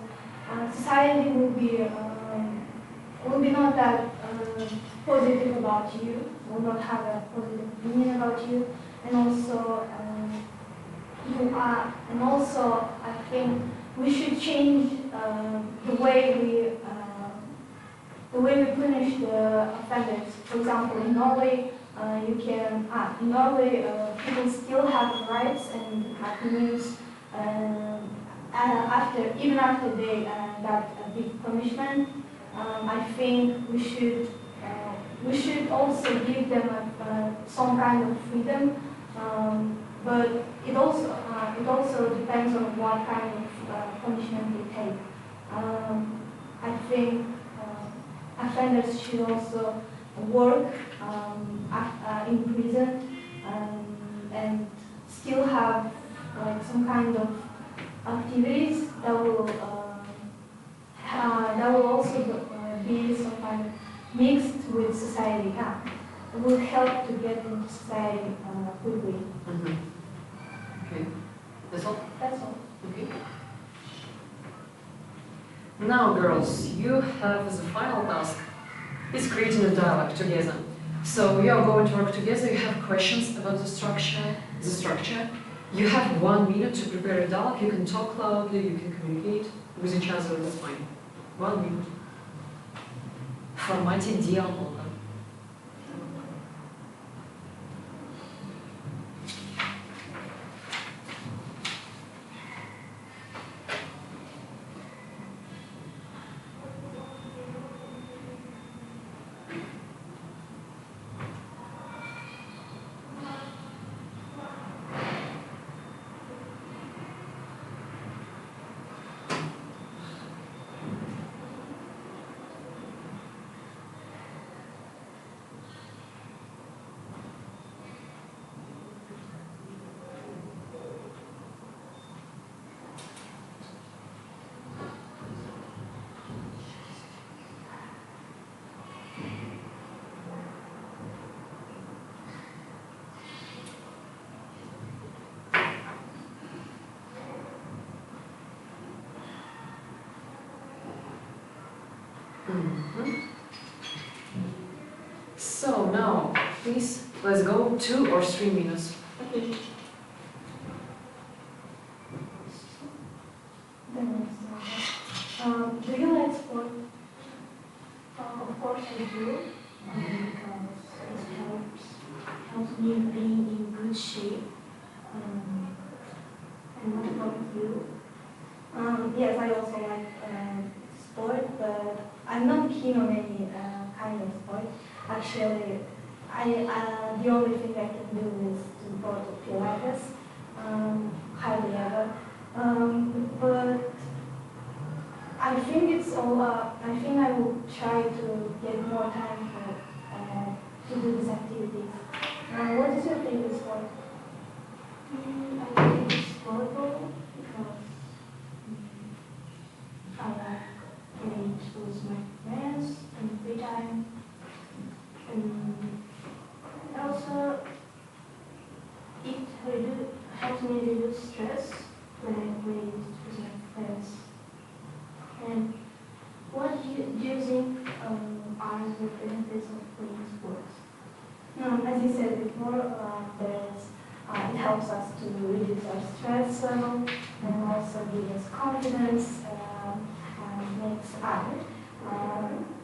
society will be not that positive about you, will not have a positive opinion about you, and also I think we should change the way we punish the offenders. For example, in Norway, people still have rights and have news even after they got a big punishment. I think we should also give them some kind of freedom, but it also depends on what kind of punishment they take. I think offenders should also work in prison and still have like some kind of activities that will also be some kind of mixed with society. It will help to get into society quickly. Okay. That's all? That's all. Okay. Now, girls, you have as a final task is creating a dialogue together. So you are going to work together. You have questions about the structure. You have 1 minute to prepare a dialogue. You can talk loudly. You can communicate with each other. That's fine. 1 minute. В формате диалога. So now, please, let's go 2 or 3 minutes. Okay. Do you like sport? Of course I do, because it helps me be in good shape. And what about you? Yes, I also like sport, but I'm not keen on any kind of sport. Actually, the only thing I can do is to go to Pilates, hardly ever. But I think I think I will try to get more time to do these activities. What is your favorite sport? I think it's volleyball, because I like playing with my friends in free time. And also, it helps me reduce stress when I play with my friends. And what do you think are the benefits of playing sports? As you said before, it helps us to reduce our stress level and also give us confidence and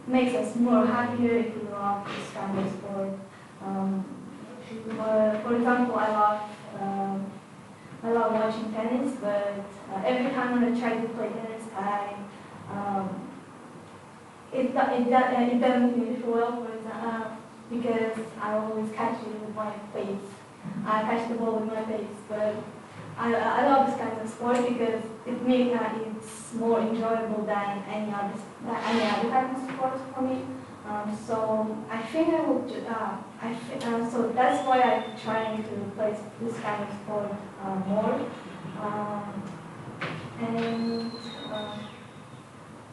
makes us more happier if we love this kind of sport. For example, I love watching tennis, but every time when I try to play tennis, it doesn't finish well, for example, because I always catch it with my face. I catch the ball with my face, but I love this kind of sport because it's more enjoyable than any other kind of sport for me. So I think I will so that's why I'm trying to play this kind of sport more. And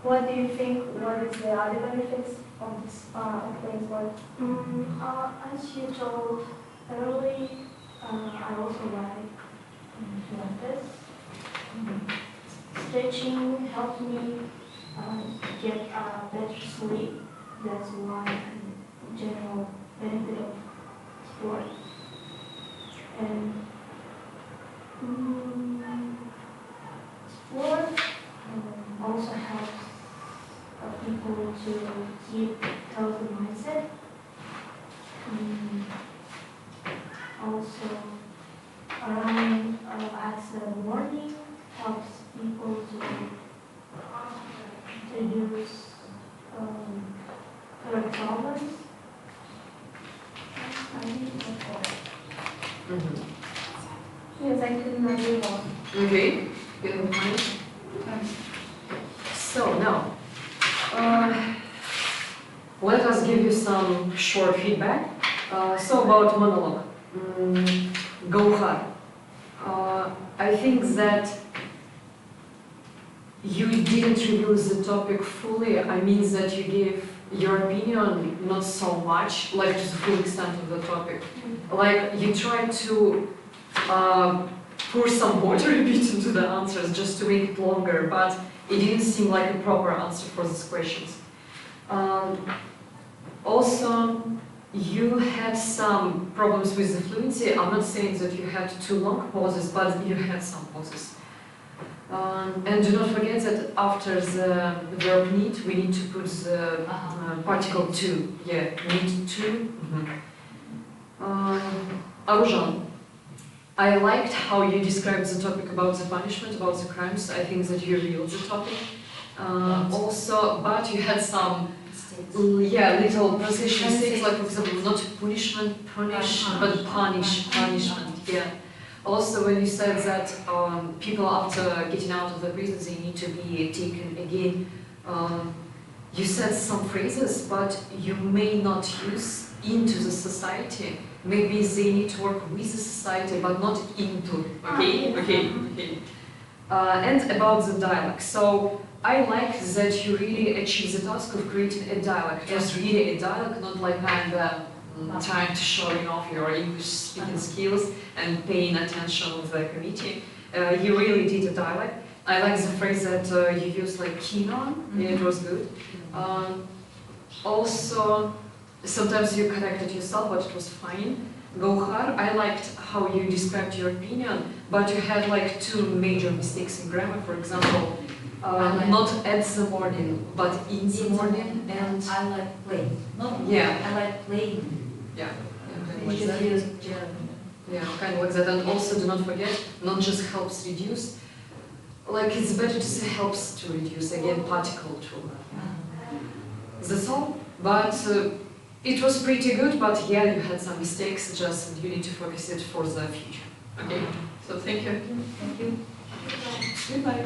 what do you think? What is the other benefits of this playing sport? As you told earlier, I also like Pilates. Stretching helps me get better sleep. That's one general benefit of sport. And sport also helps people to keep healthy mindset. Also, running at the morning helps people to reduce their problems. I think that's all. Yes, I couldn't agree more. Okay, good point. So now, let us give you some short feedback. So about monologue, go hard. I think that you didn't reveal the topic fully. I mean that you gave your opinion not so much, like to the full extent of the topic. Like you tried to pour some water a bit into the answers just to make it longer, but it didn't seem like a proper answer for these questions. Also, you had some problems with the fluency. I'm not saying that you had too long pauses, but you had some pauses. And do not forget that after the verb need, we need to put the particle to. Yeah, need to. Ағылшын, I liked how you described the topic about the punishment, about the crimes. I think that you revealed the topic. Also, but you had some little pronunciation mistakes, like for example, not punishment, punish, but punishment, yeah. Also, when you said that people after getting out of the prison, they need to be taken again, you said some phrases, but you may not use into the society. Maybe they need to work with the society, but not into, okay? Okay. And about the dialogue. So, I like that you really achieve the task of creating a dialogue. Just really a dialogue, not like kind of trying to showing off your English speaking skills and paying attention of the committee. You really did a dialogue. I like the phrase that you used, like keen on. Yeah, it was good. Also, sometimes you corrected yourself, but it was fine. Gauhar, I liked how you described your opinion, but you had like two major mistakes in grammar. For example, not at the morning, but in the morning, and I like playing. Yeah. I like playing. Yeah. Kind of like that. Yeah, kind of like that. And also, do not forget, not just helps reduce. Like it's better to say helps to reduce. Again, particle too. That's all. But it was pretty good. But yeah, you had some mistakes. Just you need to focus it for the future. Okay. So thank you. Thank you. Goodbye.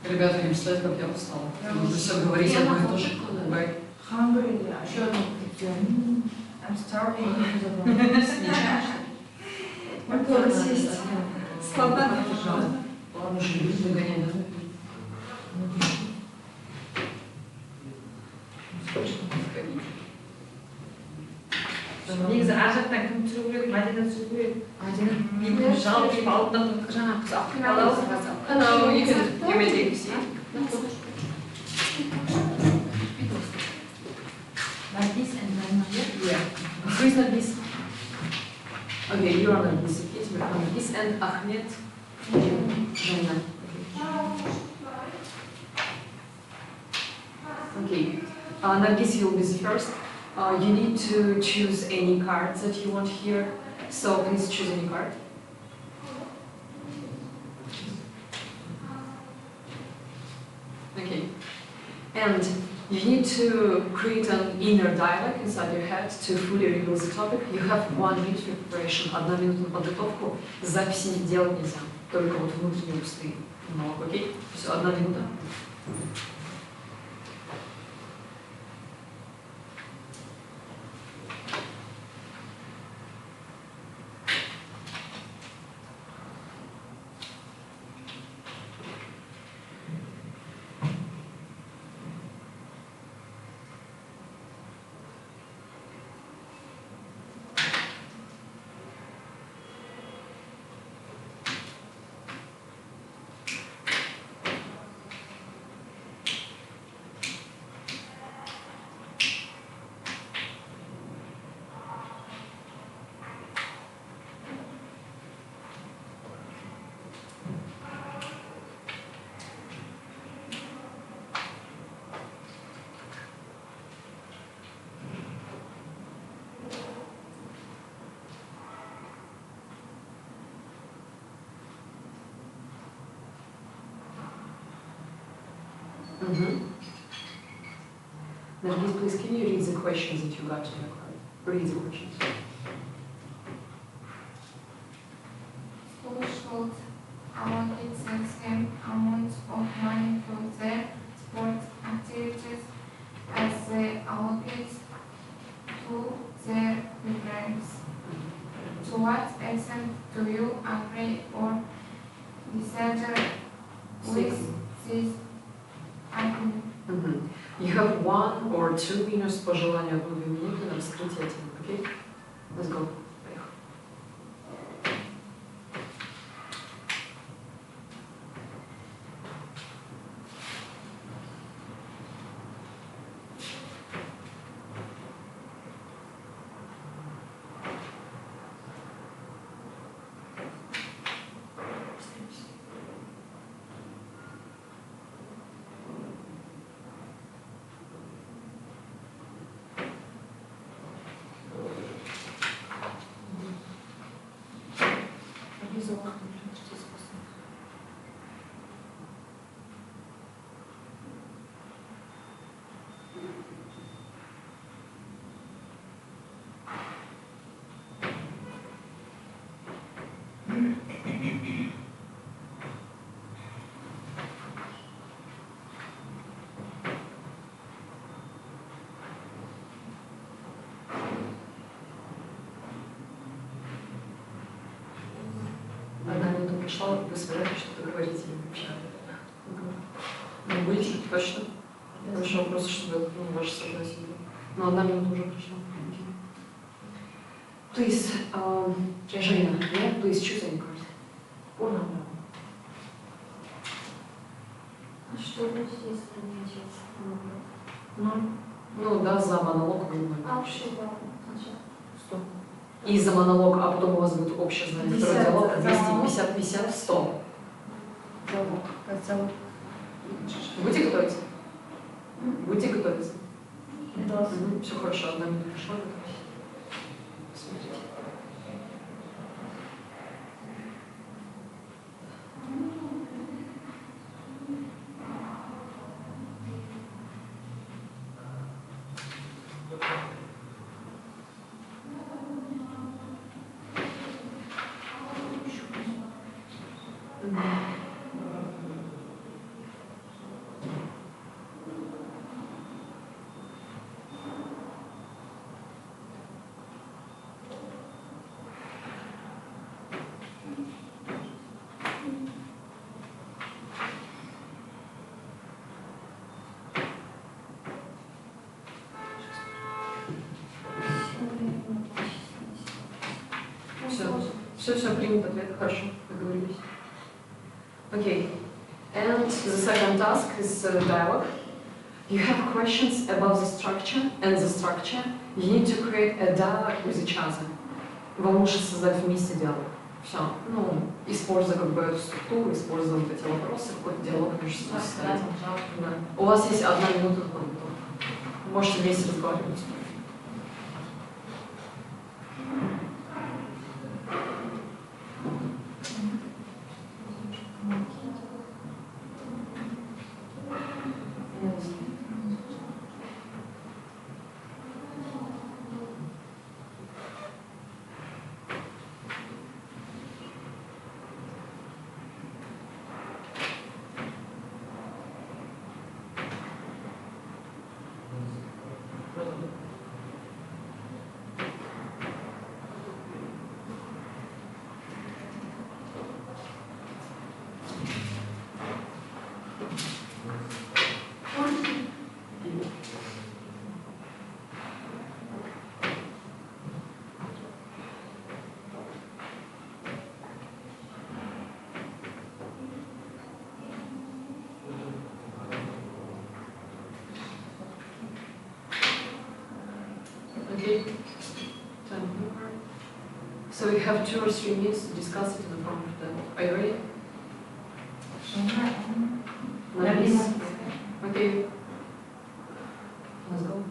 Ребята, не представляете, как я устала. Нужно все говорить одно и то же. Hungry, yeah. I'm starving. Можно сесть. Ладно, уже люди догоняют. негізі ар жақтан кім түсіру керек, Мәдина түсіру керек. Мәдина жалып келіп алдынан тұрып жаңағы қыз алып келіп Hello, you may take a seat. Like this and then here? Yeah. Who is Nargis? Okay, you are Nargis. Yes, we are Nargis and Ahmed. Jaina. Okay. Nargis, you will be the first. You need to choose any cards that you want here. So please choose any card. Okay. And you need to create an inner dialogue inside your head to fully reveal the topic. You have 1 minute for preparation, 1 минута на подготовку. Записи делать нельзя, только вот внутренние пустые. Окей? Все, 1 минута. Nargis, please, can you read the questions that you got in your card? Read the questions. School, To what extent do you agree or disagree with this argument? You have 1 or 2 minutes по желанию 1-2 минуты на раскрытие темы, окей? Let's go. Вы собираетесь что-то говорить или вообще? Ну, будете? Точно? Хорошо, просто чтобы ваше согласие было. Но 1 минута уже прошла. Please, Женя, yeah, please choose any card. Что будет, если не отец? Ну да, за монолог вы Вообще, да. 100. И за монолог, а потом у вас будет общее знание. Второй диалог 250-50, 100. Будете готовиться? Будете готовиться? Да. Все хорошо, 1 минута пошла, готовься. Смотрите. Все, принят ответ, хорошо, договорились. Okay, and the second task is dialogue. You have questions about the structure, and the structure you need to create a dialogue with each other. Вам нужно создать вместе диалог. Все, используя как бы эту структуру, используя вот эти вопросы, какой-то диалог между собой составить. Да. У вас есть 1 минута, можете вместе разговаривать. Okay. So we have 2 or 3 minutes to discuss it in the front of them. Are you ready? Nice. Okay. Let's go.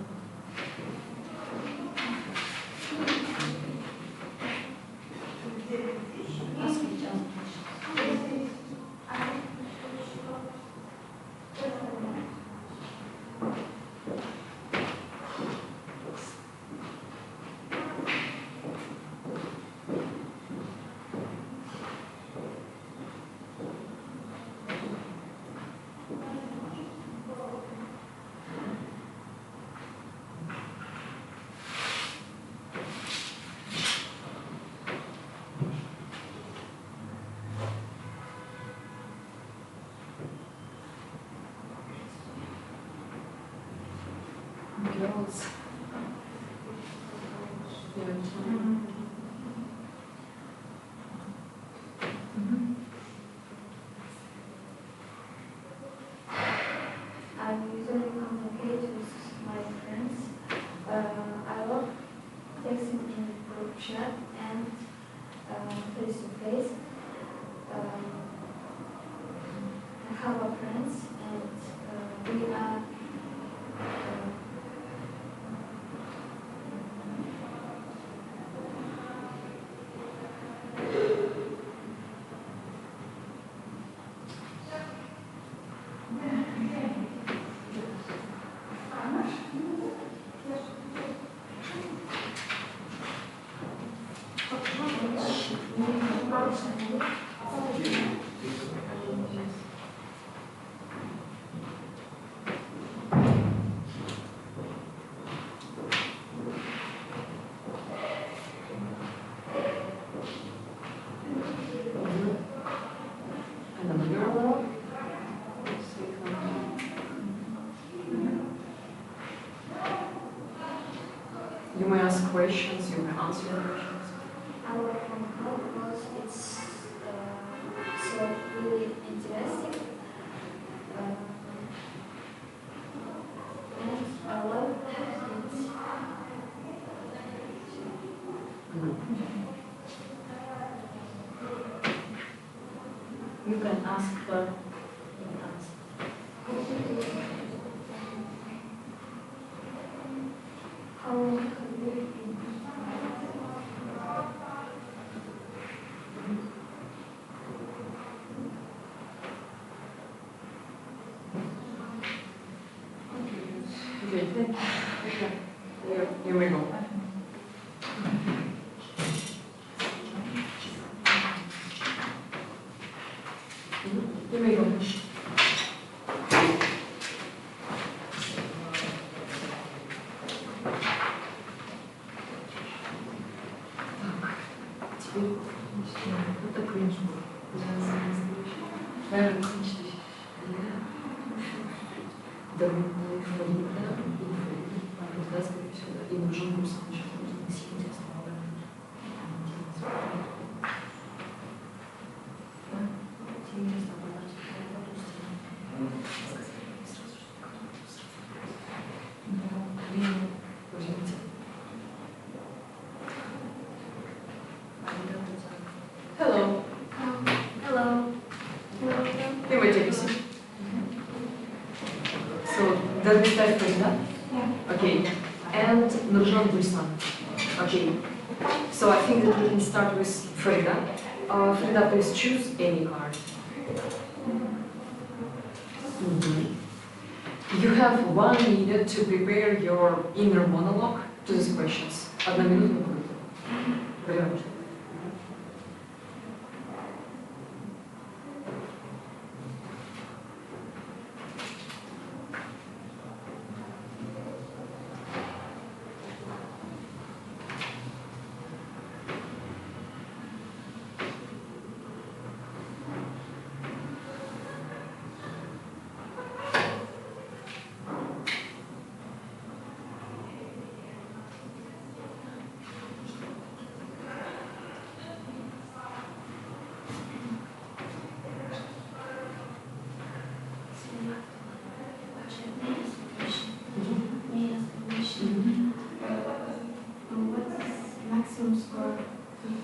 examples. I usually communicate with my friends. I love texting in group chat and face to face. I have a friends and we are You may ask questions, you may answer questions. I work from home because it's so really interesting. And I love it. You can ask her. How long have you been? Okay. You may go. You may go. Это кринж. Наверное, кончились. Да, скорее всего, да. И нужен курс. Hello. Hello. You may take a seat. So, does we start with that? Yeah. Okay. And Nurjan Gulsan. Okay. So I think that we can start with Frida. Frida, please choose any card. You have 1 minute to prepare your inner monologue to these questions. 1 minute. Very much. Maximum score?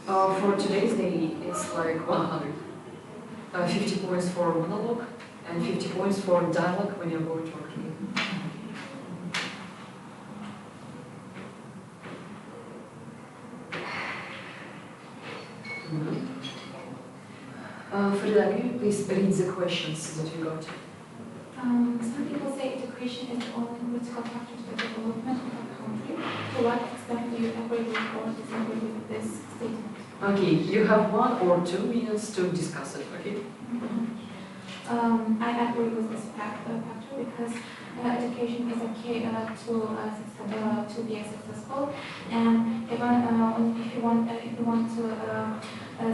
For today's day, it's like 100. 50 points for monologue and 50 points for dialogue when you're going to work. Frida, can you please read the questions that you got? Some people say education is the only political factor to the development of a country. To what extent do you agree with or disagree with this statement? Okay, you have 1 or 2 minutes to discuss it, okay? I agree with this factor because education is a key to be successful. And even if you want to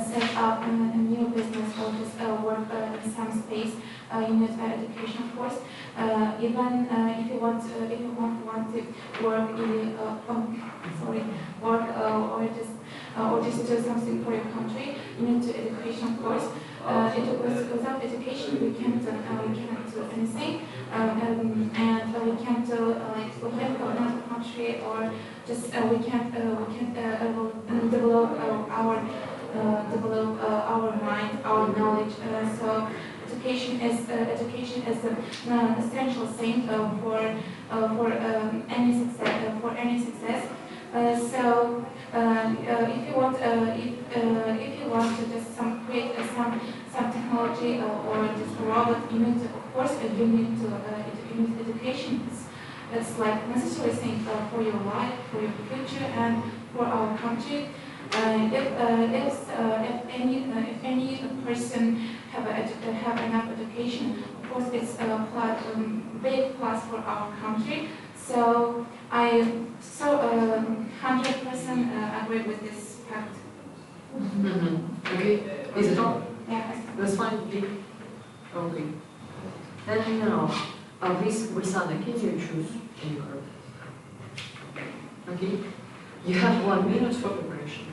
set up a new business or just work in some space, you need education, of course. Even if you want to work in or just do something for your country, you need to education, of course. Without education, we can't do anything, and we can't do we can't go another country, or just we can't develop our mind, our knowledge. So education is an essential thing for any success. So if you want to just create some technology or just a robot, you need to, of course you need education. It's like necessary thing for your life, for your future, and for our country. If any person have enough education, of course it's a big plus for our country. So I 100% agree with this fact. Okay, is it all? Yeah. That's fine. Okay. And now, please, Bursana, can you choose any card? Okay. You have 1 minute for preparation.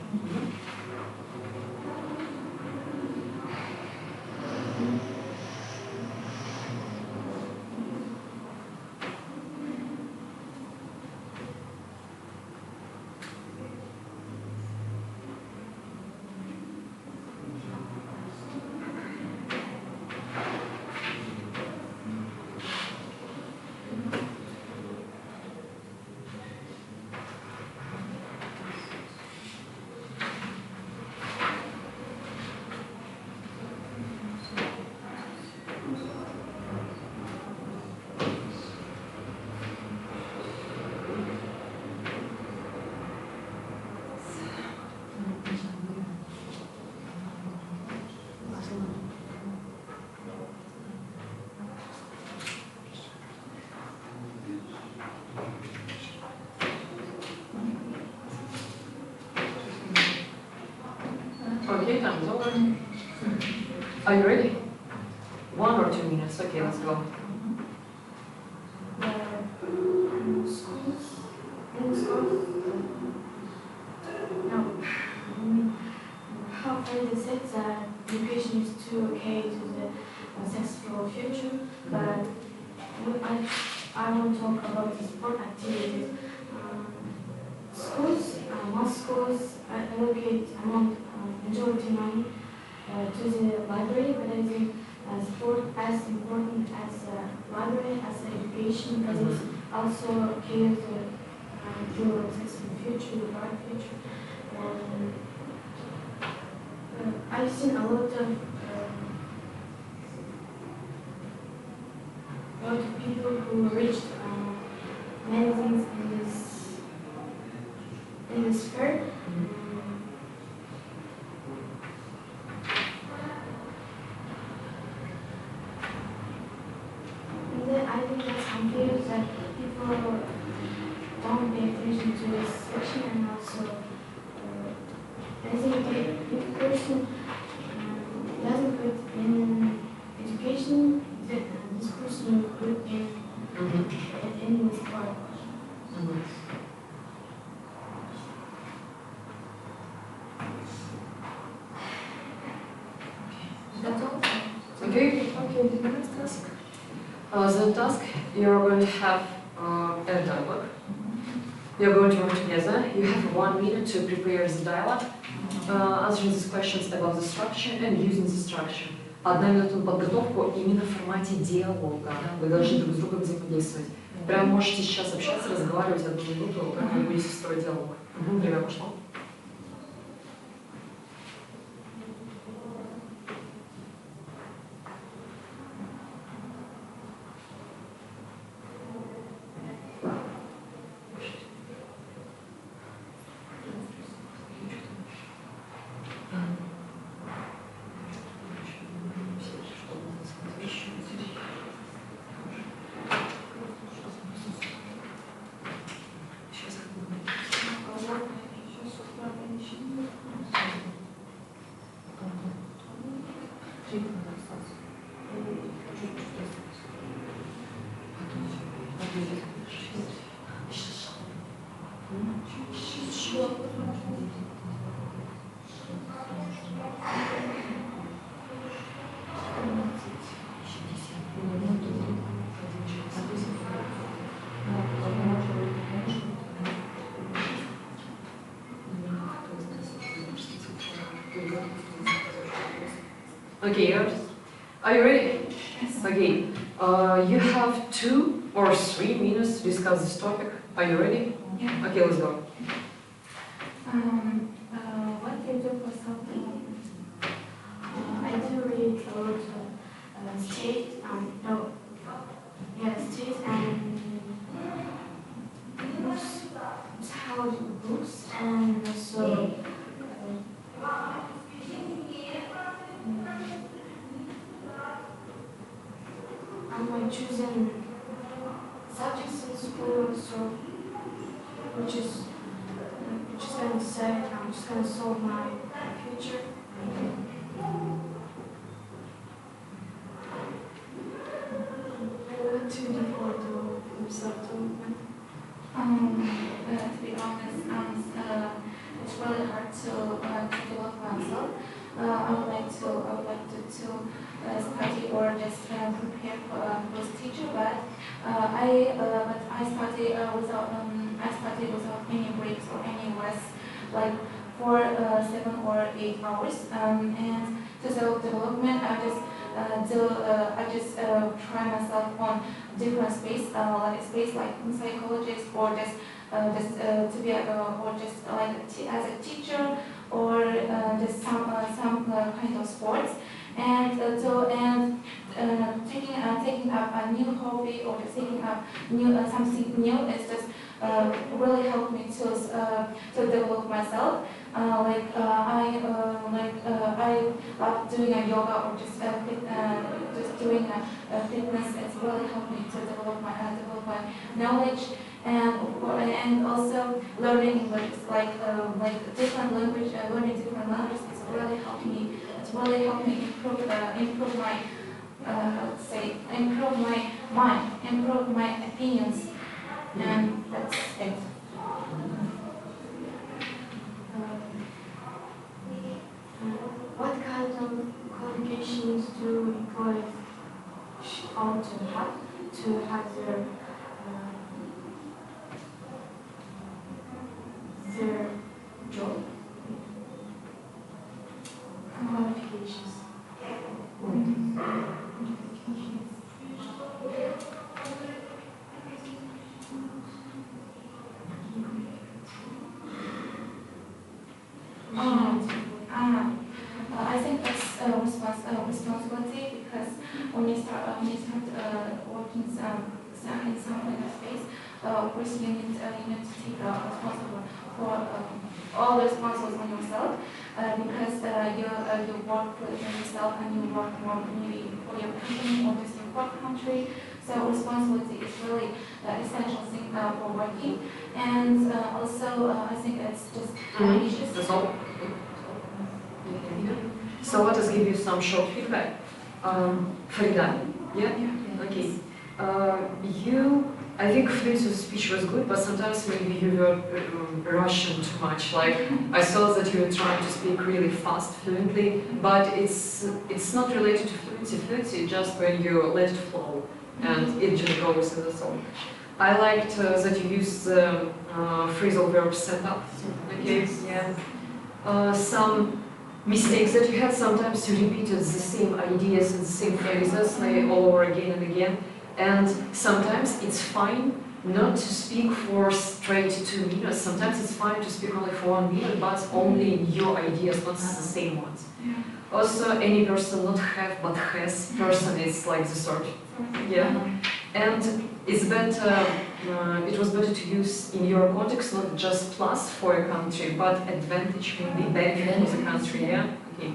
Okay, time is over. Are you ready? 1 or 2 minutes. Okay, let's go. How far they said that education is too okay to the successful future, but I want to talk about the sport activities. Most schools allocate majority money to the library, but I think sport as important as library, as education, because it's also key to your successful future, your bright future. I've seen a lot of people who reached many things in this sphere. And then I think that's unfair that people don't pay attention to this section, and also I think if a person doesn't put in education, this person will put in this part. That's all. Okay. Okay, the next task. The task, you're going to have a dialogue. You're going to work together. You have 1 minute to prepare the dialogue, answering these questions about the structure and using the structure. 1 минута на подготовку именно в формате диалога. Вы должны друг с другом взаимодействовать. Прям можете сейчас общаться, разговаривать одну минуту, как вы будете строить диалог. Время пошло. Okay, are you ready? Yes. Okay, you have 2 or 3 minutes to discuss this topic. Are you ready? Yeah. Okay, let's go. What do you do for self-development? I do read a lot of state and state and books, psychology books, and also I'm choosing subjects in school, so which is going to say I'm just going to solve my future. What do you do for self-development? To be honest, it's really hard to develop myself. I would like to study or just prepare for this teacher, but I study without any breaks or any rest, like for 7 or 8 hours. And to self-development, I just try myself on different space, like psychologist or just to be or just like as a teacher or just some kind of sports, and taking up a new hobby or just taking up something new is just really helped me to develop myself. I love doing a yoga or just doing a fitness. It's really helped me to develop my knowledge, and also learning English, like different language, learning different languages. It's really helped me. It's really helped me improve my improve my mind, improve my opinions, and that's it. What kind of qualifications do employees ought to have their job? Qualifications. I think that's responsibility, because when you start working in some kind of space, first you need to take responsible for all the responsibilities on yourself, because you work for yourself and you work more maybe for your company or just your work country. So responsibility is really essential thing for working, and also I think it's just ambitious. That's all. So let us give you some short feedback. Frida, yeah? Okay. I think fluency of speech was good, but sometimes maybe you were Russian too much. Like, I saw that you were trying to speak really fast, fluently, but it's not related to fluency. Fluency is just when you let it flow, and it just goes in the song. I liked that you used the phrasal verb set up. Okay, yeah. Some mistakes that you had, sometimes you repeated the same ideas and the same phrases all over again and again. And sometimes it's fine not to speak for straight 2 minutes. Sometimes it's fine to speak only for 1 minute, but only your ideas, not the same ones. Also, any person not have but has person is like the sort. Yeah. And it's better, it was better to use in your context, not just plus for a country, but advantage, maybe benefit for the country, yeah? Okay.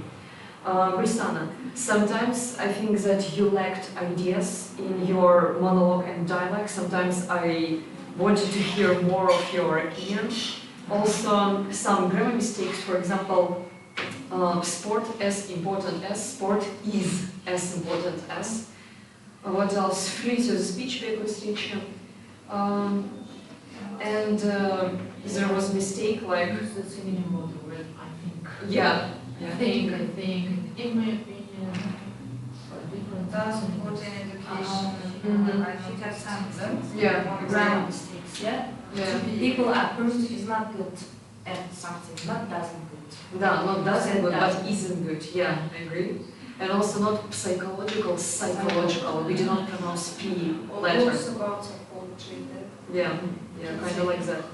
Kristana, sometimes I think that you lacked ideas in your monologue and dialogue. Sometimes I wanted to hear more of your opinion. Also, some grammar mistakes, for example, Sport as important as, sport is as important as. What else? Фризер speech paper встречи. And there was a mistake like. That's a minimum of the word, I think. Yeah. I think, in my opinion, for different Does reasons. important education. I think that's something. Yeah, Grammar mistakes, yeah? Yeah. People, a person is not good at something, not doesn't good. Да, not doesn't good, but isn't good. Yeah, I agree. And also not psychological, psychological. We do not pronounce P letter. Books about psychology. Yeah, kind of like that.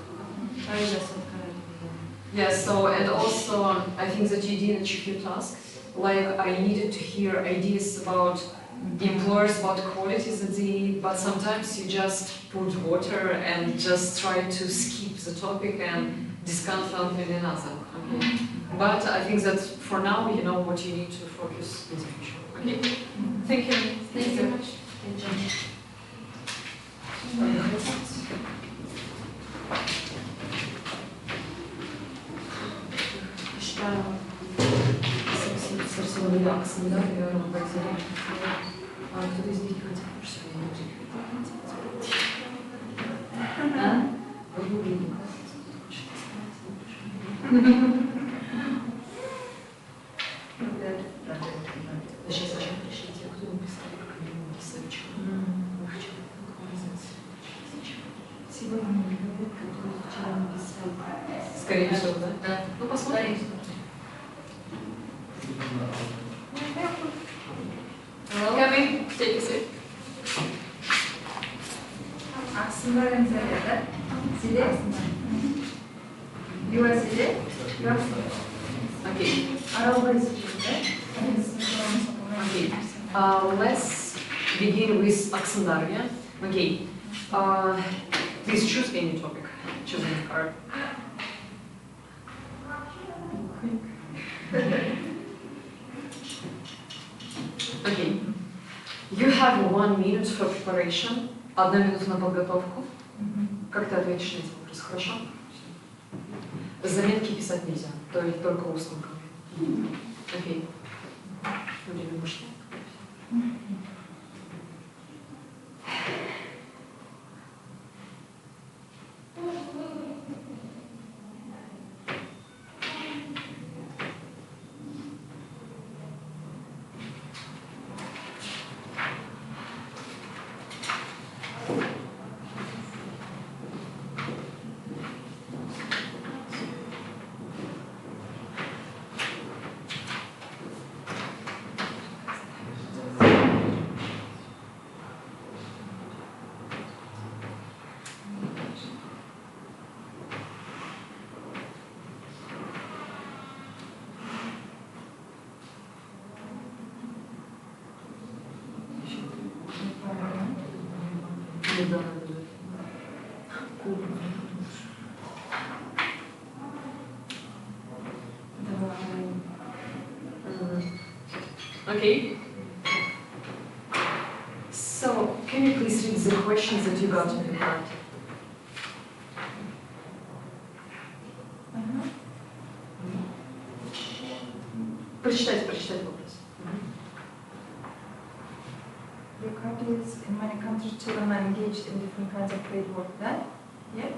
Yeah, so, and also, I think that you didn't achieve your task. Like, I needed to hear ideas about employers, about qualities that they need, but sometimes you just put water and just try to skip the topic and discuss something another. Okay. But I think that for now, you know what you need to focus in the future. Okay. Thank you. Thank you very much. Совсем релаксом, да, наверное, потерял. А кто-то из них не хотел, что я не Вы любили. Сейчас зачем пришли те, кто написали, как они ему писали, Сегодня не говорят, кто вчера написал. Скорее всего, да? Да. Ну, посмотрим. Come in, take a seat. Aslında Antalya'da. Sile. You are Sile? You are Sile. Okay. Araba İzmir'de. Okay. Let's begin with Aksandarya. Okay. Please choose any topic. Choose any card. Okay. You have 1 minute for preparation. 1 минута на подготовку. Как ты ответишь на эти вопросы? Хорошо? Заметки писать нельзя, только устно. Окей. Время пошло. Okay. So, can you please read the questions that you got in the card? Прочитайте вопрос. Your country is, in many countries, children are engaged in different kinds of trade work, да? Yeah?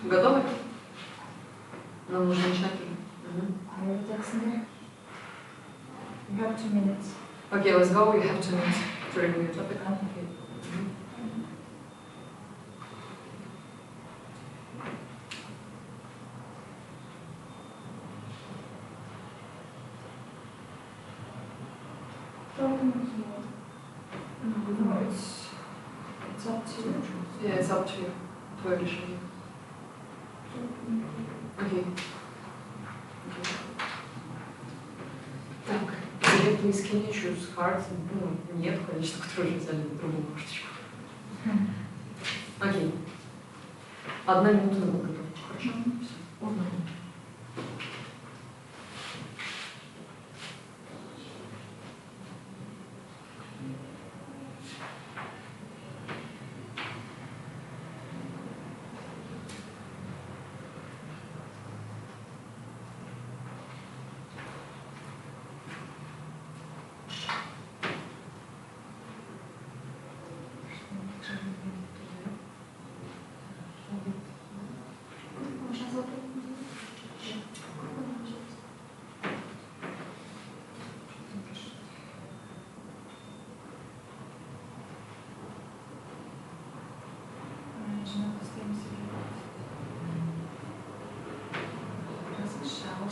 Готовы? Нам нужно начинать. You have 2 minutes. Okay, let's go. You have 2 minutes to review your topic. It's up to you. Yeah, it's up to you. Твое решение. Okay. Так, please can you choose cards? Ну, нет, количество, которые уже взяли другую карточку. Окей. 1 минута на подготовку. Хорошо? Все.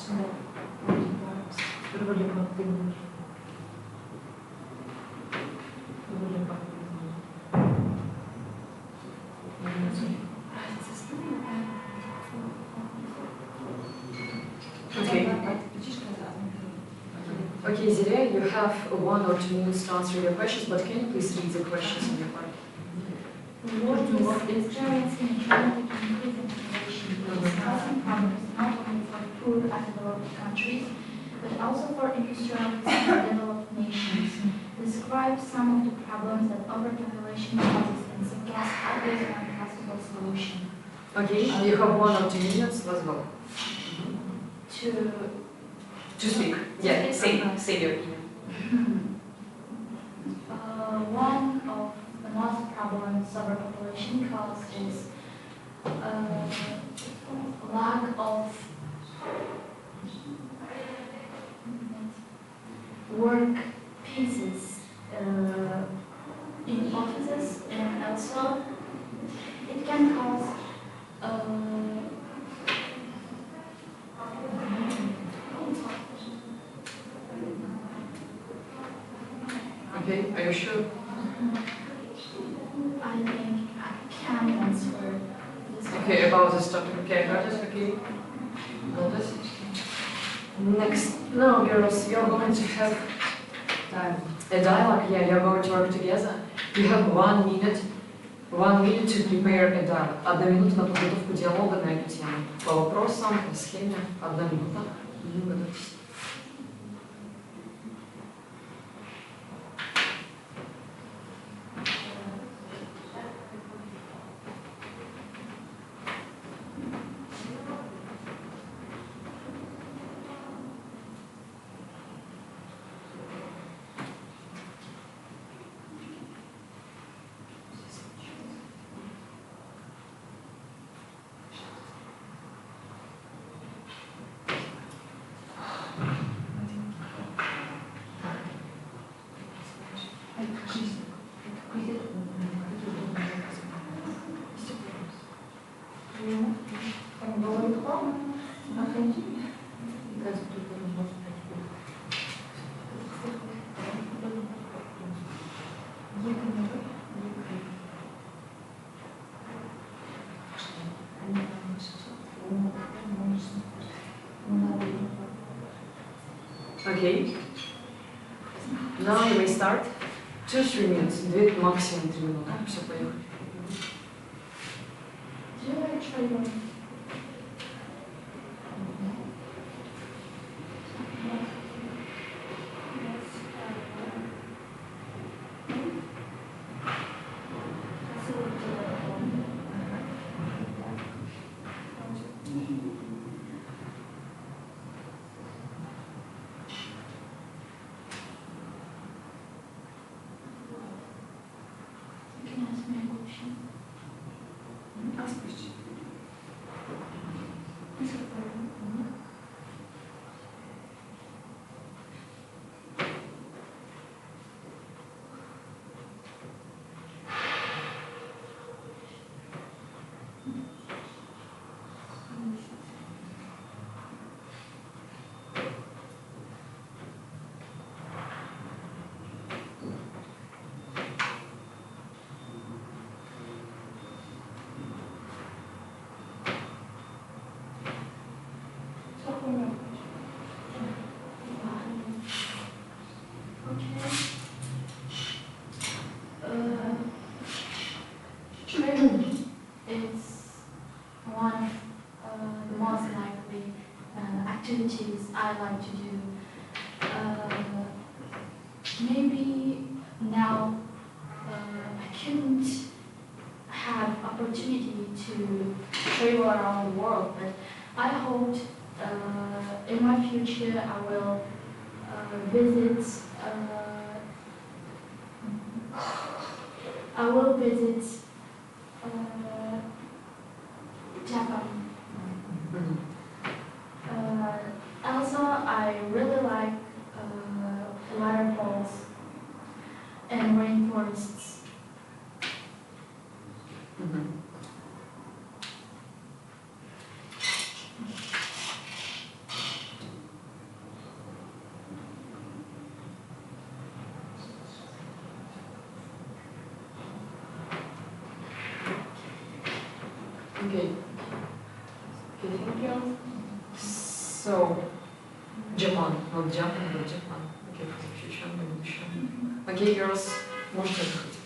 ағылшында өтіп бармыз. Бір-бірлеп бақытты Okay, Zirya, you have 1 or 2 minutes to answer your questions, but can you please read the questions on your part? What is experiencing a dramatic increase in population is causing problems not only for poor and developed countries, but also for industrialized and developed nations. Describe some of the problems that overpopulation causes and suggest obvious and possible solution. Okay, you have 1 or 2 minutes, let's go. To speak. Yeah, say your opinion. One of the most problems overpopulation cause is lack of work pieces in offices, and also it can cause Okay, are you sure? I think I can answer this. Okay, about this topic. Okay, got it? Okay. Got it? Next. Now, girls, you're going to have a dialogue. Yeah, you're going to work together. You have 1 minute. 1 minute to prepare a dialogue. 1 минута на подготовку диалога на эту тему. По вопросам, по схеме. 1 минута. Готовьтесь. Okay. Now we start. 2-3 minutes. 2 максимум 3 минуты. Все, поехали. Activities I like to do. Maybe now I couldn't have opportunity to travel around the world, but I hope in my future I will visit Japan. Also, I really like waterfalls and rainforests. So, Japan, not Japan, but Japan. Okay, future, будущее. Okay, girls, можете отдохнуть.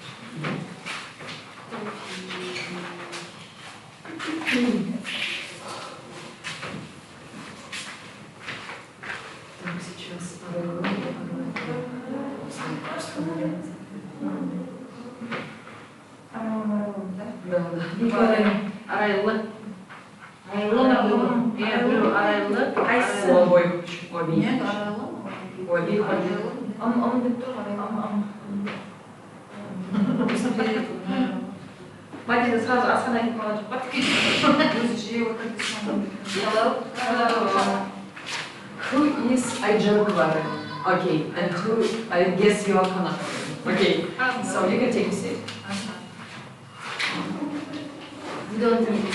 Так, сейчас арайлы. Қайсысы? Обе. Нет, арайлы. Обе. Ам деп тұр, арайлы. Мадина сразу асхана айтып қалған жоқ па? Өзі жиі отырды. Hello. Who is Айжаркова? Okay, and who, I guess you are Kana. Okay, so you can take a seat. You don't need it.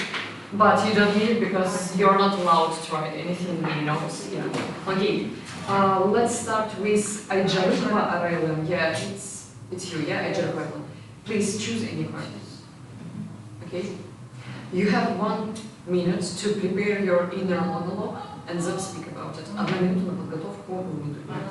But you don't need it because you're not allowed to try anything in notes. Yeah. Okay, let's start with Айжаркова Арайлым. Yeah, it's you, yeah, Айжаркова. Please choose any questions. Okay? You have 1 minute to prepare your inner monologue and then speak about it. 1 минута на подготовку внутренней.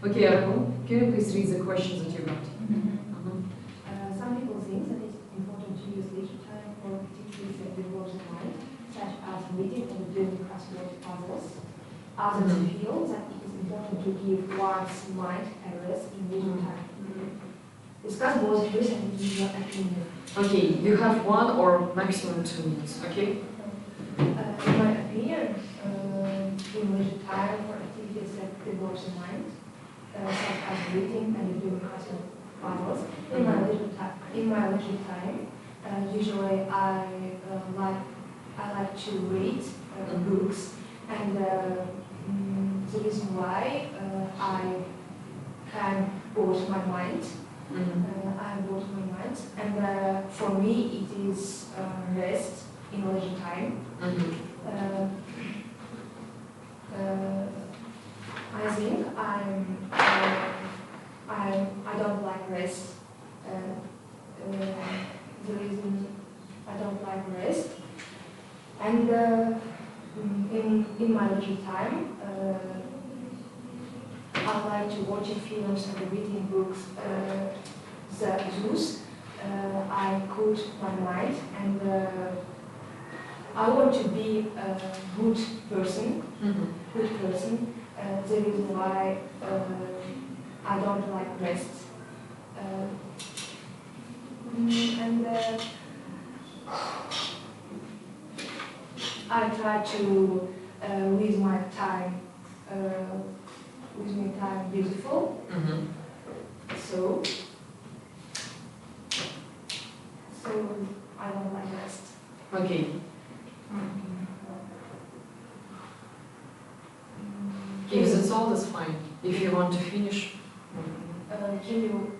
Okay, Arun, can you please read the questions that you got? Some people think that it's important to use leisure time for activities that develop the mind, such as reading and doing crossword puzzles. Others feel that it is important to give one's mind a rest in leisure time. Discuss both views and give your opinion. Okay, you have 1 or maximum 2 minutes, okay? In my opinion, in leisure time for activities that develop the mind, such as reading and doing crossword puzzles. In my leisure time, usually I like to read books, and the reason why I can board my mind. I board my mind, and for me it is rest in leisure time. I think I don't like rest. The reason I don't like rest, and in my leisure time, I like to watching films and reading books. Those I cool my mind, and I want to be a good person. Good person. The reason why I don't like rest. And I try to with my time beautiful. So I don't like rest. Okay. If that's all, that's fine. If you want to finish. Can you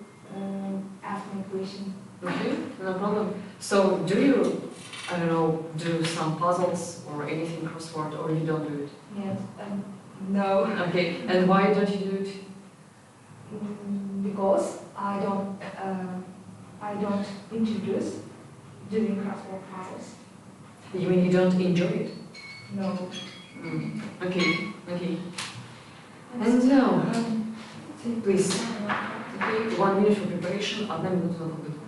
ask me a question? Okay, no problem. So, do you, I don't know, do some puzzles or anything crossword, or you don't do it? Yes. No. Okay, and why don't you do it? Because I don't introduce doing crossword puzzles. You mean you don't enjoy it? No. Okay, okay. And now, please. Okay, 1 minute for preparation, 1 минута на подготовку.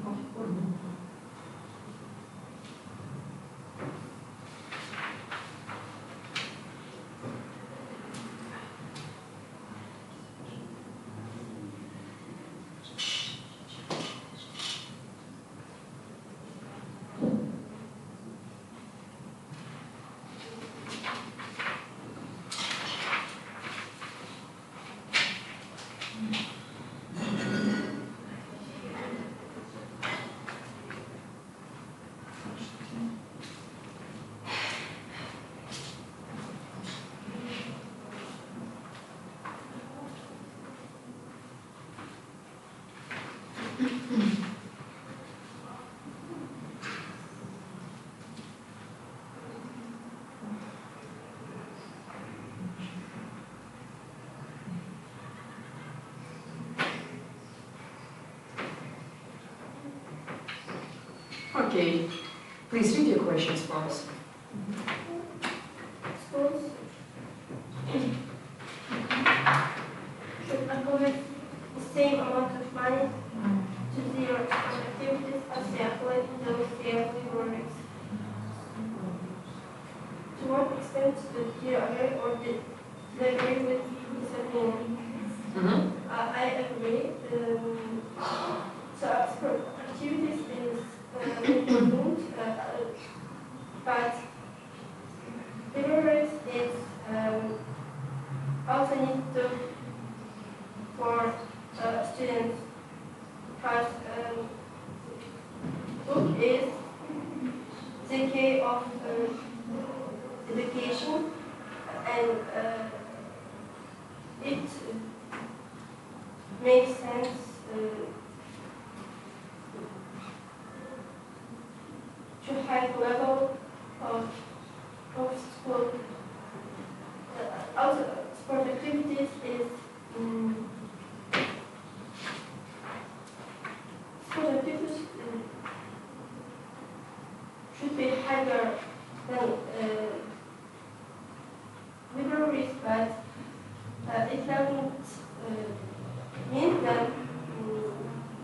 Okay, please read your questions for us. Schools should allocate the same amount of money to their activities as they allocate those their libraries. To what extent do you agree or disagree with this opinion? I agree. So activities is important, but libraries is also need to for students, because book is the key of education, and it makes sense to high level of school. Also, sport activities is sport activities should be higher than libraries, but it doesn't mean that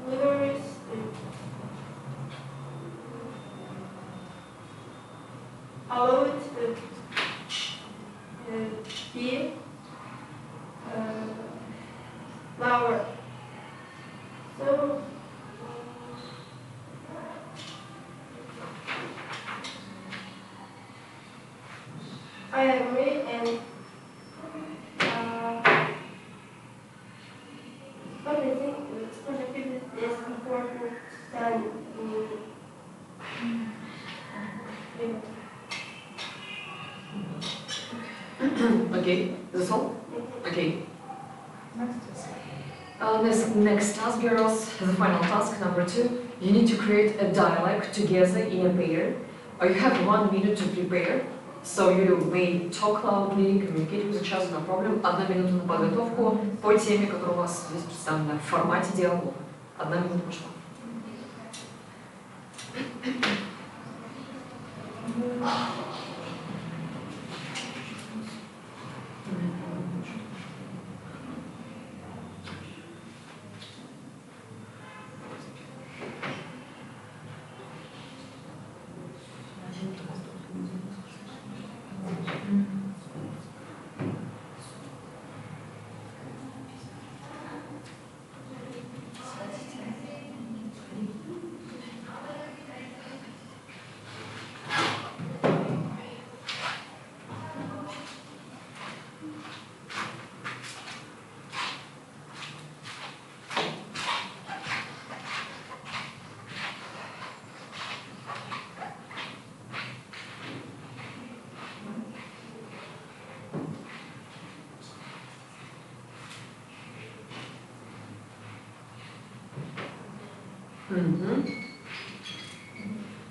libraries allow it to be lower. So I agree, and but I think sport activity is important than Okay, that's all? Okay. Next task, girls, the final task, number 2. You need to create a dialogue together in a pair. You have 1 minute to prepare, so you may talk loudly, communicate with each other, no problem. 1 минута на подготовку по теме, которая у вас здесь представлена в формате диалога. 1 минута пошла.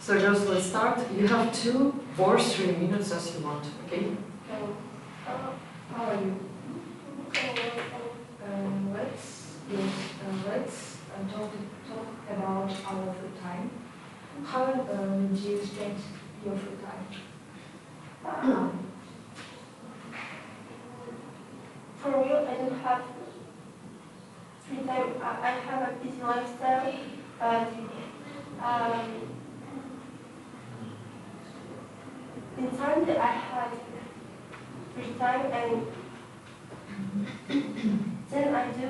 So just let's start. You have 2 or 3 minutes as you want, okay? How are you? Let's talk about our free time. How do you spend your free time? For real, I don't have free because I have a busy lifestyle, but in time that I had free time, and then I do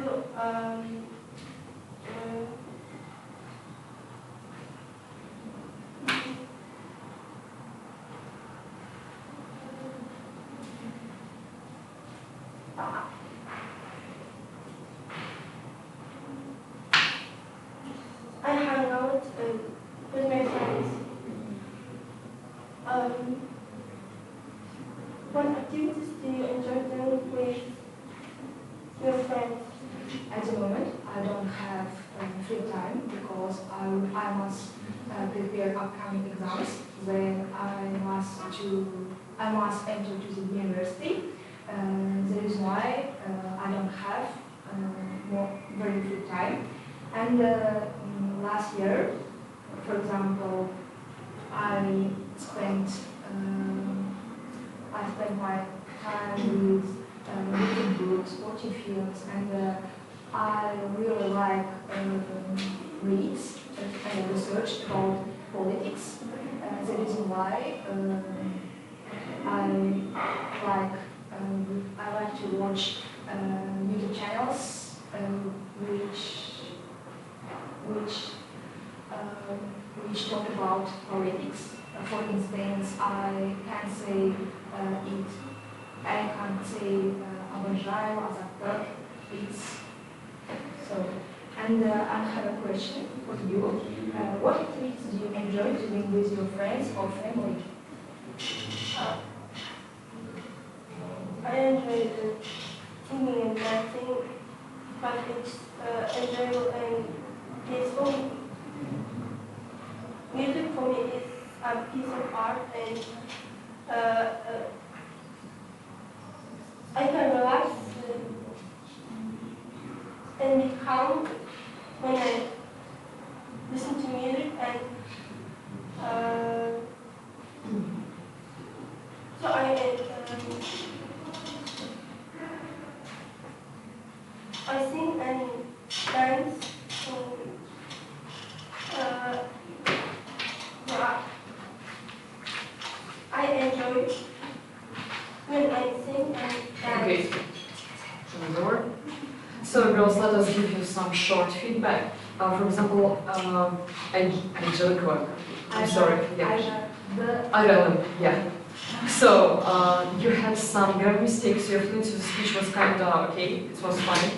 I hang out with my friends. What activities do you enjoy doing with your friends? At the moment, I don't have free time because I must prepare upcoming exams. Then I must enter to the university. That is why I don't have very free time. And last year, for example, I spent my time with reading books, watching films, and I really like reads and research about politics. The reason why I like to watch YouTube channels which talk about politics. For instance, I can say обожаю, азаттык, it's so. And I have a question for you. What activities do you enjoy doing with your friends or family? I enjoy singing and dancing, but it's enjoyable and peaceful. Music for me is a piece of art, and I can relax and be calm when I listen to music, and so I sing and dance. I enjoy when I sing and dance. Okay. So girls, let us give you some short feedback. For example, I'm sorry. Yeah. Yeah. So you had some grammar mistakes. Your fluency of speech was kind of okay. It was fine,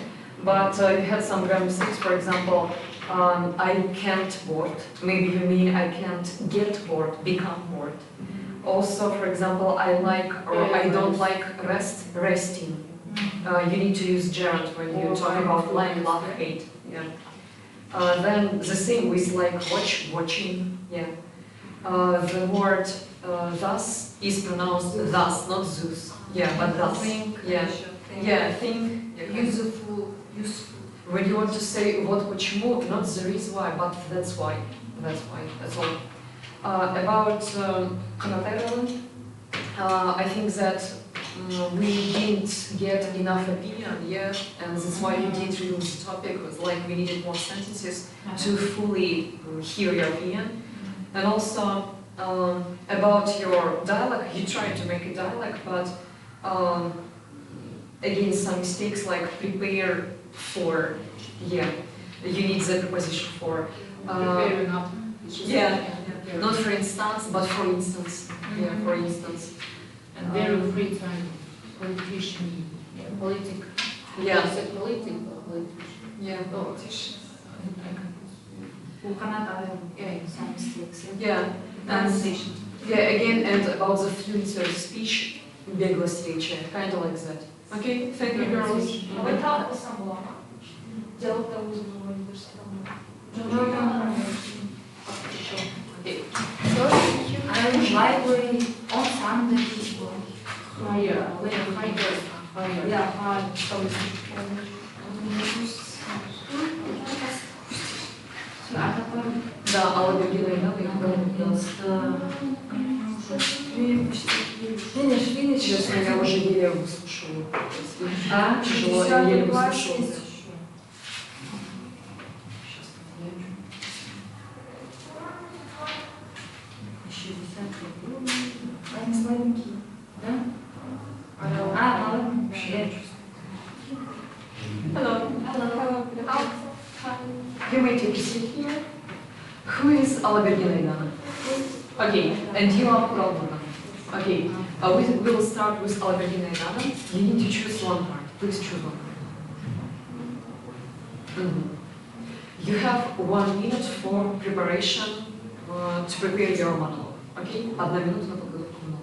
but you had some grammar mistakes. For example, I can't bored. Maybe you mean I can't get bored, become bored. Also, for example, I like or I don't like resting. You need to use gerund when you talk about like, love, hate. Yeah. Then the same with like watching. Yeah. The word thus is pronounced thus, not thus. Yeah, but thus. Think. Yeah. Yeah. Think. Useful. When you want to say what, почему, not the reason why, but that's why. That's why. That's all. About collateral, I think that we didn't get enough opinion, yeah, and that's why we did reveal the topic. Was like we needed more sentences to fully hear your opinion, and also about your dialogue. You tried to make a dialogue, but again, some mistakes like prepare for, yeah, you need the preposition for. Prepare not. Yeah. Not for instance, but for instance. Yeah, for instance. And very free time, politician, politic. Yeah. Political. Yeah. Politicians. Yeah, some mistakes. Yeah. Pronunciation. Yeah, again, and about the fluency of speech, беглость речи, kind of like that. Okay, thank you, girls. I'm library on Sunday people. Higher. Yeah, high. Да, Алла Бергина и надо их Финиш, честно, я уже еле выслушала. Тяжело, я еле выслушала. Они слабенькие. Да? Мало. Hello. Hello. You may take a seat here. Who is Олимпияда Дана? Okay, and you are Kuraldana. Okay, we will start with Олимпияда Dana. You need to choose one part. Please choose one part. You have 1 minute for preparation to prepare your monologue. Okay? 1 минута на подготовку монолога.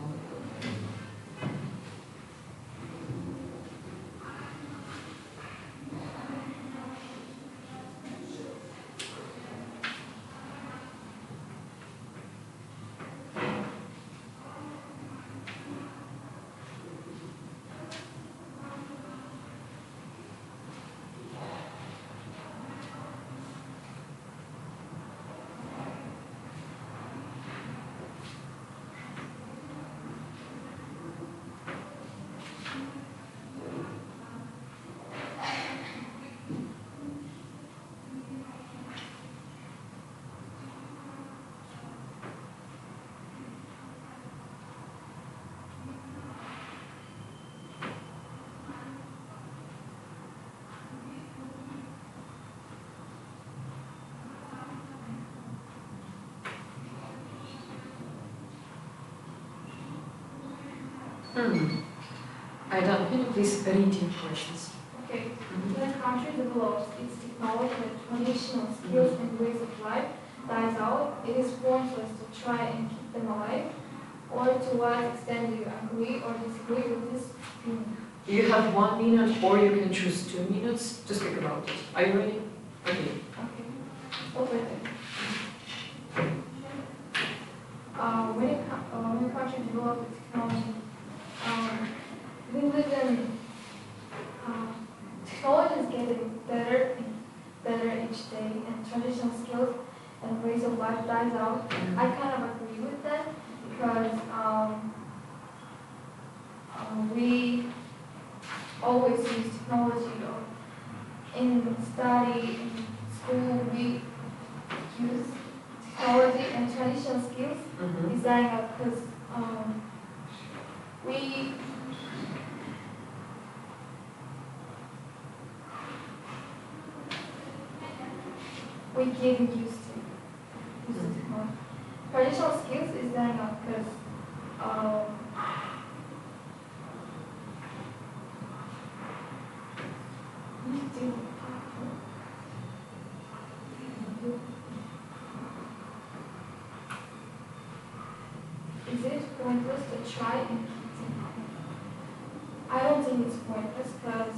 I don't. Can you please read your questions? Okay. When a country develops its technology and traditional skills and ways of life dies out, it is pointless to try and keep them alive. Or to what extent do you agree or disagree with this opinion? You have 1 minute, or you can choose 2 minutes to speak about it. Are you ready? Okay. Okay. Over there. When a country develops its technology, we live in technology is getting better and better each day, and traditional skills and ways of life dies out. I kind of agree with that because we always use technology in study, in school. We use technology and traditional skills is dying out because we getting used to technology. Traditional skills is dying out because is it pointless to try and keep them? I don't think it's pointless because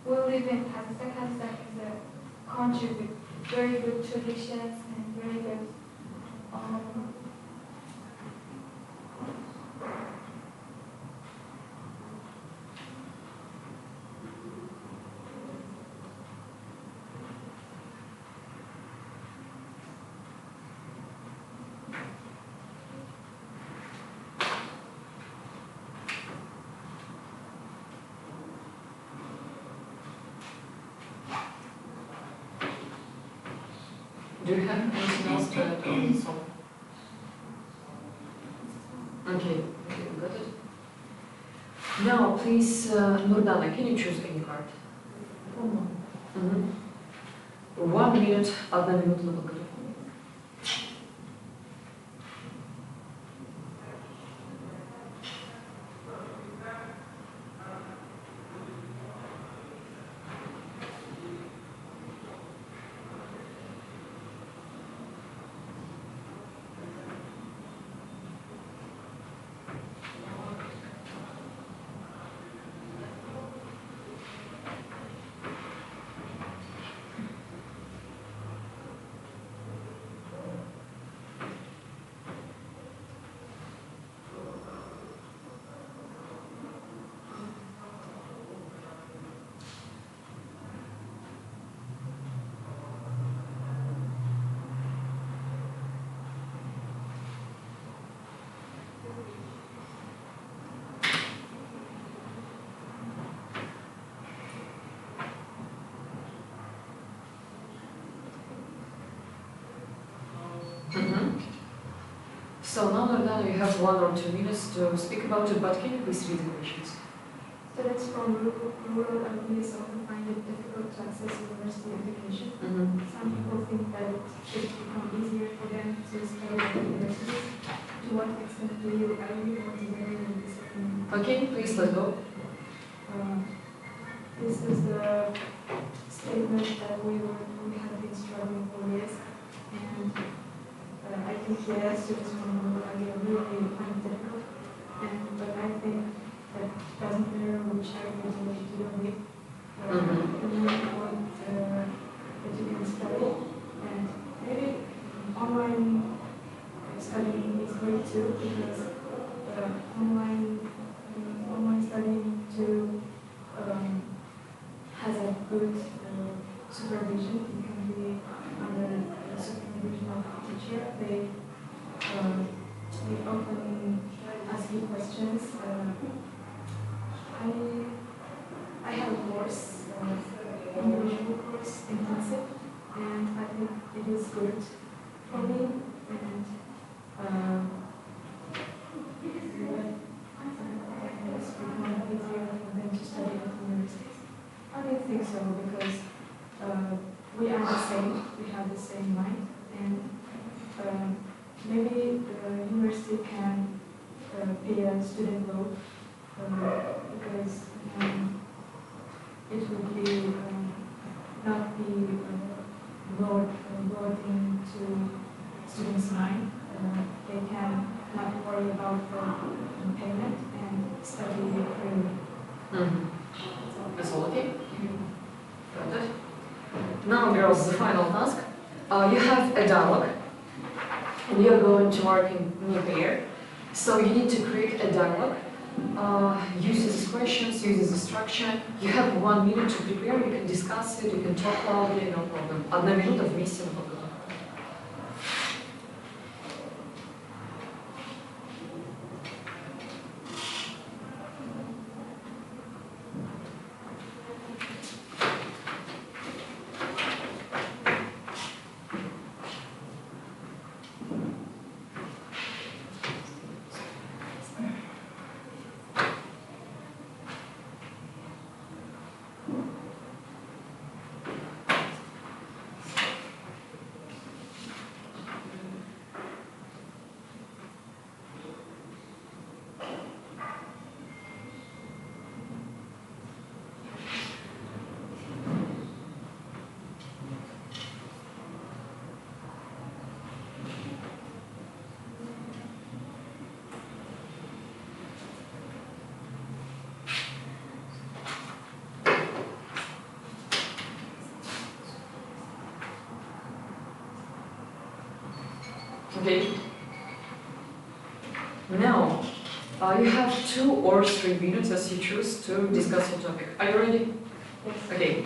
we live in Kazakhstan. Kazakhstan is a country with very good traditions and very good Do you have anything else to add on this one? Okay, got it. Now, please, Nurdana, can you choose any card? 1 minute, 1 минута на подготовку. So now, Nordana, you have 1 or 2 minutes to speak about it, but can you please read the questions? Students from rural areas often find it difficult to access university education. Some people think that it should become easier for them to study at universities. To what extent do you agree or disagree with this opinion? Okay, please let's go. This is the statement that we have been struggling for years, and I think yes, students from rural areas really find it difficult, but I think that doesn't matter which area you deal with. The more important that you can study, and maybe online studying is great too, because online studying too has a good supervision. You can be under the supervision of a teacher. They often ask you questions. I have a course, individual course, intensive, and I think it is good for me. And it's become easier for them to study at universities. I don't think so, because we are the same. We have the same mind, and maybe the university can pay a student loan, because it would be not be loading to students' mind. They can not worry about the payment and study freely. That's all okay? Got it. Now, girls, the final task. You have a dialogue, and you're going to work in a pair. So you need to create a dialogue. Use these questions, use the structure. You have 1 minute to prepare. You can discuss it. You can talk loudly, no problem. 1 минута вместе на подготовку. Okay. Now, you have 2 or 3 minutes as you choose to discuss your topic. Are you ready? Yes. Okay.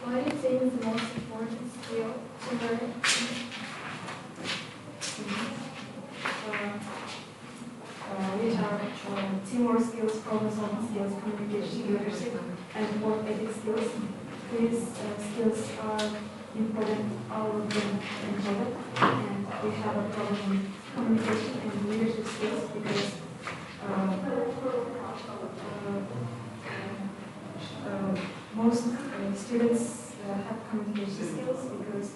What do you think is the most important skill to learn? Which are teamwork skills, problem-solving skills, communication, leadership, and work ethic skills. These skills are important, all of them important, and we have a problem with communication and leadership skills because most students have communication skills because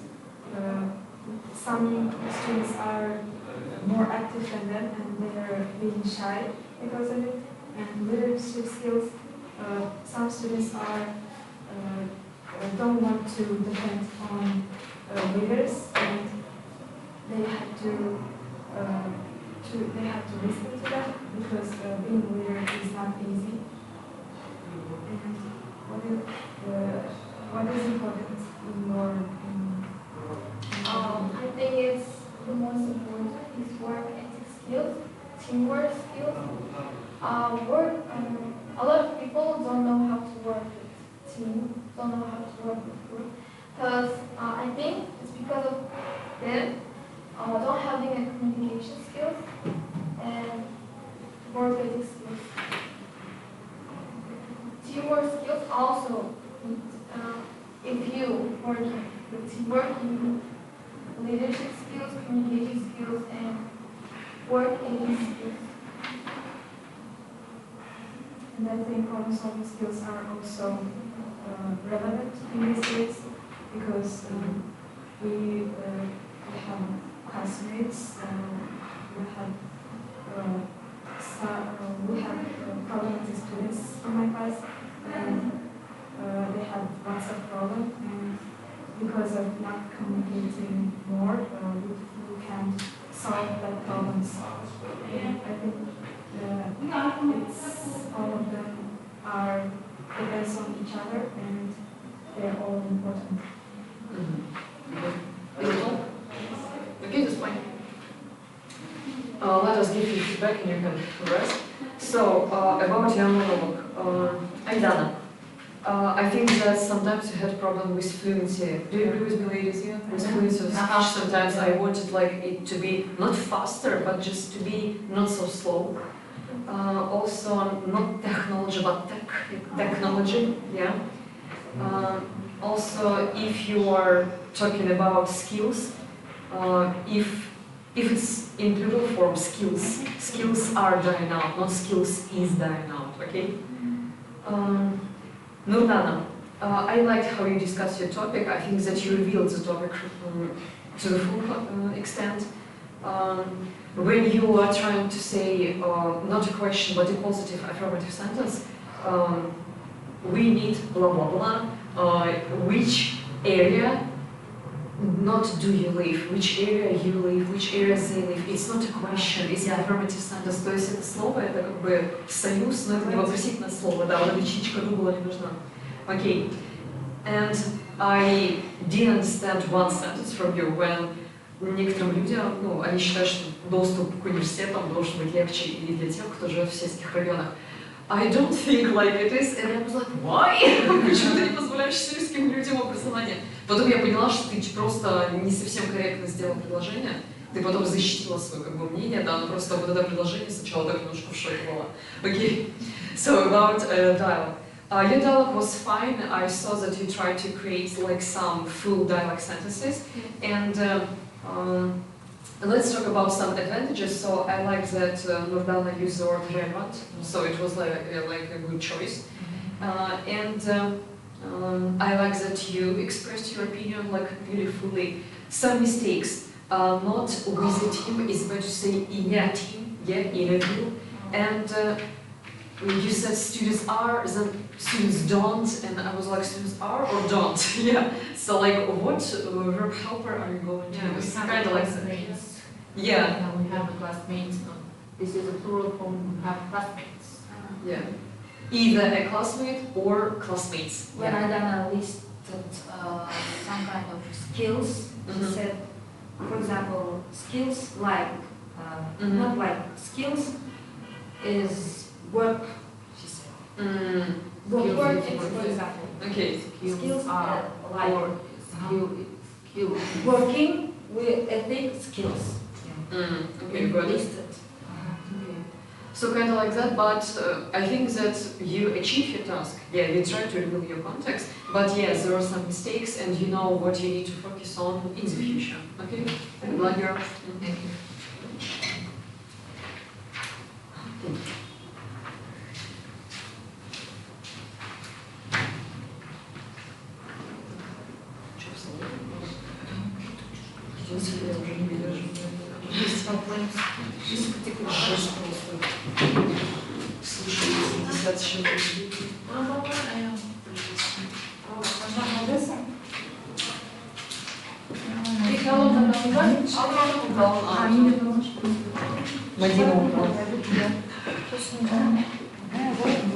some students are more active than them and they are being shy because of it. And leadership skills, some students are don't want to depend on leaders, and they have to listen to them because being a leader is not easy. And what is important in your I think it's the most important is work ethic skills, teamwork skills. A lot of people don't know how to work with team, don't know how to work with group, because I think it's because of them don't having a communication skills and work ethic skills. Teamwork skills also, if you work with teamwork, you leadership skills, communication skills, and work ethic skills. And I think problem-solving skills are also relevant in these days because we have classmates, we have problematic students in my class, and they have lots of problems, and because of not communicating more, we can't solve that problems. And I think it's all of them are depends on each other, and they're all important. Okay, that's fine. Let us give you feedback and you can rest. So, about your monologue, Aidana, I think that sometimes you had problem with fluency. Do you agree with me, ladies? Yeah, with fluency of speech, sometimes I wanted like it to be not faster, but just to be not so slow. Also, not technology, but technology, yeah. Also, if you are talking about skills, if it's in plural form, skills are dying out, not skills is dying out, okay? Nurdana, I liked how you discussed your topic. I think that you revealed the topic to the full extent. When you are trying to say not a question but a positive affirmative sentence, we need blah blah blah, which area not do you live, which area you live, which area they live. It's not a question, it's an affirmative sentence. То есть это слово, это как бы союз, но это не вопросительное слово, да, вот эта ячейка была не нужна. Okay, and I didn't understand one sentence from you when некоторым людям, ну, они считают, что доступ к университетам должен быть легче и для тех, кто живет в сельских районах. I don't think like it is, and I was like, why? Почему ты не позволяешь сельским людям образование? Потом я поняла, что ты просто не совсем корректно сделала предложение. Ты потом защитила свое как бы мнение, да, но просто вот это предложение сначала так немножко в шоке было. Okay, so about dialogue. Your dialogue was fine. I saw that you tried to create like some full dialogue sentences, and let's talk about some advantages. So I like that Nurdana used the word relevant, so it was like a good choice. And I like that you expressed your opinion like beautifully. Some mistakes, not with a team, is better to say in a team, yeah, in a group. And you said students are, then students don't, and I was like, students are or don't? Yeah. So like, what verb helper are you going to use? Kind of like classmates. Yeah. We have the classmates. This is a plural form. We have classmates. Yeah. Either a classmate or classmates. When I listed some kind of skills, she said, for example, skills like, not like skills is work, she said. Work ethic, for example. Okay. Skills are like skill. Working with ethic skills. Okay, got it. Listed. So kind of like that, but I think that you achieve your task. Yeah, you try to reveal your context, but yes, there are some mistakes, and you know what you need to focus on in the future. Okay, I'm glad you're. Thank you.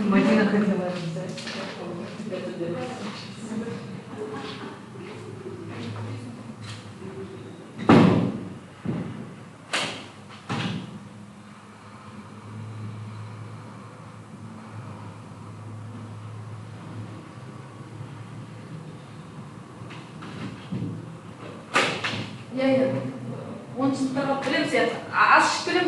Мадина хотела взять. Я он сказал, привет, а что ли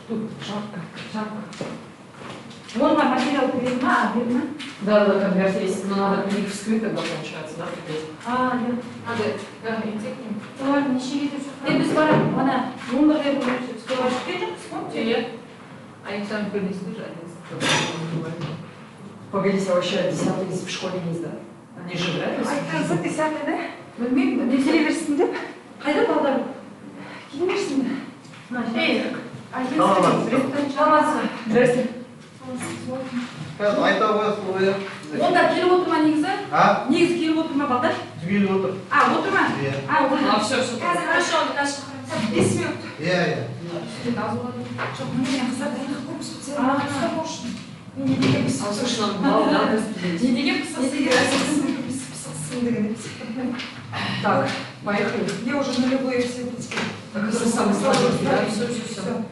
Тут жарко. Онға материал береді ма? Да, конверт есть, но надо книг вскрыть, тогда получается, да, прикрыть? Надо олар неше кетіп біз барып ана номерлер бойынша бізге барып кеткен жоқпыз помните? Иә. Они сами принесли же. Погодите, а вообще 10-й в школе есть, да? Они же вряд ли. Айтқансы 10-й, да? Білмеймін, не келе берсін деп. Қайда балдар? Келе берсін бе? Ей, Здрасте. Айта қоясың ғой иә. Онда келіп отыр ма негізі? Негізі келіп отыр ма балдар? Келіп отыр. Отыр ма? Все. Қазір хорошо, 5 минут. Иә. Жоқ, мен қыздар дайындық көрміз бітсе. Не деген пысық. Слушай, нам балл надо распределить. Не деген пысық. Так, поехали. Я уже на любые все птички. Так, это самый сложный, да? Все.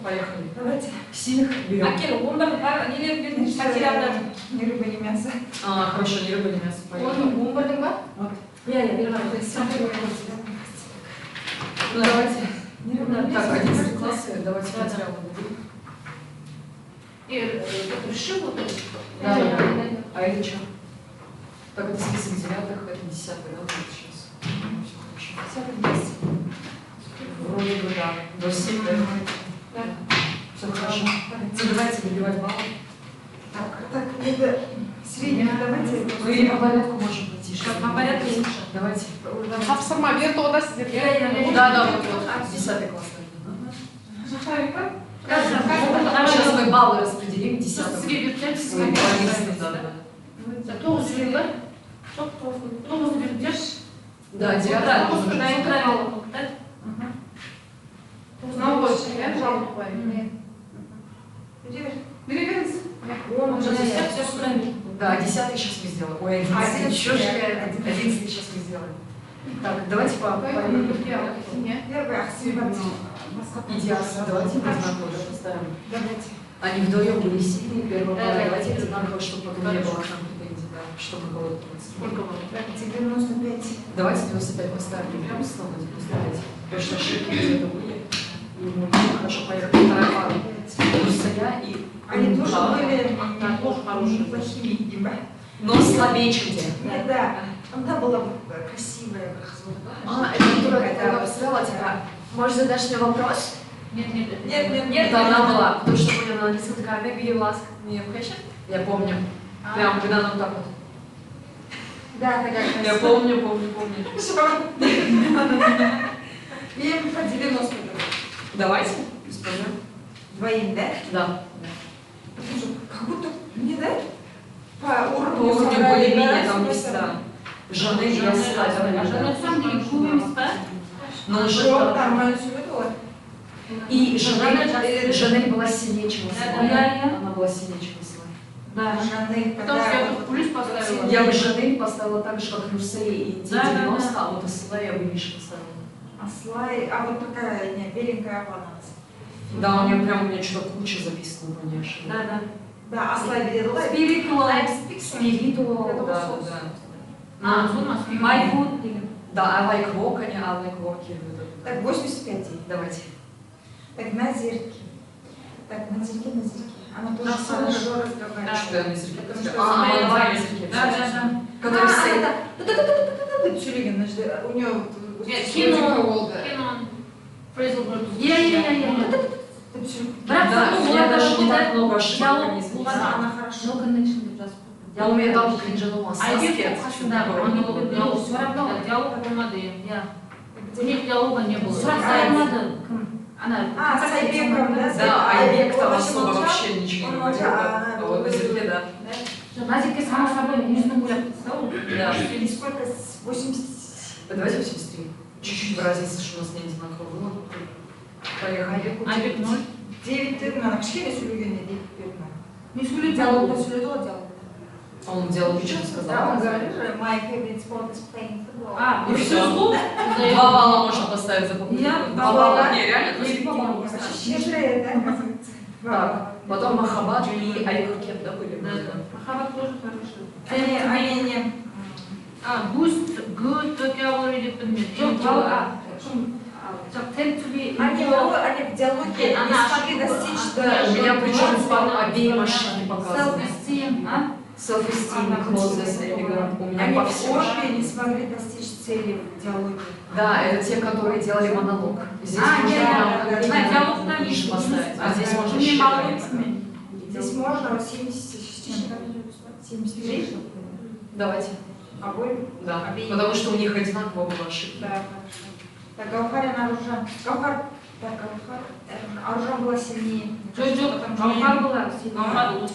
Поехали. Давайте. Синих берем. Акель, он бар, нелер материалдар. Не рыба, не мясо. Хорошо, не рыба, не мясо. Поехали. Он бардың ба? Вот. Я, берем. Ну, давайте. Так, 11 классы, давайте материалы дадим. И решил вот это? Да. А это что? Так, это список 9-х, это 10-й, да, вот сейчас. Все хорошо. 10. Вроде бы, да. До 7, да? Все хорошо. Давайте добивать баллы. Так, это среднее, давайте. Ну или по порядку можем пройти. По порядку лучше. Давайте. Тапсырма берді ода сіздерге. Да, вот. 10-й класс. Сейчас мы баллы распределим 10-м. Сізге беріп Ой, да? 9 беріп ба? Жоқ, 9 беріп берші. Да, 9-й. Дайын правила. Новый, я жалоб қойып. Бере беріңіз. Да, 10-й сейчас мы сделаем. Ой, 11-й еще же. 11-й сейчас мы сделаем. Так, давайте по идеально. Давайте одинаково поставим. Они вдвоем были сильные, первая пара. Давайте одинаково, чтобы потом не было к нам претензий, да, чтобы кого-то. Сколько было? 95. Давайте 95 поставим. Прям снова 95. Точно ошибки где-то были. И хорошо, поехали. Вторая пара. Просто я и... Они тоже были тоже хорошие, плохими, видимо. Но слабее, чем те. Нет, да. Она была красивая, как это которая такая посмотрела, типа, может, задашь мне вопрос? Нет. Это она была, потому что у меня на английском такая, maybe you ask me a question? Я помню. Прям, когда она вот так вот. Да, такая красивая. Я помню. Я по 90. Давайте, без проблем. Двоим, да? Да. Как будто мне, да? По Уровню более-менее там есть, да. Жанель я слабая. Жанель сам не губим, да? Но и Жанель была сильнее, чем Слай. Она была сильнее, чем Слай. Да, Жанель. Потому что я тут плюс поставила. Я бы Жанель поставила так же, как Нурсей и 90, а вот Слай я бы Миша поставила. Слай, а вот такая беленькая она. Да, у меня что-то куча записано, не ошибаюсь. Да, а Слай видела? Спиритуал, да. My food. Да, I like walk, I like walking. Так, 85. Давайте. Так, на зерке. Так, на зерке. Она тоже хорошо разговаривает. Что я на зерке? Давай на зерке. Да. Который стоит. Да. Чулигин, у нее... Кино. Фрейзл Бродус. Да, я даже не так много ошибок не заметила. Она хорошо. Я умею там кринжанула Все равно диалог помады. У них диалога не было. Она с Айбеком, да? Да, Айбек там особо вообще ничего не говорил. А вот на зерке, да. Назик сама собой нужно гулять. Да. Или сколько? 80. Давайте 83. Чуть-чуть разница, что у нас не одинаково было. Поехали. Айбек 0. 9 тырна. На кішкене сөйлегенде 9 тырна. Не сөйледі, диалогта сөйледі ғой диалог. Он делал ничего не сказал. Да, он говорит же, my favorite sport is playing football. И все. 2 балла можно поставить за покупку. 2 балла. Не, реально, это 2 балла. Щедрее, да, оказывается. Так, потом Махаббат и Айкуркет, да, были? Махаббат тоже хороший. Они Boost, good vocabulary development. Они в диалоге не смогли достичь. Да, у меня причем по обеим машинам показано. Self-esteem, clothes, elegant. У меня по всем. Они не смогли достичь цели в диалоге. Да, это те, которые делали монолог. Здесь можно ниже поставить, а здесь можно считать. Здесь можно 70. Давайте. Обоим? Да. Потому что у них одинаково было ошибка. Да. Так, Гаухарин Аружан. Аружан была сильнее. Гаухар была сильнее.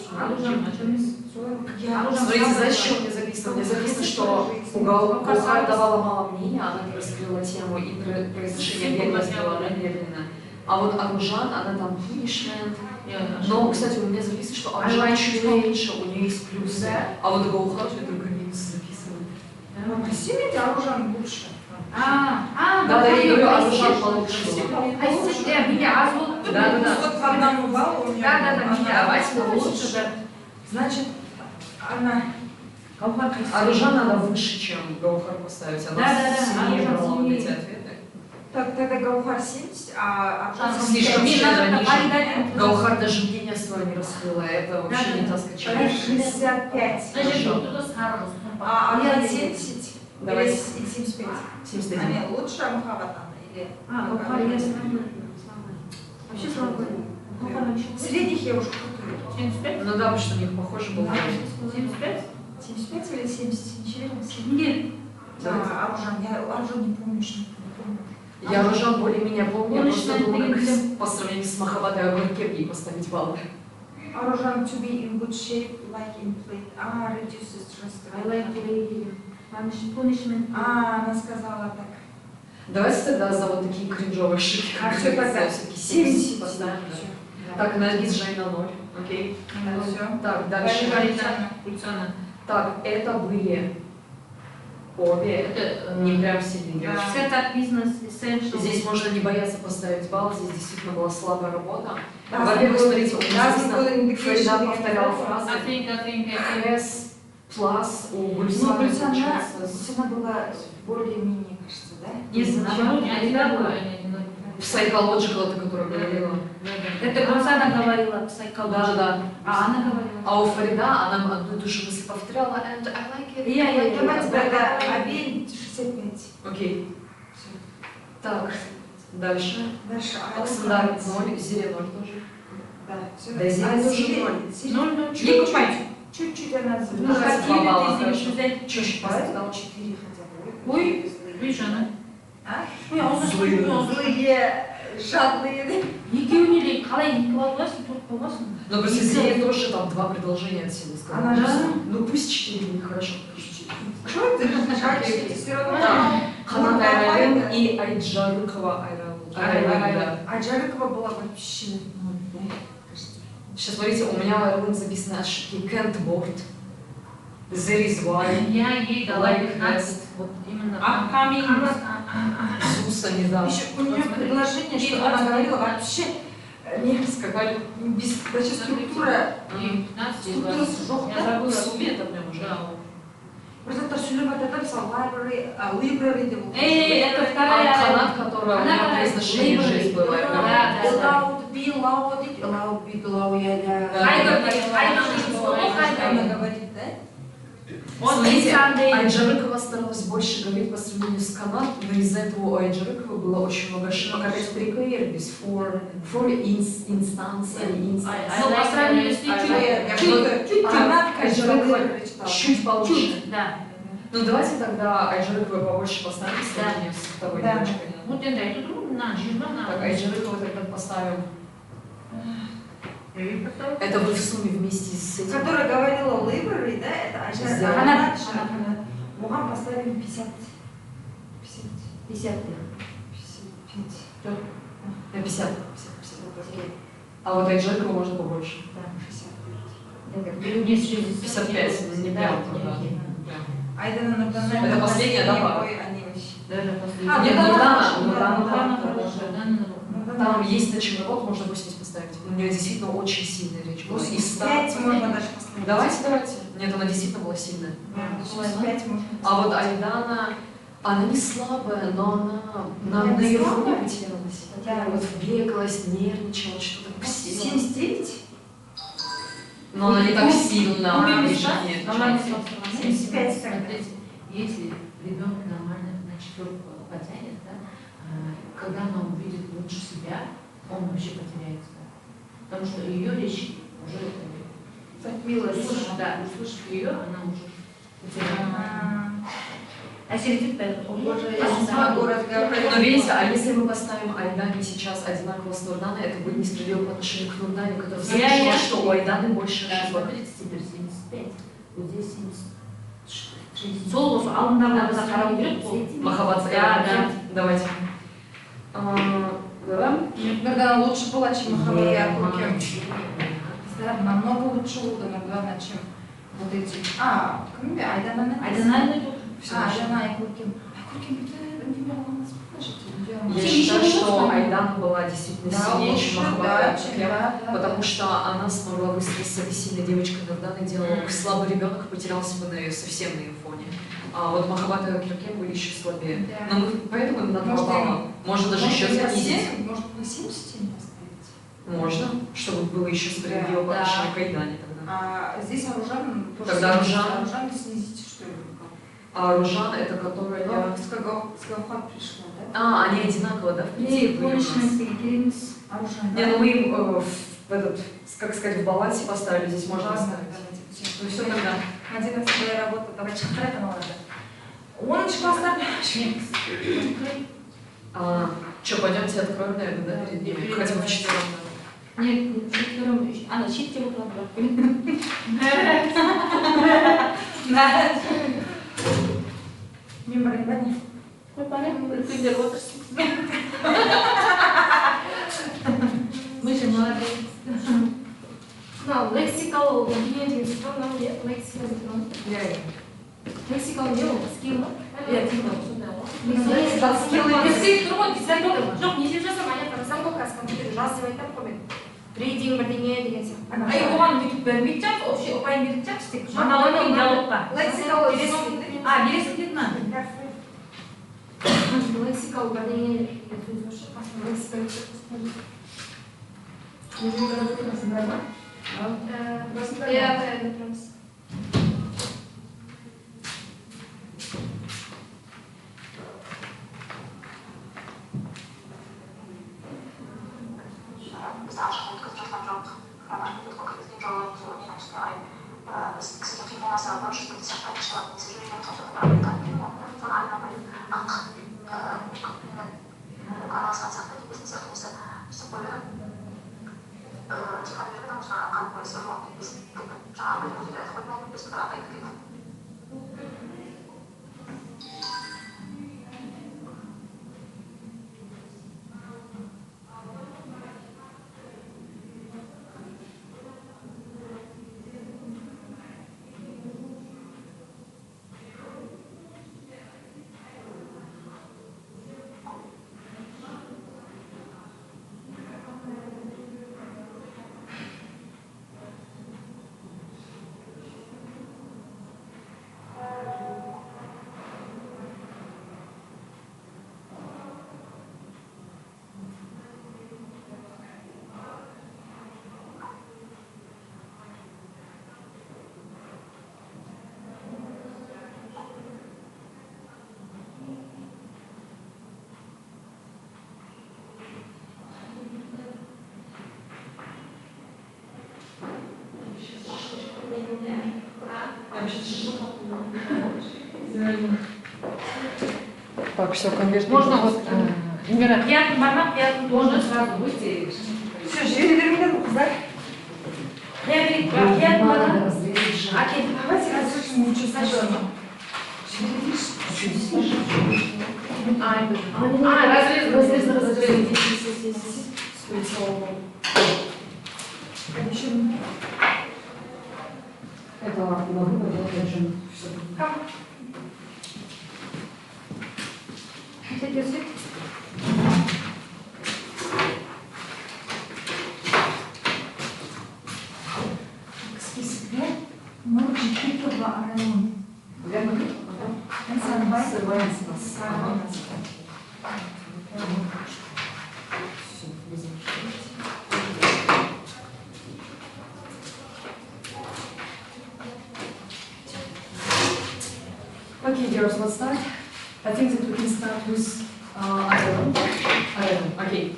Смотрите, за счет мне записано. Мне записано, что у Гаухар давала мало мнения, она не раскрыла тему и произношение беглость была медленно. А вот Аружан, она там punishment. Но, кстати, у меня записано, что Аружан чуть меньше, у нее есть плюсы. А вот у Гаухар только минусы записаны. Ну, красивее, Аружан лучше. Да, я говорю, Аружан получше. Да. Вот по одному баллу у нее. Да, лучше. Значит, она... Аружан надо выше, чем Гаухар поставить. Она сильнее брала вот эти ответы. Так, тогда Гаухар 70, а Аружан слишком сильно ниже. Гаухар даже мнение свое не раскрыла, это вообще не та скачала. 65. А Аружан 70. Давай. 75. 71. Они лучше Мухаватана или... Гаухар я слабая. Вообще слабая. Средних я уже крутую. 75? Ну да, потому что у них похоже было. 75? 75 или 70? Ничего не Нет. Аружан, я Аружан не помню, что не помню. Я Аружан более-менее помню, я просто думаю, как по сравнению с Махабатой Агуркем ей поставить баллы. Аружан to be in good shape, like in plate. Reduces stress. I like play. Punishment. Она сказала так. Давайте тогда за вот такие кринжовые ошибки. Все тогда. 70 поставим. Так, на Гизжай на 0. Окей. Все. Так, дальше. Так, это были обе. Это не прям сильные. Здесь можно не бояться поставить балл. Здесь действительно была слабая работа. Во-первых, смотрите, у меня Фарида повторяла фразы. S plus у Гульсана. Гульсана была более-менее, кажется, да? Нет, наоборот, Фарида была. Psychological, это которая говорила. Это Гульсана говорила, psychological. Да. А она говорила. А у Фарида она одну и ту же мысль повторяла. And I like it. Давайте тогда обеим 65. Окей. Так, дальше. Оксандар 0, Зире 0 тоже. Да, Зире тоже 0. 0. Чуть-чуть она чуть-чуть поставила 4 хотя бы. Ой, видишь, она. Злые, жадные. Но просто Зире тоже там 2 предложения от силы сказала. Ну пусть 4, хорошо. Что это? Ханат Айралин и Айджарыкова Айралин. Айджарыкова была вообще... Сейчас смотрите, у меня в Айралин записаны ошибки. Can't board. There is why. Я ей дала 15. Вот именно. Суса не дала. Еще у нее предложение, что она говорила вообще не сказали. Вообще структура. Структура сжёг. Я забыла себе это прям уже. Просто то, что любят это писал library. Это вторая. Ханат, которая у меня произношение жизни была. Allowed be, allowed it, allowed be, allowed я. Она говорит, да? Смотрите, Айджарыкова старалась больше говорить по сравнению с Канат, но из-за этого у Айджарыковой было очень много ошибок. Опять prepared, before, for instance, но по сравнению с чуть Айджарыкова чуть получше. Да. Ну давайте тогда Айджарыковой побольше поставим по сравнению с второй девочкой. Вот это трудно, так, Айджарыковой тогда поставим. Это вы в сумме вместе с этим. Которая говорила library, да? Это Айджарыкова. Она Мугам поставим 50. 50. 50. А вот Айджарыкова можно побольше. Да, 55. 55. Не прям. Это последняя, да? Нет, Нурдана хорошая. Там есть на чем работать, можно 80 поставить. У нее действительно очень сильная речь была. И 5 можно даже поставить. Давайте. Нет, она действительно была сильная. 5 можно. А вот Айдана Она не слабая, но она на ее фоне потерялась. Да. Вот бегалась, нервничала, что-то кусила. 79? Но она не так сильно. Она не ближе так, нет, она не чем- так. 75, смотрите, если ребенок нормально на четверку потянет, да, когда она увидит лучше себя, он вообще потеряется. Потому что ее речь уже услышит, да, услышит ее, она уже потеряется. А середит Но видите, а если мы поставим Айдане сейчас одинаково с Нурданой, это будет несправедливо по отношению к Нурдане, которая слышала, что у Айданы больше Да, ошибок. смотрите, теперь 75, вот здесь 76. Сол осы алдындағы қызға қарау керек қой. Махаббат, Да. давайте. Нурдана лучше была, чем Махаббат и Акуркем. Да, намного лучше Нурдана, чем вот эти. Кім бе? Айдана. Айдана и Акуркем. Акуркем Я считаю, что Айдана была действительно сильнее, чем Махаббат, потому что она смогла выстроить с этой сильной девочкой Нурданы, делала слабый ребенок, потерялся бы совсем на ее фоне. А вот Махаббат и Акуркем были еще слабее. Но мы поэтому им надо попало. Можно даже еще снизить. Может, на 77 поставить? Можно, чтобы было еще справедливо по отношению к Айдане тогда. А здесь Аружан тоже. Тогда Аружан снизите, что ли? А Аружан это которая... С Гаухат пришла, да? Они одинаково, да, в принципе, были у нас? Аружан. Не, ну мы им в этот, как сказать, в балансе поставили, здесь можно оставить. Ну все тогда. Надеюсь, своя работа, давай чахрать, она надо. 10 класстар. Что, пойдемте откроем, наверное, да, перед ними? Хотя бы вчетвером. Нет, вчетвером, она читки вот надо. Мен барайын ба не? Ой, понятно, үлкендер отырсын. Мы же молодые. мынау лексикалық дүние деген сұрау мынау не лексика деп тұрмыз. Лексикалық не ол скилл ма? Иә, сондай ғой. естіп тұр ғой, дизайн жоқ, не деп жазамын, ана қарасам ғой қазір компьютерде жаз деп айтамын ғой мен. Рейдинг бірдеңе деген сияқты. Ай, оған бүйтіп бермейді жатыр, вообще ұпайын беріп жатыр, тек монологпен диалогқа. Лексикалық бересің деді ма? лексикалық бірдеңе деген сөз бар шығар, қасында лексикалық иә, қаяда тұрмыз. Біз ашық өткізіп жатқан жоқ. Сколько біздің жолымыз не начинаем. С каким у нас 650 человек не сожалеем, что араласқан сияқты кетпесін сияқты несі істеп қойып тихо береді осыған қан қойысы жоқ кетпесін деп жаңағы өзі айтып қойып алып кетпесін бірақ айтып кетті. Так, все, конверт. Можно вот, Эльмира. Приятный бармак, приятный можно сразу выйти. Все, жили бермеден қыздар. Приятный бармак. Давайте разрешим лучше сначала. Разрез. Это на выбор держим. Может, чуть-чуть арайон. Сырвается нас. Okay, girls, let's start. I think that we can start with Ireland. Okay.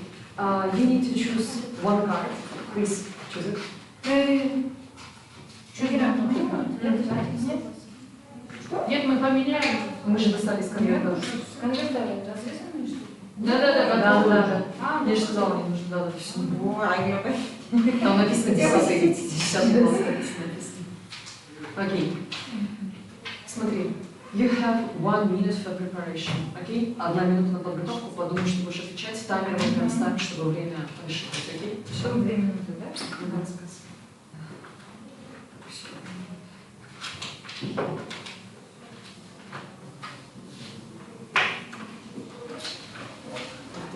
You need to choose one card. Please choose it. Нет, мы поменяем. Мы же достали с конверта. Конверта разрезаны, что ли? Да. Я же сказала, мне нужно дать все. Там написано 10 было написано. Окей. Смотри. You have 1 minute for preparation. Окей? 1 минута на подготовку. Подумай, что будешь отвечать. Таймер мы прям ставим, чтобы время рассчитать. Окей? Чтобы 2 минуты, да? Да, спасибо.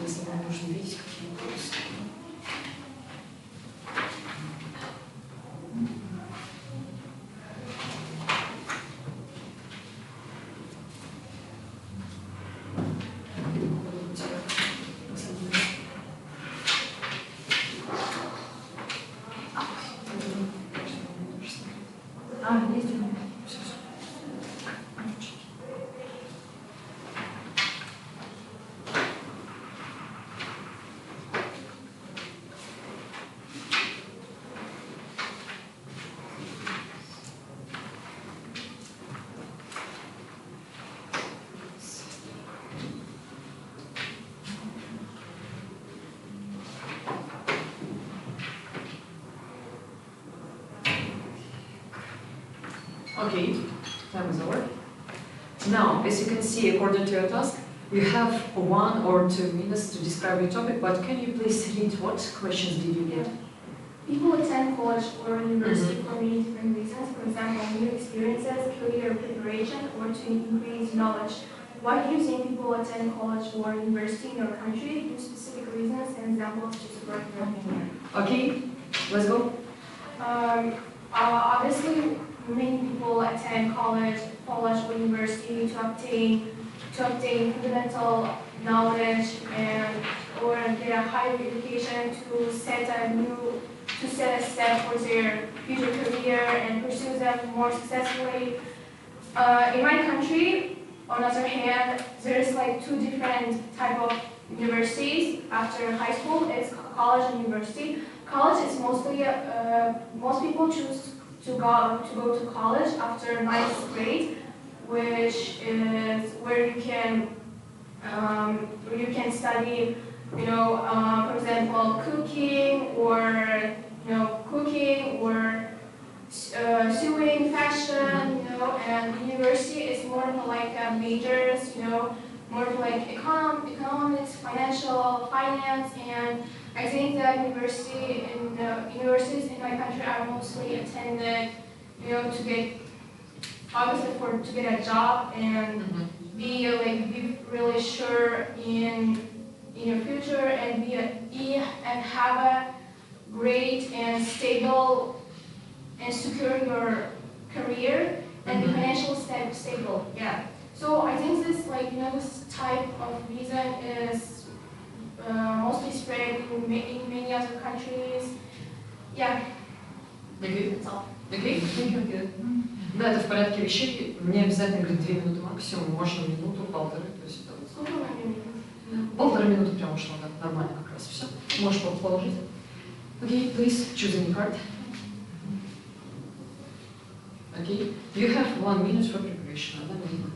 Если вам нужно видеть, какие вопросы. Есть. Okay, time is over. Now, as you can see, according to your task, you have 1 or 2 minutes to describe your topic, but can you please read what questions did you get? People attend college or university for many different reasons. For example, new experiences, career preparation, or to increase knowledge. Why do you think people attend college or university in your country? Give specific reasons and examples to support your opinion. Okay, let's go. Obviously, many people attend college or university to obtain fundamental knowledge or get a higher education to set a step for their future career and pursue them more successfully. In my country, on the other hand, there's like 2 different type of universities after high school. It's college and university. College is mostly most people choose to go to college after 9th grade, which is where you can study, for example, cooking or sewing, fashion, and university is more of like majors, more of like economics, finance, and I think that universities in my country are mostly attended, to get a job and be really sure in your future and have a great and stable and secure your career and be financially stable. Yeah. So I think this this type of reason is mostly spread in many other countries. Yeah. That's all. Okay, thank you. Да, это в порядке вещей. Не обязательно говорить 2 минуты максимум, можно минуту, полторы. То есть это вот 1,5 минуты прям ушло, да, нормально как раз. Все. Можешь положить. Okay, please choose any card. Okay, you have 1 minute for preparation. 1 minute.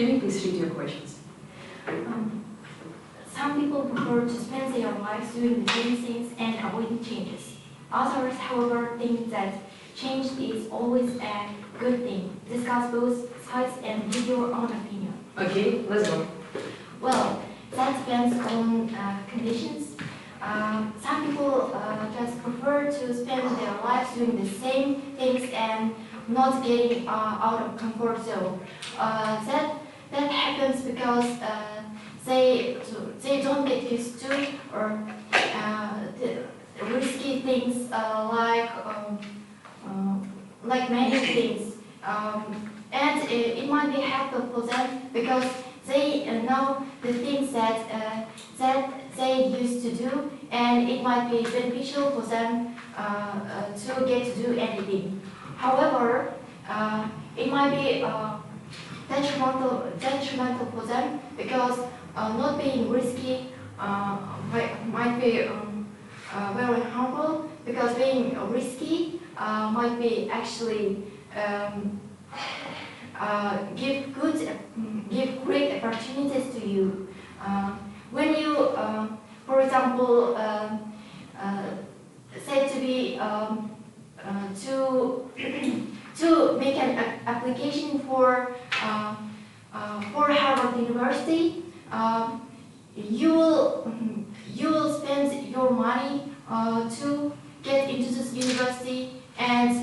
Can you please read your questions? Some people prefer to spend their lives doing the same things and avoiding changes. Others, however, think that change is always a good thing. Discuss both sides and give your own opinion. Okay, let's go. Well, that depends on conditions. Some people just prefer to spend their lives doing the same things and not getting out of comfort zone. That happens because they don't get used to or the risky things like many things, and it might be helpful for them because they know the things that they used to do, and it might be beneficial for them to get to do anything. However, it might be detrimental for them because not being risky might be very harmful, because being risky might be actually give great opportunities to you. When you, for example, say to be to make an application for Harvard University, you will spend your money to get into this university, and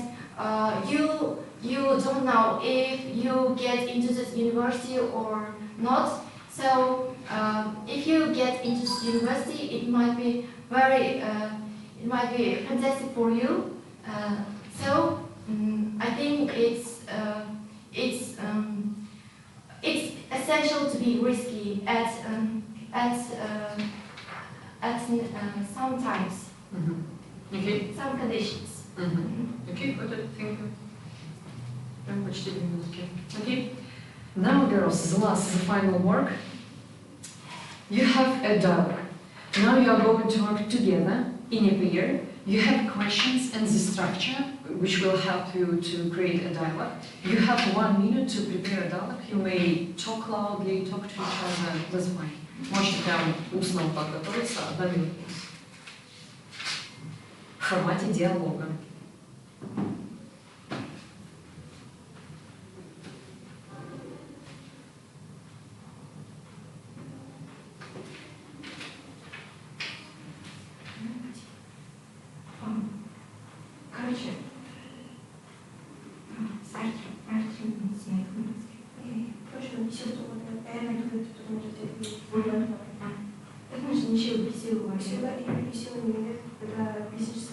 you don't know if you get into this university or not. So if you get into this university, it might be fantastic for you. So I think it's essential to be risky at some times. Okay. Some conditions. Okay, good. Thank you. Okay. Now, girls, the final work. You have a dialogue. Now you are going to work together in a pair. You have questions and the structure, which will help you to create a dialogue. You have 1 minute to prepare a dialogue. You may talk loudly, talk to each other. That's fine. Можете прям устно подготовиться 1 минута. В формате диалога. Короче, Короче, ничего такого, я найду это, потому что это так можно ничего бесило. Всегда я бесила меня, когда business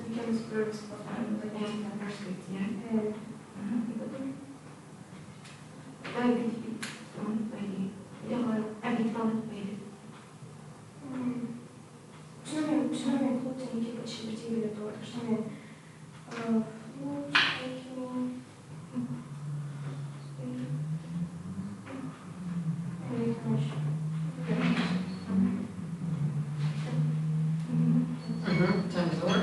becomes very responsible. И потом, я говорю, что мне худенькие почти вертели то, что мне Time is over.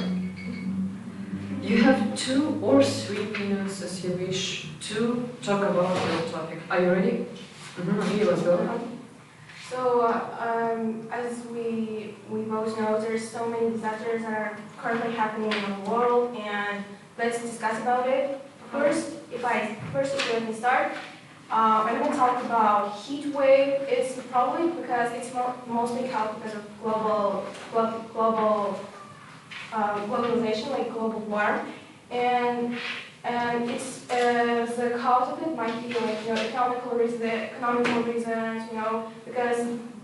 You have 2 or 3 minutes as you wish to talk about your topic. Are you ready? Okay, let's go. So, as we both know, there's so many disasters that are currently happening in the world, and let's discuss about it. First, if you let me start, I'm going to talk about heat wave. It's probably because it's mostly caused because of globalization, like global warming, and it's the cause of it might be like economical reasons, because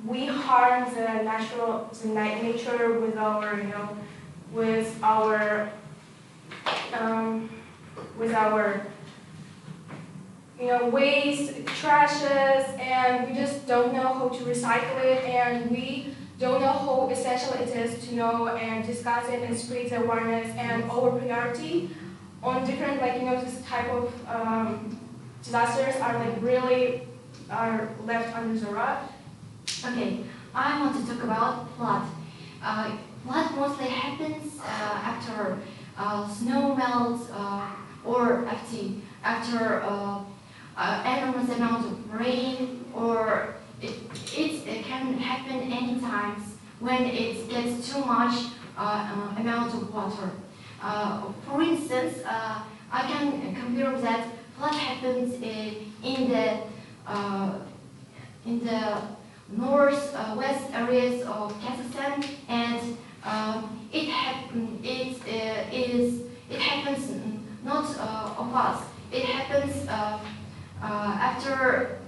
we harm the nature with our waste, trashes, and we just don't know how to recycle it, and we don't know how essential it is to know and discuss it and spread the awareness, and our priority on different, this type of disasters are left under the rug. Okay, I want to talk about flood. Flood mostly happens after snow melts or after enormous amount of rain, or it can happen any times when it gets too much amount of water. For instance, I can compare that flood happens in the north-west areas of Kazakhstan, and it happens not of us. It happens after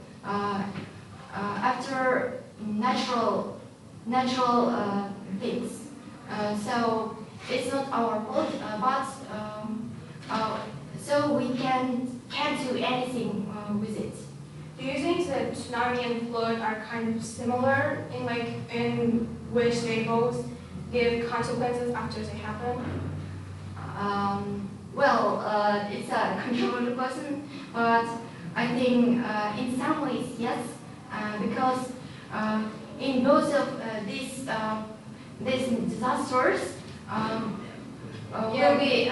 natural things. So it's not our fault, but so we can't do anything with it. Do you think that tsunami and flood are kind of similar in which they both give consequences after they happen? Well, it's a controversial question, but I think in some ways yes, because in both of these disasters will be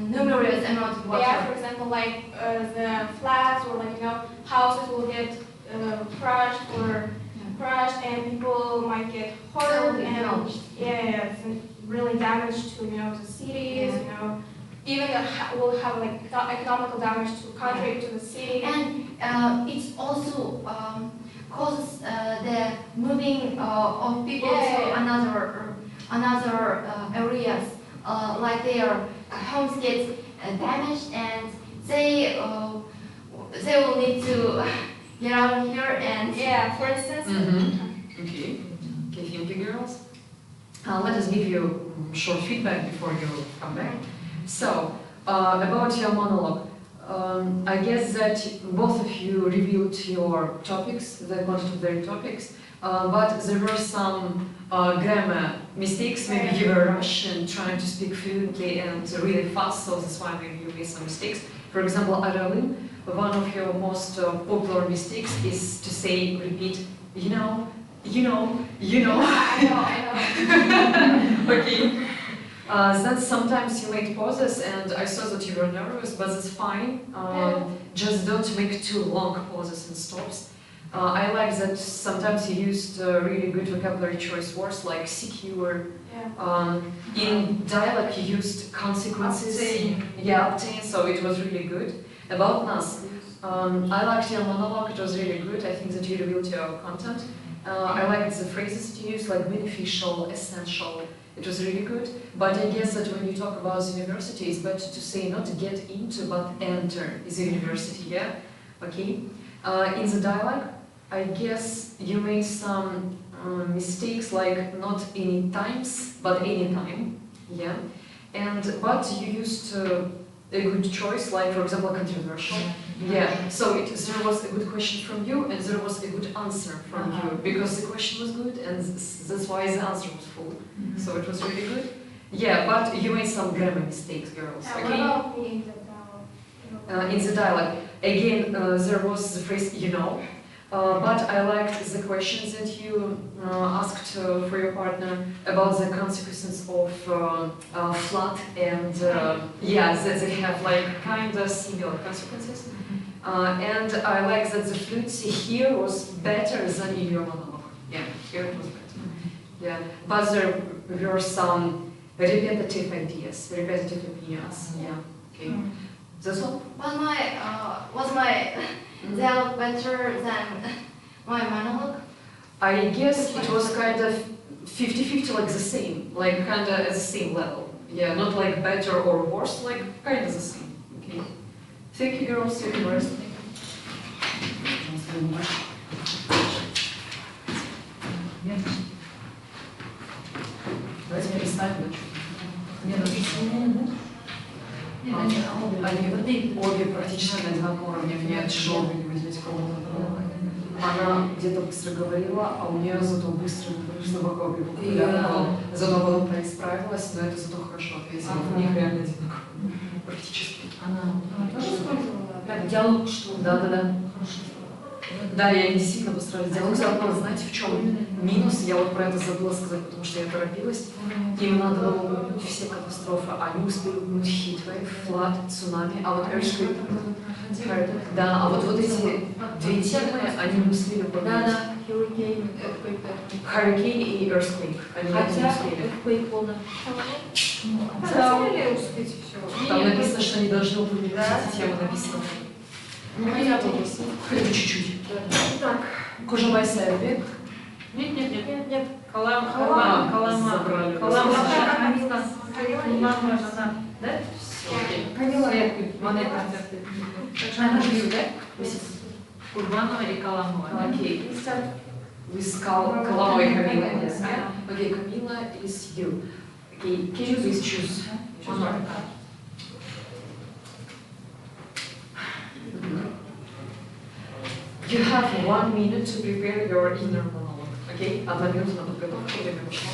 numerous amount of water. Yeah, for example, like the floods, or houses will get crushed and people might get hurt, and it's really damage to the cities. Even will have economical damage to the country, to the city, and it also causes the moving of people to another areas, like their homes get damaged, and they will need to get out of here, and for instance. Okay, thank you, girls. Let us give you short feedback before you come back. So, about your monologue, I guess that both of you reviewed your topics, the content topics, but there were some grammar mistakes. Maybe you were Russian, trying to speak fluently and really fast, so that's why maybe you made some mistakes. For example, Aralin, one of your most popular mistakes is to say, repeat, you know. I know. Okay. Then sometimes you made pauses, and I saw that you were nervous, but that's fine. Just don't make too long pauses and stops. I like that sometimes you used really good vocabulary choice words like secure. In dialogue you used consequences. Obtain, so it was really good. About Nas, I liked your monologue, it was really good. I think that you revealed your content. I liked the phrases that you used, like beneficial, essential. It was really good. But I guess that when you talk about the university, it's better to say not get into, but enter the university, yeah? Okay. In the dialogue, I guess you made some mistakes, like not any times, but any time, yeah? But you used a good choice, like for example, controversial. Yeah, so there was a good question from you, and there was a good answer from you, because the question was good, and that's why the answer was full. So it was really good. Yeah, but you made some grammar mistakes, girls. Okay? What about me in the dialogue? In the dialogue, again, there was the phrase, you know, but I liked the questions that you asked for your partner about the consequences of flood, and that they have like kind of similar consequences. And I like that the fluency here was better than in your monologue. Yeah, here it was better. Yeah, but there were some repetitive ideas, repetitive opinions. Yeah, okay. That's all? Was my dialogue better than my monologue? I guess it was kind of 50-50, like the same, like kind of at the same level. Yeah, not like better or worse, like kind of the same. Okay. Thank you, girls. You can rest. Давайте переставим. Они обе практически на одинаковом уровне. Мне тяжело выделить кого-то. Она где-то быстро говорила, а у нее зато быстро глубоко популярно. Зато потом происправилась, но это зато хорошо ответила. У них реально одинаково. Практически. Она тоже использовала диалог, что? Да. Да, я действительно постаралась диалог забыла. Знаете, в чем минус? Я вот про это забыла сказать, потому что я торопилась. Им надо было упомянуть все катастрофы. Они успели упомянуть heatwave, flood, цунами, а вот earthquake, да, а вот эти две темы они не успели упомянуть. Да, hurricane, Hurricane и earthquake. Они не успели. Earthquake волна. Хотели успеть все. Там написано, что они должны упомянуть эти темы, написано. Ну, хотя бы. Хотя бы чуть-чуть. Так. Кожевая сервия. Нет. Забрали. Да? Камила, монета. Она бью, да? Курбанова и Каламова. Окей. With Kalamova и Камила. Yes. Okay, Камила is you. Okay, can you please choose one more? You have 1 minute to prepare your inner monologue. Okay? 1 минута на подготовку. Время пошло.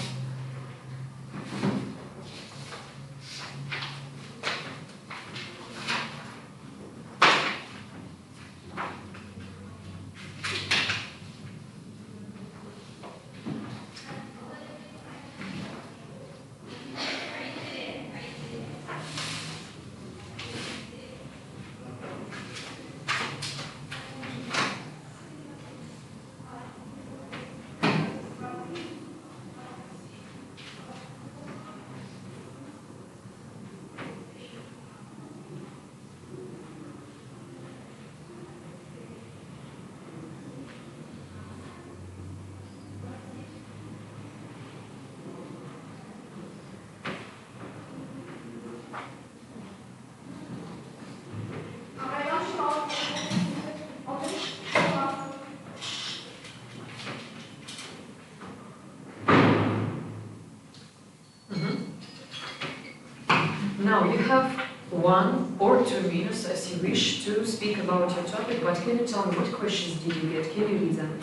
Now you have 1 or 2 minutes as you wish to speak about your topic, but can you tell me what questions did you get? Can you read them?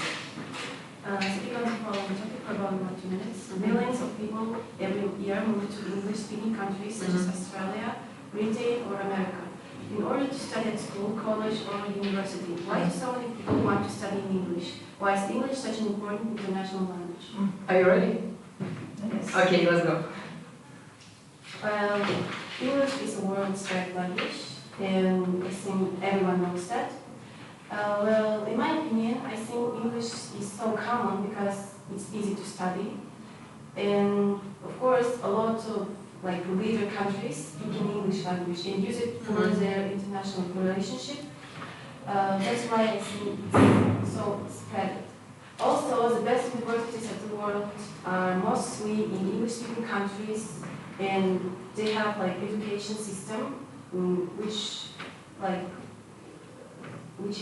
Speak on the following topic for about 2 minutes. Millions of people every year move to English-speaking countries such as Australia, Britain, or America in order to study at school, college, or university. Why do so many people want to study in English? Why is English such an important international language? Are you ready? Yes. Okay, let's go. English is a world-spread language, and I think everyone knows that. Well, in my opinion, I think English is so common because it's easy to study. And of course, a lot of leader countries speak in English language and use it for their international relationship. That's why I think it's so spread. Also, the best universities of the world are mostly in English-speaking countries, and they have education system which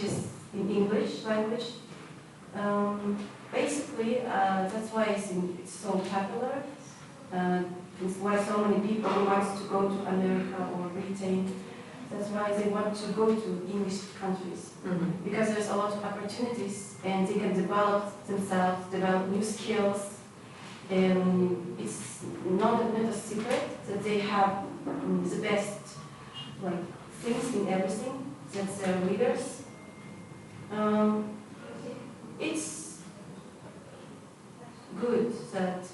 is in English language. Basically, that's why I think it's so popular. It's why so many people want to go to America or Britain. That's why they want to go to English countries. Because there's a lot of opportunities and they can develop themselves, develop new skills. And it's not a secret that they have the best things in everything. That's their leaders. It's good that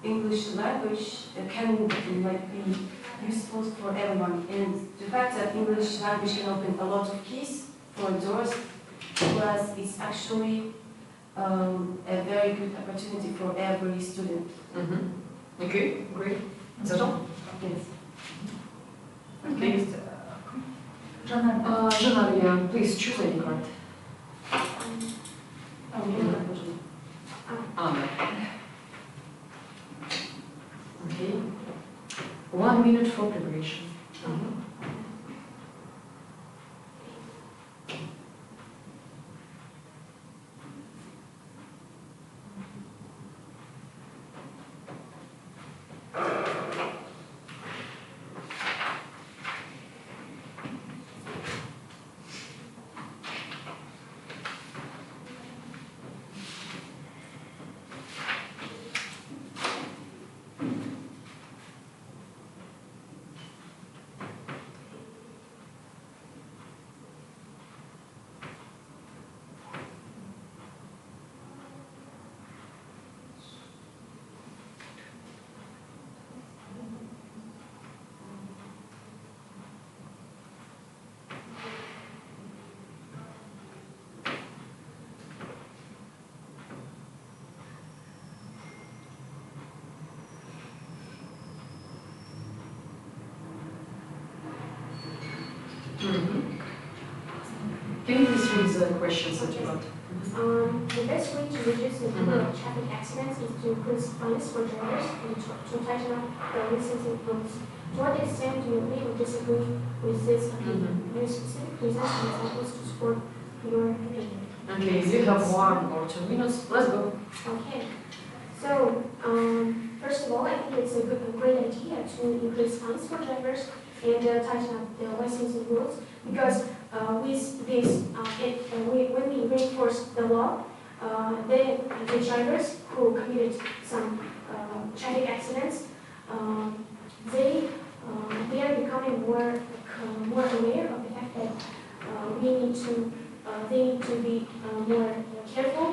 English language can be useful for everyone, and the fact that English language can open a lot of keys for doors, plus it's actually a very good opportunity for every student. Okay, great. Is that all? Yes. Okay. Жанна, please choose any card. Okay. 1 minute for preparation. read the questions that you got. The best way to reduce the number of traffic accidents is to increase fines for drivers and to tighten up the licensing rules. To what extent do you agree or disagree with this opinion? Very specific reasons and examples to support your opinion. Okay, you have 1 or 2 minutes. Let's go. Okay. So, first of all, I think it's a great idea to increase fines for drivers and tighten up the licensing rules, because with this, when we reinforce the law, then the drivers who committed some traffic accidents, they are becoming more aware of the fact that they need to be more careful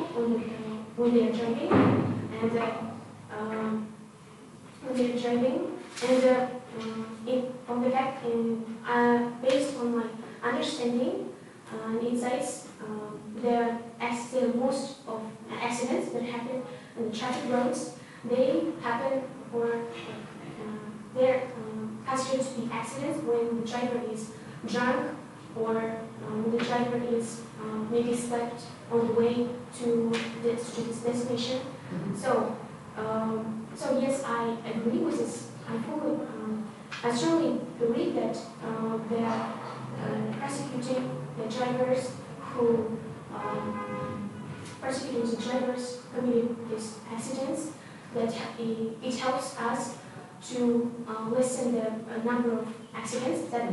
when they are driving, on the fact, based on my understanding and insights, most of accidents that happen on the traffic roads, they happen or they're considered to be accidents when the driver is drunk or when the driver is maybe slept on the way to his destination. So yes, I agree with this. I strongly believe that they are prosecuting the drivers who committed these accidents. That it helps us to lessen the number of accidents that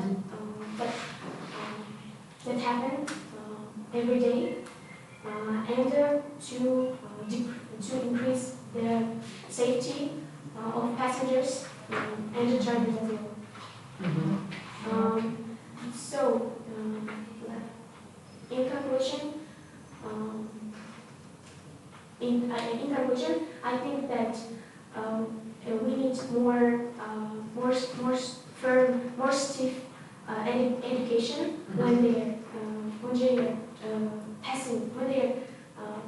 happen every day, and to increase the safety of passengers and the drivers as well. In conclusion, I think that we need more firm, more stiff education when they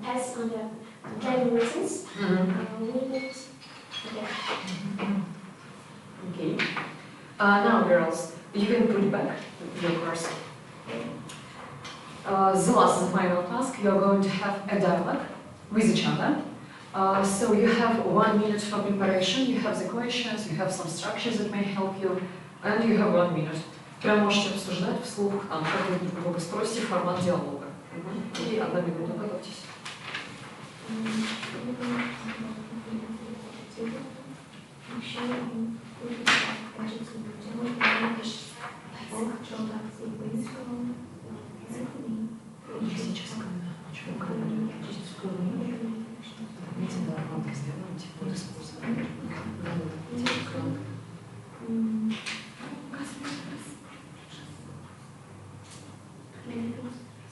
pass on the driving license. We need. Okay. Now, girls, you can put it back your course. The last and final task, you're going to have a dialogue with each other. So you have 1 minute for preparation, you have the questions, you have some structures that may help you, and you have 1 minute. Прям можете обсуждать вслух, там, как вы спросите, формат диалога. И 1 минута, готовьтесь.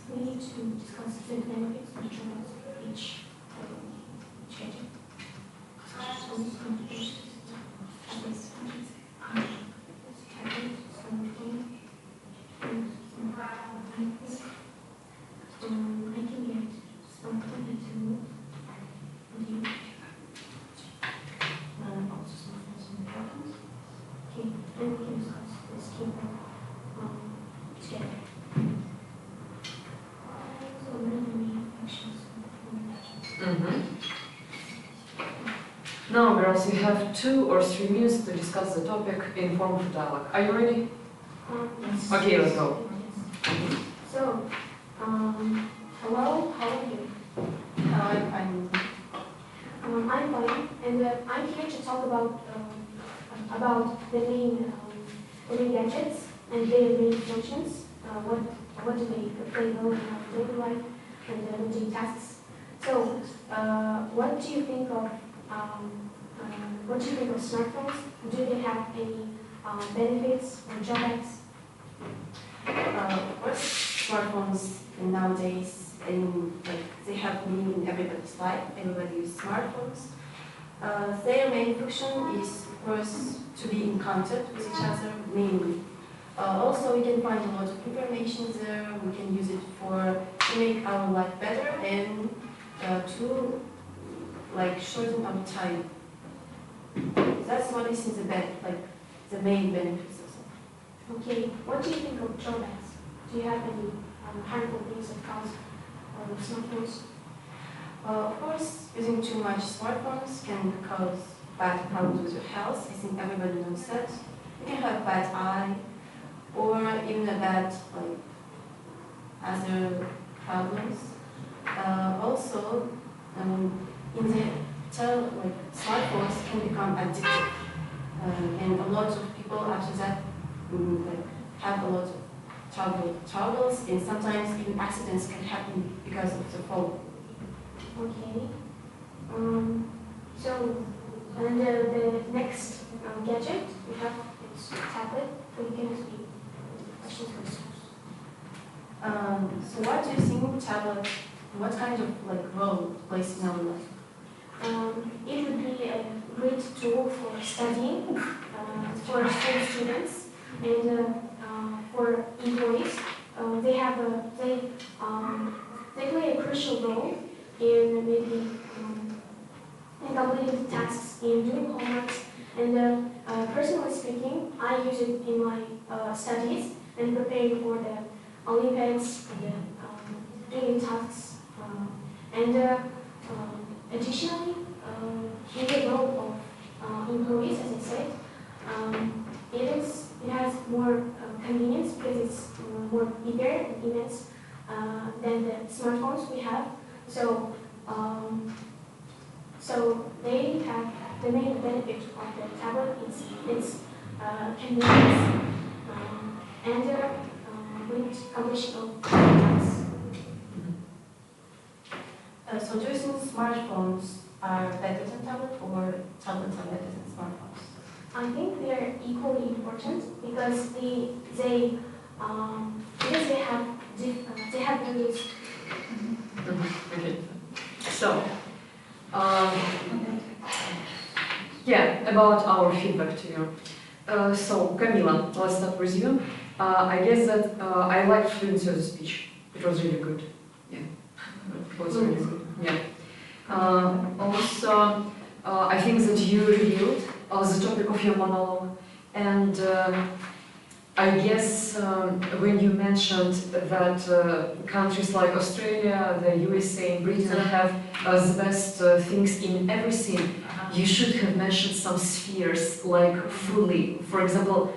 We need to discuss the benefits and drawbacks of each schedule. Now, girls, you have 2 or 3 minutes to discuss the topic in form of dialogue. Are you ready? Yes. Okay, let's go. So, hello, how are you? I'm fine. I'm fine, and I'm here to talk about the main gadgets and their main functions. What do they play role in our daily life and routine tasks? So, what do you think of smartphones? Do they have any benefits or drawbacks? Of course, smartphones nowadays, they have been in everybody's life. Everybody uses smartphones. Their main function is, of course, to be in contact with each other, mainly. Also, we can find a lot of information there. We can use it to make our life better and to shorten our time. That's what is the main benefits of it. Okay, what do you think of drawbacks? Do you have any harmful things that cause smartphones? Of course, using too much smartphones can cause bad problems with your health. I think everybody knows that. You can have bad eye, or even a bad other problems. Also, in the smartphones can become addictive, and a lot of people after that have a lot of troubles, and sometimes even accidents can happen because of the phone. Okay. So, and the next gadget we have is tablet. So you can ask me questions first. So what do you think tablet, what kind of role it plays in our life? It would be a great tool for studying, for school students, and for employees. They play a crucial role in maybe in completing tasks, in doing homeworks, and personally speaking, I use it in my studies and preparing for the Olympiads and doing tasks. Additionally, in the role of employees, as I said, it has more convenience because it's more bigger and immense than the smartphones we have. So they have the main benefit of the tablet is its convenience and great completion of tasks. So do you think smartphones are better than tablets, or tablets are better than smartphones? I think they are equally important because they have various. Okay. So, yeah, about our feedback to you. So, Camila, let's start with you. I guess that I liked fluency of the speech. It was really good. Yeah, it was really good. Yeah. Also, I think that you revealed the topic of your monologue, and I guess when you mentioned that countries like Australia, the USA, Britain have the best things in everything, you should have mentioned some spheres like fully, for example,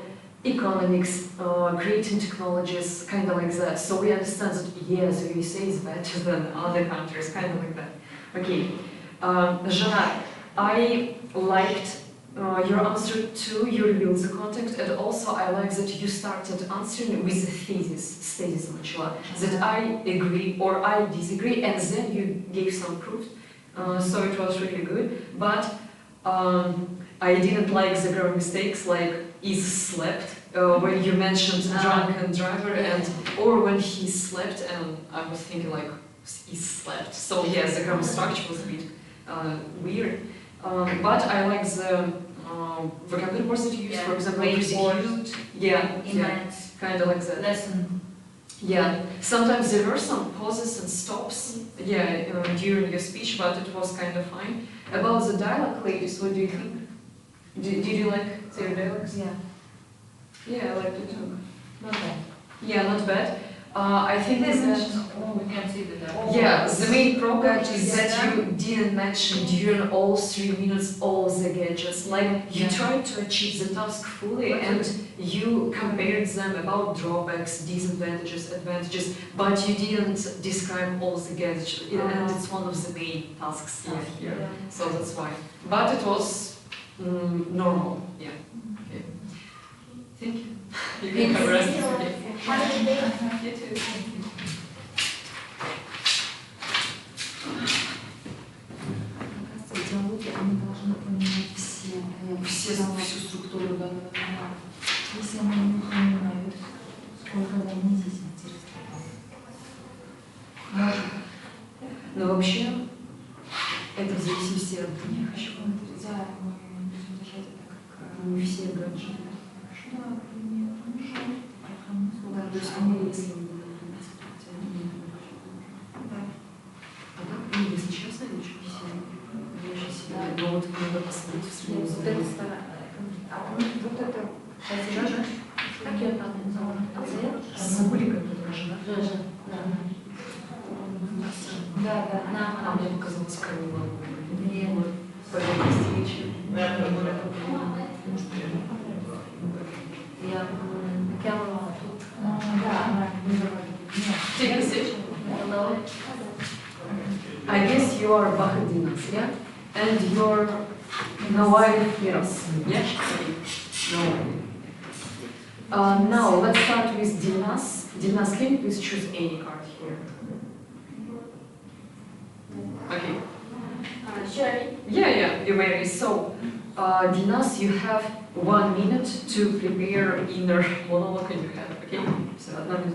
economics, creating technologies, kind of like that. So we understand that yes, the USA is better than other countries, kind of like that. Okay, Jana, I liked your answer too, you revealed the context, and also I like that you started answering with a thesis начала, that I agree or I disagree, and then you gave some proof, so it was really good, but I didn't like the grammar mistakes, like is slept, when you mentioned drunken driver, and or when he slept, and I was thinking like, is slept, so yes, the grammar structure was a bit weird, but I like the vocabulary words that you use, for example, prosecute, kind of like that. Lesson. Yeah, sometimes there were some pauses and stops, during your speech, but it was kind of fine. About the dialogue, ladies, what do you think? Did you like their dialogues? Yeah. Yeah, I liked it too. Not bad. Yeah, not bad. I think that we can see that. yeah, the main problem is that you didn't mention during all 3 minutes all the gadgets. Like you tried to achieve the task fully, and you compared them about drawbacks, disadvantages, advantages, but you didn't describe all the gadgets, and it's one of the main tasks here. So that's why. But it was normal. Yeah. Okay. Thank you. You can have rest. You too. Диалоги, они должны понимать всю структуру данного канала. Если они не понимают, сколько времени здесь интересно. Можно. Но вообще, это в зависимости от них еще. Да, мы будем держать это как не все гаджеты. Да, то есть они, если не будут если честно, я ничего не сильно. Но вот надо посмотреть в среду. Вот это старая. А вот это Жажа. Как ее там называют? Сабулика, Жажа. Да. мне показалось Камила. Мне вот по этой встрече. Yeah, Camera. Take a seat. Hello. I guess you are Bahadinas, yeah? And you're Nawai Miras, yeah? No. Now let's start with Dinas. Dinas, can you please choose any card here? Okay. Sure. Yeah, you're ready. So, Dinas, you have 1 minute to prepare inner monologue in your head, okay? So, that is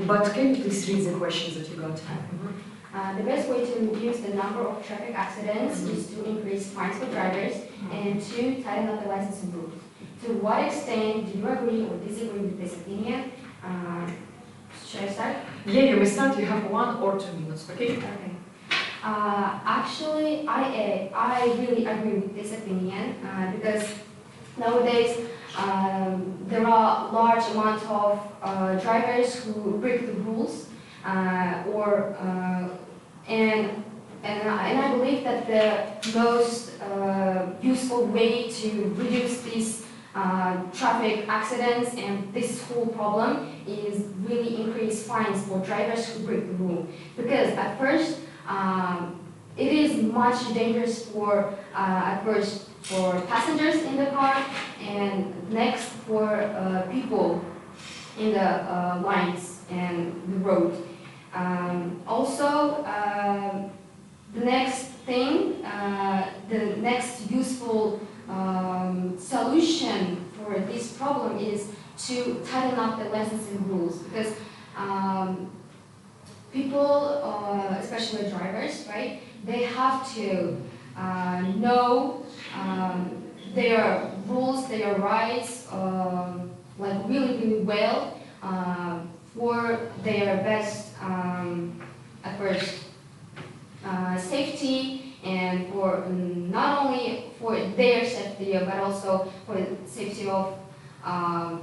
but can you please read the questions that you got? The best way to reduce the number of traffic accidents is to increase fines for drivers and to tighten up the licensing rules. To what extent do you agree or disagree with this opinion? Should I start? Yeah, you may start. You have 1 or 2 minutes, okay? Okay. Actually, I really agree with this opinion because nowadays there are large amount of drivers who break the rules, and I believe that the most useful way to reduce these traffic accidents and this whole problem is really increase fines for drivers who break the rule. Because at first, it is much dangerous for for passengers in the car, and next for people in the lines and the road. Also, the next thing, the next useful solution for this problem is to tighten up the licensing rules, because people, especially drivers, right, they have to know their rules, their rights, like really well, for their best, at first, safety, and for not only for their safety, but also for the safety of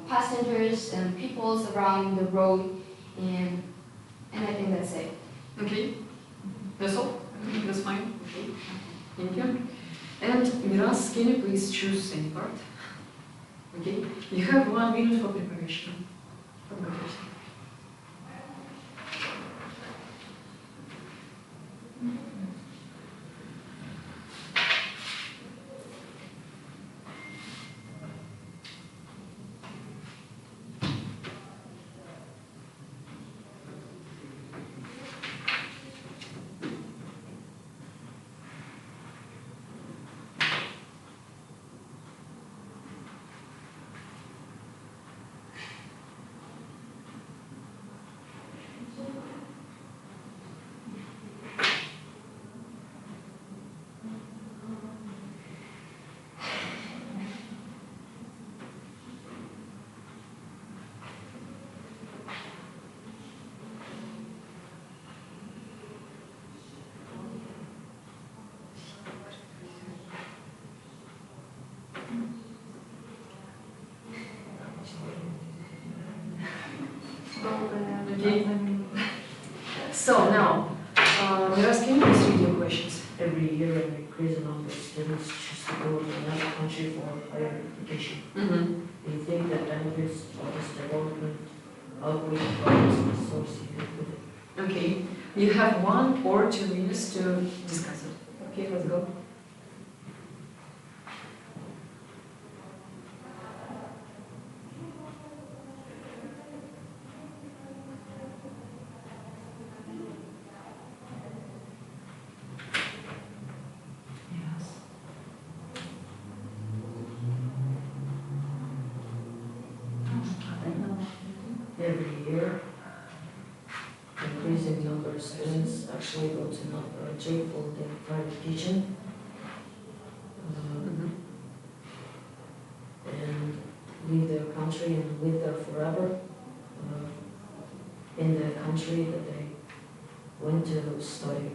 passengers and people around the road, and I think that's it. Okay, that's all? That's fine? Okay, thank you. And Miras, can you please choose any part? Okay, you have 1 minute for preparation. Okay. So now, Miras, can you please read your questions? Every year, an increasing number of students choose to go to another country for higher education. Do you think that benefits of this development associated with it. Okay, you have 1 or 2 minutes to discuss it. Okay, let's go. Every year, increasing number of students actually go to jail for their private teaching. And leave their country and live there forever in the country that they went to study.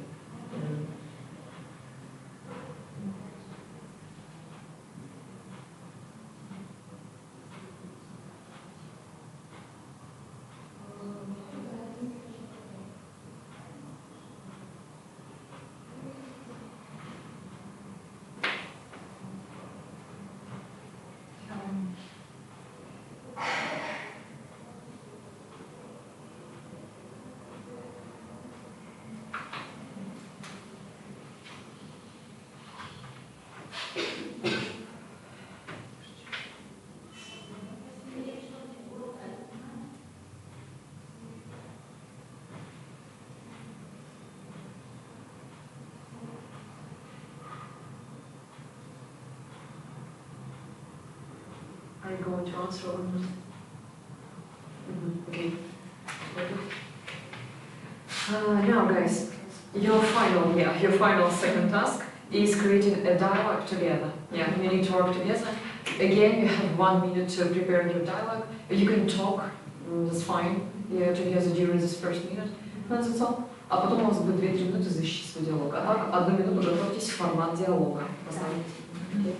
Are you going to answer or not? Okay. Now, guys, your final second task is creating a dialogue together. Yeah, you need to work together. Again, you have 1 minute to prepare your dialogue. You can talk, that's fine, together during this first minute. That's all. А потом у вас будет 2-3 минуты защитить свой диалог. А так, 1 минуту готовьтесь в формат диалога. Okay.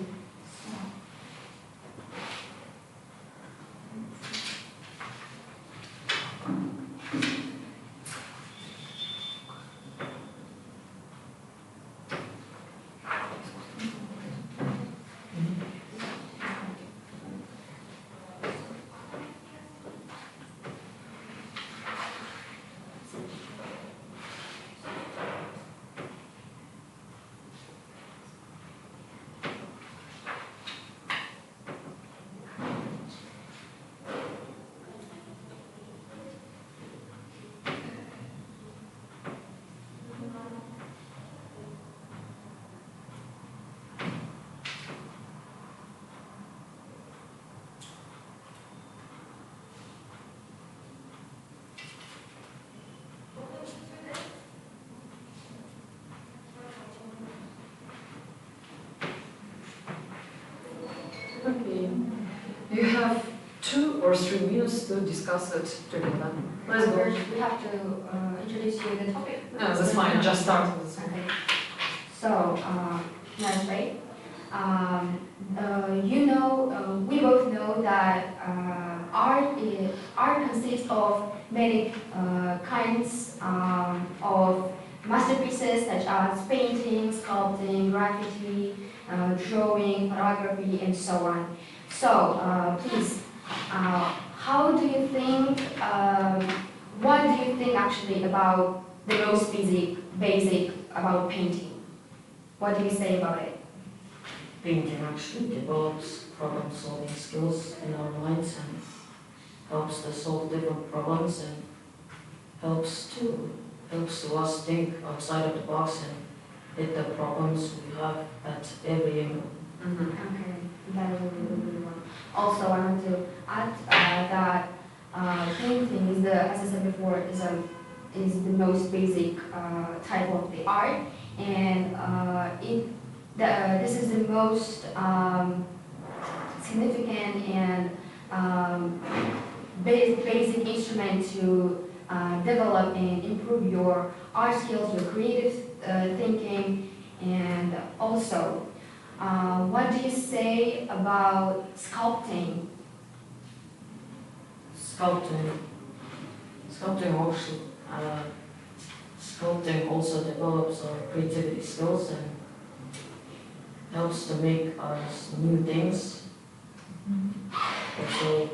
Okay. You have 2 or 3 minutes to discuss it together. Let's go. We have to introduce you the topic. No, that's fine. Just start. Okay. So, nice, right? You know, we both know that art consists of many kinds of masterpieces such as painting, sculpting, graffiti, drawing, photography, and so on. So, please, how do you think, what do you think actually about the most basic about painting? What do you say about it? Painting actually develops problem-solving skills in our minds and helps us solve different problems and helps to us think outside of the box and hit the problems we have at every angle. Okay, that is really well. Also, I want to add that painting is as I said before, is the most basic type of the art, and this is the most significant and basic instrument to develop and improve your art skills, your creative thinking, and also, what do you say about sculpting? Sculpting also develops our creativity skills and helps to make us new things. Also,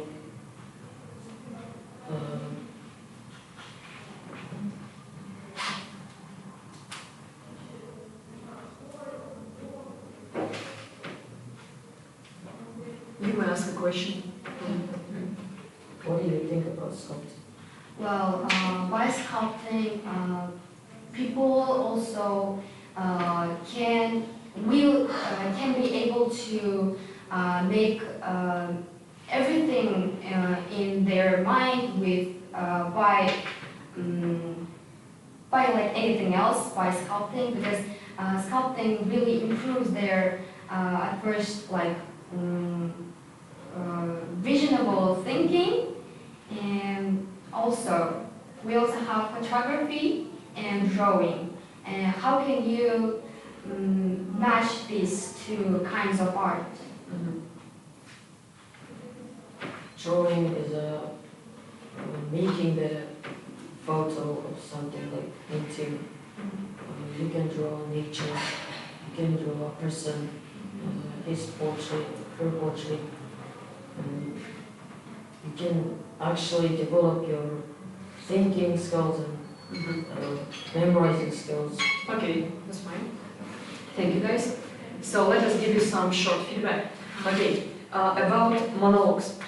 ask a question? What do you think about sculpting? Well, by sculpting, people also can be able to make everything in their mind with by like anything else by sculpting, because sculpting really improves their at first like visionable thinking. And also we also have photography and drawing. And how can you match these two kinds of art? Drawing is making the photo of something, like painting. You can draw nature, you can draw a person, his portrait, her portrait. You can actually develop your thinking skills and memorizing skills. Okay, that's fine. Thank you guys. So let us give you some short feedback. Okay, about monologues.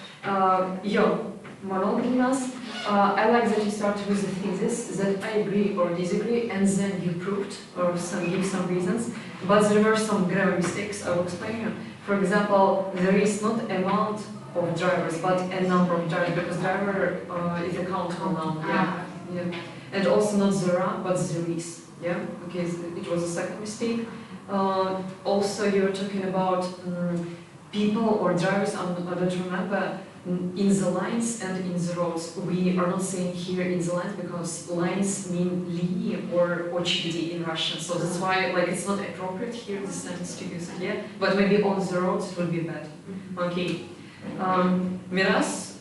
Your monologue in us, I like that you started with the thesis that I agree or disagree, and then you proved or give some reasons. But there were some grammar mistakes. I will explain you. For example, there is not amount of drivers, but a number of drivers, because driver is a countable noun. Yeah. And also not there are, but there is. Yeah. Okay. So it was a second mistake. Also, you were talking about people or drivers. I don't remember. In the lines and in the roads. We are not saying here in the lines because lines mean linii or очереди in Russian. So that's why like it's not appropriate here in the sentence to use it, yeah? But maybe on the roads it would be better. Okay. Miras,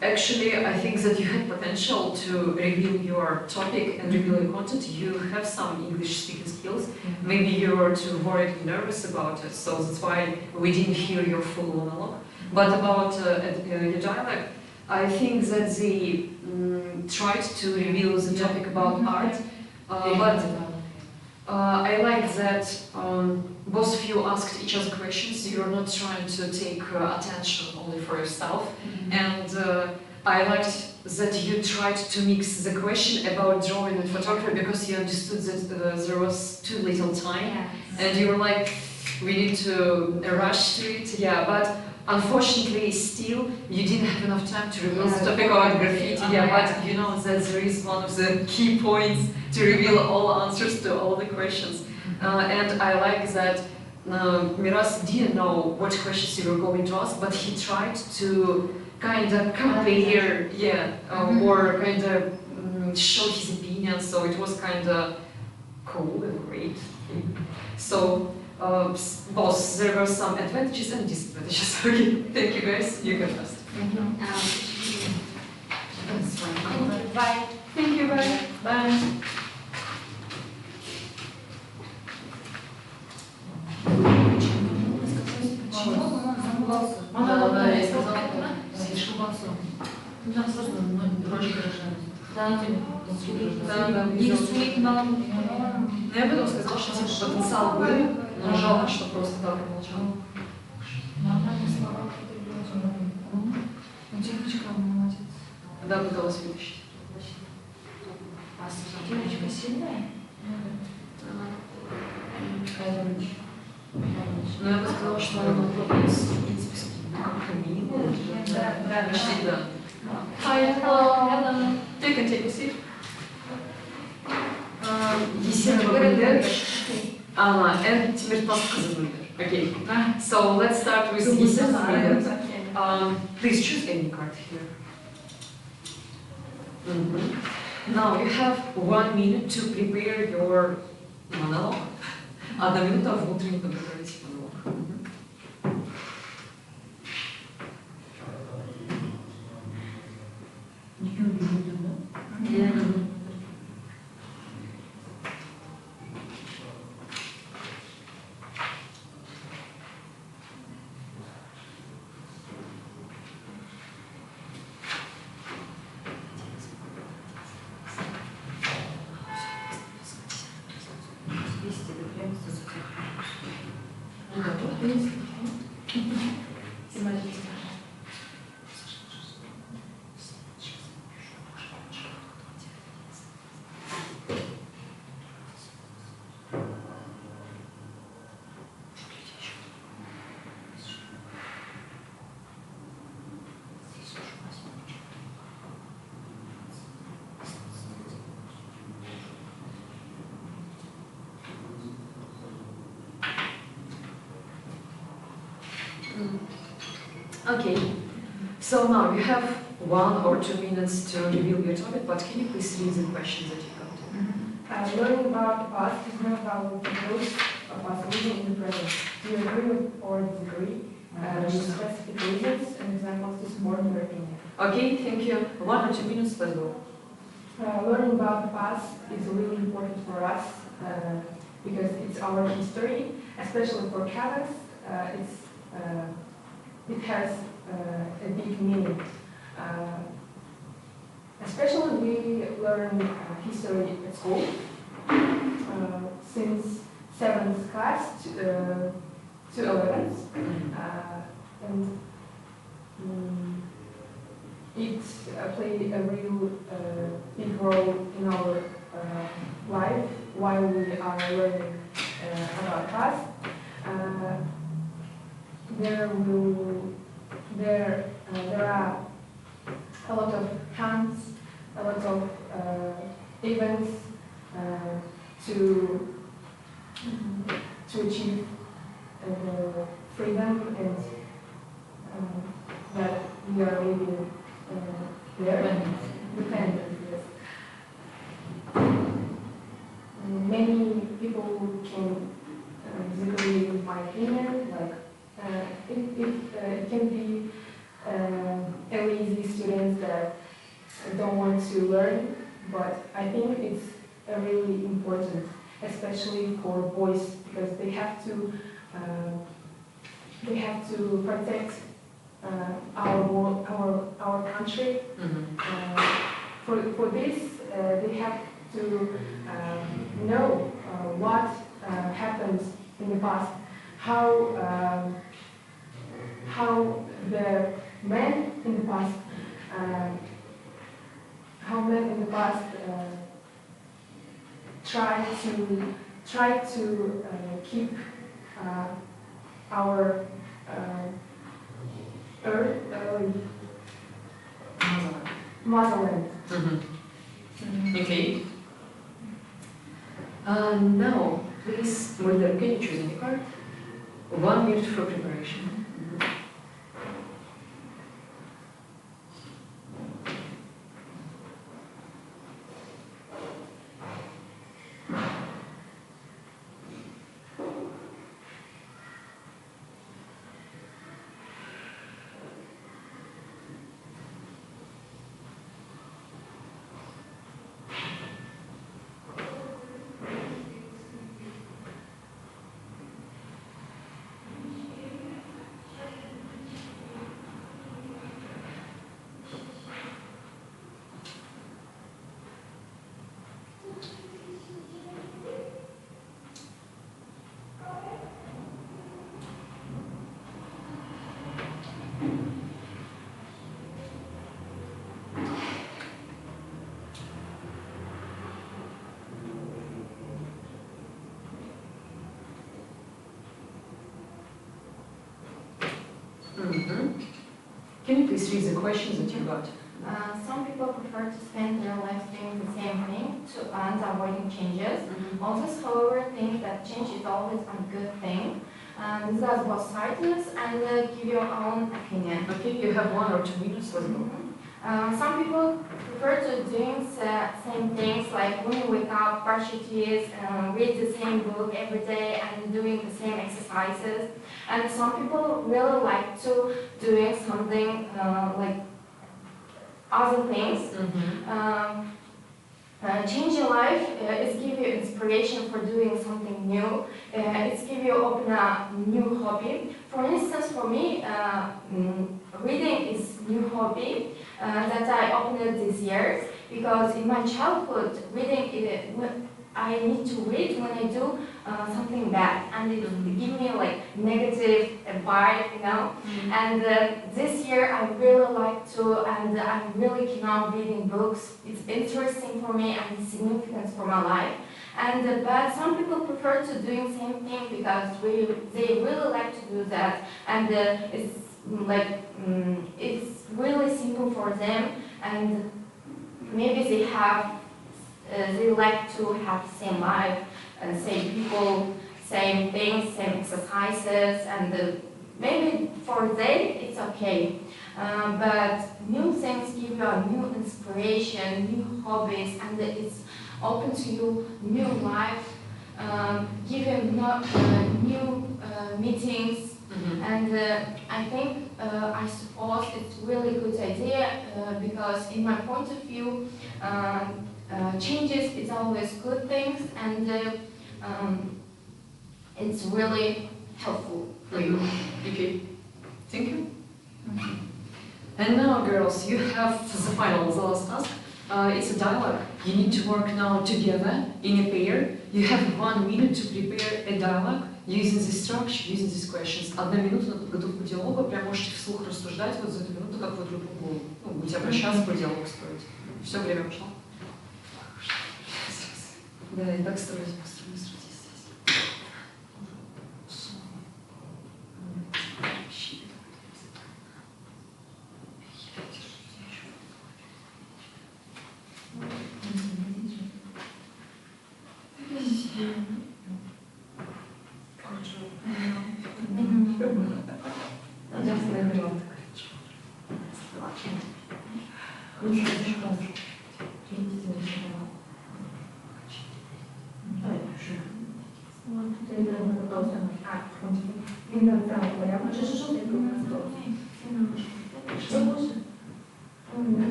actually I think that you have potential to reveal your topic and reveal your content. You have some English speaking skills. Maybe you were too worried and nervous about it, so that's why we didn't hear your full monologue. But about your dialect, I think that they tried to reveal the topic about art, but I like that both of you asked each other questions. You're not trying to take attention only for yourself, and I liked that you tried to mix the question about drawing and photography because you understood that there was too little time, and you were like, we need to rush to it, yeah, but unfortunately, still, you didn't have enough time to reveal the topic about graffiti, but you know that there is one of the key points to reveal all answers to all the questions. And I like that Miras didn't know what questions you were going to ask, but he tried to kind of compare, or kind of show his opinion, so it was kind of cool and great. So, both there were some advantages and disadvantages. Okay, thank you guys. You go first. Thank you. That's fine. Thank you. Bye. Thank you. Bye. Bye. Я бы сказала, что типа потенциал был, но жалко, что просто так молчал. Девочка молодец. Да, пыталась вытащить. Девочка сильная? Но я бы сказала, что она находится, в принципе, как милая. Да, почти да. Hi, hello. You can take a seat. And Timirtas Kazanır. Okay. So let's start with Yisem. Please choose any card here. Now you have 1 minute to prepare your monologue. 1 минута внутренне подготовить монолог. Символически. Okay. So now you have 1 or 2 minutes to reveal your topic, but can you please read the questions that you got? Learning about the past is not about those of us living in the present. Do you agree with or disagree? With specific reasons and examples to support your opinion. Okay, thank you. 1 or 2 minutes, let's go. Learning about the past is really important for us because it's our history, especially for Kazakhs. It has a big meaning. Especially we learn history at school since 7th class to 11th, and it played a real big role in our life while we are learning about past. There are a lot of hands, a lot of events to achieve freedom and that we are living there. Dependent, yes. Many people can disagree with my opinion, like it can be lazy students that don't want to learn, but I think it's really important, especially for boys, because they have to protect our country. For this, they have to know what happened in the past, how the men in the past, try to keep our motherland. Okay. Now, please, Murder, can you choose any card? 1 minute for preparation. Can you please read the questions that you got? Some people prefer to spend their lives doing the same thing and avoiding changes. Others, however, think that change is always a good thing. Discuss both sides and give your own opinion. Okay, you have 1 or 2 minutes, let's go. Some people prefer to doing same things, like when you wake up, brush your teeth, read the same book every day, and doing the same exercises. And some people really like to doing something like other things. Changing life is give you inspiration for doing something new. It's give you open a new hobby. For instance, for me, reading is new hobby that I opened this year, because in my childhood, reading I need to read when I do something bad, and it give me like negative vibe, you know. And this year I really like to, and I'm really keen on reading books. It's interesting for me and it's significant for my life. And but some people prefer to doing same thing because they really like to do that, and it's like it's really simple for them, and maybe they have. They like to have the same life, and same people, same things, same exercises, and maybe for them it's okay, but new things give you a new inspiration, new hobbies, and it's open to you new life, give you new meetings, and I think I suppose it's really good idea because in my point of view, changes is always good things, and it's really helpful for you. Okay, thank you. And now, girls, you have the final, the last task. It's a dialogue. You need to work now together in a pair. You have 1 minute to prepare a dialogue using this structure, using these questions. 1 минута на подготовку диалога. Прям можете вслух рассуждать вот за эту минуту, как вы друг к другу будете обращаться, по диалогу строить. Все, время пошло. Да, и так строить, построить здесь.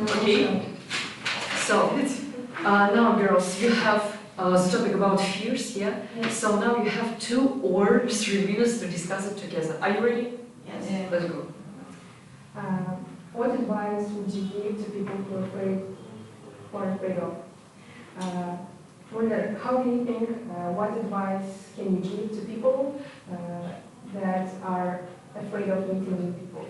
Okay, so now girls, you have the topic about fears, yeah? So now you have 2 or 3 minutes to discuss it together. Are you ready? Yes. Yeah. Let's go. What advice would you give to people who are afraid of? How do you think, what advice can you give to people that are afraid of meeting new people?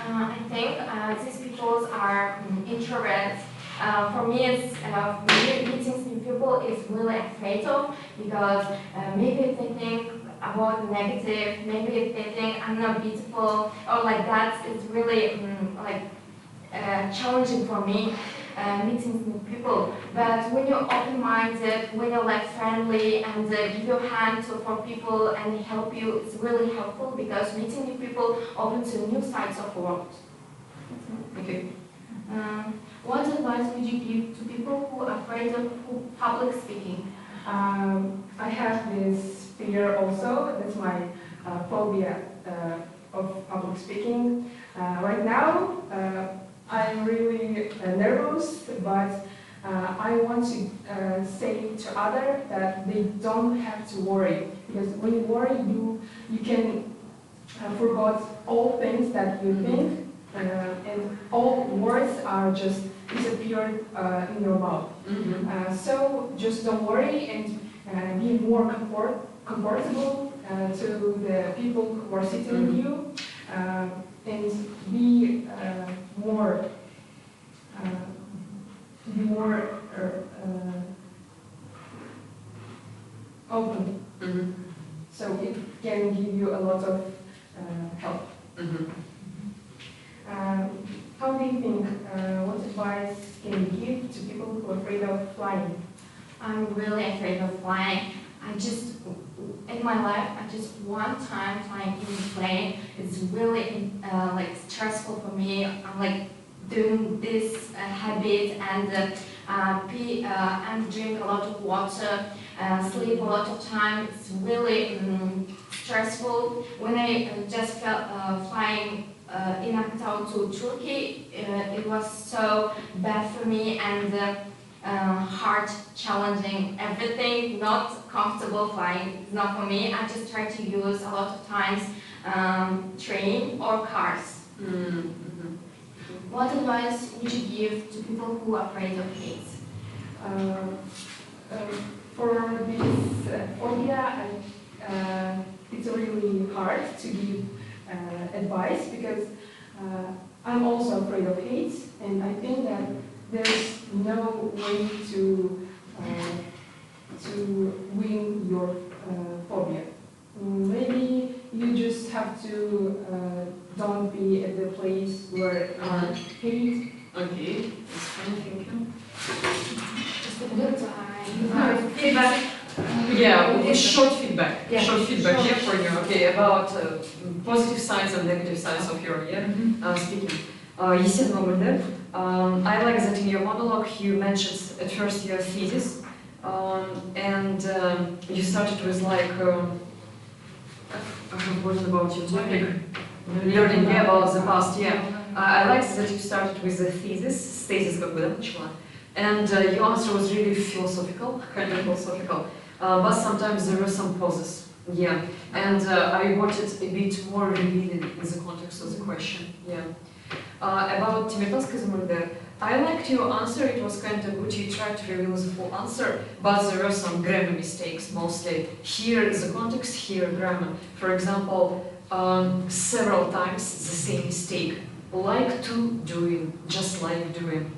I think these people are introverts. For me, it's meeting new people is really afraid of, because maybe they think about negative, maybe they think I'm not beautiful, or like that. It's really challenging for me. Meeting new people, but when you're open-minded, when you're like friendly and give your hand for people and help you, it's really helpful, because meeting new people opens to new sides of the world. Okay. What advice would you give to people who are afraid of public speaking? I have this fear also. That's my phobia of public speaking. Right now, I'm really nervous, but I want to say to others that they don't have to worry, because when you worry, you can forget all things that you think, and all words are just disappeared in your mouth. So just don't worry, and be more comfortable to the people who are sitting with you, and be more open. So it can give you a lot of help. How do you think, what advice can you give to people who are afraid of flying? I'm really afraid of flying. In my life, I just one time flying in a plane. It's really stressful for me. I'm like doing this habit and drink a lot of water, sleep a lot of time. It's really stressful. When I just felt flying in Akitau to Turkey, it was so bad for me, and hard, challenging, everything, not comfortable flying, it's not for me. I just try to use a lot of times train or cars. What advice would you give to people who are afraid of heights? For this phobia, it's really hard to give advice, because I'm also afraid of heights, and I think that there's no way to win your phobia. feedback. Yeah, short feedback. Yeah. Short feedback, yeah, for you. Okay, about positive sides and negative sides of your speaking. Есен Мамырдев, I like that in your monologue you mentioned at first your thesis, and you started with like, I have forgotten about your topic, learning about the past, yeah. I like that you started with the thesis, как бы, да, начала. And your answer was really philosophical, kind of philosophical, but sometimes there were some pauses, yeah. And I wanted a bit more revealing in the context of the question, yeah. About Тимиртасская Замурда, I liked your answer, it was kind of good, you tried to reveal the full answer, but there were some grammar mistakes mostly. Here is the context, here grammar. For example, several times the same mistake. Like to doing, just like doing.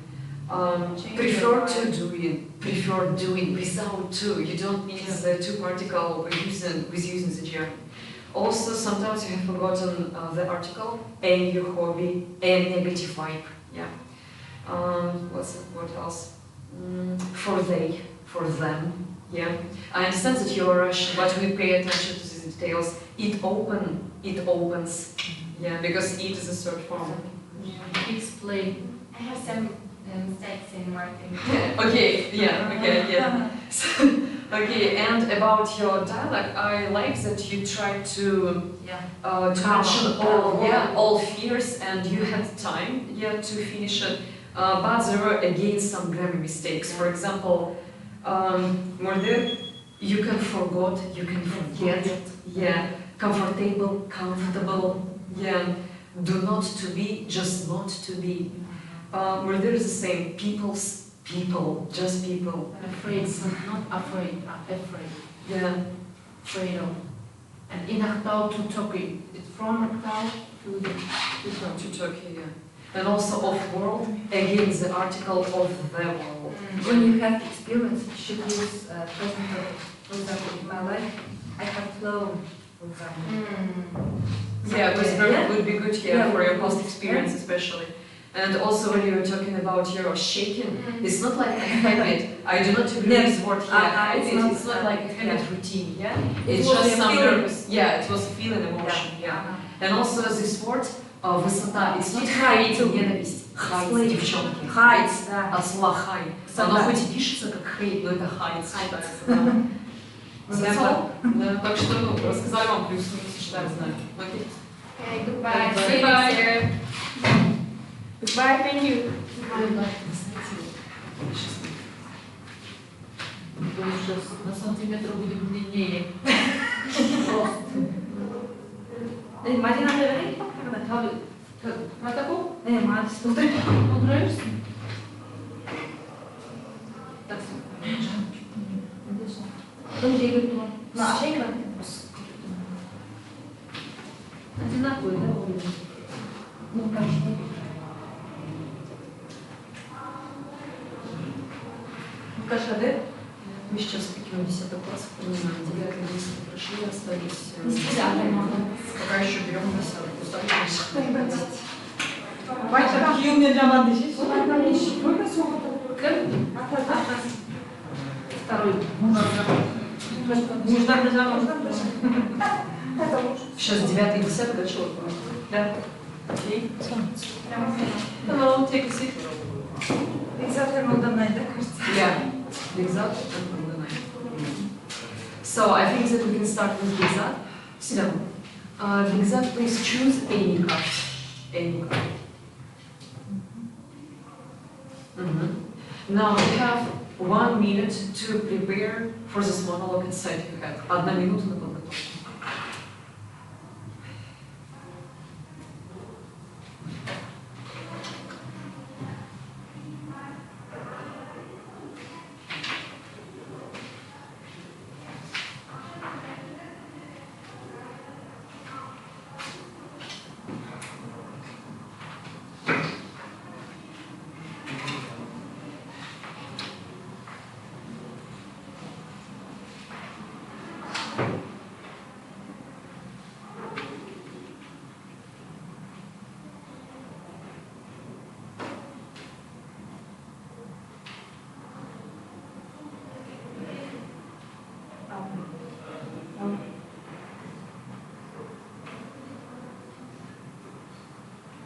Prefer to doing, prefer doing without to. You don't need the to particle with using the gerund. Also, sometimes you have forgotten the article, and your hobby, and negative vibe. Yeah. What else? For they, for them. Yeah. I understand that you're Russian, but we pay attention to these details. It opens. Yeah, because it is a third form. Yeah. Explain. I have some mistakes in marketing. Okay, yeah, okay, yeah. So, okay, and about your dialogue, I like that you tried to mention all fears, and you had time, to finish it. But there were again some grammar mistakes. For example, Murder, you can forget, you can forget. Yeah, comfortable, comfortable. Yeah, do not to be, just not to be. Murder is the same. People, just people. Afraid, not afraid, afraid. Yeah. Afraid of. And in Aktau to Turkey. It's from Aktau to Turkey, yeah. And also of world, again the article of the world. When you have experience, you should use present perfect. For example, in my life, I have flown, for example. Yeah, present perfect would be good here for your past experience especially. And also when you were talking about your shaking, it's not like a habit. I do not agree with the word here. It's not like a habit routine, yeah? It's just some nervous. Yeah, it was a feeling emotion, yeah. And also this word, высота, it's not height, ненависть. Height, девчонки. Height, от слова high. Оно хоть и пишется как hate, но это height считается. Так что, рассказали вам плюс-минус, считаю, знаю. Окей. Okay, goodbye. Goodbye. Goodbye, thank you. На сантиметр будет длиннее. Просто. Марина, протокол? Понравишься? Так, одинаковые, да? Ну, конечно. Кашаде. Мы сейчас пойдем 10 класс, понимаем, 9-11 прошли, остались. Пока еще берем 10. Второй. Сейчас 9 и 10, да, чего? Да. Окей. Hello, take a seat. Yeah, the exact from the night. So I think that we can start with the exact. Sit down. The exact, please choose any card. Any card. Now we have 1 minute to prepare for this monologue inside your head. 1 минута на подготовку.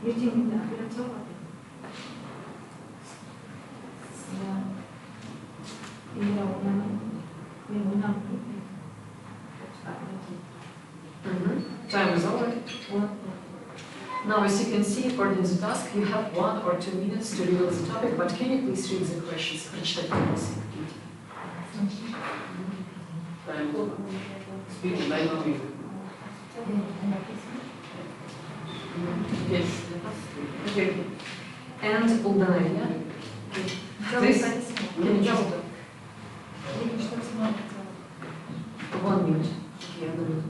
ертеңінде операция бар. Time is over. Now, as you can see, according to the task, you have 1 or 2 minutes to reveal the topic, but can you please read the questions? Прочитать вопросы. Speech, дай нам music. Yes. Okay. And Uldana, yeah? This, can you just 1 minute. Okay, 1 minute.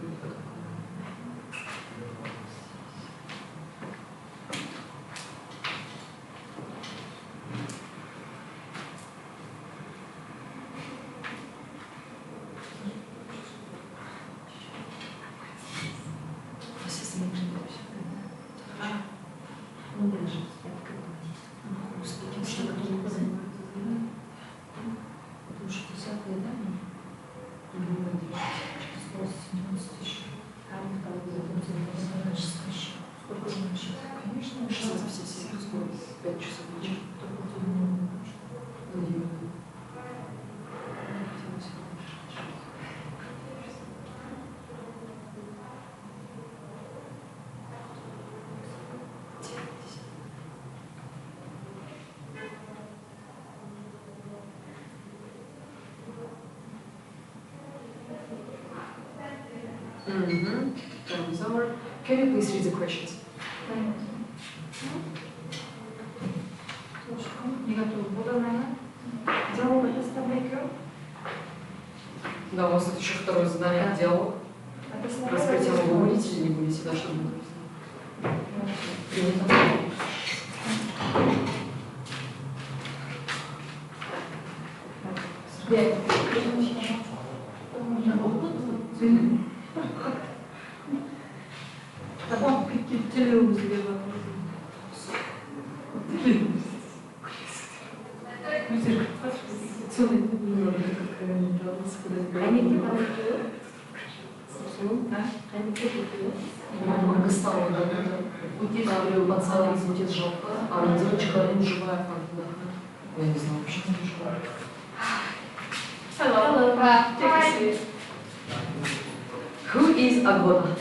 Time is over. Can you please read the questions? Да, у вас тут еще второе задание диалог. Раскрытие вы будете или не будете, да, что будет? Много стало, да, пацан из жопы, а девочка не живая, я не знаю, вообще не живая. Hello. Hi. Who is Agbota?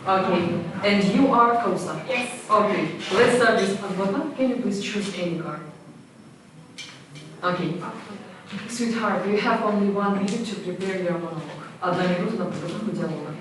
Okay, and you are Kosa? Yes. Okay, let's start with Agbota. Can you please choose any card? Okay. Sweetheart, you have only 1 minute to prepare your monologue. 1 минута на подготовку диалога.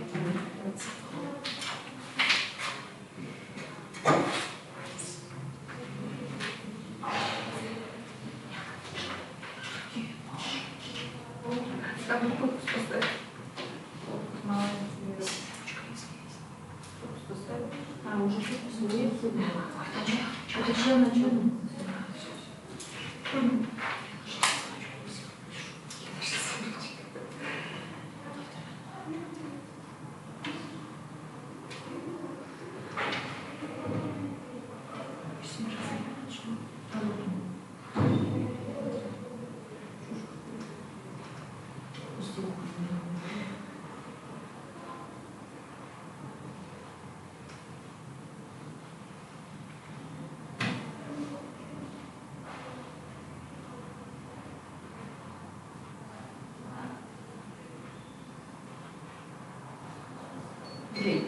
Okay,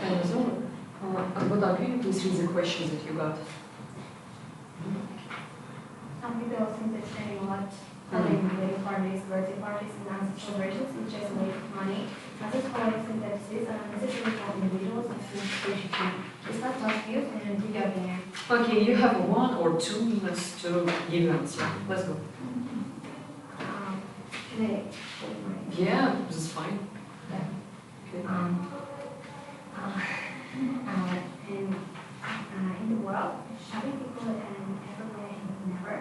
time is over. Agbota, can you please read the questions that you got? Some people think that spending a lot having wedding parties, birthday parties, and dance celebrations is just a waste of money. Others, however, think that this is unnecessary for individuals and associations too. It's not tough views and do your opinion. Okay, you have 1 or 2 minutes to give your answer. Let's go. Today. Yeah, this is fine. Yeah. Okay. In the world, shopping people and everywhere and never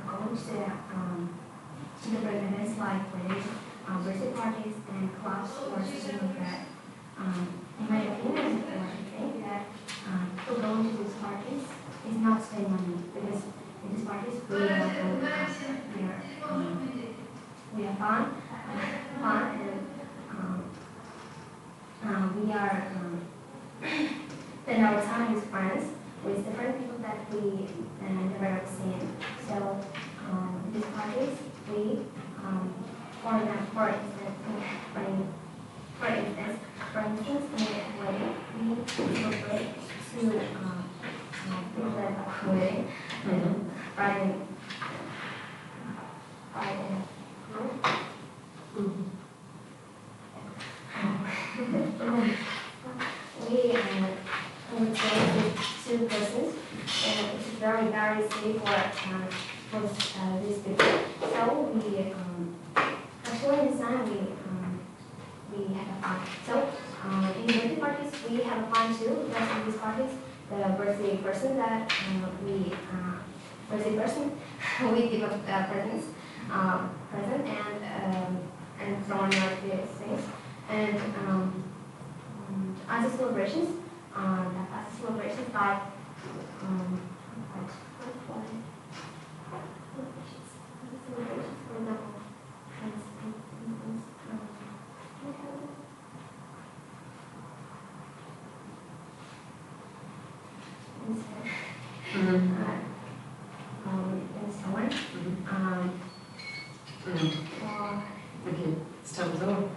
go to the events like weddings, birthday parties, and clubs or something like that. In my opinion, I think that people going to these parties is not spending money because in these parties we have fun, and we are spend our time with friends. for this picture. So we actually in design we have a fun. So in birthday parties we have a fun too, because in these parties the birthday person that we give a presents and so on like these things. And other celebrations, like Okay, it's time is over.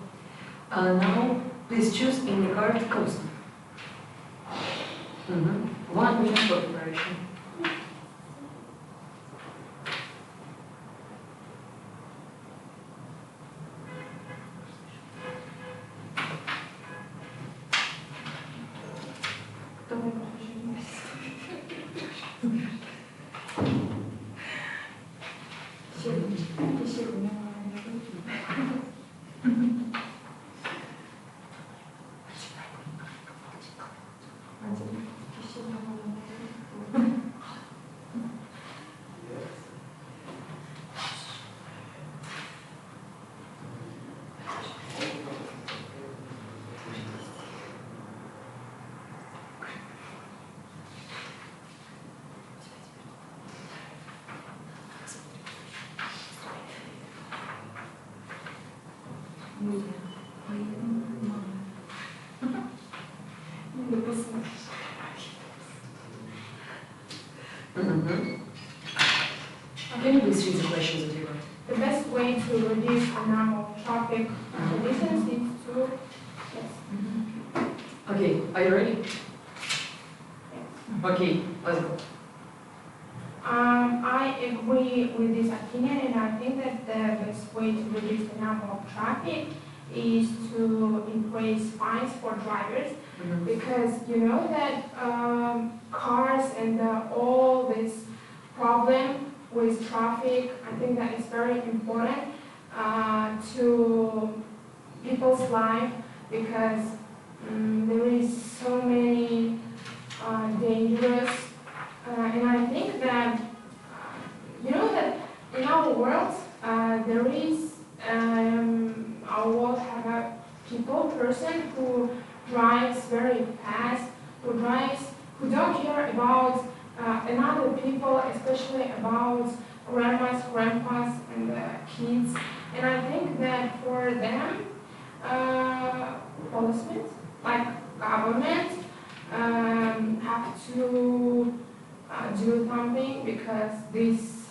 Now, please choose any card coaster. 1 minute for preparation. Can you please read the questions that you wrote? The best way to reduce the number of traffic conditions is to... Yes. Okay, are you ready? Okay, let's go. I agree with this opinion, and I think that the best way to reduce the number of traffic is to increase fines for drivers, because you know that cars and all this problem with traffic, I think that is very important to people's life, because there is so many dangerous, and I think that you know that in our world there is our world have a person who drives very fast, who don't care about another people, especially about grandmas, grandpas, and kids. And I think that for them, policemen, like government, have to do something, because these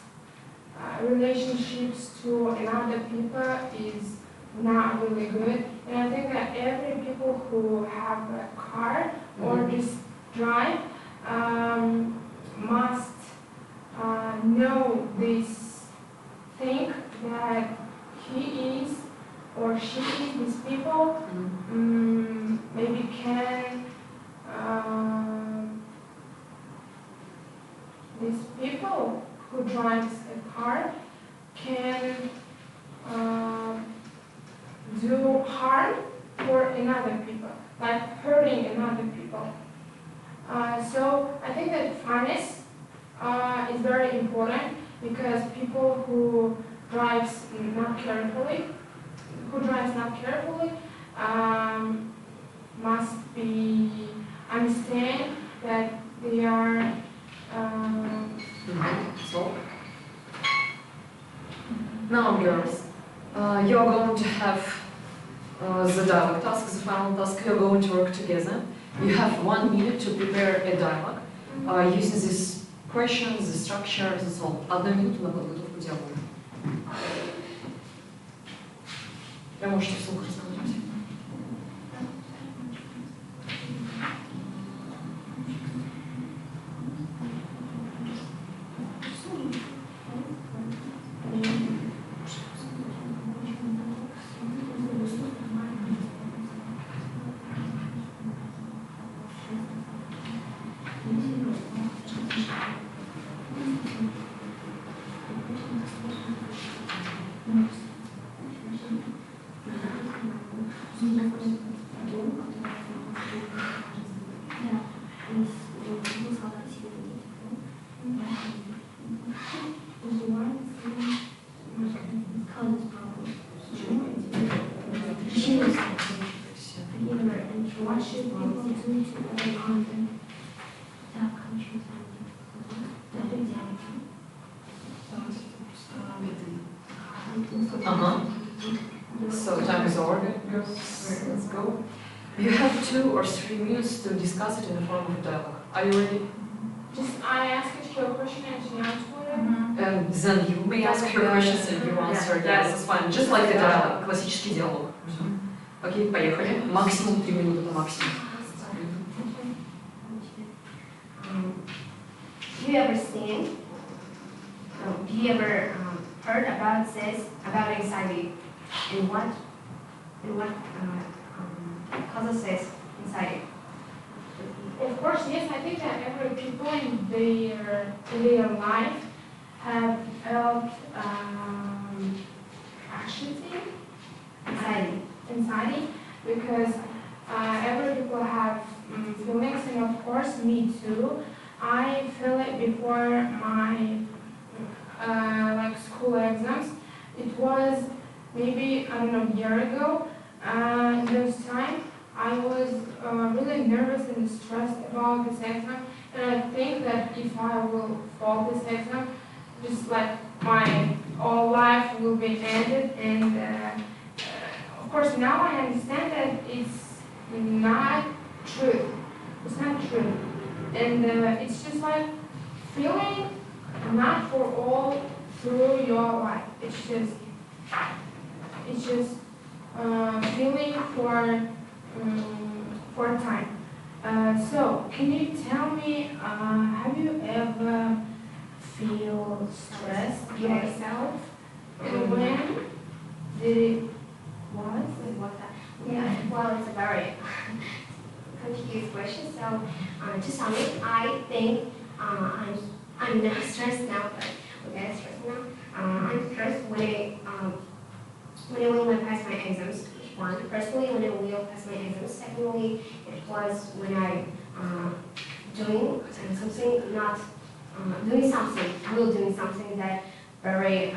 relationships to another people is not really good. And I think that every people who have a car or just drive must know this thing, that he is or she is, these people maybe can these people who drives a car can do harm for another people, like hurting another people. So I think that fairness is very important, because people who drives not carefully, must be understand that they are. So, now girls, you're going to have the dialogue task, the final task. You're going to work together. You have 1 minute to prepare a dialogue using these questions, the structure, and so on. 1 минуту на подготовку диалога. Вы можете вслух разговаривать. to all content that countries and the reality. So time is over, girls. Let's go. You have 2 or 3 minutes to discuss it in the form of dialogue. Are you ready? Just I ask you a question and she answers whatever. And then you may ask her questions and you answer. Yes, it's fine. Just like a dialogue, классический диалог. Окей, поехали. Максимум 3 минуты по максимуму. Do you ever seen? Do you ever heard about this about anxiety and what causes this anxiety? Of course, yes. I think that every people in their life have felt anxiety, because every people have feelings, and of course, me too. I feel it before my like school exams. It was maybe, I don't know, a year ago. And this time I was really nervous and stressed about this exam. And I think that if I will fail this exam, just like my whole life will be ended. And of course now I understand that it's not true. It's not true. And it's just like feeling not for all through your life. It's just feeling for a time. So can you tell me, have you ever feel stressed yourself? And when did it was? Yeah, well, it's a very confused question. So to sum it, I think I'm not stressed now, but okay, stressed now. I'm stressed when I will pass my exams. One, personally, when I will pass my exams. Secondly, it was when I doing something, not doing something. I will doing something that very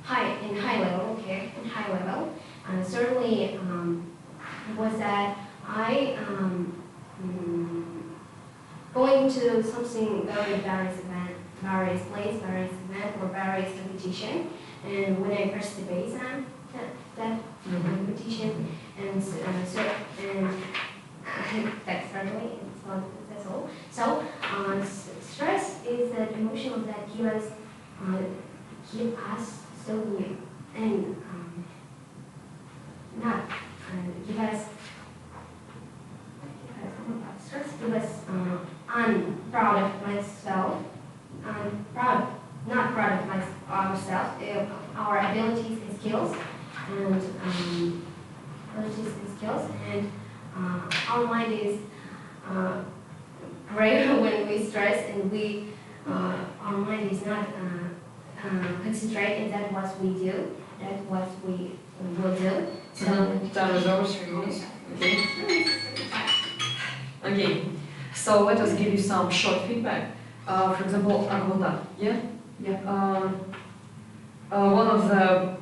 high level. Okay, in high level. Certainly, it was that I going to something various place, various event, or various competition. And when I pressed the base on that competition, and that's certainly that's all. So stress is an emotion that keep us so new and not give us stress, give us unproud of myself, not proud of ourselves, our abilities and skills, and our mind is great when we stress, and our mind is not concentrated. That's what we do. That's what we will do. So time is over, 3 minutes. Okay. Okay. So let us give you some short feedback. For example, Agota. Yeah. One of the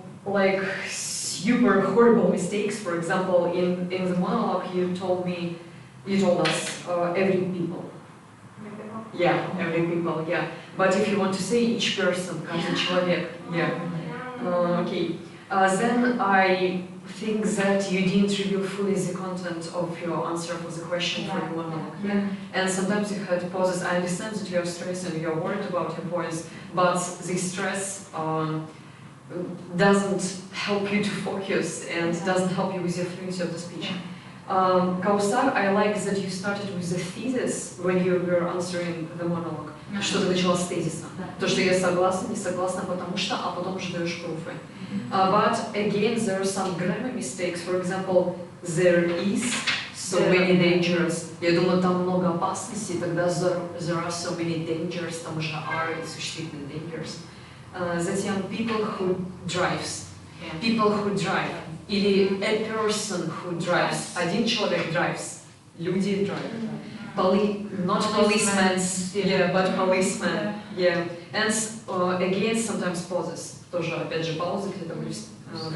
super horrible mistakes, for example, in the monologue, you told us every people. Yeah, every people. Yeah. But if you want to say each person, каждый человек. Yeah. Okay. Then I think that you didn't reveal fully the content of your answer for the question for your monologue. Yeah. And sometimes you had pauses. I understand that you are stressed and you are worried about your voice, but this stress doesn't help you to focus and doesn't help you with your fluency of the speech. Kausar, I like that you started with the thesis when you were answering the monologue. Что ты начала с тезиса. То, что я согласна, не согласна, потому что, а потом уже даешь пруфы. But again, there are some grammar mistakes. For example, there is so many dangers. Я думаю, там много опасностей, тогда there are so many dangers, там уже are и существительные dangers. Затем people who drives. People who drive. Или a person who drives. Один человек drives. Люди drive. Not policemen, yeah, but policemen, yeah. And again, sometimes pauses. Тоже, опять же, паузы где-то в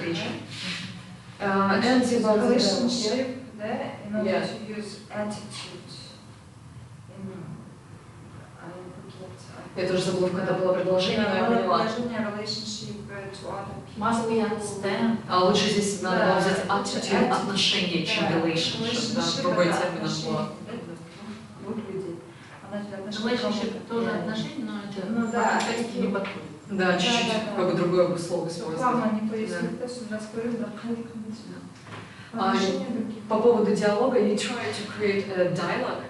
речи. And relationship, in order Yeah. to use attitude. Я тоже забыла, когда было предложение, но я поняла. Предложение relationship to other people. Must be understand. А лучше здесь надо Да. было взять attitude, отношения, чем Да. relationship. Да, Relationship другой это термин отношения. было. Выглядит. Relationship тоже отношения, но это Ну в да, контексте не подходит. Да, чуть-чуть как бы другое слово использовать. Плавно не Да. пояснить, то, что раскрыли, да, По поводу диалога, you tried to create a dialogue,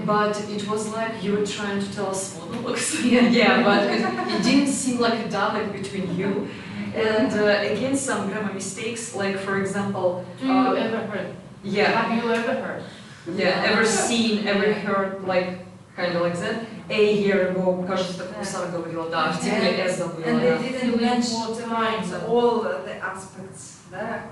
but it was like you were trying to tell us monologues. Yeah, but it didn't seem like a dialogue between you. And again, some grammar mistakes, like for example, Do you ever heard? yeah, Have you ever heard? yeah, ever seen, ever heard, like kind of like that. A year ago, кажется, так Мусар говорила, да, в тепле S забыла. And да. they didn't mention all the aspects, да?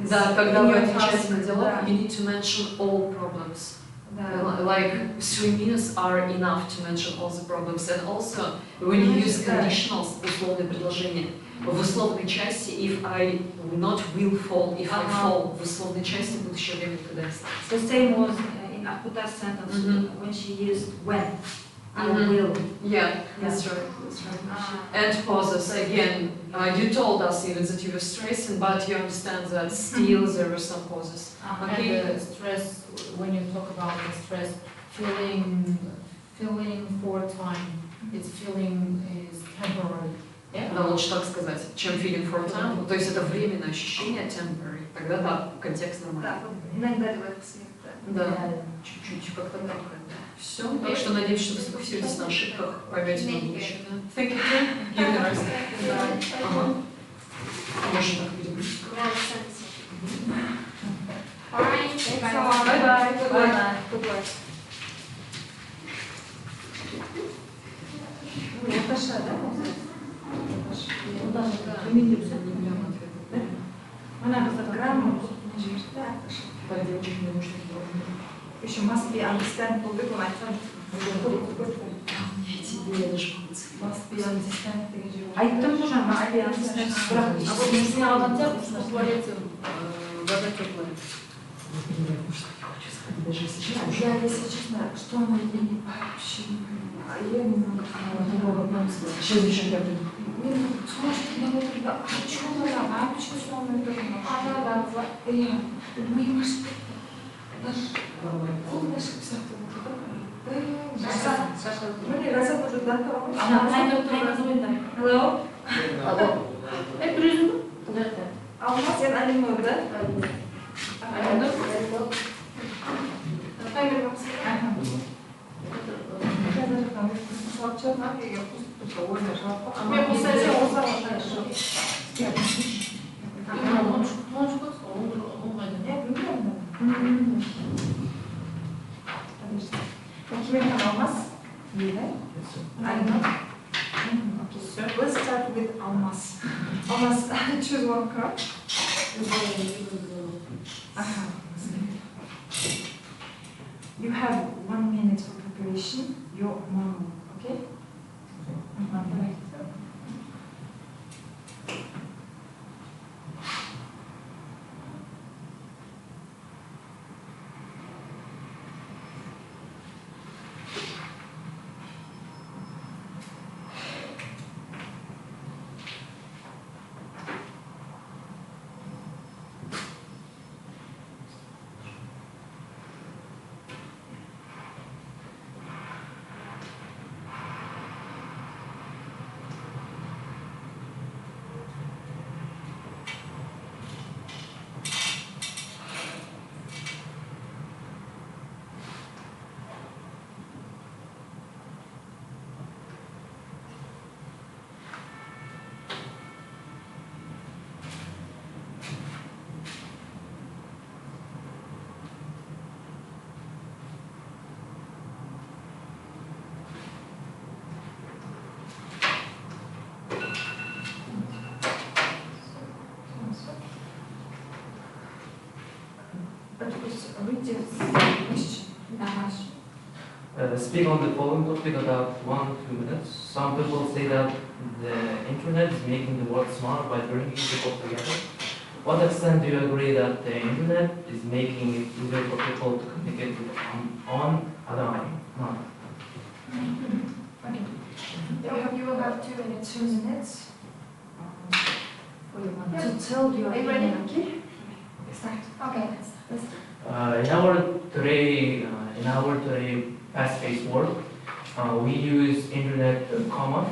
Да, когда in вы your отвечаете на task, диалог, да. you need to mention all problems. Да. Like 3 minutes are enough to mention all the problems. And also, when you use conditionals, условные предложения, в условной части, if I not will fall, if I fall, в условной части будущего времени, когда я стану. The same was in Akuta's sentence when she used when. I will. Yeah, that's right. That's right. And pauses again. You told us even that you were stressing, but you understand that still there were some pauses. Okay. And the stress, when you talk about the stress, feeling for time, its feeling is temporary. Yeah? Да, лучше так сказать, чем feeling for time. То есть это временное ощущение, temporary. Тогда да, контекст нормальный. Да, иногда делает свет. Да, чуть-чуть как-то так. Все, так что надеюсь, что вы сфокусируетесь на ошибках, поймете на будущее. Thank you. You're the rest. Ага. Может, так будем. Bye-bye. Bye-bye. Good luck. Наташа, да? Она без грамма. По девочек не нужно. Еще must be understand по-другому. Тебе даже Must be understand. Айтып тұрмын, must be understand. Бірақ, А вот если алған тек, что творится вода теплая. Даже если честно, я, если честно, что она мне вообще не понимаю. Я не могу. Сейчас еще я приду. Слушайте, я вот туда, а что она, а что она говорит? Она дала, я, мы машины, даже, полная шипса, Hello? Алмаз, сен Алимов, да? Let's start with Almas. Almas, choose one card. You have 1 minute for preparation. Your mom, okay? Speak on the following topic about 1 to 2 minutes. Some people say that the internet is making the world smaller by bringing people together. what extent do you agree that the internet is making it easier for people to communicate with on online? No. You will have 2 minutes. To tell your Are you ready? opinion, okay? Start. Okay, let's In our today fast-paced world, we use internet common,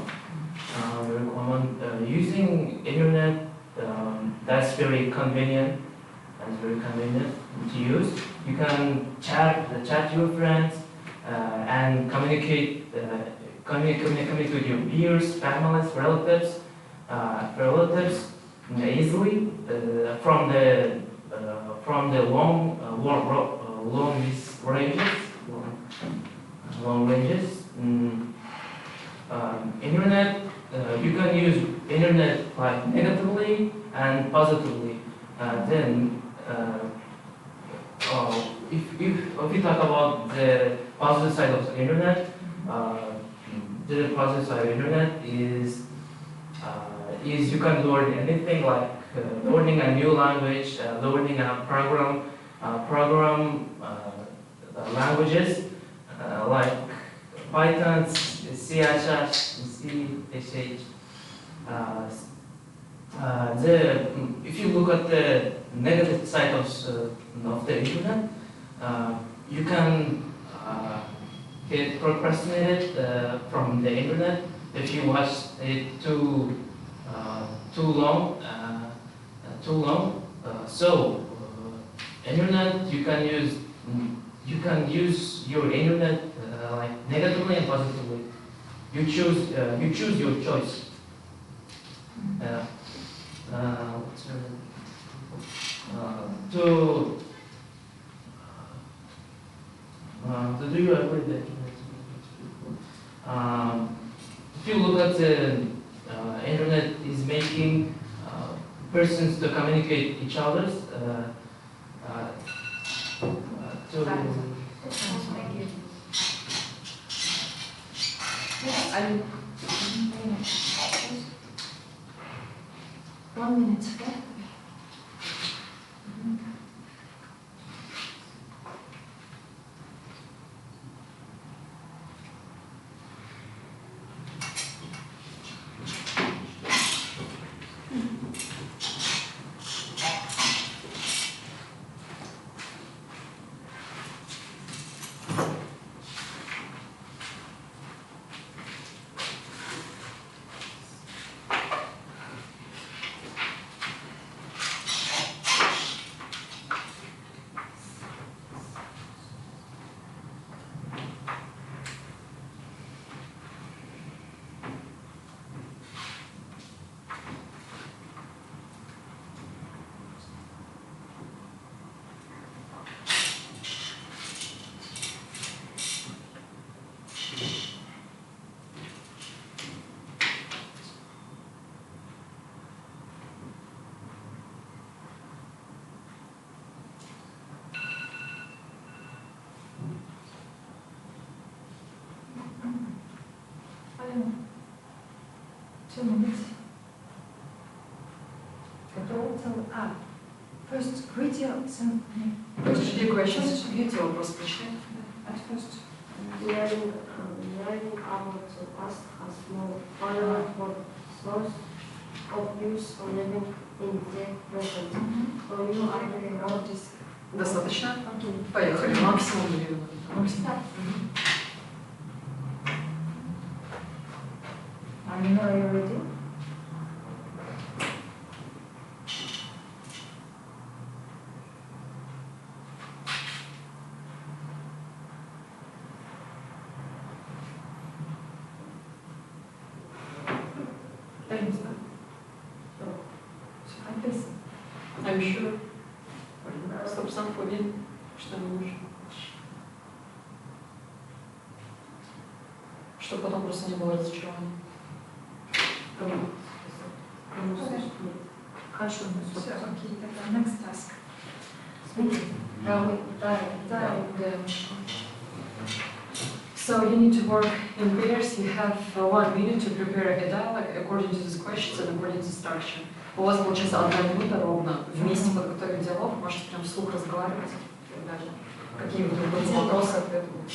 very common. Using internet, that's very convenient. That's very convenient to use. You can chat your friends and communicate with your peers, families, relatives easily from the long ranges. Internet, you can use internet like negatively and positively. If we talk about the positive side of the internet, the positive side of internet is you can learn anything like learning a new language, learning a program languages like Python, CSS, C, if you look at the negative side of the internet, you can get procrastinated from the internet if you watch it too long. Internet, you can use your internet like negatively and positively. You choose your choice. Do you agree that if you look at the internet is making persons to communicate each other's Thank you. Yes. 1 minute, okay? Алена, 2 minutes. First, read your Подожди, questions. Видите вопрос, прочитай. at first. Learning how to ask a small order for source of use or living in the present. So you already know this. Достаточно? Поехали. Максимум 2 минуты. Максимум. Are you ready? I'm sure. 100% уверен, что не нужно. Чтобы потом просто не было разочарования. Хорошо, все, окей, тогда next task. So you need to work in pairs. You have 1 minute to prepare a dialogue according to these questions and according to structure. У вас получается 1 минута ровно. Вместе подготовить диалог, можете прям вслух разговаривать и так далее. Какие вдруг будут вопросы, ответы будут.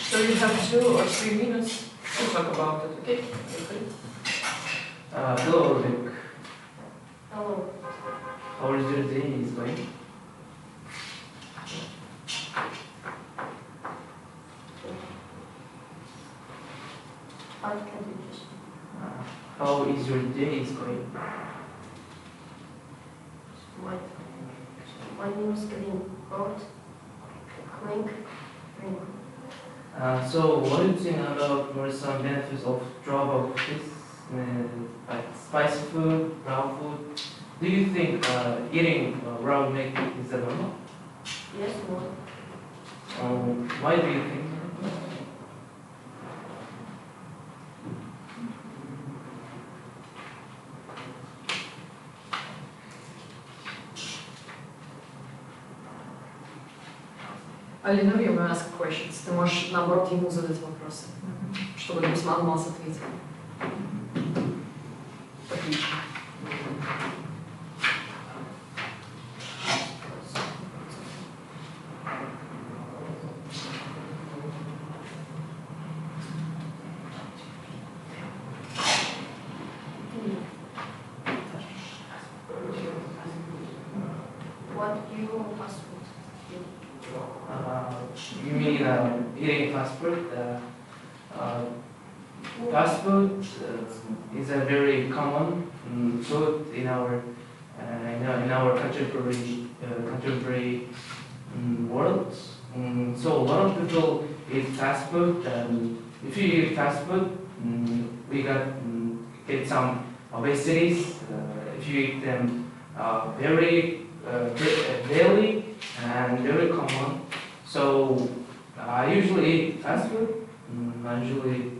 So you have 2 or 3 minutes to talk about it, okay? Hello, Rick. Hello. How is your day is going? How is your day is going? My name is getting hot, clink, ring. So what do you think about some benefits of drop of this, like spicy food, raw food? Do you think eating raw meat is normal? Yes, no. Why do you think? Alina, you may ask questions. Ты можешь, наоборот, ему задать вопросы, чтобы он вас ответил. Отлично. What do you fast food? You mean eating fast food? Fast food is a very common food in our contemporary world. So a lot of people eat fast food. If you eat fast food, we get some obesities. If you eat them very daily and very common. So I usually eat fast food. I usually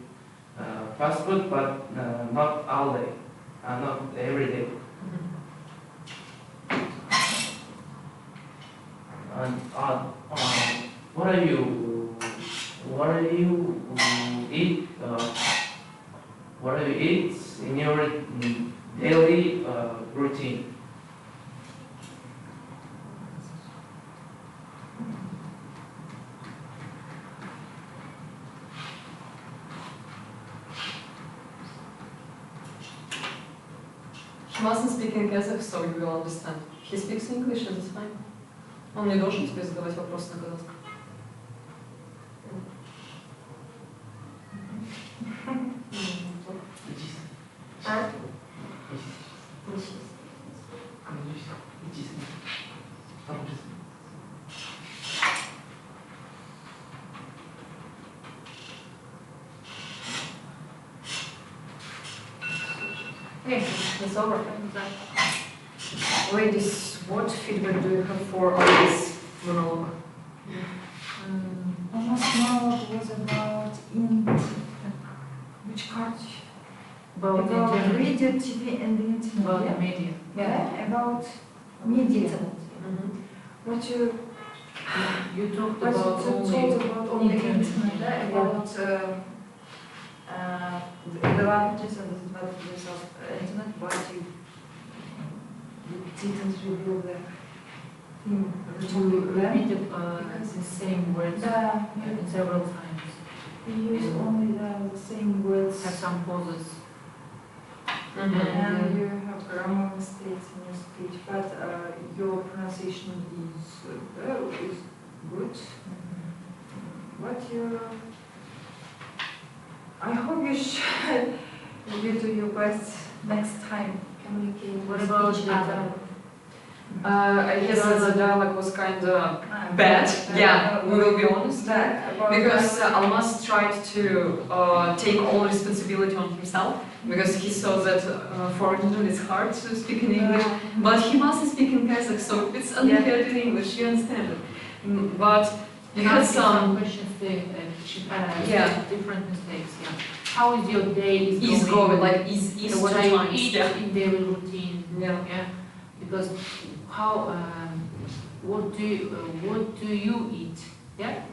fast food, but not all day, not every day. And what are you eat? What do you eat in your daily routine? He mustn't speak in Kazakh, so you will understand. He speaks English, that's fine. Он не должен тебе задавать вопросы на казахском. Okay, it's over. Ladies, what feedback do you have for this monologue? Almost monologue was about which part? About radio, TV, and the internet. About yeah? media. Yeah, about media. What you talked what about you only told about only internet, about the advantages and disadvantages of internet, but you didn't reveal the theme. You repeated the same words several times. we use only the same words. Have some pauses. And you have grammar mistakes in your speech, but your pronunciation is good. But I hope you should do your best next time communicate. What about other? I guess that the dialogue was kind of bad. Yeah, we will be honest. Because Almas tried to take all responsibility on himself, because he saw that foreigner is hard to speak in English, but he must speak in Kazakh, so if it's Olympiad in English, you understand it. But you had some questions, yeah, different mistakes. Yeah. How is your day is going? Like is what two you times, eat yeah. in daily routine? Yeah. Yeah. Because how what do you eat? Yeah.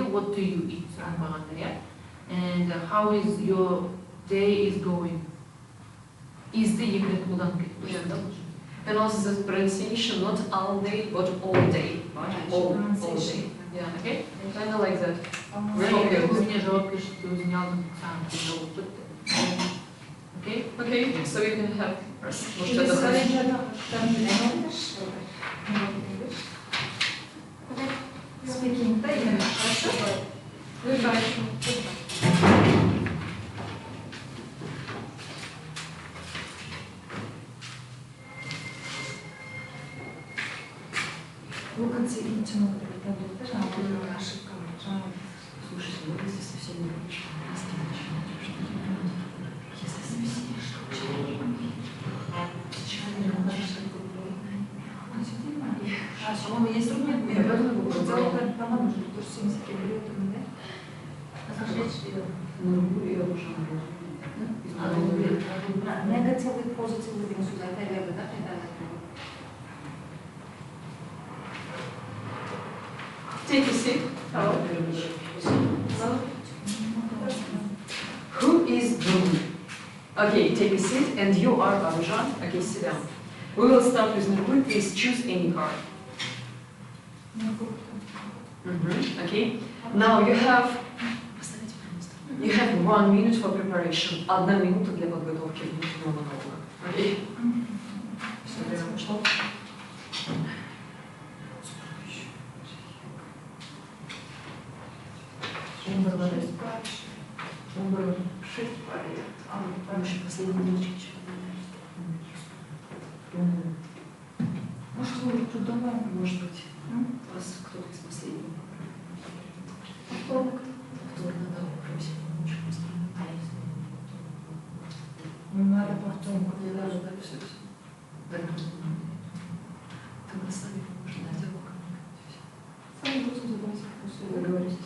What do you eat? Yeah. And how is your day is going? Is the and also the pronunciation, not all day, but all day. All day. Yeah. Okay. Kind of like that. Okay. Okay. So you can have first. Speaking в конце интимного приготовления ошибка. Слушайте, ну если совсем не хочешь по-английски начинать, если совсем по-моему, есть другие методы. По-моему, тоже 70 период, да? Negatively, positively being used. Take a seat. Who is Dumi? Okay, take a seat, and you are Arjan. Okay, sit down. We will start with Nurgul. Please choose any card. Okay. Now you have 1 minute for preparation. 1 минута для подготовки внутреннего монолога. Okay. Все время пошло. Может, вы трудовая? Может быть. У вас кто-то из последних. Вторник. Надо Надо потом. Все. Тогда сами можно на диалог. Сами будете задавать вопросы. Договоритесь.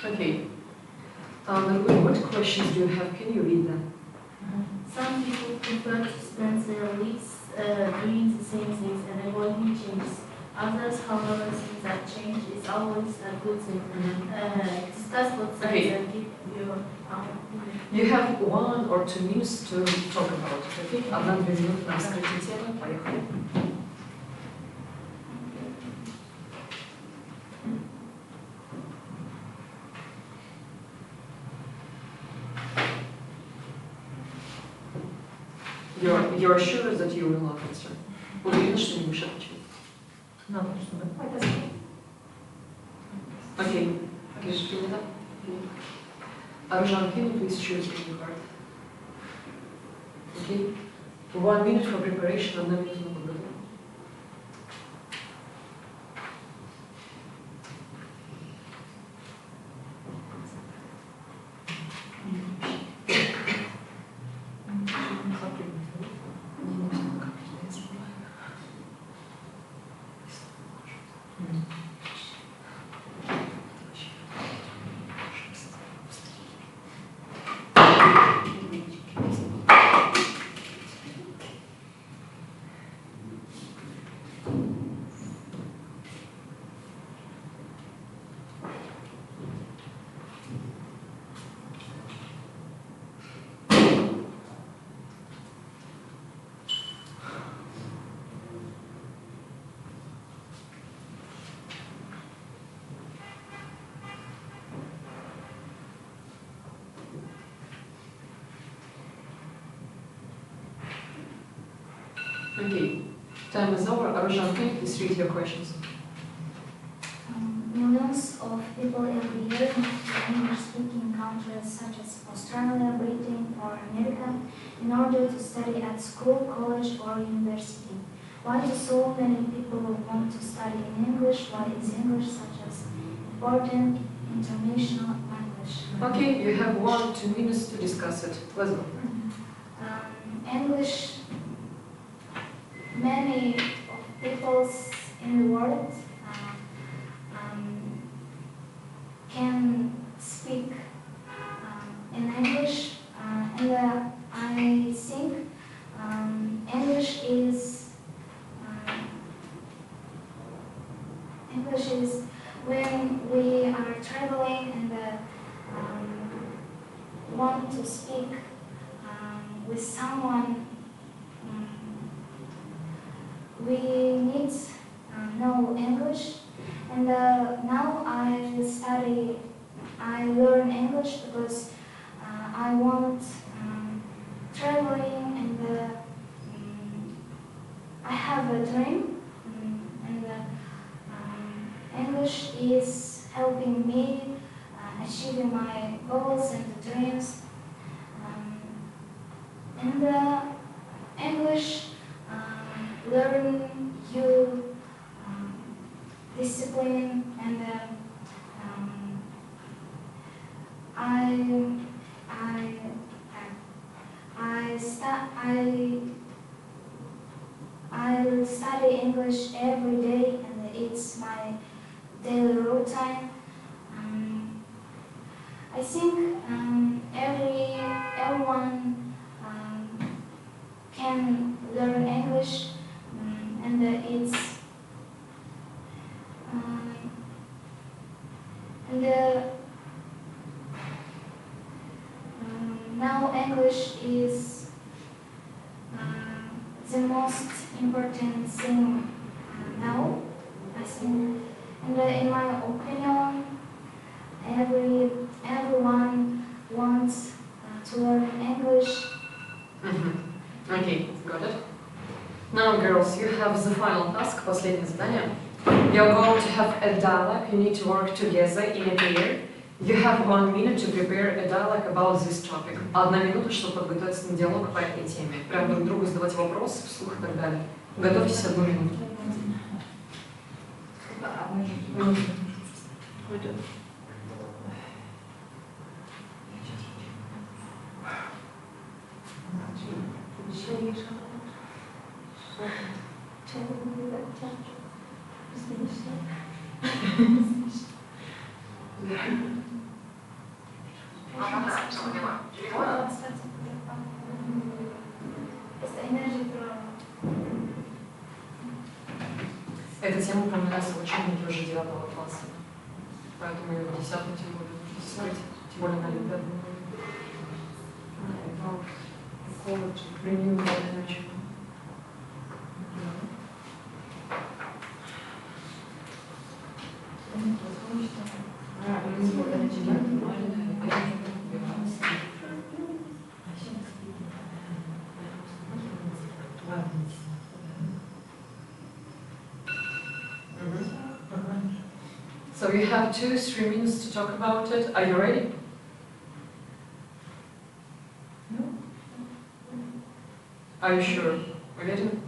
Okay. What questions do you have? Can you read them? Some people prefer to spend their lives doing the same things and avoiding changes. Others, however, think that change is always a good thing. Discuss both sides and give your You have 1 or 2 minutes to talk about it. Okay? 1-2 минуты на раскрытие темы. Поехали. You're sure that you will not answer? Уверена, что не будешь отвечать? Okay. Arjan, can you please choose any card? Okay. 1 minute for preparation, 1 minute на подготовку. Okay, time is over. Arujana, can you please read your questions? Millions of people every year move to English-speaking countries such as Australia, Britain, or America in order to study at school, college, or university. Why do so many people want to study in English? Why is English such an important international language? Okay, you have 1-2 minutes to discuss it. Let's go. English, many of people in the world can speak in English, and I think English is when we are traveling and want to speak with someone. We need know English, and now I learn English because I want traveling, and I have a dream, and English is helping me achieving my goals and dreams. And English learn you discipline, and I study English every day, and it's my daily routine. I think everyone can learn English, and now English is the most important thing now, I think. And in my opinion, everyone wants to learn English. Okay, got it. Now, girls, you have the final task, последнее задание. You're going to have a dialogue. You need to work together in a pair. You have 1 minute to prepare a dialogue about this topic. 1 минута, чтобы подготовиться на диалог по этой теме. Прям друг другу задавать вопросы, вслух и так далее. Готовьтесь 1 минуту. Эта тема упоминается в учебнике уже 9 класса, поэтому ее в 10 тем более нужно скрыть, тем более на Олимпиаду. So you have 2-3 minutes to talk about it. Are you ready? No. Are you sure? We're getting.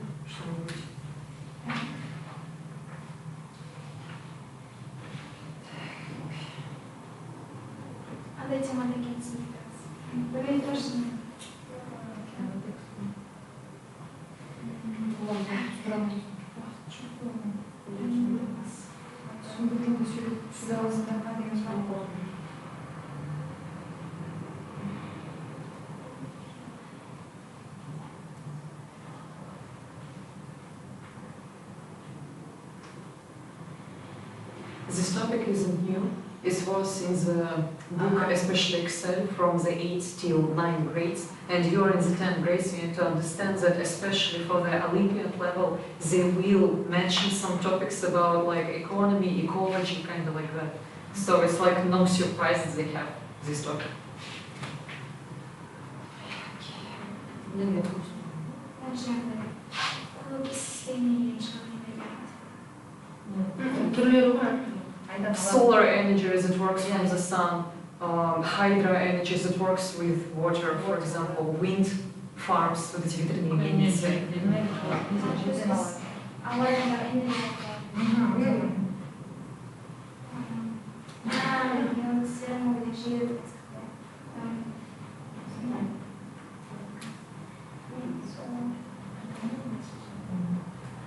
This topic isn't new. It was in the book, especially Excel, from the 8th till 9th grades. And you're in the 10th grades, you need to understand that especially for the Olympiad level, they will mention some topics about like economy, ecology, kind of like that. So it's like no surprise that they have this topic. Solar energy that works from the sun, hydro energy that works with water, for example, wind farms, вот эти ветряные мельницы.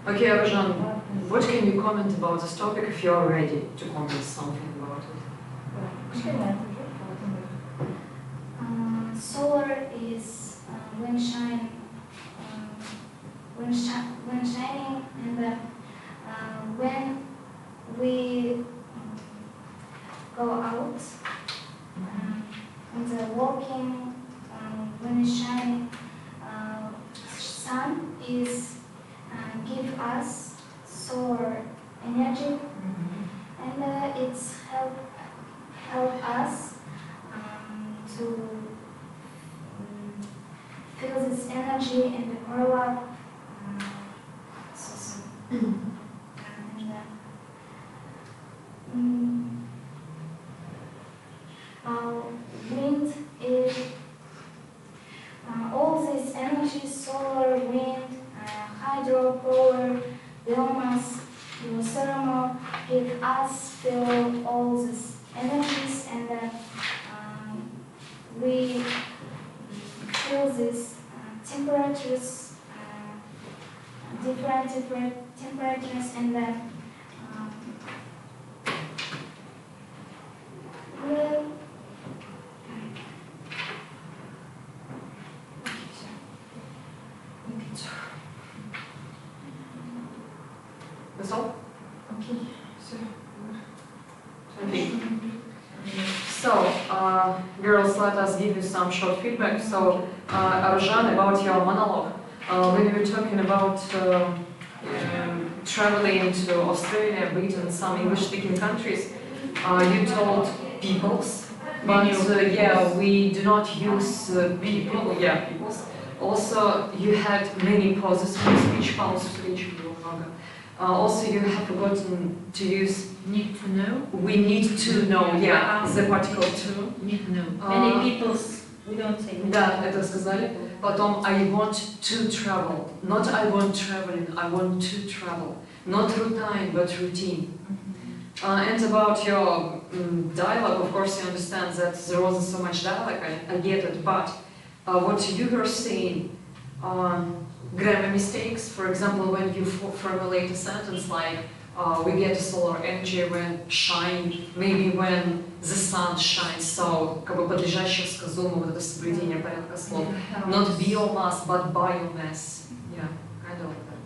Okay, Arjan, what can you comment about this topic if you are ready to comment something about it? Solar is when shining, and when we go out and walking, when it's shining, sun is give us solar energy, and it's help us to feel this energy and grow up. Wind is all this energy, solar, wind, hydro, power, biomass, geothermal, give us feel all these energies, and we feel these temperatures, different temperatures, and That's all? Okay. Okay. So, girls, let us give you some short feedback. So, Arjan, about your monologue, when you were talking about traveling to Australia, Britain, some English-speaking countries, you told peoples, but yeah, we do not use people, yeah, peoples. Also, you had many pauses in your speech, also, you have forgotten to use need to know. We need to know, yeah, the particle to. Need to know. Many people, we don't say. Да, это сказали. Потом, I want to travel. Not I want traveling, I want to travel. Not routine, but routine. And about your dialogue, of course, you understand that there wasn't so much dialogue, I get it, but what you were saying, grammar mistakes, for example, when you formulate a sentence like we get solar energy when shine, maybe when the sun shines, so как бы подлежащее сказуемо вот это соблюдение порядка слов. Not biomass, but biomass. Yeah, kind of like that.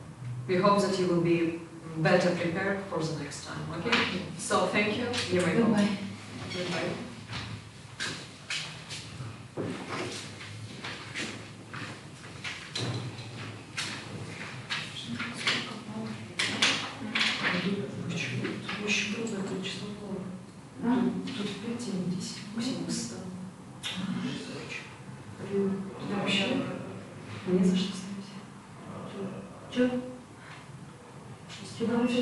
We hope that you will be better prepared for the next time, okay? So thank you. You may go. Goodbye. Goodbye. Очень трудно это число было. Тут 5 и 10, максимум 100. Туда вообще не за что ставить. Че? Что говоришь?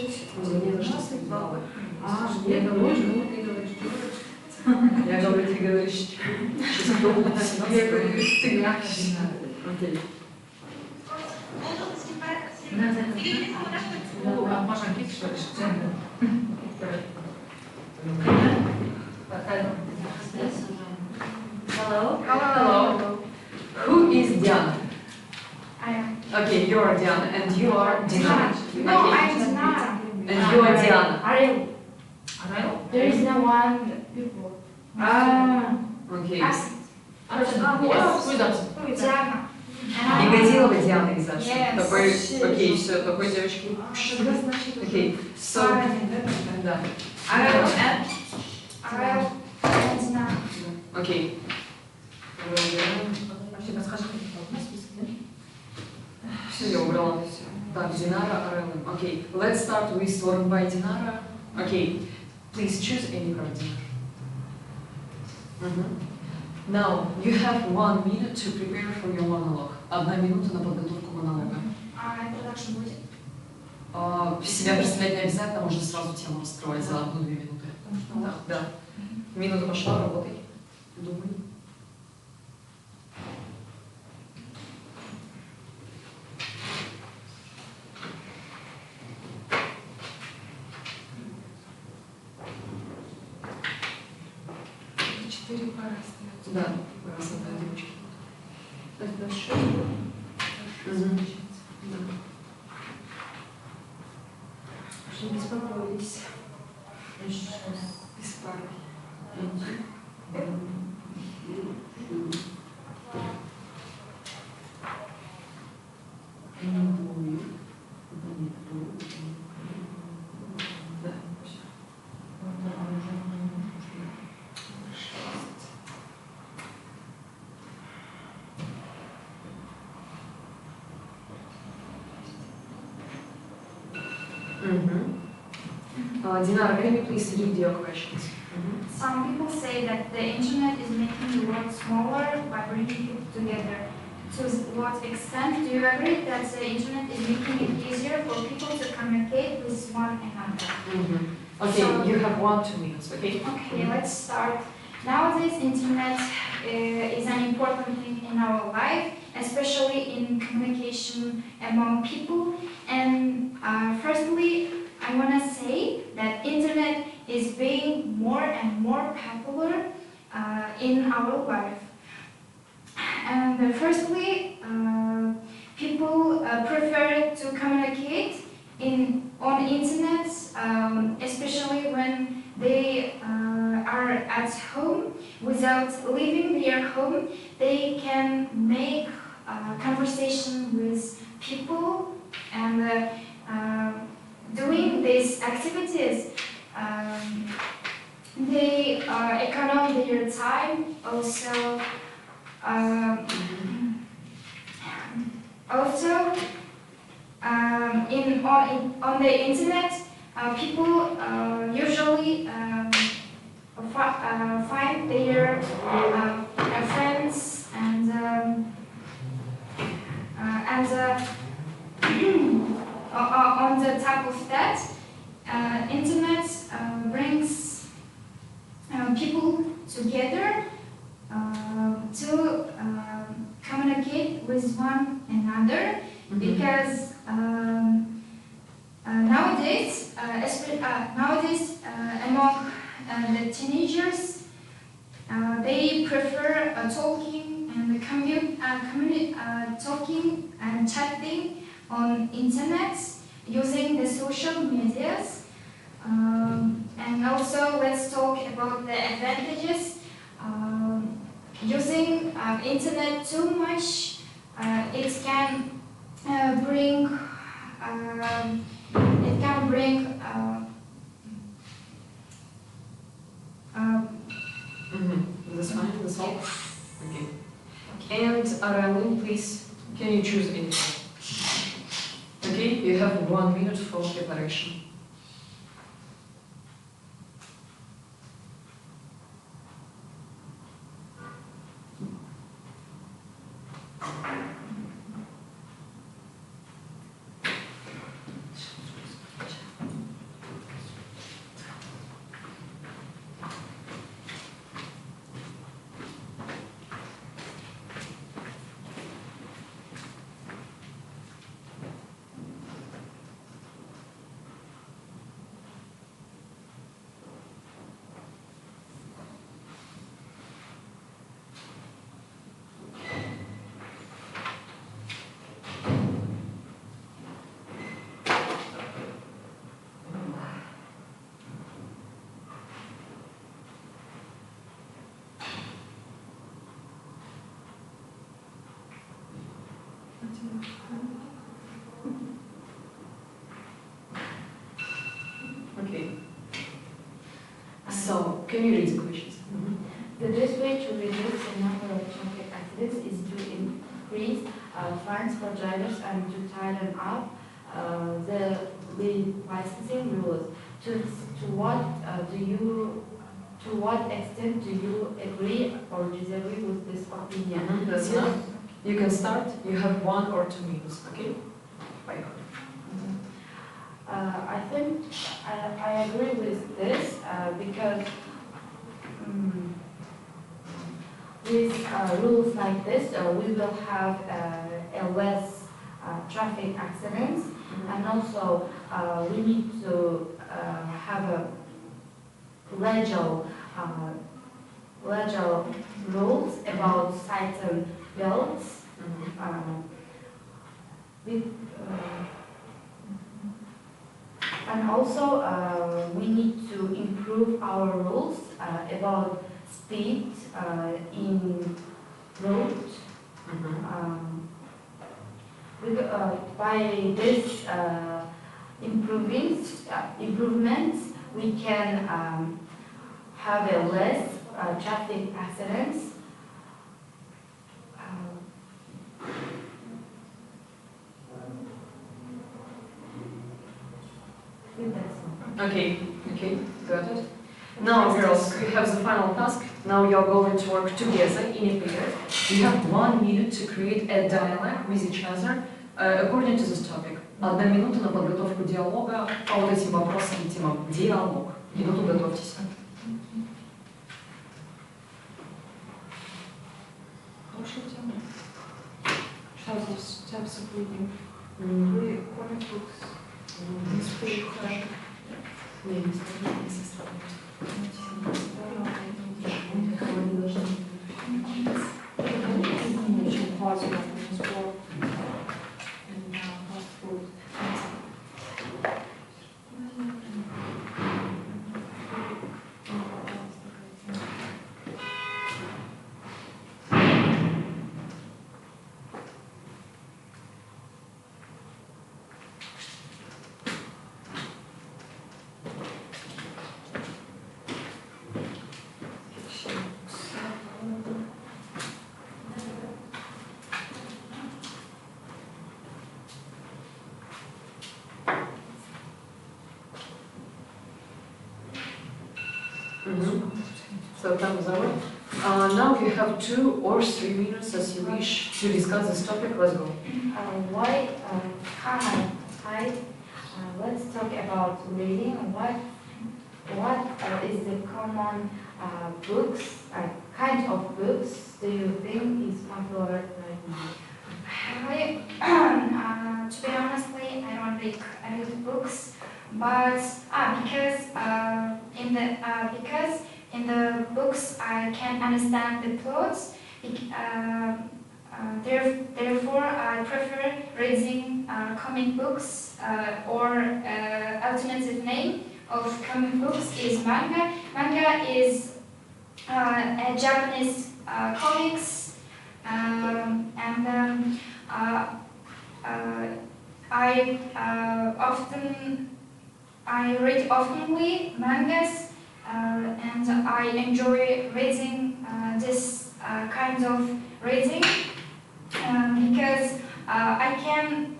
Не за что ставить баллы. Я говорю, ты говоришь, я говорю, ты говоришь. Сейчас кто будет 17? Я говорю, ты говоришь. Окей. Hello. Hello. Who is Diana? I am. Okay, you are Diana, and you are Diana. No, I'm Diana. And you are Diana. Ariel. There is no one before. Okay. Diana. Негативного Диана из Yes. Такой, окей, все, такой девочки. Окей, so, да. Ariel and Diana. Окей. Все, я убрала. Так, Динара, Арелен. Окей, let's start with one by Dinara. Okay, please choose any card, Dinara. Now, you have 1 minute to prepare for your monologue. 1 минута на подготовку монолога. Introduction будет? Себя представлять не обязательно, можно сразу тему раскрывать за 1-2 минуты. Да. Минута пошла, работай. Думай. Четыре пары остается. Да, красота девочки. Это 6 будет. Да. Что беспокоились? Без пары. Dinara, can you please read your questions? Some people say that the internet is making the world smaller by bringing people together. To what extent do you agree that the internet is making it easier for people to communicate with one another? Okay, So, you have 1-2 minutes, okay? Okay, let's start. Nowadays, internet is an important thing in our life, especially in communication among people. And firstly, I want to say that internet is being more and more popular in our life. And firstly, people prefer to communicate on internet, especially when they are at home. Without leaving their home, they can make conversation with people, and doing these activities, they economize their time. Also, on the internet, people usually find their friends and on the top of that, internet brings people together to communicate with one another, because nowadays, among the teenagers, they prefer talking and talking and chatting on internet using the social medias. And also, let's talk about the advantages. Using internet too much, it can bring That's fine, that's all. Okay. And Aralin, please, can you choose anything? Okay, you have 1 minute for preparation. Okay. So, can you read the questions? The best way to reduce the number of traffic accidents is to increase fines for drivers and to tighten up the licensing rules. To what extent do you agree or disagree with this opinion? That's enough. You can start. You have 1 or 2 minutes. Okay. Bye. I think I agree with this because with rules like this, we will have a less traffic accidents, and also we need to have a legal rules about cycle belts. And also we need to improve our rules about speed in road. By this improvements, we can have a less traffic accidents. Okay, got it. Now, girls, we have the final task. Now you're going to work together in a pair. You have 1 minute to create a dialogue with each other according to this topic. 1 минута на подготовку диалога по вот этим вопросам и темам. Диалог. Минуту готовьтесь. Хорошая тема. Что здесь у тебя все будет? Comic books. Хорошо. So thumbs up. Now you have 2 or 3 minutes as you wish to discuss this topic. Let's go. Why hi. Let's talk about reading. What is the common books, kind of books do you think is popular right now? To be honestly, I don't read books, but because in the books I can understand the plots. Therefore, I prefer reading comic books, or alternative name of comic books is manga. Manga is a Japanese comics, and I read oftenly mangas, and I enjoy reading this kind of reading because I can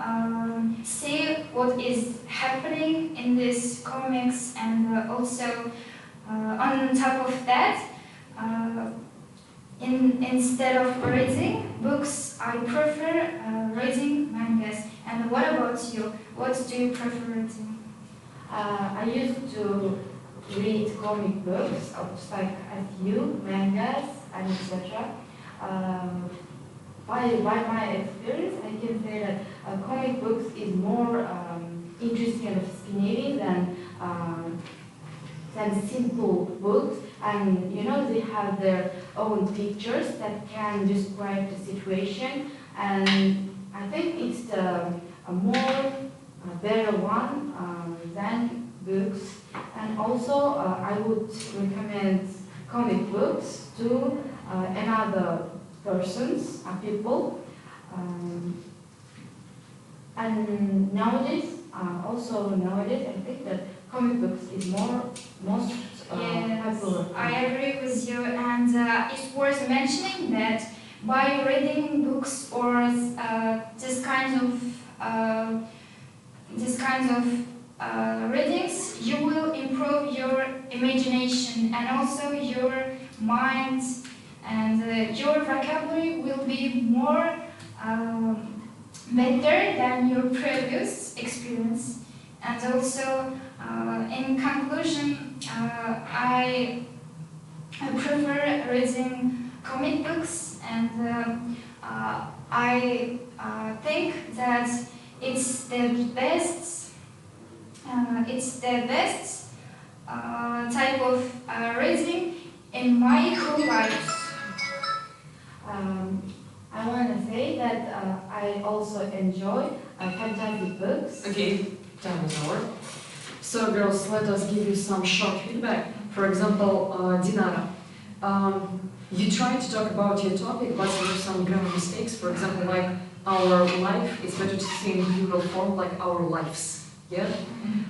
see what is happening in these comics, and also on top of that, instead of reading books, I prefer reading mangas. And what about you? What do you prefer reading? I used to read comic books, just like as you, mangas, and etc. By my experience, I can say that comic books is more interesting and fascinating than simple books. And you know, they have their own pictures that can describe the situation. And I think it's a better one than books. And also, I would recommend comic books to another persons, people. And nowadays, I think that comic books is most popular. I agree with you, and it's worth mentioning that by reading books or this kind of readings, you will improve your imagination and also your mind, and your vocabulary will be more better than your previous experience. And also, in conclusion, I prefer reading comic books, and I think that it's the best. It's the best type of reading in my whole life. I want to say that I also enjoy fantasy books. Okay, time is over. So girls, let us give you some short feedback. For example, Dinara, you tried to talk about your topic, but there were some grammar mistakes. For example, like our life, it's better to say in plural form, like our lives. Yeah.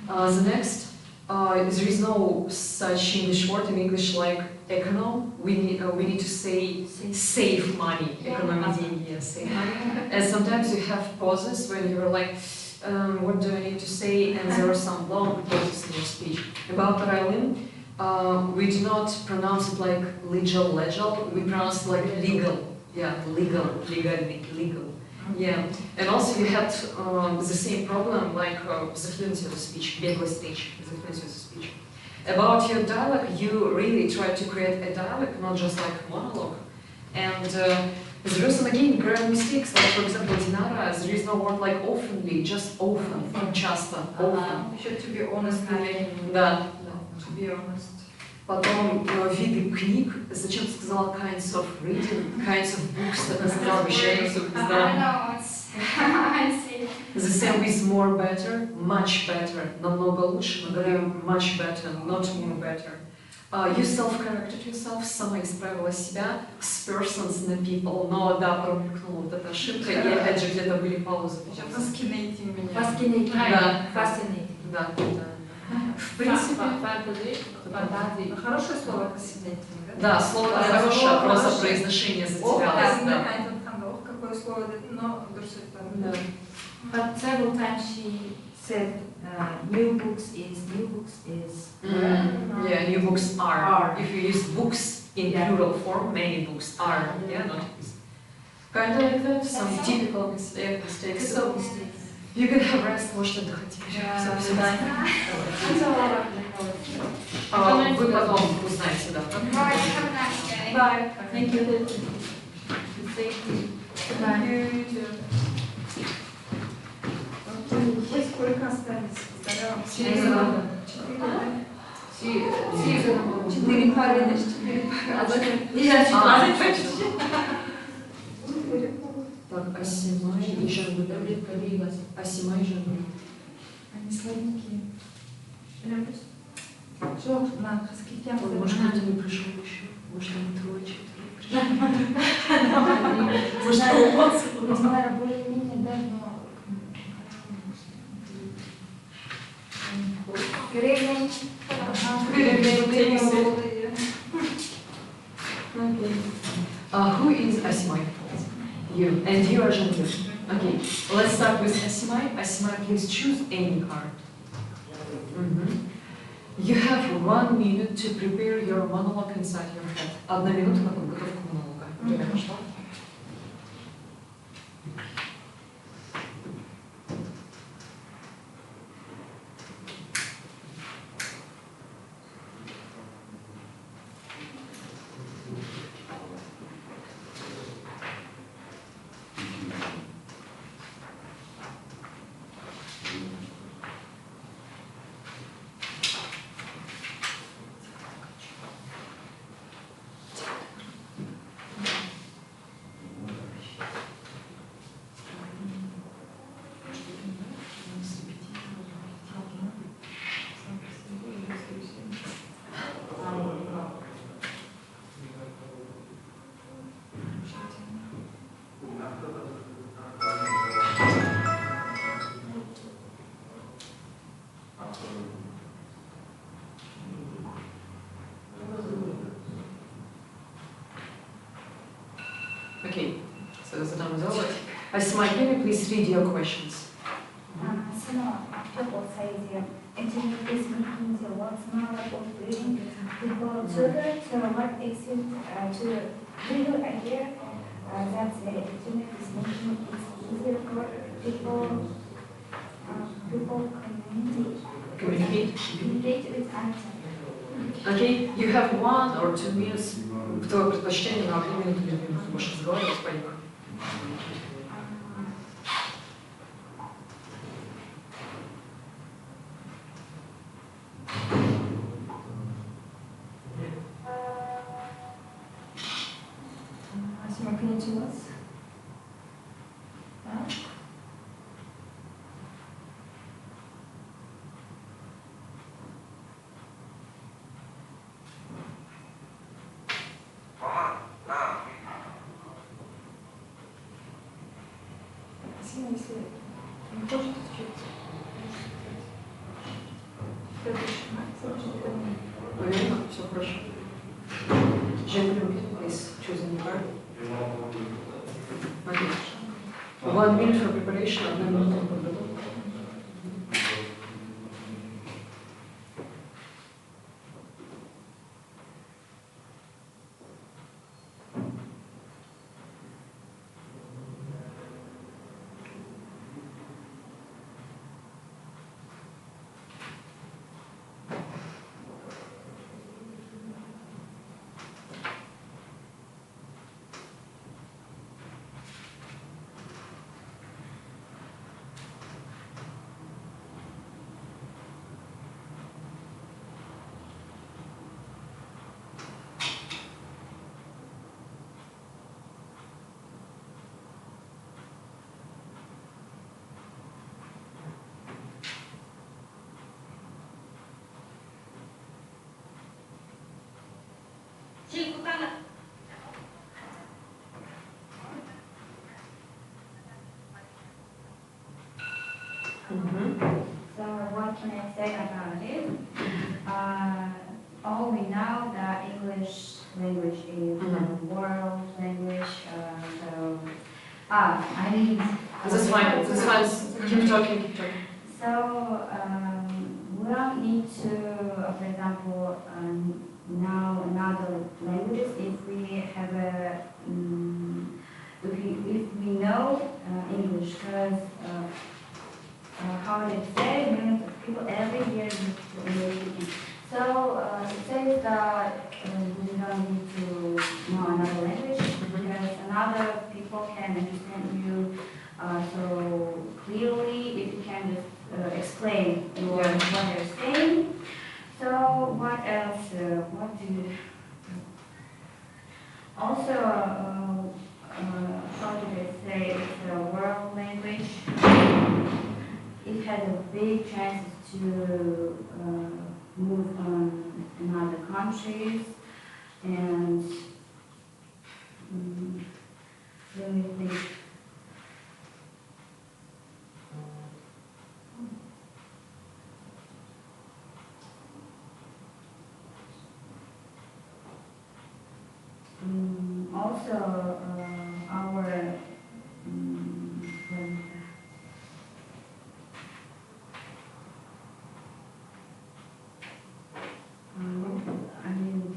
The next, there is no such English word in English like econom. We need to say save money. Economy деньги, save money. And sometimes you have pauses when you're like, what do I need to say? And there are some long pauses in your speech. About parallel, we do not pronounce it like legal. We pronounce it like legal. Yeah, legal. Yeah, and also you had the same problem like the fluency of the speech, беглость речи, the fluency of the speech. About your dialogue, you really try to create a dialogue, not just like monologue. And there are some again grammar mistakes, like for example, Dinara, there is no word like oftenly, just often, часто, often. Еще to be honest, Да. To be honest. Потом виды книг, зачем ты сказала kinds of reading, kinds of books, так сказала вещей, да. I see. The same with more better, much better, намного лучше, мы говорим much better, not more better. You self-corrected yourself, сама исправила себя, с persons на people, но да, промелькнула вот эта ошибка, и опять же где-то были паузы. Fascinating меня. Fascinating, да. Fascinating. Да, да. В принципе, фантазии. Хорошее слово fascinating, да? Да, слово хорошее, просто произношение затерялось. Да. Какое слово, но No. But several times she said new books is. Yeah, new books are. If you use books in plural form, many books are. Yeah, not is. Kind of like that. Some typical mistakes. You can have rest, может отдыхать теперь. Вы потом узнаете, да. Bye. Have a nice day. Bye. Thank you. Вы сколько остались? Четыре пары, значит, 4 пары. Я почти. Так, Асимай и Жангуль. Асимай и Жангуль. Они сладенькие. Что, на хаскитях? Может, кто-то не пришел еще. Может, они трое-четверо пришли. Может, более-менее давно. Good evening. Okay. Who is Asimai? You. And you are Jangir. Okay. Let's start with Asimai. Asimai, please choose any card. You have 1 minute to prepare your monologue inside your head. 1 минута на подготовку монолога. Время пошло. Okay, so the time is over. Asimai, can you please read your questions? People say the interview is making the world's knowledge of reading people children, so what makes it do you idea that the internet is making it easier for people community Communicate with answer. Okay, you have 1 or 2 minutes. Твое предпочтение на 3 минуты, 2 минуты. Можешь разговаривать, поехали. Асима, конnichiwa. Асима, если не хочет учиться, Уверена? Все хорошо. Gentlemen, please choose a card. Okay. 1 minute for preparation, 1 minute for подготовку. So what can I say about it? All we know that English language is the world language. I need. That's fine. That's fine. Keep talking. Keep talking. So we don't need to, for example, know another languages if we have a if we know English, because how they say millions of people every year use English. So it says that we don't need to know another language because another people can understand you so clearly if you can just explain what they're saying. So what else? What do you also? How do they say it's a world language? It has a big chance to move on in other countries and really think. Also, our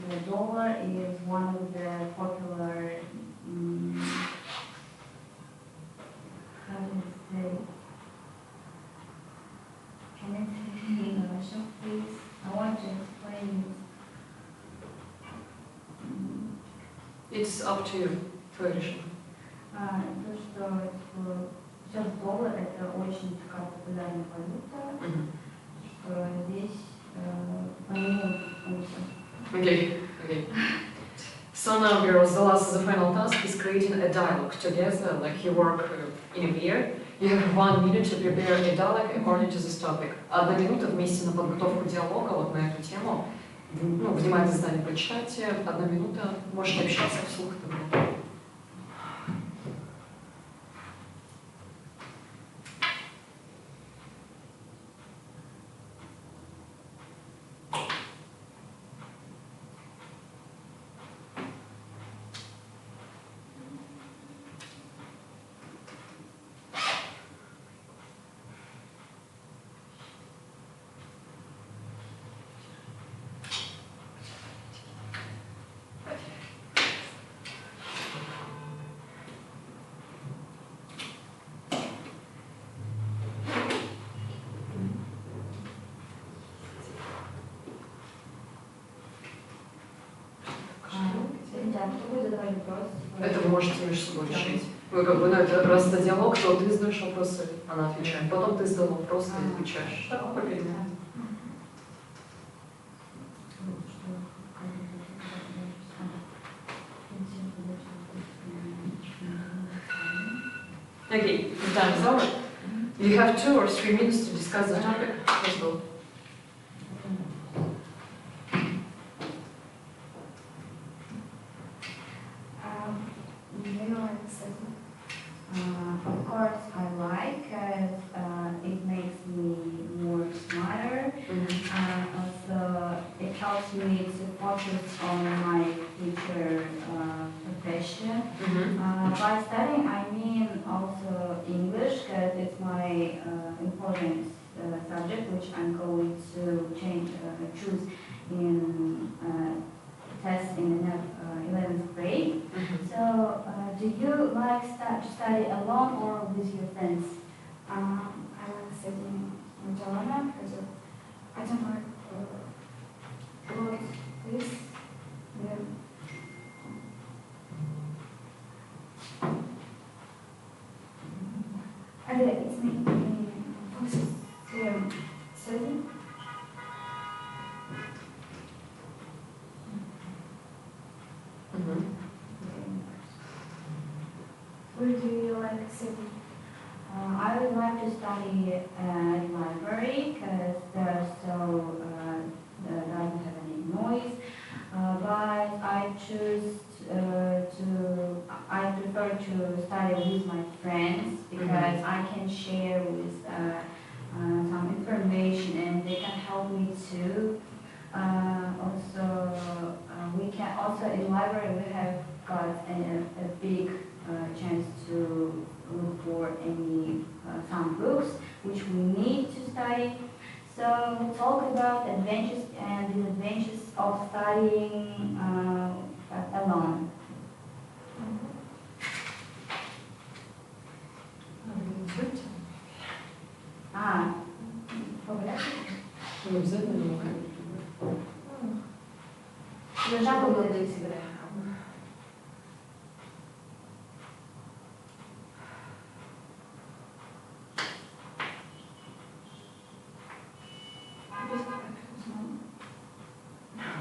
the dollar is one of the popular. How do you say? Can I say it in English, please? I want to explain it. It's up to you. Твое решение. То, что сейчас доллар это очень такая популярная валюта, что здесь по нему Okay. Okay. So now, girls, the last, the final task is creating a dialogue together. Like you work in a pair. You have 1 minute to prepare a dialogue according to this topic. 1 минута вместе на подготовку диалога вот на эту тему. Ну, внимательно задание прочитайте. 1 минута. Можете общаться вслух. будет задавать вопрос. Это вы можете между собой решить. Вы как бы, ну, это раз это диалог, то ты задаешь вопросы, она отвечает. Потом ты задал вопрос, ты отвечаешь. Так, поверно. Okay, the time is over. You have 2 or 3 minutes to discuss the topic. Let's go. Of course, I like because it makes me more smarter. Also, it helps me to focus on my future profession. By studying, I mean also English because it's my important subject which I'm going to choose in test in 11th grade. So, do you like to study alone or with your friends? I like studying alone because I don't like this. Yeah. And it's me focus to study. Where do you like to study? I would like to study at library because doesn't have any noise. But I prefer to study with my friends because I can share with some information and they can help me too. Also in library we have got a big chance to look for some books which we need to study. So we'll talk about advantages and disadvantages of studying alone. Не обязательно, но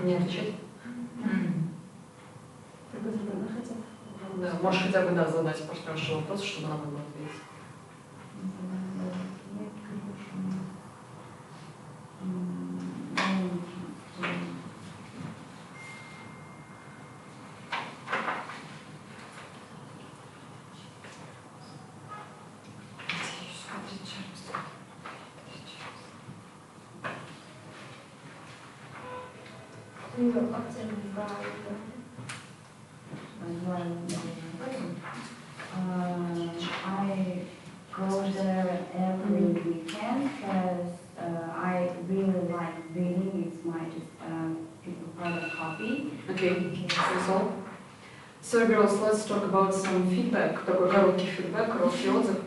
не отвечать? Да, можешь хотя бы задать партнершу вопрос, чтобы она могла ответить. I go there every weekend because I really like reading. It's my part of hobby. Okay, that's all. So girls, let's talk about some feedback. Такой короткий feedback, короткий отзыв.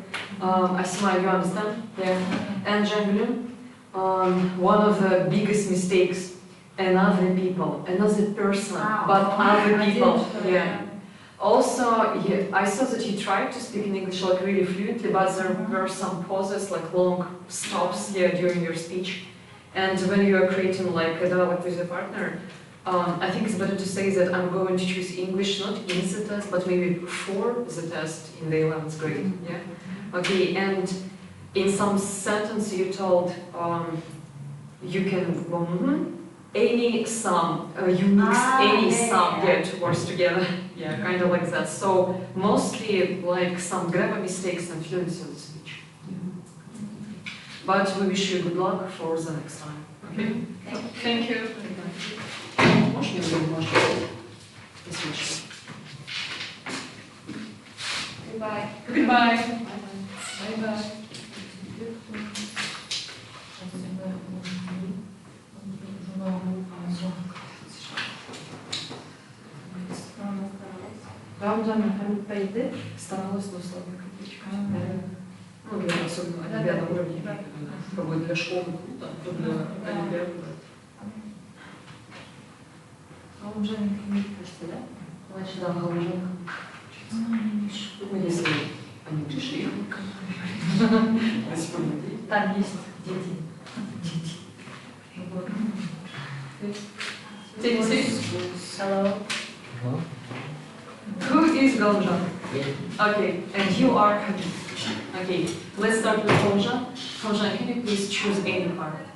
Asima, you understand? Yeah. And Jangulin, one of the biggest mistakes, another person, but other people. Yeah. Also, I saw that you tried to speak in English like really fluently, but there were some pauses, like long stops here during your speech. And when you are creating like a dialogue with your partner, I think it's better to say that I'm going to choose English not in the test, but maybe for the test in the 11th grade. Yeah. Okay. And in some sentence you told you can any sum, you mix any sum, two words together. Yeah, kind of like that. So mostly like some grammar mistakes and fluency of the speech. But we wish you good luck for the next time. Okay. Thank you. Goodbye. Goodbye. Bye bye. Старалась, но слабая копеечка. Ну, для особенно олимпиадного уровня. Как бы для школы круто, то для олимпиады. Он уже не кажется, да? Значит, да, Галуженко. Ну, если они пришли. Там есть дети. Hello. Who is Галужан? Okay, and you are Habib. Okay, let's start with Галужан. Галужан, can you please choose any card?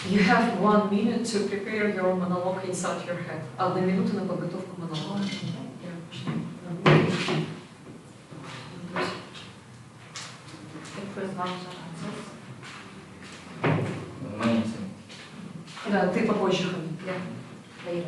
You have 1 minute to prepare your monologue inside your head. 1 минута на подготовку монолога. Да, ты попозже, Хамид. Later.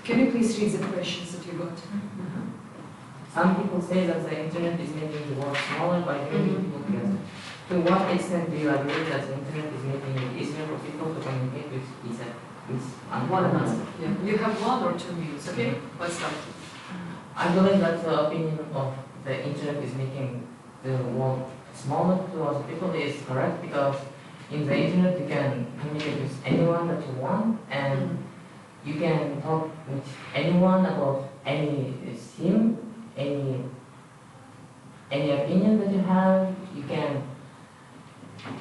Can you please read the questions that you got? Some people say that the internet is making the world smaller by bringing people together. To what extent do you agree that the internet is making it easier for people to communicate with One another. Yeah. You have 1 or 2 minutes, okay? Let's start. I believe that the opinion of the internet is making the world smaller to other people is correct, because in the internet you can communicate with anyone that you want, and you can talk with anyone about any theme, any opinion that you have. You can,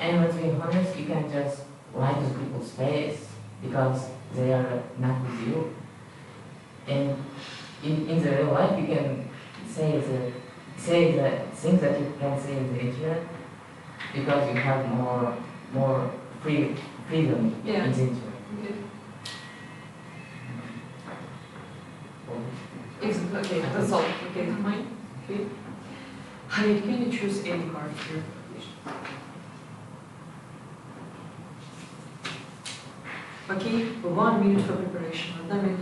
and let's be honest, you can just lie to people's face because they are not with you. And in the real life, you can say the things that you can say in the internet because you have more freedom in the internet. Okay. Okay, that's all. Okay, fine. Okay. Hamid, can you choose any card here? Okay, 1 minute for preparation. 1 minute.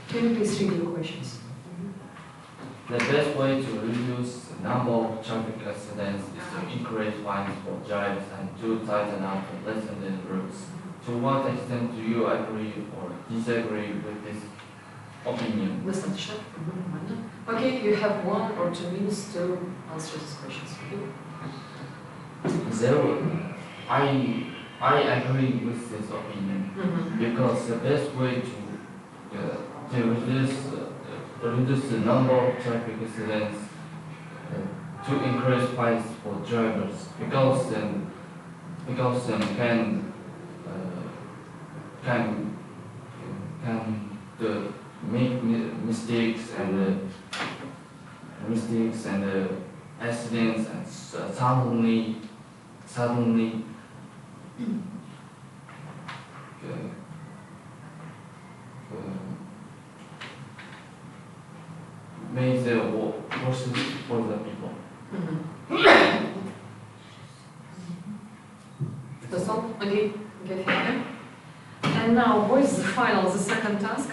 Can you please read your questions? The best way to reduce the number of traffic accidents is to increase fines for drivers and to tighten up the lessening rules. To what extent do you agree or disagree with this opinion? Достаточно. Okay, you have 1 or 2 minutes to answer these questions. I agree with this opinion because the best way to reduce the number of traffic accidents, to increase fines for drivers, because make mistakes and accidents, and suddenly make the worse for the people. boys, the final, the second task.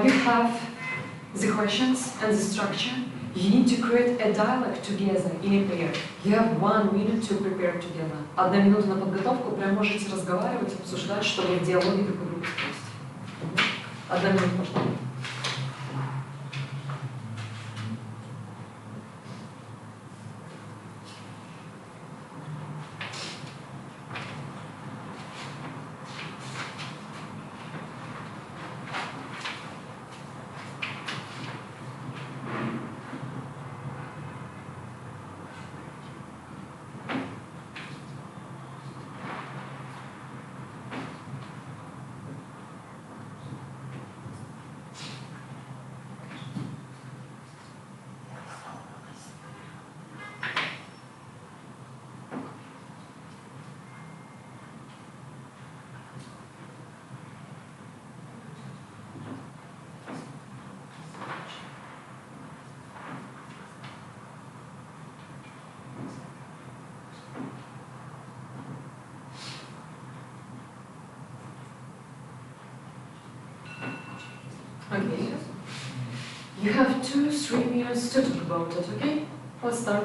You have the questions and the structure. You need to create a dialogue together in a pair. You have 1 minute to prepare together. 1 минута на подготовку, прям можете разговаривать, обсуждать, чтобы в диалоге друг другу спросить. 1 минута, пожалуйста. Okay. You have 2-3 minutes to talk about it, okay? Let's start.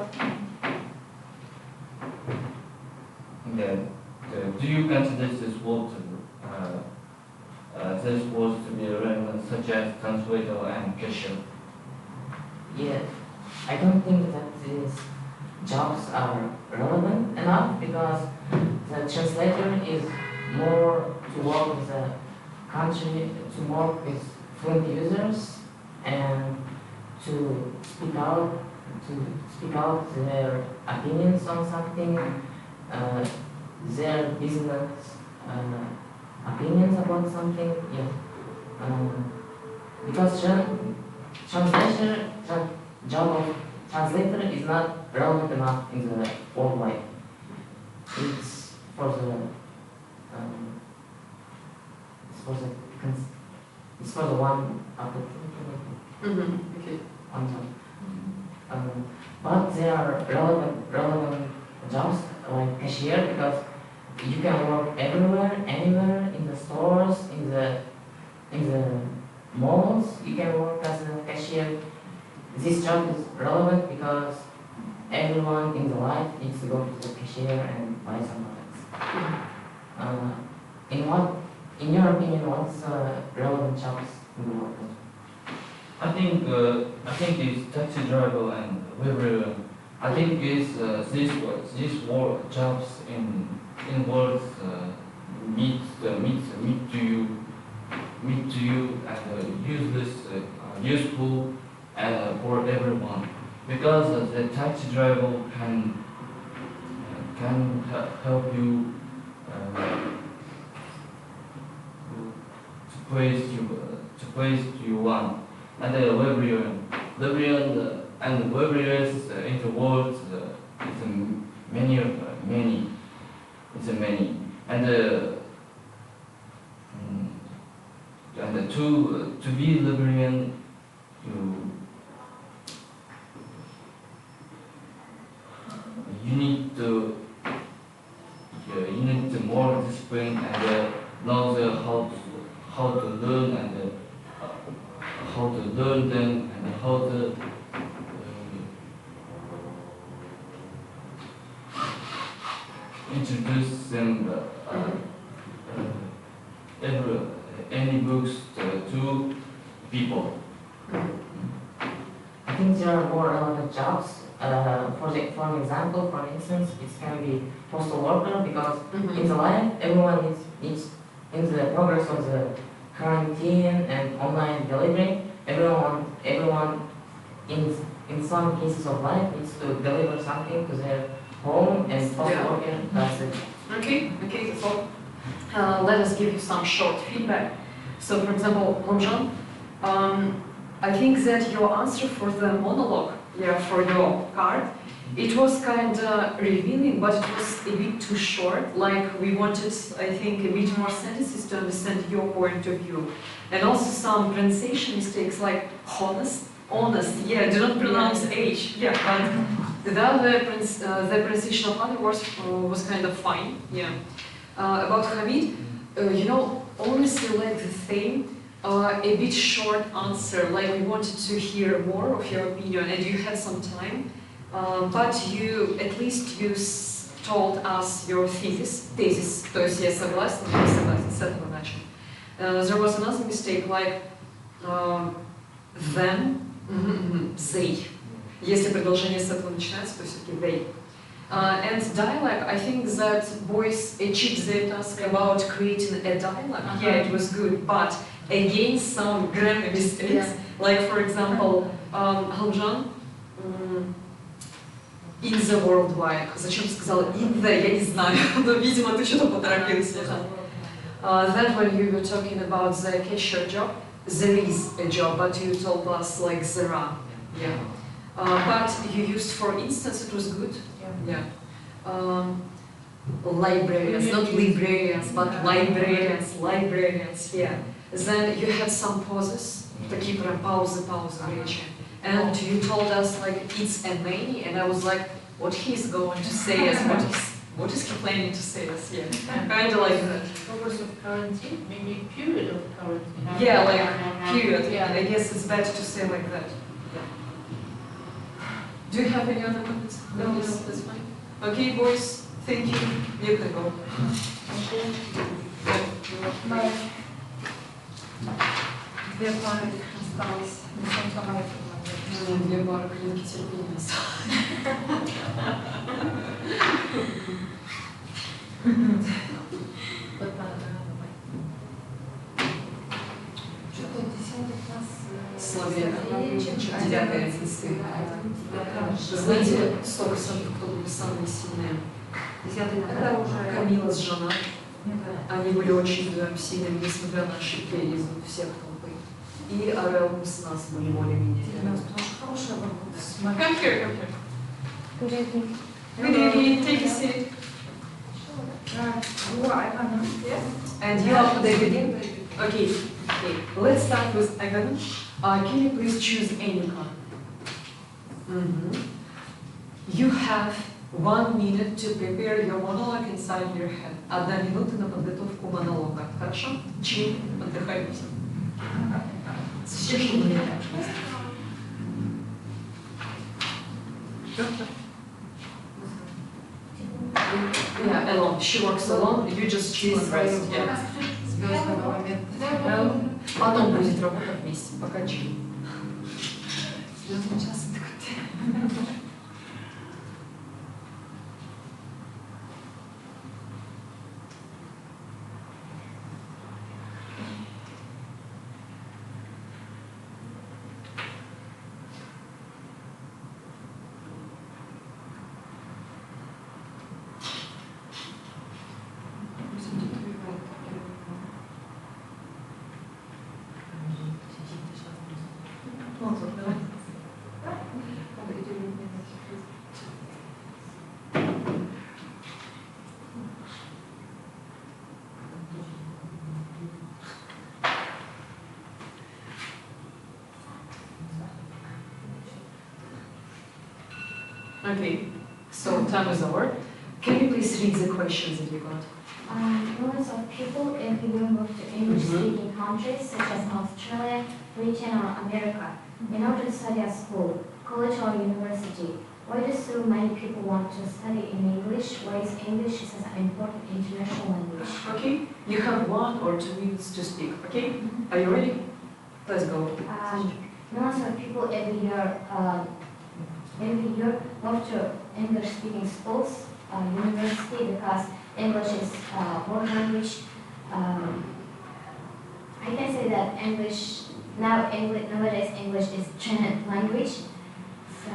Do you consider this word to be relevant, such as translator and cashier? Yeah, I don't think that these jobs are relevant enough because the translator is more to work with the country, to work with fluent users and to speak out their opinions on something, their business opinions about something. Yeah, because job of translator is not relevant enough in the worldwide. It's for the one opportunity. Okay. But there are relevant jobs like cashier because you can work everywhere, anywhere, in the stores, in the malls. You can work as a cashier. This job is relevant because everyone in the life needs to go to the cashier and buy some products. In your opinion, what's relevant jobs in the world? I think it's taxi driver and whatever. I think it's these work jobs in world meet to you and useful for everyone because the taxi driver can help you to place you want. And the librarian in the world it's many. And to be librarian, you need more discipline and know how to learn and how to learn them and how to introduce them any books to people. I think there are more relevant jobs. For instance, it can be postal worker because in the life everyone needs in the progress of the quarantine and online delivery, everyone in some cases of life needs to deliver something to their home and postal worker. That's it. Okay, so let us give you some short feedback. So, for example, Lonjan, I think that your answer for the monologue, for your card, it was kind of revealing, but it was a bit too short. Like we wanted, I think, a bit more sentences to understand your point of view, and also some pronunciation mistakes, like honest, do not pronounce H, but the pronunciation of other words was kind of fine, About Hamid, honestly like the theme. A bit short answer, like we wanted to hear more of your opinion and you had some time, but you, at least you told us your thesis, то есть я согласна, я не согласна, с этого начали. There was another mistake, like them, they. Если предложение с этого начинается, то все-таки they. And dialogue, I think that boys achieved their task about creating a dialogue. Yeah, it was good, but again, some grammar mistakes. Like, for example, Haljan, in the worldwide. Зачем сказала in the, я не знаю, но, видимо, ты что-то поторопился. Then when you were talking about the cashier job, there is a job, but you told us like there are. Yeah. But you used, for instance, it was good. Yeah. Librarians, not librarians, but librarians, yeah. Then you had some pauses, такие прям паузы в речи. And you told us like it's a many, and I was like, what he's going to say us, what is he planning to say us? Yeah, kind of like that. Purpose of quarantine, maybe period of quarantine. Yeah, like period. Yeah, I guess it's better to say like that. Yeah. Do you have any other comments? No, that's fine. Okay, boys, thank you. You can go. Bye. Две пары осталось. Две пары клиники терпения осталось. Что-то 10 класс. Словения. 9-11. Знаете, 100% кто были самые сильные? 10-й Камила с Жанна. Они были очень сильными, несмотря на ошибки из всех толпы. И Орел с нас были более-менее. Хорошая работа. Come here. Good evening. Good evening, take a seat. And you are David. Okay, let's start with Agadan. Can you please choose any card? You have 1 minute to prepare your monologue inside your head. 1 минута на подготовку монолога. Хорошо? Чил, отдыхайте. Yeah, alone. She works alone. You just chill and rest. Yeah. Потом будет работа вместе, пока чил. Звездный час отдыхать. Okay, so time is over. Can you please read the questions that you got? Millions of people everywhere move to English-speaking countries such as Australia, Britain, or America in order to study at school, college, or university. Why do so many people want to study in English? Why is English such an important international language? Okay, you have 1 or 2 minutes to speak. Okay, are you ready? Let's go. Millions of people every year go to English-speaking schools, university, because English is world language. I can say that nowadays English is trended language. So,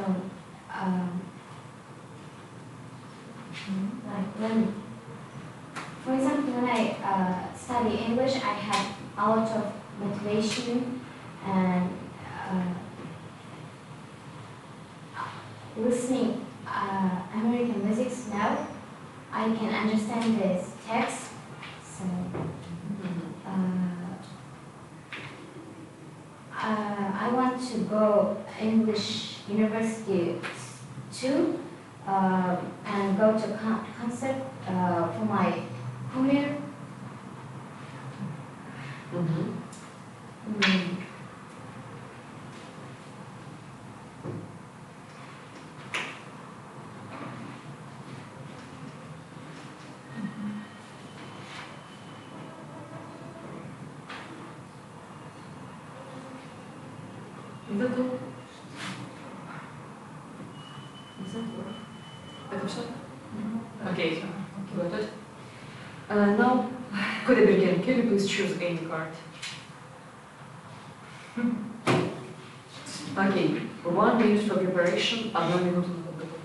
for example, when I study English, I have a lot of motivation and listening American music now, I can understand this text. So I want to go English university too, and go to concert for my career. Это все? Okay, got it. Now, could I begin? Can you please choose any card? Okay, 1 minute for preparation, 1 минута на подготовку.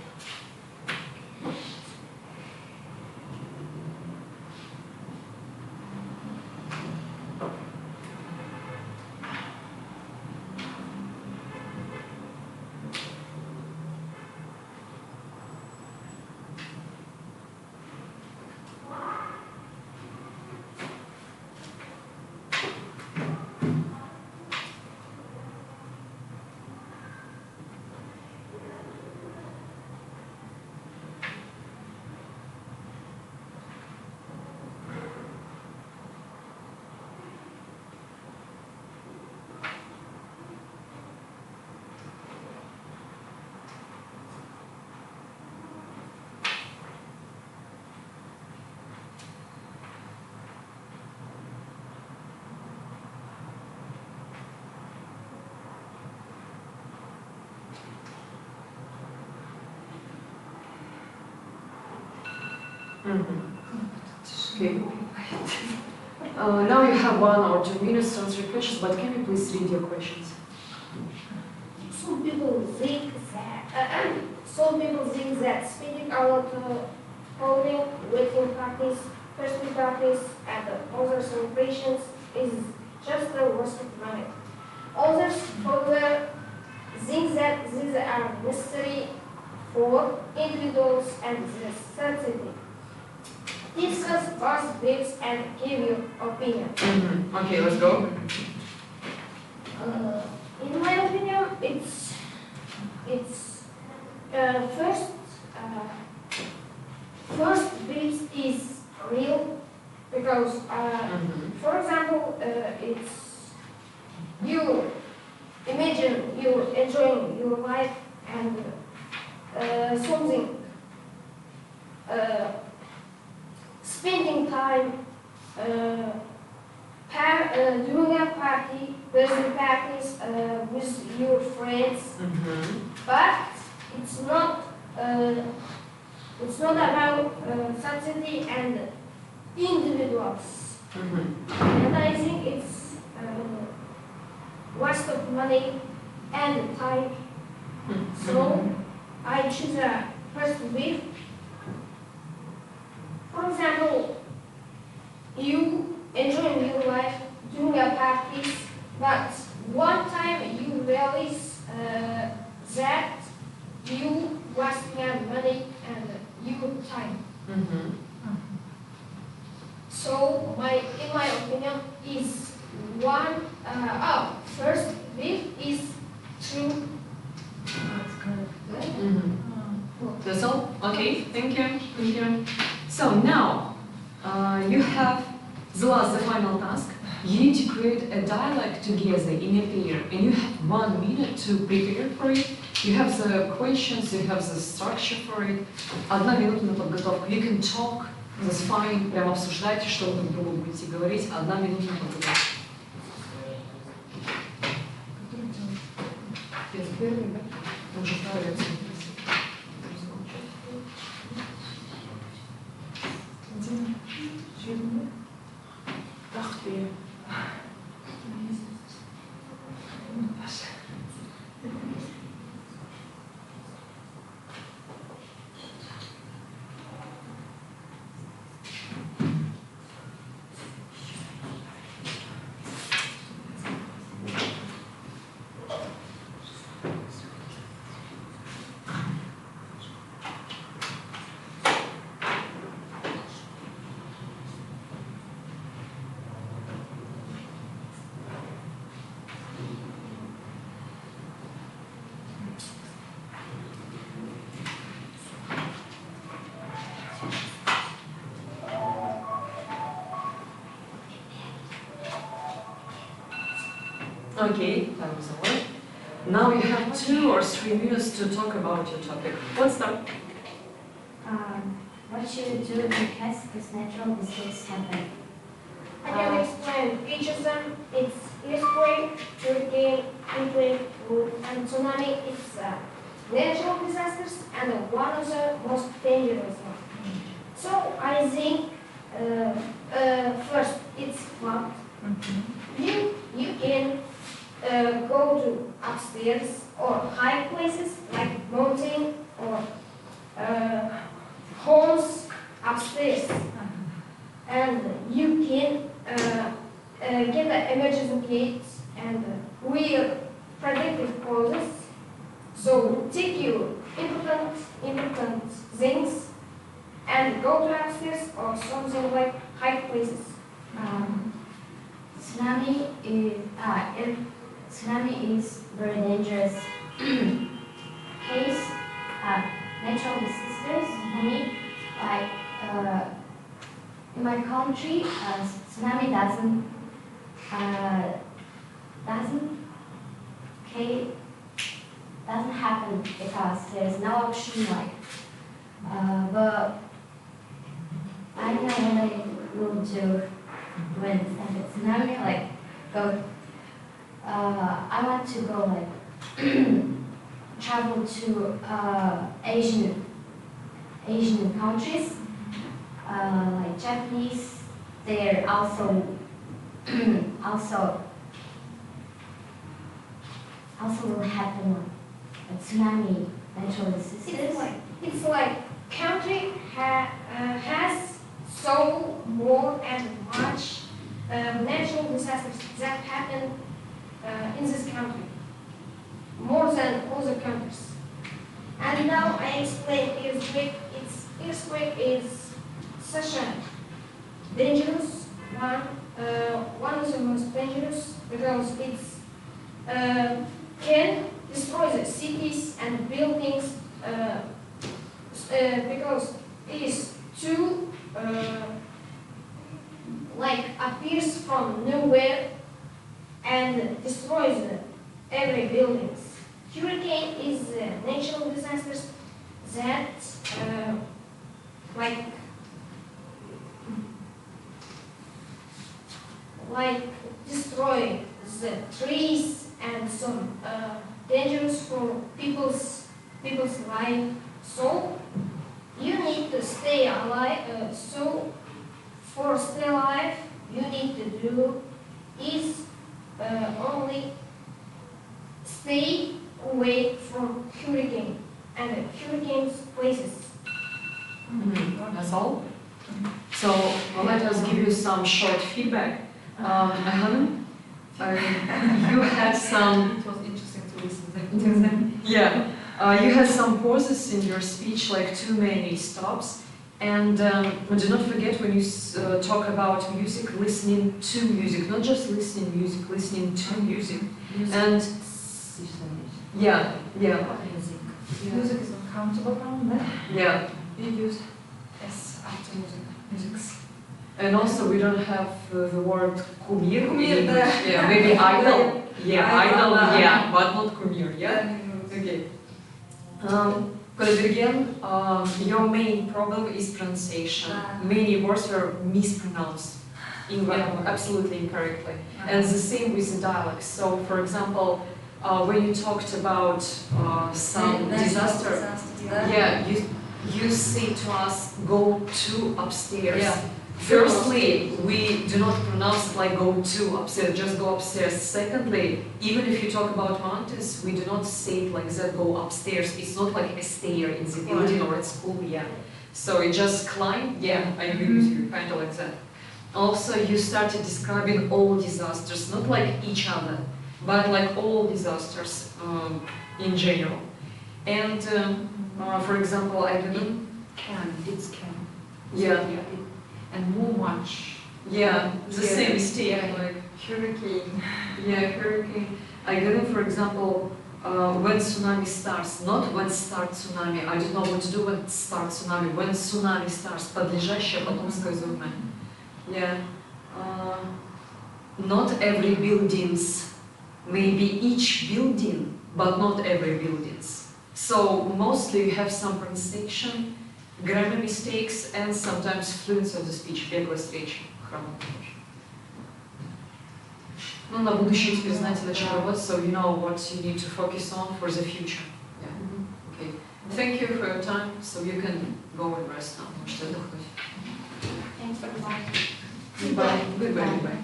Okay. Now you have 1 or 2 minutes to answer questions, but can you please read your questions? Some people think that speaking out holding, waiting practice, first practice, and other celebrations is just a waste of money. Others, however, think that these are necessary for individuals and their sensitivity. Discuss both views and give your opinion. Okay, let's go. In my opinion, it's first bit is real because for example it's you imagine you enjoying your life and something spending time doing a party, birthday parties with your friends, but it's not about society and individuals. And I think it's waste of money and time. So I choose a first week. For example, you enjoying your life, doing a parties, but one time you realize that you wasting your money and your time. So in my opinion, is first bit is true. That's all? Okay, thank you. Thank you. So now, you have the final task. You need to create a dialogue together in a pair, and you have 1 minute to prepare for it. You have the questions, you have the structure for it. 1 минута на подготовку. You can talk, that's fine. Прямо обсуждайте, что вы друг другу будете говорить. 1 минута на подготовку. Первый, да? Уже второй. Ах ты. Okay, that was all right. Now you have 2 or 3 minutes to talk about your topic. Let's start. What should you do in case this natural disasters happen? I can explain each of them. It's earthquake, hurricane, earthquake, and tsunami. It's natural disasters and one of the most dangerous ones. So I think first it's flood. You can go to upstairs or high places like mountain or homes upstairs, and you can get the emergency kits and wear protective clothes. So take your important things and go to upstairs or something like high places. Tsunami is very dangerous case. Natural disasters. For me, like in my country, tsunami doesn't happen because there's no ocean like. But I know when I go to when the tsunami like go. I want to go like travel to Asian countries like Japanese. They're also will happen a tsunami natural disasters. It's like country has so more and much natural disasters that happen in this country, more than other countries. And now I explain earthquake. Earthquake is such a dangerous one, one of the most dangerous because it's can destroy the cities and buildings because it is too like appears from nowhere and destroys every buildings. Hurricane is natural disasters that like destroy the trees and some dangerous for people's life. So you need to stay alive. So for stay alive, you need to do is only stay away from hurricane and hurricane's places. That's all? So let us give you some short feedback. Ahan, you had some... It was interesting to listen to them. Yeah, you had some pauses in your speech, like too many stops. And do not forget when you talk about music, listening to music, not just listening music, listening to music. And yeah. Music is uncountable now. Yeah. We use S after musics. And also we don't have the word kumir. Kumir, yeah, maybe idol. Yeah, idol, yeah, but not kumir, yeah? Okay. But again, your main problem is pronunciation. Many words were mispronounced absolutely incorrectly. And the same with the dialects. So, for example, when you talked about some disaster, yeah, you say to us, go to upstairs. Yeah. Firstly, we do not pronounce it like go to upstairs, just go upstairs. Secondly, even if you talk about mountains, we do not say it like that, go upstairs. It's not like a stair in the building or at school, yeah. So you just climb, yeah, I agree with you, kind of like that. Also, you started describing all disasters, not like each other, but like all disasters in general. And for example, I don't It's can. Yeah. And more much. Yeah, the same mistake, like hurricane. Yeah, hurricane. I got it, for example, when tsunami starts, not when starts tsunami. I don't know what to do when starts tsunami. When tsunami starts, подлежащее потом сказуемое. Yeah. Not every buildings maybe each building, but not every buildings. So mostly you have some pronunciation, grammar mistakes, and sometimes fluency of the speech, беглость речи. Ну, на будущее теперь знаете, на чем работать, so you know what you need to focus on for the future. Yeah. Okay. Thank you for your time, so you can go and rest now. Можете отдохнуть. Thanks for the time. Goodbye. Goodbye. Goodbye.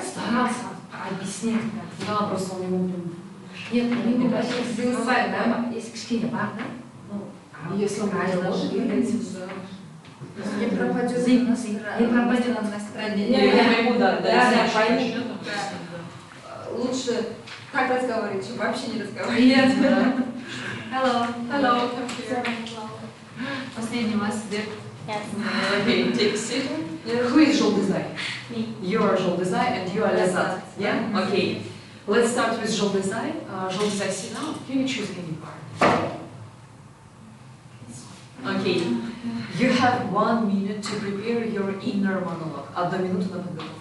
Старался объяснять. Да, просто он ему... Нет, не бывает, да? Если кішкене бар, да? Если он не пропадет настроение. Я пойму, да, Да, пойму. Лучше так разговаривать, чем вообще не разговаривать. Нет. Hello. Hello. Последний у вас свет. Okay, take a seat. Who is Жолдызай? Me. You are Жолдызай and you are Лязат. Yeah? Okay. Let's start with Жолдызай. Жолдызай, sit down. Can you choose any part? Okay. You have 1 minute to prepare your inner monologue. 1 минута на подготовку.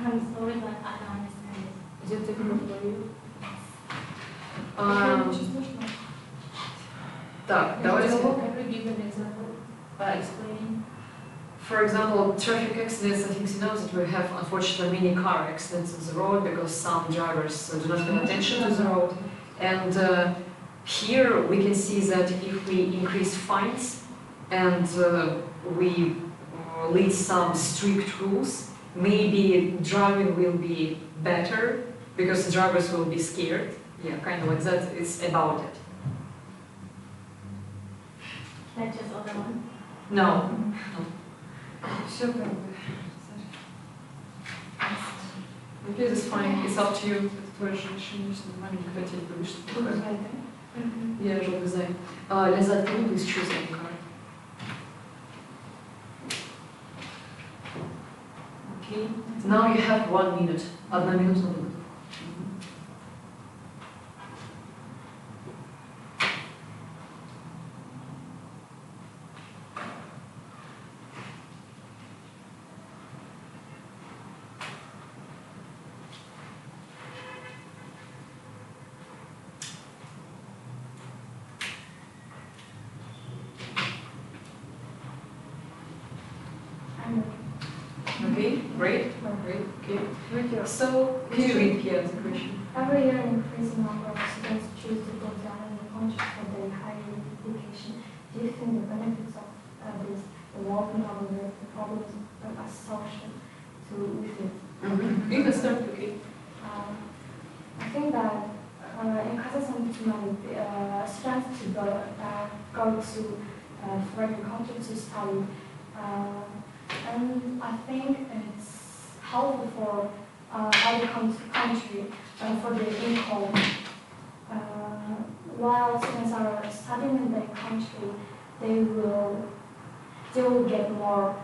I'm sorry, but I don't understand it. Is it difficult for you? Так, давайте. Explain. For example, traffic accidents, I think you know that we have unfortunately many car accidents on the road because some drivers do not pay attention to the road. And here we can see that if we increase fines and we lead some strict rules, maybe driving will be better because the drivers will be scared. Yeah, kind of like that. It's about it. Like just other one? No. Все как бы. Okay, that's fine. It's up to you. Это твое же решение, что нормально не хотеть будешь. Я Жолдызай. Лязат, can you please choose any card? Okay. Now you have 1 minute. 1 минута на подготовку. Okay, great. Great. Okay. So, can you read here the question? Every year, an increasing number of students choose to go down in the country for their higher education. Do you think the benefits of this evolving government, the problems associated with it? You can start, okay. I think that in Kazakhstan, students to go to foreign country to study. And I think it's helpful for other country for their income. While students are studying in their country, they will get more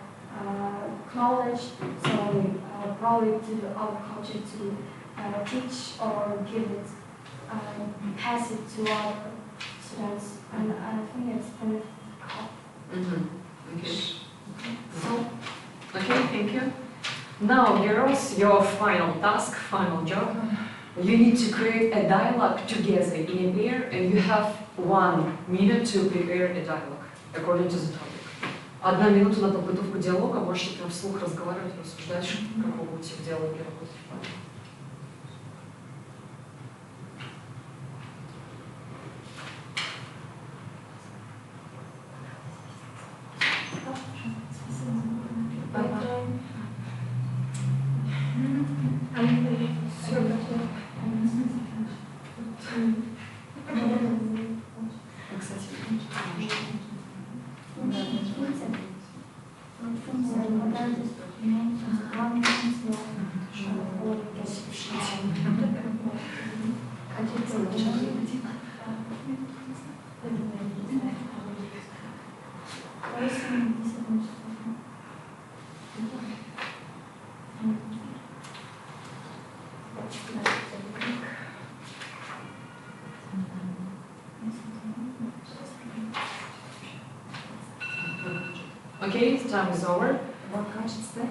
knowledge. So probably to our country to teach or give it, pass it to other students, and I think it's beneficial. Okay. So, okay, thank you. Now, girls, your final task, final job. You need to create a dialogue together in a pair, and you have 1 minute to prepare a dialogue according to the topic. 1 минута на подготовку диалога, можете прям вслух разговаривать, рассуждать, как вы будете в диалоге работать. Okay, time is over. About gadgets then?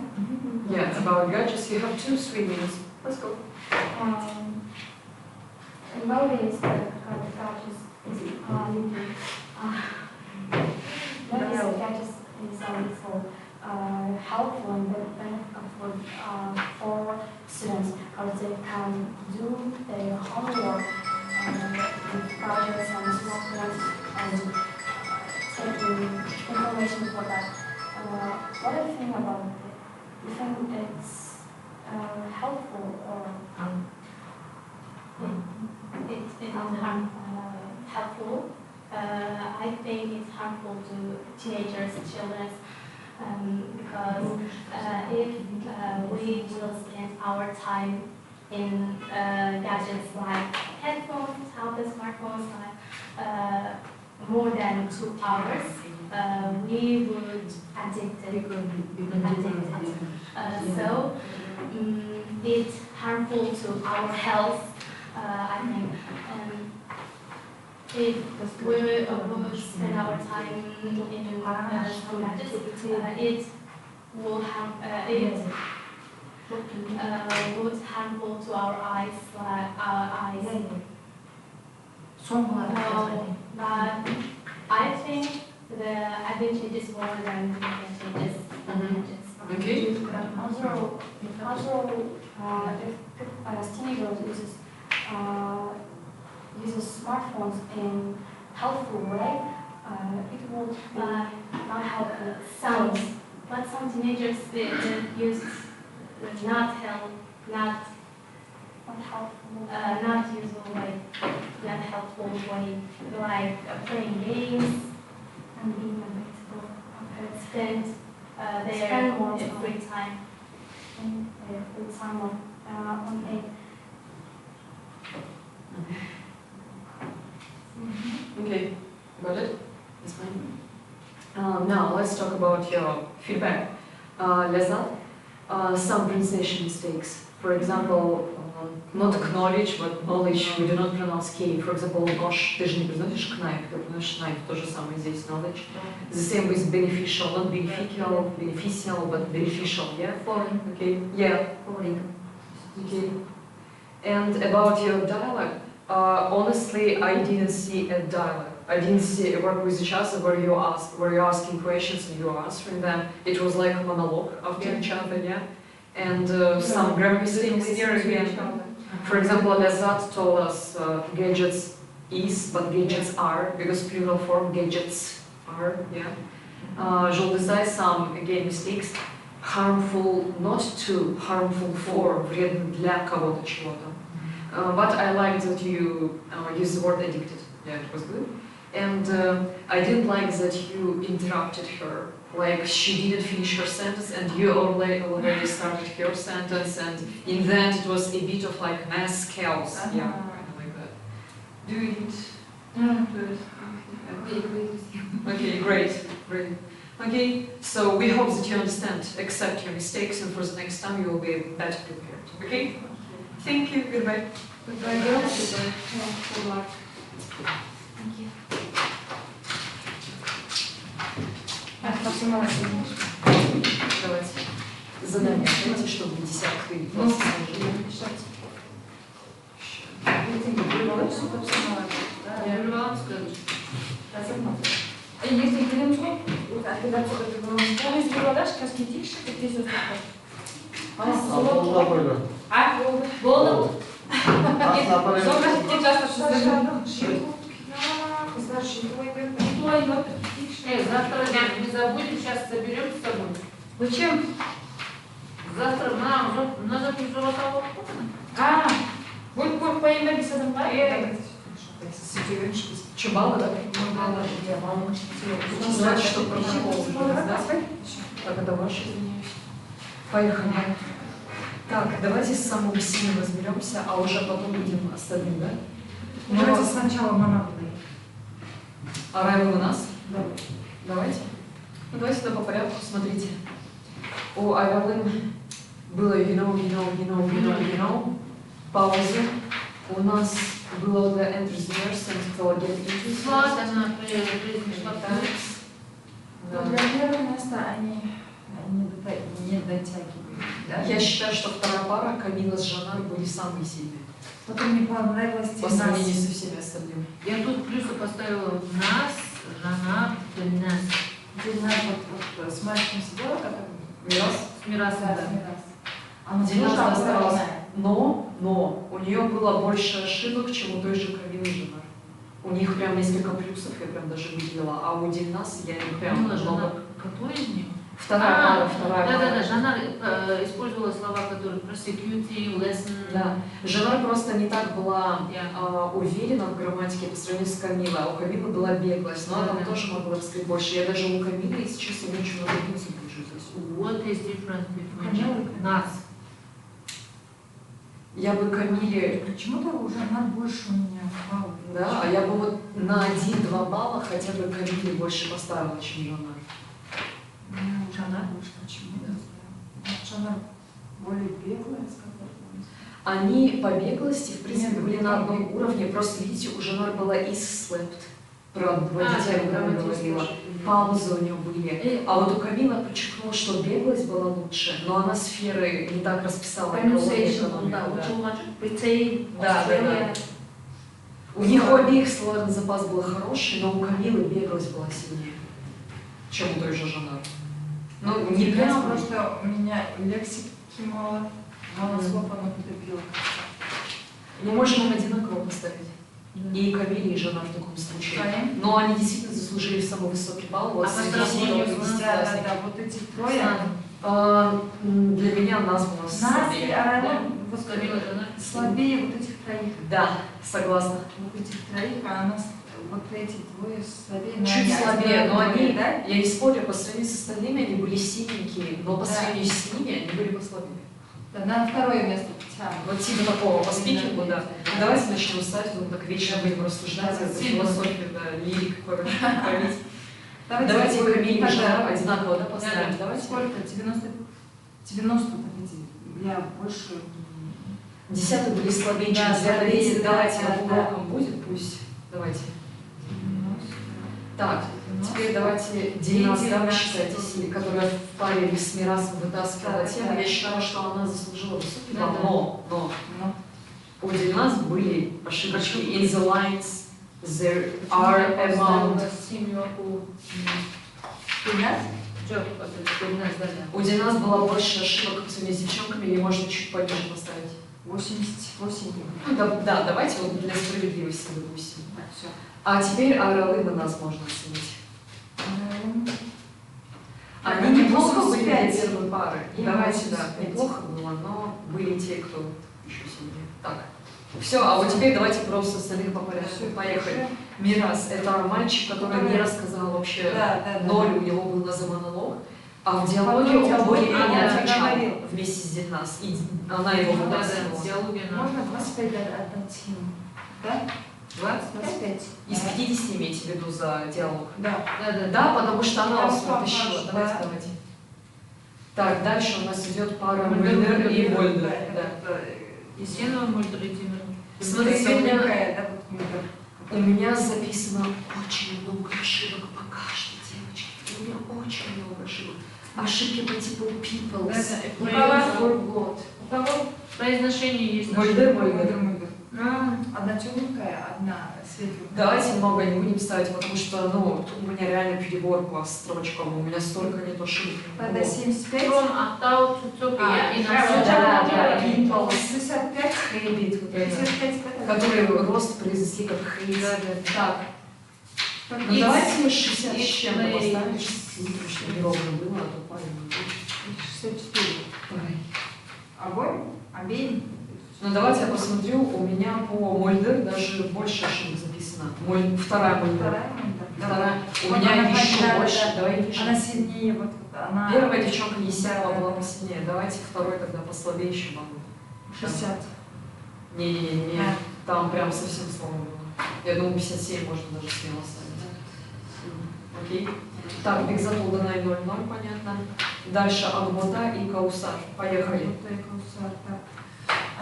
Yeah, about gadgets, you have 2-3 minutes. Let's go. Nowadays, the gadgets is limited. Nowadays, gadgets is also helpful and benefitful for students because they can do their homework with projects and smartphones and taking information for that. What do you think about it? Do you think it's helpful or It's helpful. I think it's harmful to teenagers, children, because if we will spend our time in gadgets like headphones, tablets, smartphones, more than 2 hours, we would addicted. So it's harmful to our health. I think if we would spend our time in some gadgets, it will would harmful to our eyes, but I think the advantage is more than the disadvantages. Okay. Also, if teenagers uses smartphones in helpful way, it would not helpful. But some teenagers they use not useful way, not helpful way, like playing games and being unpredictable. Spend Spend more their time. free time. With someone on it. Okay, got it? That's fine. Now let's talk about your feedback. Lezat, some pronunciation mistakes. For example, not acknowledge, but knowledge, we do not pronounce K. For example, gosh, ты же не произносишь knife, ты произносишь knife, то же самое здесь, knowledge. The same with beneficial, not beneficial, but beneficial, yeah? Okay, yeah. Okay. And about your dialogue, honestly, I didn't see a dialogue. I didn't see a work with each other where you're asking questions and you're answering them. It was like a monologue after each other, yeah? And some grammar mistakes here again. For example, Lazat told us gadgets is, but gadgets are, because plural form gadgets are, yeah? Желтый some, again, mistakes. Harmful, not to, harmful for, вредно для кого-то чего-то. But I liked that you used the word addicted. Yeah, it was good. And I didn't like that you interrupted her. Like she didn't finish her sentence and you already started her sentence, and in the end it was a bit of like mass chaos. Yeah, kind of like that. Do it. Good. Okay, great. Okay, so we hope that you understand, accept your mistakes, and for the next time you will be better prepared. Okay? Thank you. Goodbye. Goodbye, girls. Goodbye. Good luck. Thank you. Давайте. Задание. Давайте, чтобы десятки. Если клинку, когда полностью вода, шкафки тише, то здесь вот завтра не забудем, сейчас соберем с тобой. Зачем? Завтра надо золотого. Будет поименно без этого. Чебала, да? Значит, что протокол. Так, это ваше, извиняюсь. Поехали. Так, давайте с самым сильным разберемся, а уже потом будем остальным, да? Давайте сначала монахи. А Райва у нас? Да. Давайте. Ну, давайте тогда по порядку, смотрите. У Айвалын было вино, пауза. У нас было вот enters the verse, and сказала get into. Вот она произнесла так. Да. Для первого места они не дотягивают. Да? Я считаю, что вторая пара, Камила с Жанар, были самые сильные. Потом мне понравилось по сравнению со всеми остальными. Я тут плюсы поставила нас, Жанар, Дельнас. Дельнас вот с мальчиком сидела, как Мирас? С Мирасом, да. да. Она Дельнас тоже досталась. аккуратная. Но у нее было больше ошибок, чем у той же Камилы и Жанар. У них прям несколько плюсов я прям даже выделила, а у Дельнас я не прям Жанар, много. какой из них? Вторая пара. Да. Жанар использовала слова, которые prosecuting, lesson. Да. Жанар просто не так была уверена в грамматике по сравнению с Камилой, а у Камилы была беглость, но она там тоже могла раскрыть больше. Я даже у Камилы, если честно, не очень много плюсов вижу здесь. What is difference between нас? Я бы Камиле... Почему-то уже она больше у меня баллов. Да, а я бы вот на 1-2 балла хотя бы Камиле больше поставила, чем Жанар. Жанар больше почему? Жанар более беглая, сказала. Они по беглости, в принципе, были на одном уровне, просто, видите, у Жанар была и slept. Про два детей я говорила. Паузы у нее были. А вот у Камилы подчеркнула, что беглость была лучше, но она сферы не так расписала. Да. У них у обеих словарный запас был хороший, но у Камилы беглость была сильнее, чем у той же Жанар. Ну, не прям. Просто у меня лексики мало слов она потопила. Мы можем им одинаково поставить. И Камиле, и Жанар в таком случае. Но они действительно заслужили самый высокий балл. Вот среди всех Да, вот эти трое. Для меня нас было слабее. Слабее вот этих троих. Да, согласна. Вот этих троих, а нас вот эти двое слабее. Чуть слабее, но они, да? Я не спорю, по сравнению с остальными они были сильненькие, но по сравнению с ними они были послабее. Да, на второе место. Вот типа такого по спикингу, да. Давайте начнем ставить, вот так вечером будем рассуждать, это философия, да, лирик, короче, говорить. Давайте Камиле и Жанар одинаково, да, поставим. Давайте. Сколько? 90 давайте. Я больше... Десятые были слабее, чем давайте вот уроком будет, пусть. Давайте. Так, теперь давайте Дельнас, да, вы считаете, силе, которая в паре с Мирасом вытаскивала тему. Я считаю, что она заслужила высокий балл, но у Дельнас были ошибочки. In the lines there are amount. У Дельнас было больше ошибок по сравнению с девчонками, или можно чуть пониже поставить? 88. Да, давайте вот для справедливости допустим. А теперь Аралына нас можно оценить. Они неплохо были для первой пары. Давайте, да, неплохо было, но были те, кто еще сильнее. Так, все, а вот теперь давайте просто остальных по порядку. Поехали. Мирас, это мальчик, который не рассказал вообще ноль, у него был за монолог. А в диалоге он более-менее отвечал вместе с Дельнас. И она его выбрасывала. Можно 25 отдать ему? Да? 25. Из 50 имеете в виду за диалог? Да. Да, потому что она вас вытащила. Давайте. Так, дальше у нас идет пара Мульдер и Вольдер. Есенова, Мульдер и Тимир. Смотрите, у меня записано очень много ошибок по каждой девочке. У меня очень много ошибок. Ошибки по типу people. У кого произношение есть? Мульдер. Одна темненькая, одна светленькая. Давайте много не будем ставить, потому что, ну, тут у меня реально перебор по строчкам, у меня столько нет ошибок. Тогда 75. From Актау, Цуцопия и people. 65. Хэббит, вот это. Которые рост произнесли как хэббит. Так. Ну давайте 60 с чем-то поставим, чтобы неровно было, а то парень. 64. Огонь? Обеим? Ну давайте я посмотрю, у меня по Мольдер даже больше ошибок записано. Вторая Мольдер. Вторая. У меня еще больше. Давай ниже. Она сильнее, вот она... Первая девчонка Есяева была посильнее. Давайте второй тогда послабее еще могу. 60. Не. Там прям совсем слабо было. Я думаю, 57 можно даже смело ставить. Окей. Так, Бекзатул Данай 0-0, понятно. Дальше Агбота и Каусар. Поехали. Агбота и Каусар, так.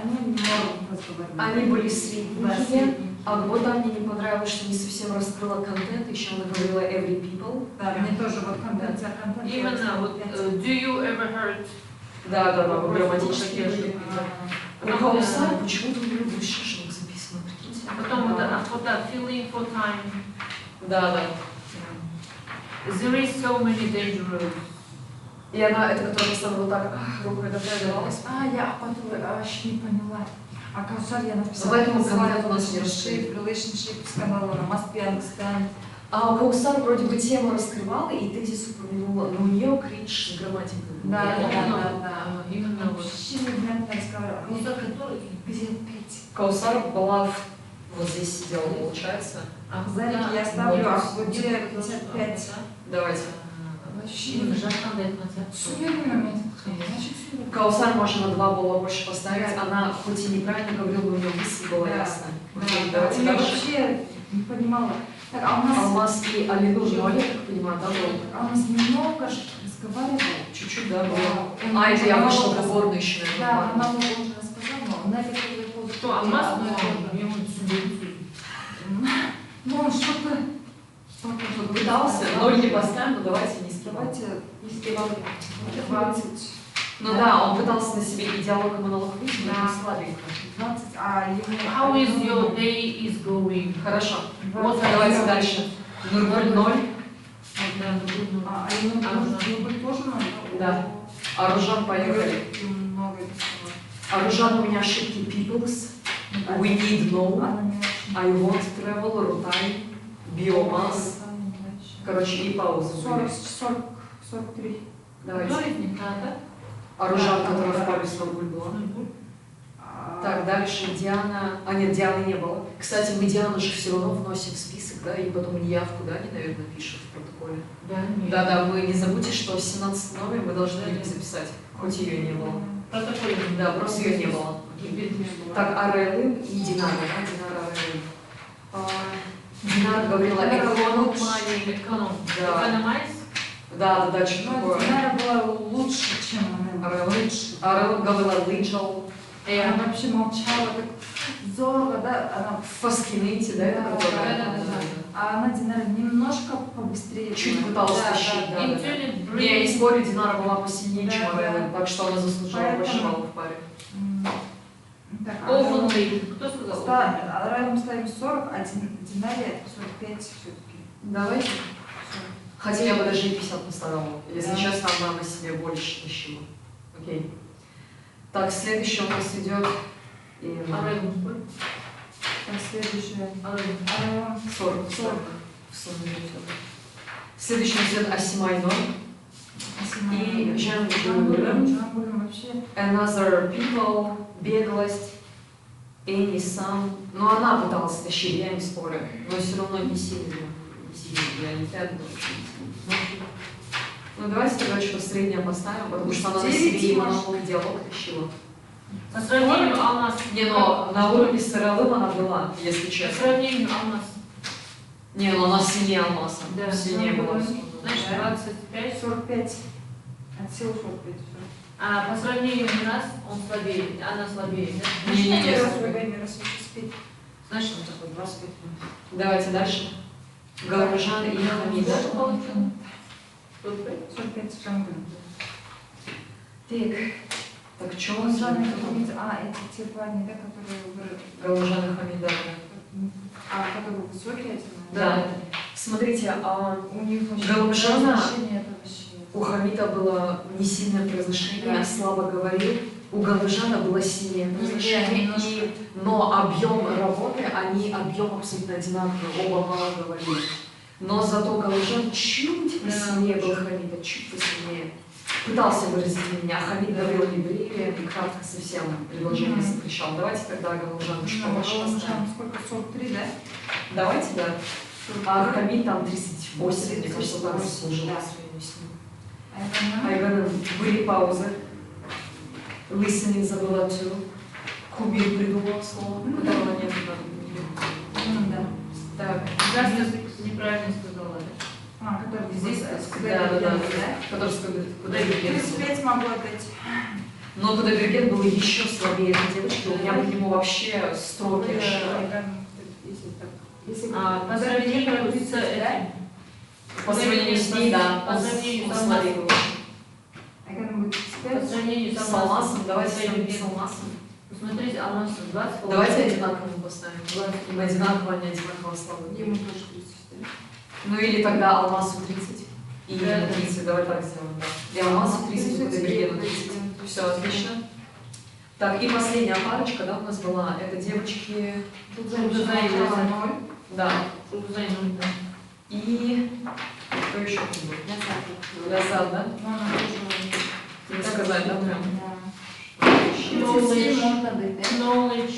Они норм разговаривали. Они были средние. Агбота мне не понравилось, что не совсем раскрыла контент. Еще она говорила every people. Да, мне тоже вот контент. Именно вот do you ever heard? Да, грамматические ошибки. У Каусара почему-то у него больше ошибок записано, прикиньте. Потом вот Агбота feeling for time. Да. There is so many dangerous. И она, это которая постоянно вот так рукой доставалась. Я вообще не поняла. А Каусар я написала. Поэтому контент у нас не раскрыт. Relationship, сказала, must be understand. А у Каусар вроде бы тему раскрывала и тезис упомянула, но у нее кринж с грамматикой. Да. Именно вообще не разговаривала. Каусар который? Где 5? Каусар была вот здесь сидела, получается. Зарики я ставлю, а вот 55. Давайте. Вообще суверенный момент. Каусар можно на 2 балла больше поставить. Она хоть и неправильно говорила, но у нее мысль была ясная. Давайте Я дальше. вообще не понимала. Так, а у нас... Алмаз и Алину, я так понимаю, да, был? А у нас немного разговаривала. Чуть-чуть, да, было. Это я вышла в уборную еще, наверное. Да, она уже рассказала, но на это тоже... Что, Алмаз? Ну, он что-то пытался, 0 не поставим, но давайте не скрывать. Не скрывать. 20. Ну да, он пытался на себе и диалог, и монолог выйти, но не слабенько. 20, а ему... How is your day is going? Хорошо. Вот давайте дальше. Нургуль 0. А ему тоже 0? Да. Аружан, поехали. Аружан, у меня ошибки peoples. We need no. I want travel, рутай, биомасс. Короче, и пауза. 43. Давайте. Аружан, которая в паре с Нургуль была. Так, дальше Диана. А нет, Дианы не было. Кстати, мы Диану же все равно вносим в список, да, и потом неявку, да, они, наверное, пишут в протоколе. Да, вы не забудьте, что в 17 номере мы должны ее записать, хоть ее не было. Протоколе. Да, просто ее не было. Так, Арелын и Динара, да, Динара Арелын. Динара говорила эконом. Да, что такое. Динара была лучше, чем Арелын. Арелын говорила лыджал. Она вообще молчала, так здорово, да? Она в Фаскинете, да, это которая? А она, Динара, немножко побыстрее. Чуть пыталась тащить, да. Я не спорю, Динара была посильнее, чем Арелын, так что она заслужила больше баллов в паре. Кто сказал? Арелын ставим 40, а Динаре 45 все-таки. Давайте. Хотя я бы даже и 50 поставила. Если честно, она на себе больше тащила. Окей. Так, следующий у нас идет... Так, следующее. 40. Следующий у нас идет Асимай 0. И Жан вообще. Another People, Беглость, Any Sun. Но она пыталась тащить, я не спорю. Но все равно не сильно. Я не тягну. Ну давайте тогда что-то среднее поставим, потому что она на себе и монолог и диалог тащила. По сравнению Алмаз. Не, но на уровне с Арелым она была, если честно. По сравнению Алмаз. Не, но она сильнее Алмаза. Да. Сильнее была. Значит, 25. 45. От силы 45. А по сравнению Мирас, он слабее, она слабее, да? Не, значит, он такой 25. Давайте дальше. Гауржан и Хамида. 45 Жанган. Так, что у нас? Это те парни, да, которые... Гауржан и Хамида. Которые высокие? Да. Смотрите, у них Гауржана, у Хамида было не сильное произношение, слабо говорил. У Галжана было сильнее произношение, но объем работы, они объем абсолютно одинаковый, оба мало говорили. Но зато Галжан чуть посильнее был Хамида, чуть посильнее. Пытался выразить меня, Хамид говорил еврея и кратко совсем предложение запрещал. Давайте тогда Галжан чуть побольше поставим. Сколько? 43, да? Давайте, да. А Хамид там 38, мне кажется, так заслужил. А Айгана, были паузы. Listening забыла too. Кубир придумала слово, которого нет. Да. Так. Здравствуйте, неправильно сказала. Который здесь, Да. Который куда бергент. 35 могу отдать. Но куда бергент было еще слабее этой девочки, у меня к нему вообще строки. По сравнению с ней, да, он слабее был. По сравнению с алмазом, давайте сравним с алмазом. Посмотрите, алмаз 20. Давайте одинаково поставим. Мы одинаково, они одинаково слабые. Ему тоже 30, да? Ну или тогда алмазу 30 и ему 30, давай так сделаем, да. И алмазу 30, и Кудайбергену 30. Все, отлично. Так, и последняя парочка, да, у нас была, это девочки... Да. И... Кто еще был? Лязад, да? Не сказать, да, прям? Knowledge.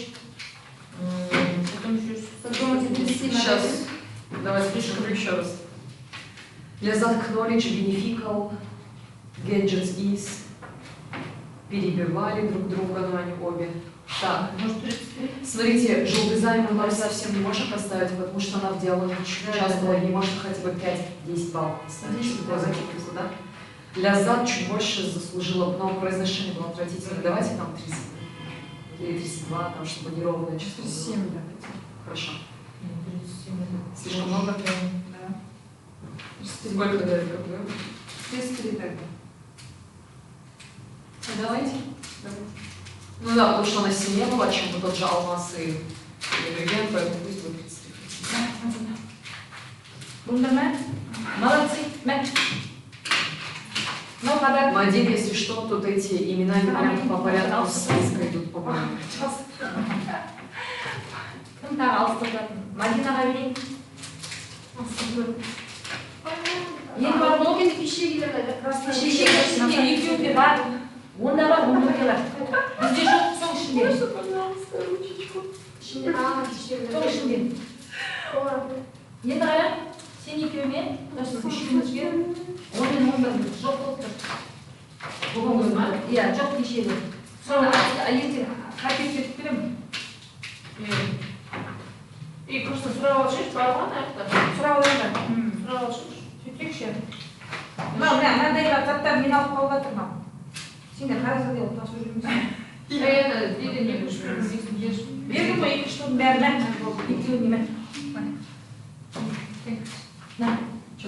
Сейчас. Давай спишем еще раз. Лязад, knowledge, beneficial, gadgets is. Перебивали друг друга, но они обе. Так, смотрите, желтый мы вам совсем не можем поставить, потому что она в диалоге участвовала, ей можно хотя бы 5-10 баллов поставить, чтобы было закипываться, да? Лязад чуть больше заслужила, но произношение было отвратительно. Давайте там 30 или 32, там, чтобы неровное число. 37, да. Хорошо. Слишком много? Да. Сколько дали проблем? 33 тогда. Давайте. Ну да, потому что она сильнее была, чем тот же алмаз и бергент, поэтому пусть будет 33. Бундамент. Молодцы. Ну, подай. Мадин, если что, тут эти имена не прям по порядку списка идут, по-моему. Кім тағы алыстыратын? Мадинаға берейін. Ең бар бұл кезде кешегілер ішінде екеуінде бар. Онда бар, онда бар. Бізде жоқ, соң ішінде. Соң ішінде. Енді қара, сен екеуімен, үшеумізге, онда жоқ болып тұр. Бүгін ма? Иә, жоқ кешегі. Соң ертең қайтып кетіп беремін. И просто сұрап алшыш, барған аяқта. Сұрап алшыш. Сұрап алшыш. Сөйтейікші. Мынандай заттар мен алып қалуға тұрмам. Сендер қараса деп тасып жүрміз. Дейді не күш бердім ғой 2 штук бәрін. Екеуін немен. На. Что?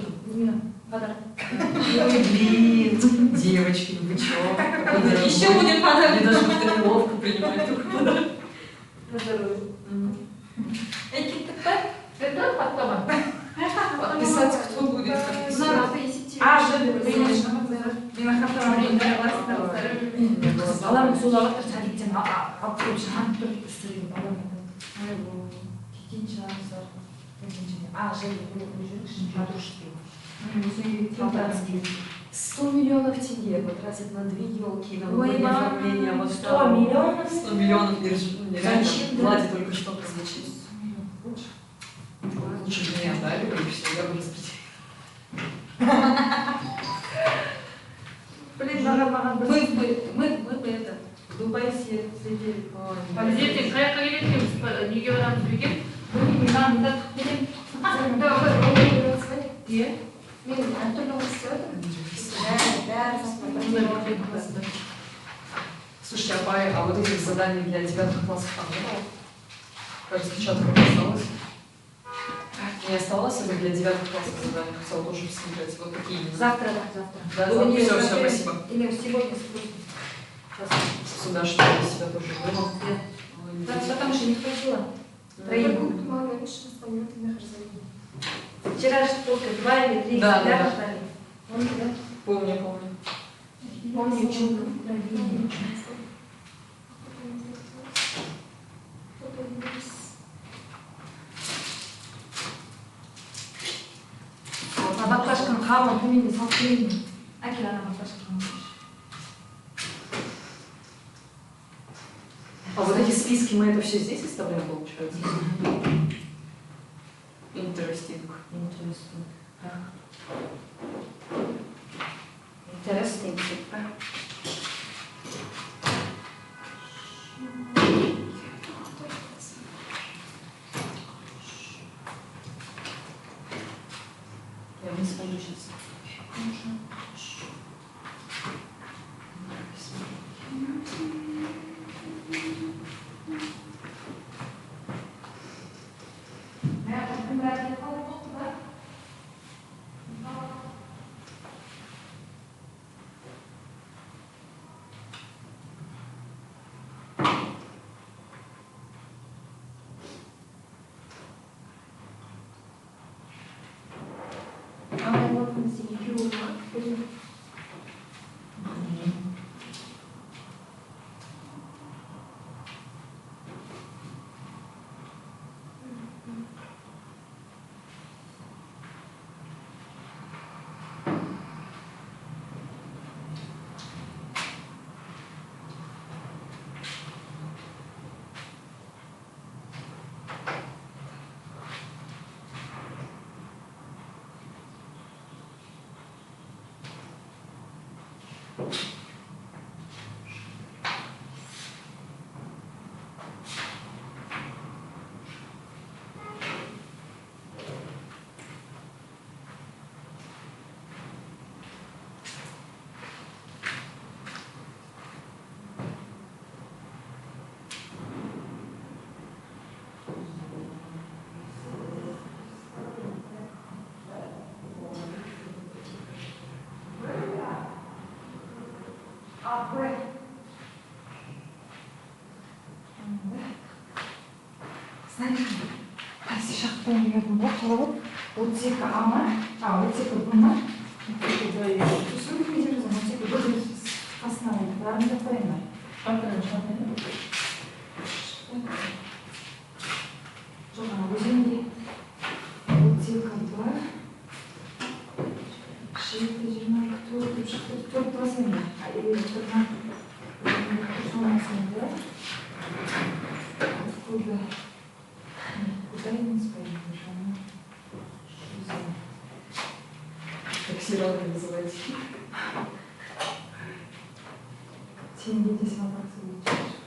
Подарок. Ой, блин, девочки, вы чё? Еще будет подарок. Мне даже как-то неловко принимать такой подарок. На здоровье. Это подтома. Подписать кто будет? Балам солға садиктен алып қойып шығарып тұр үстірген балам. Кетейін шығарыңыздар. Жыл 100 миллионов тенге потратить на 2 елки, на новогоднее оформление. Вот 100 миллионов? 100 миллионов, нереально. Владе только что прозвучит. Лучше бы не отдали бы, и все, я бы распределила. Блин, мы это, в Дубае сидели. Подождите, қаяққа келеді неге барамыз бекен? Мынаны берем. Иә? Мен әртүрлі Слушайте, а вот этих заданий для 9 классов там не было? Кажется, что-то не осталось. Не оставалось это для 9 классов задания, хотела тоже посмотреть. Вот такие. Завтра, да, Да, все, спасибо. Или сегодня спустим. Сюда что я себя тоже вынул. Потому что не хватило. Мало, еще остальное ты Вчера же только 2 или 3 да, ждали. Помню. Помню, чудо. Баклажканы қабын төменде салып берейін. Әкел ана баклажканы. А вот эти списки мы это все здесь оставляем, получается? Interesting. Жарас істейміз ба? Я не спою сейчас. Қайсы шақтан келдім ғой, қалап 32 А-ма, 32 Б-ма. Түсіріп кетеміз, 32 Б-дің қасына бәрін таппайын ба? Шақтан. Жоқ, ана өзенде 32 Б, 7, 24 деп шықты, 4 басын ба? Откуда? Куда я не спою? Таксировка называется. Тем не менее, вопросы.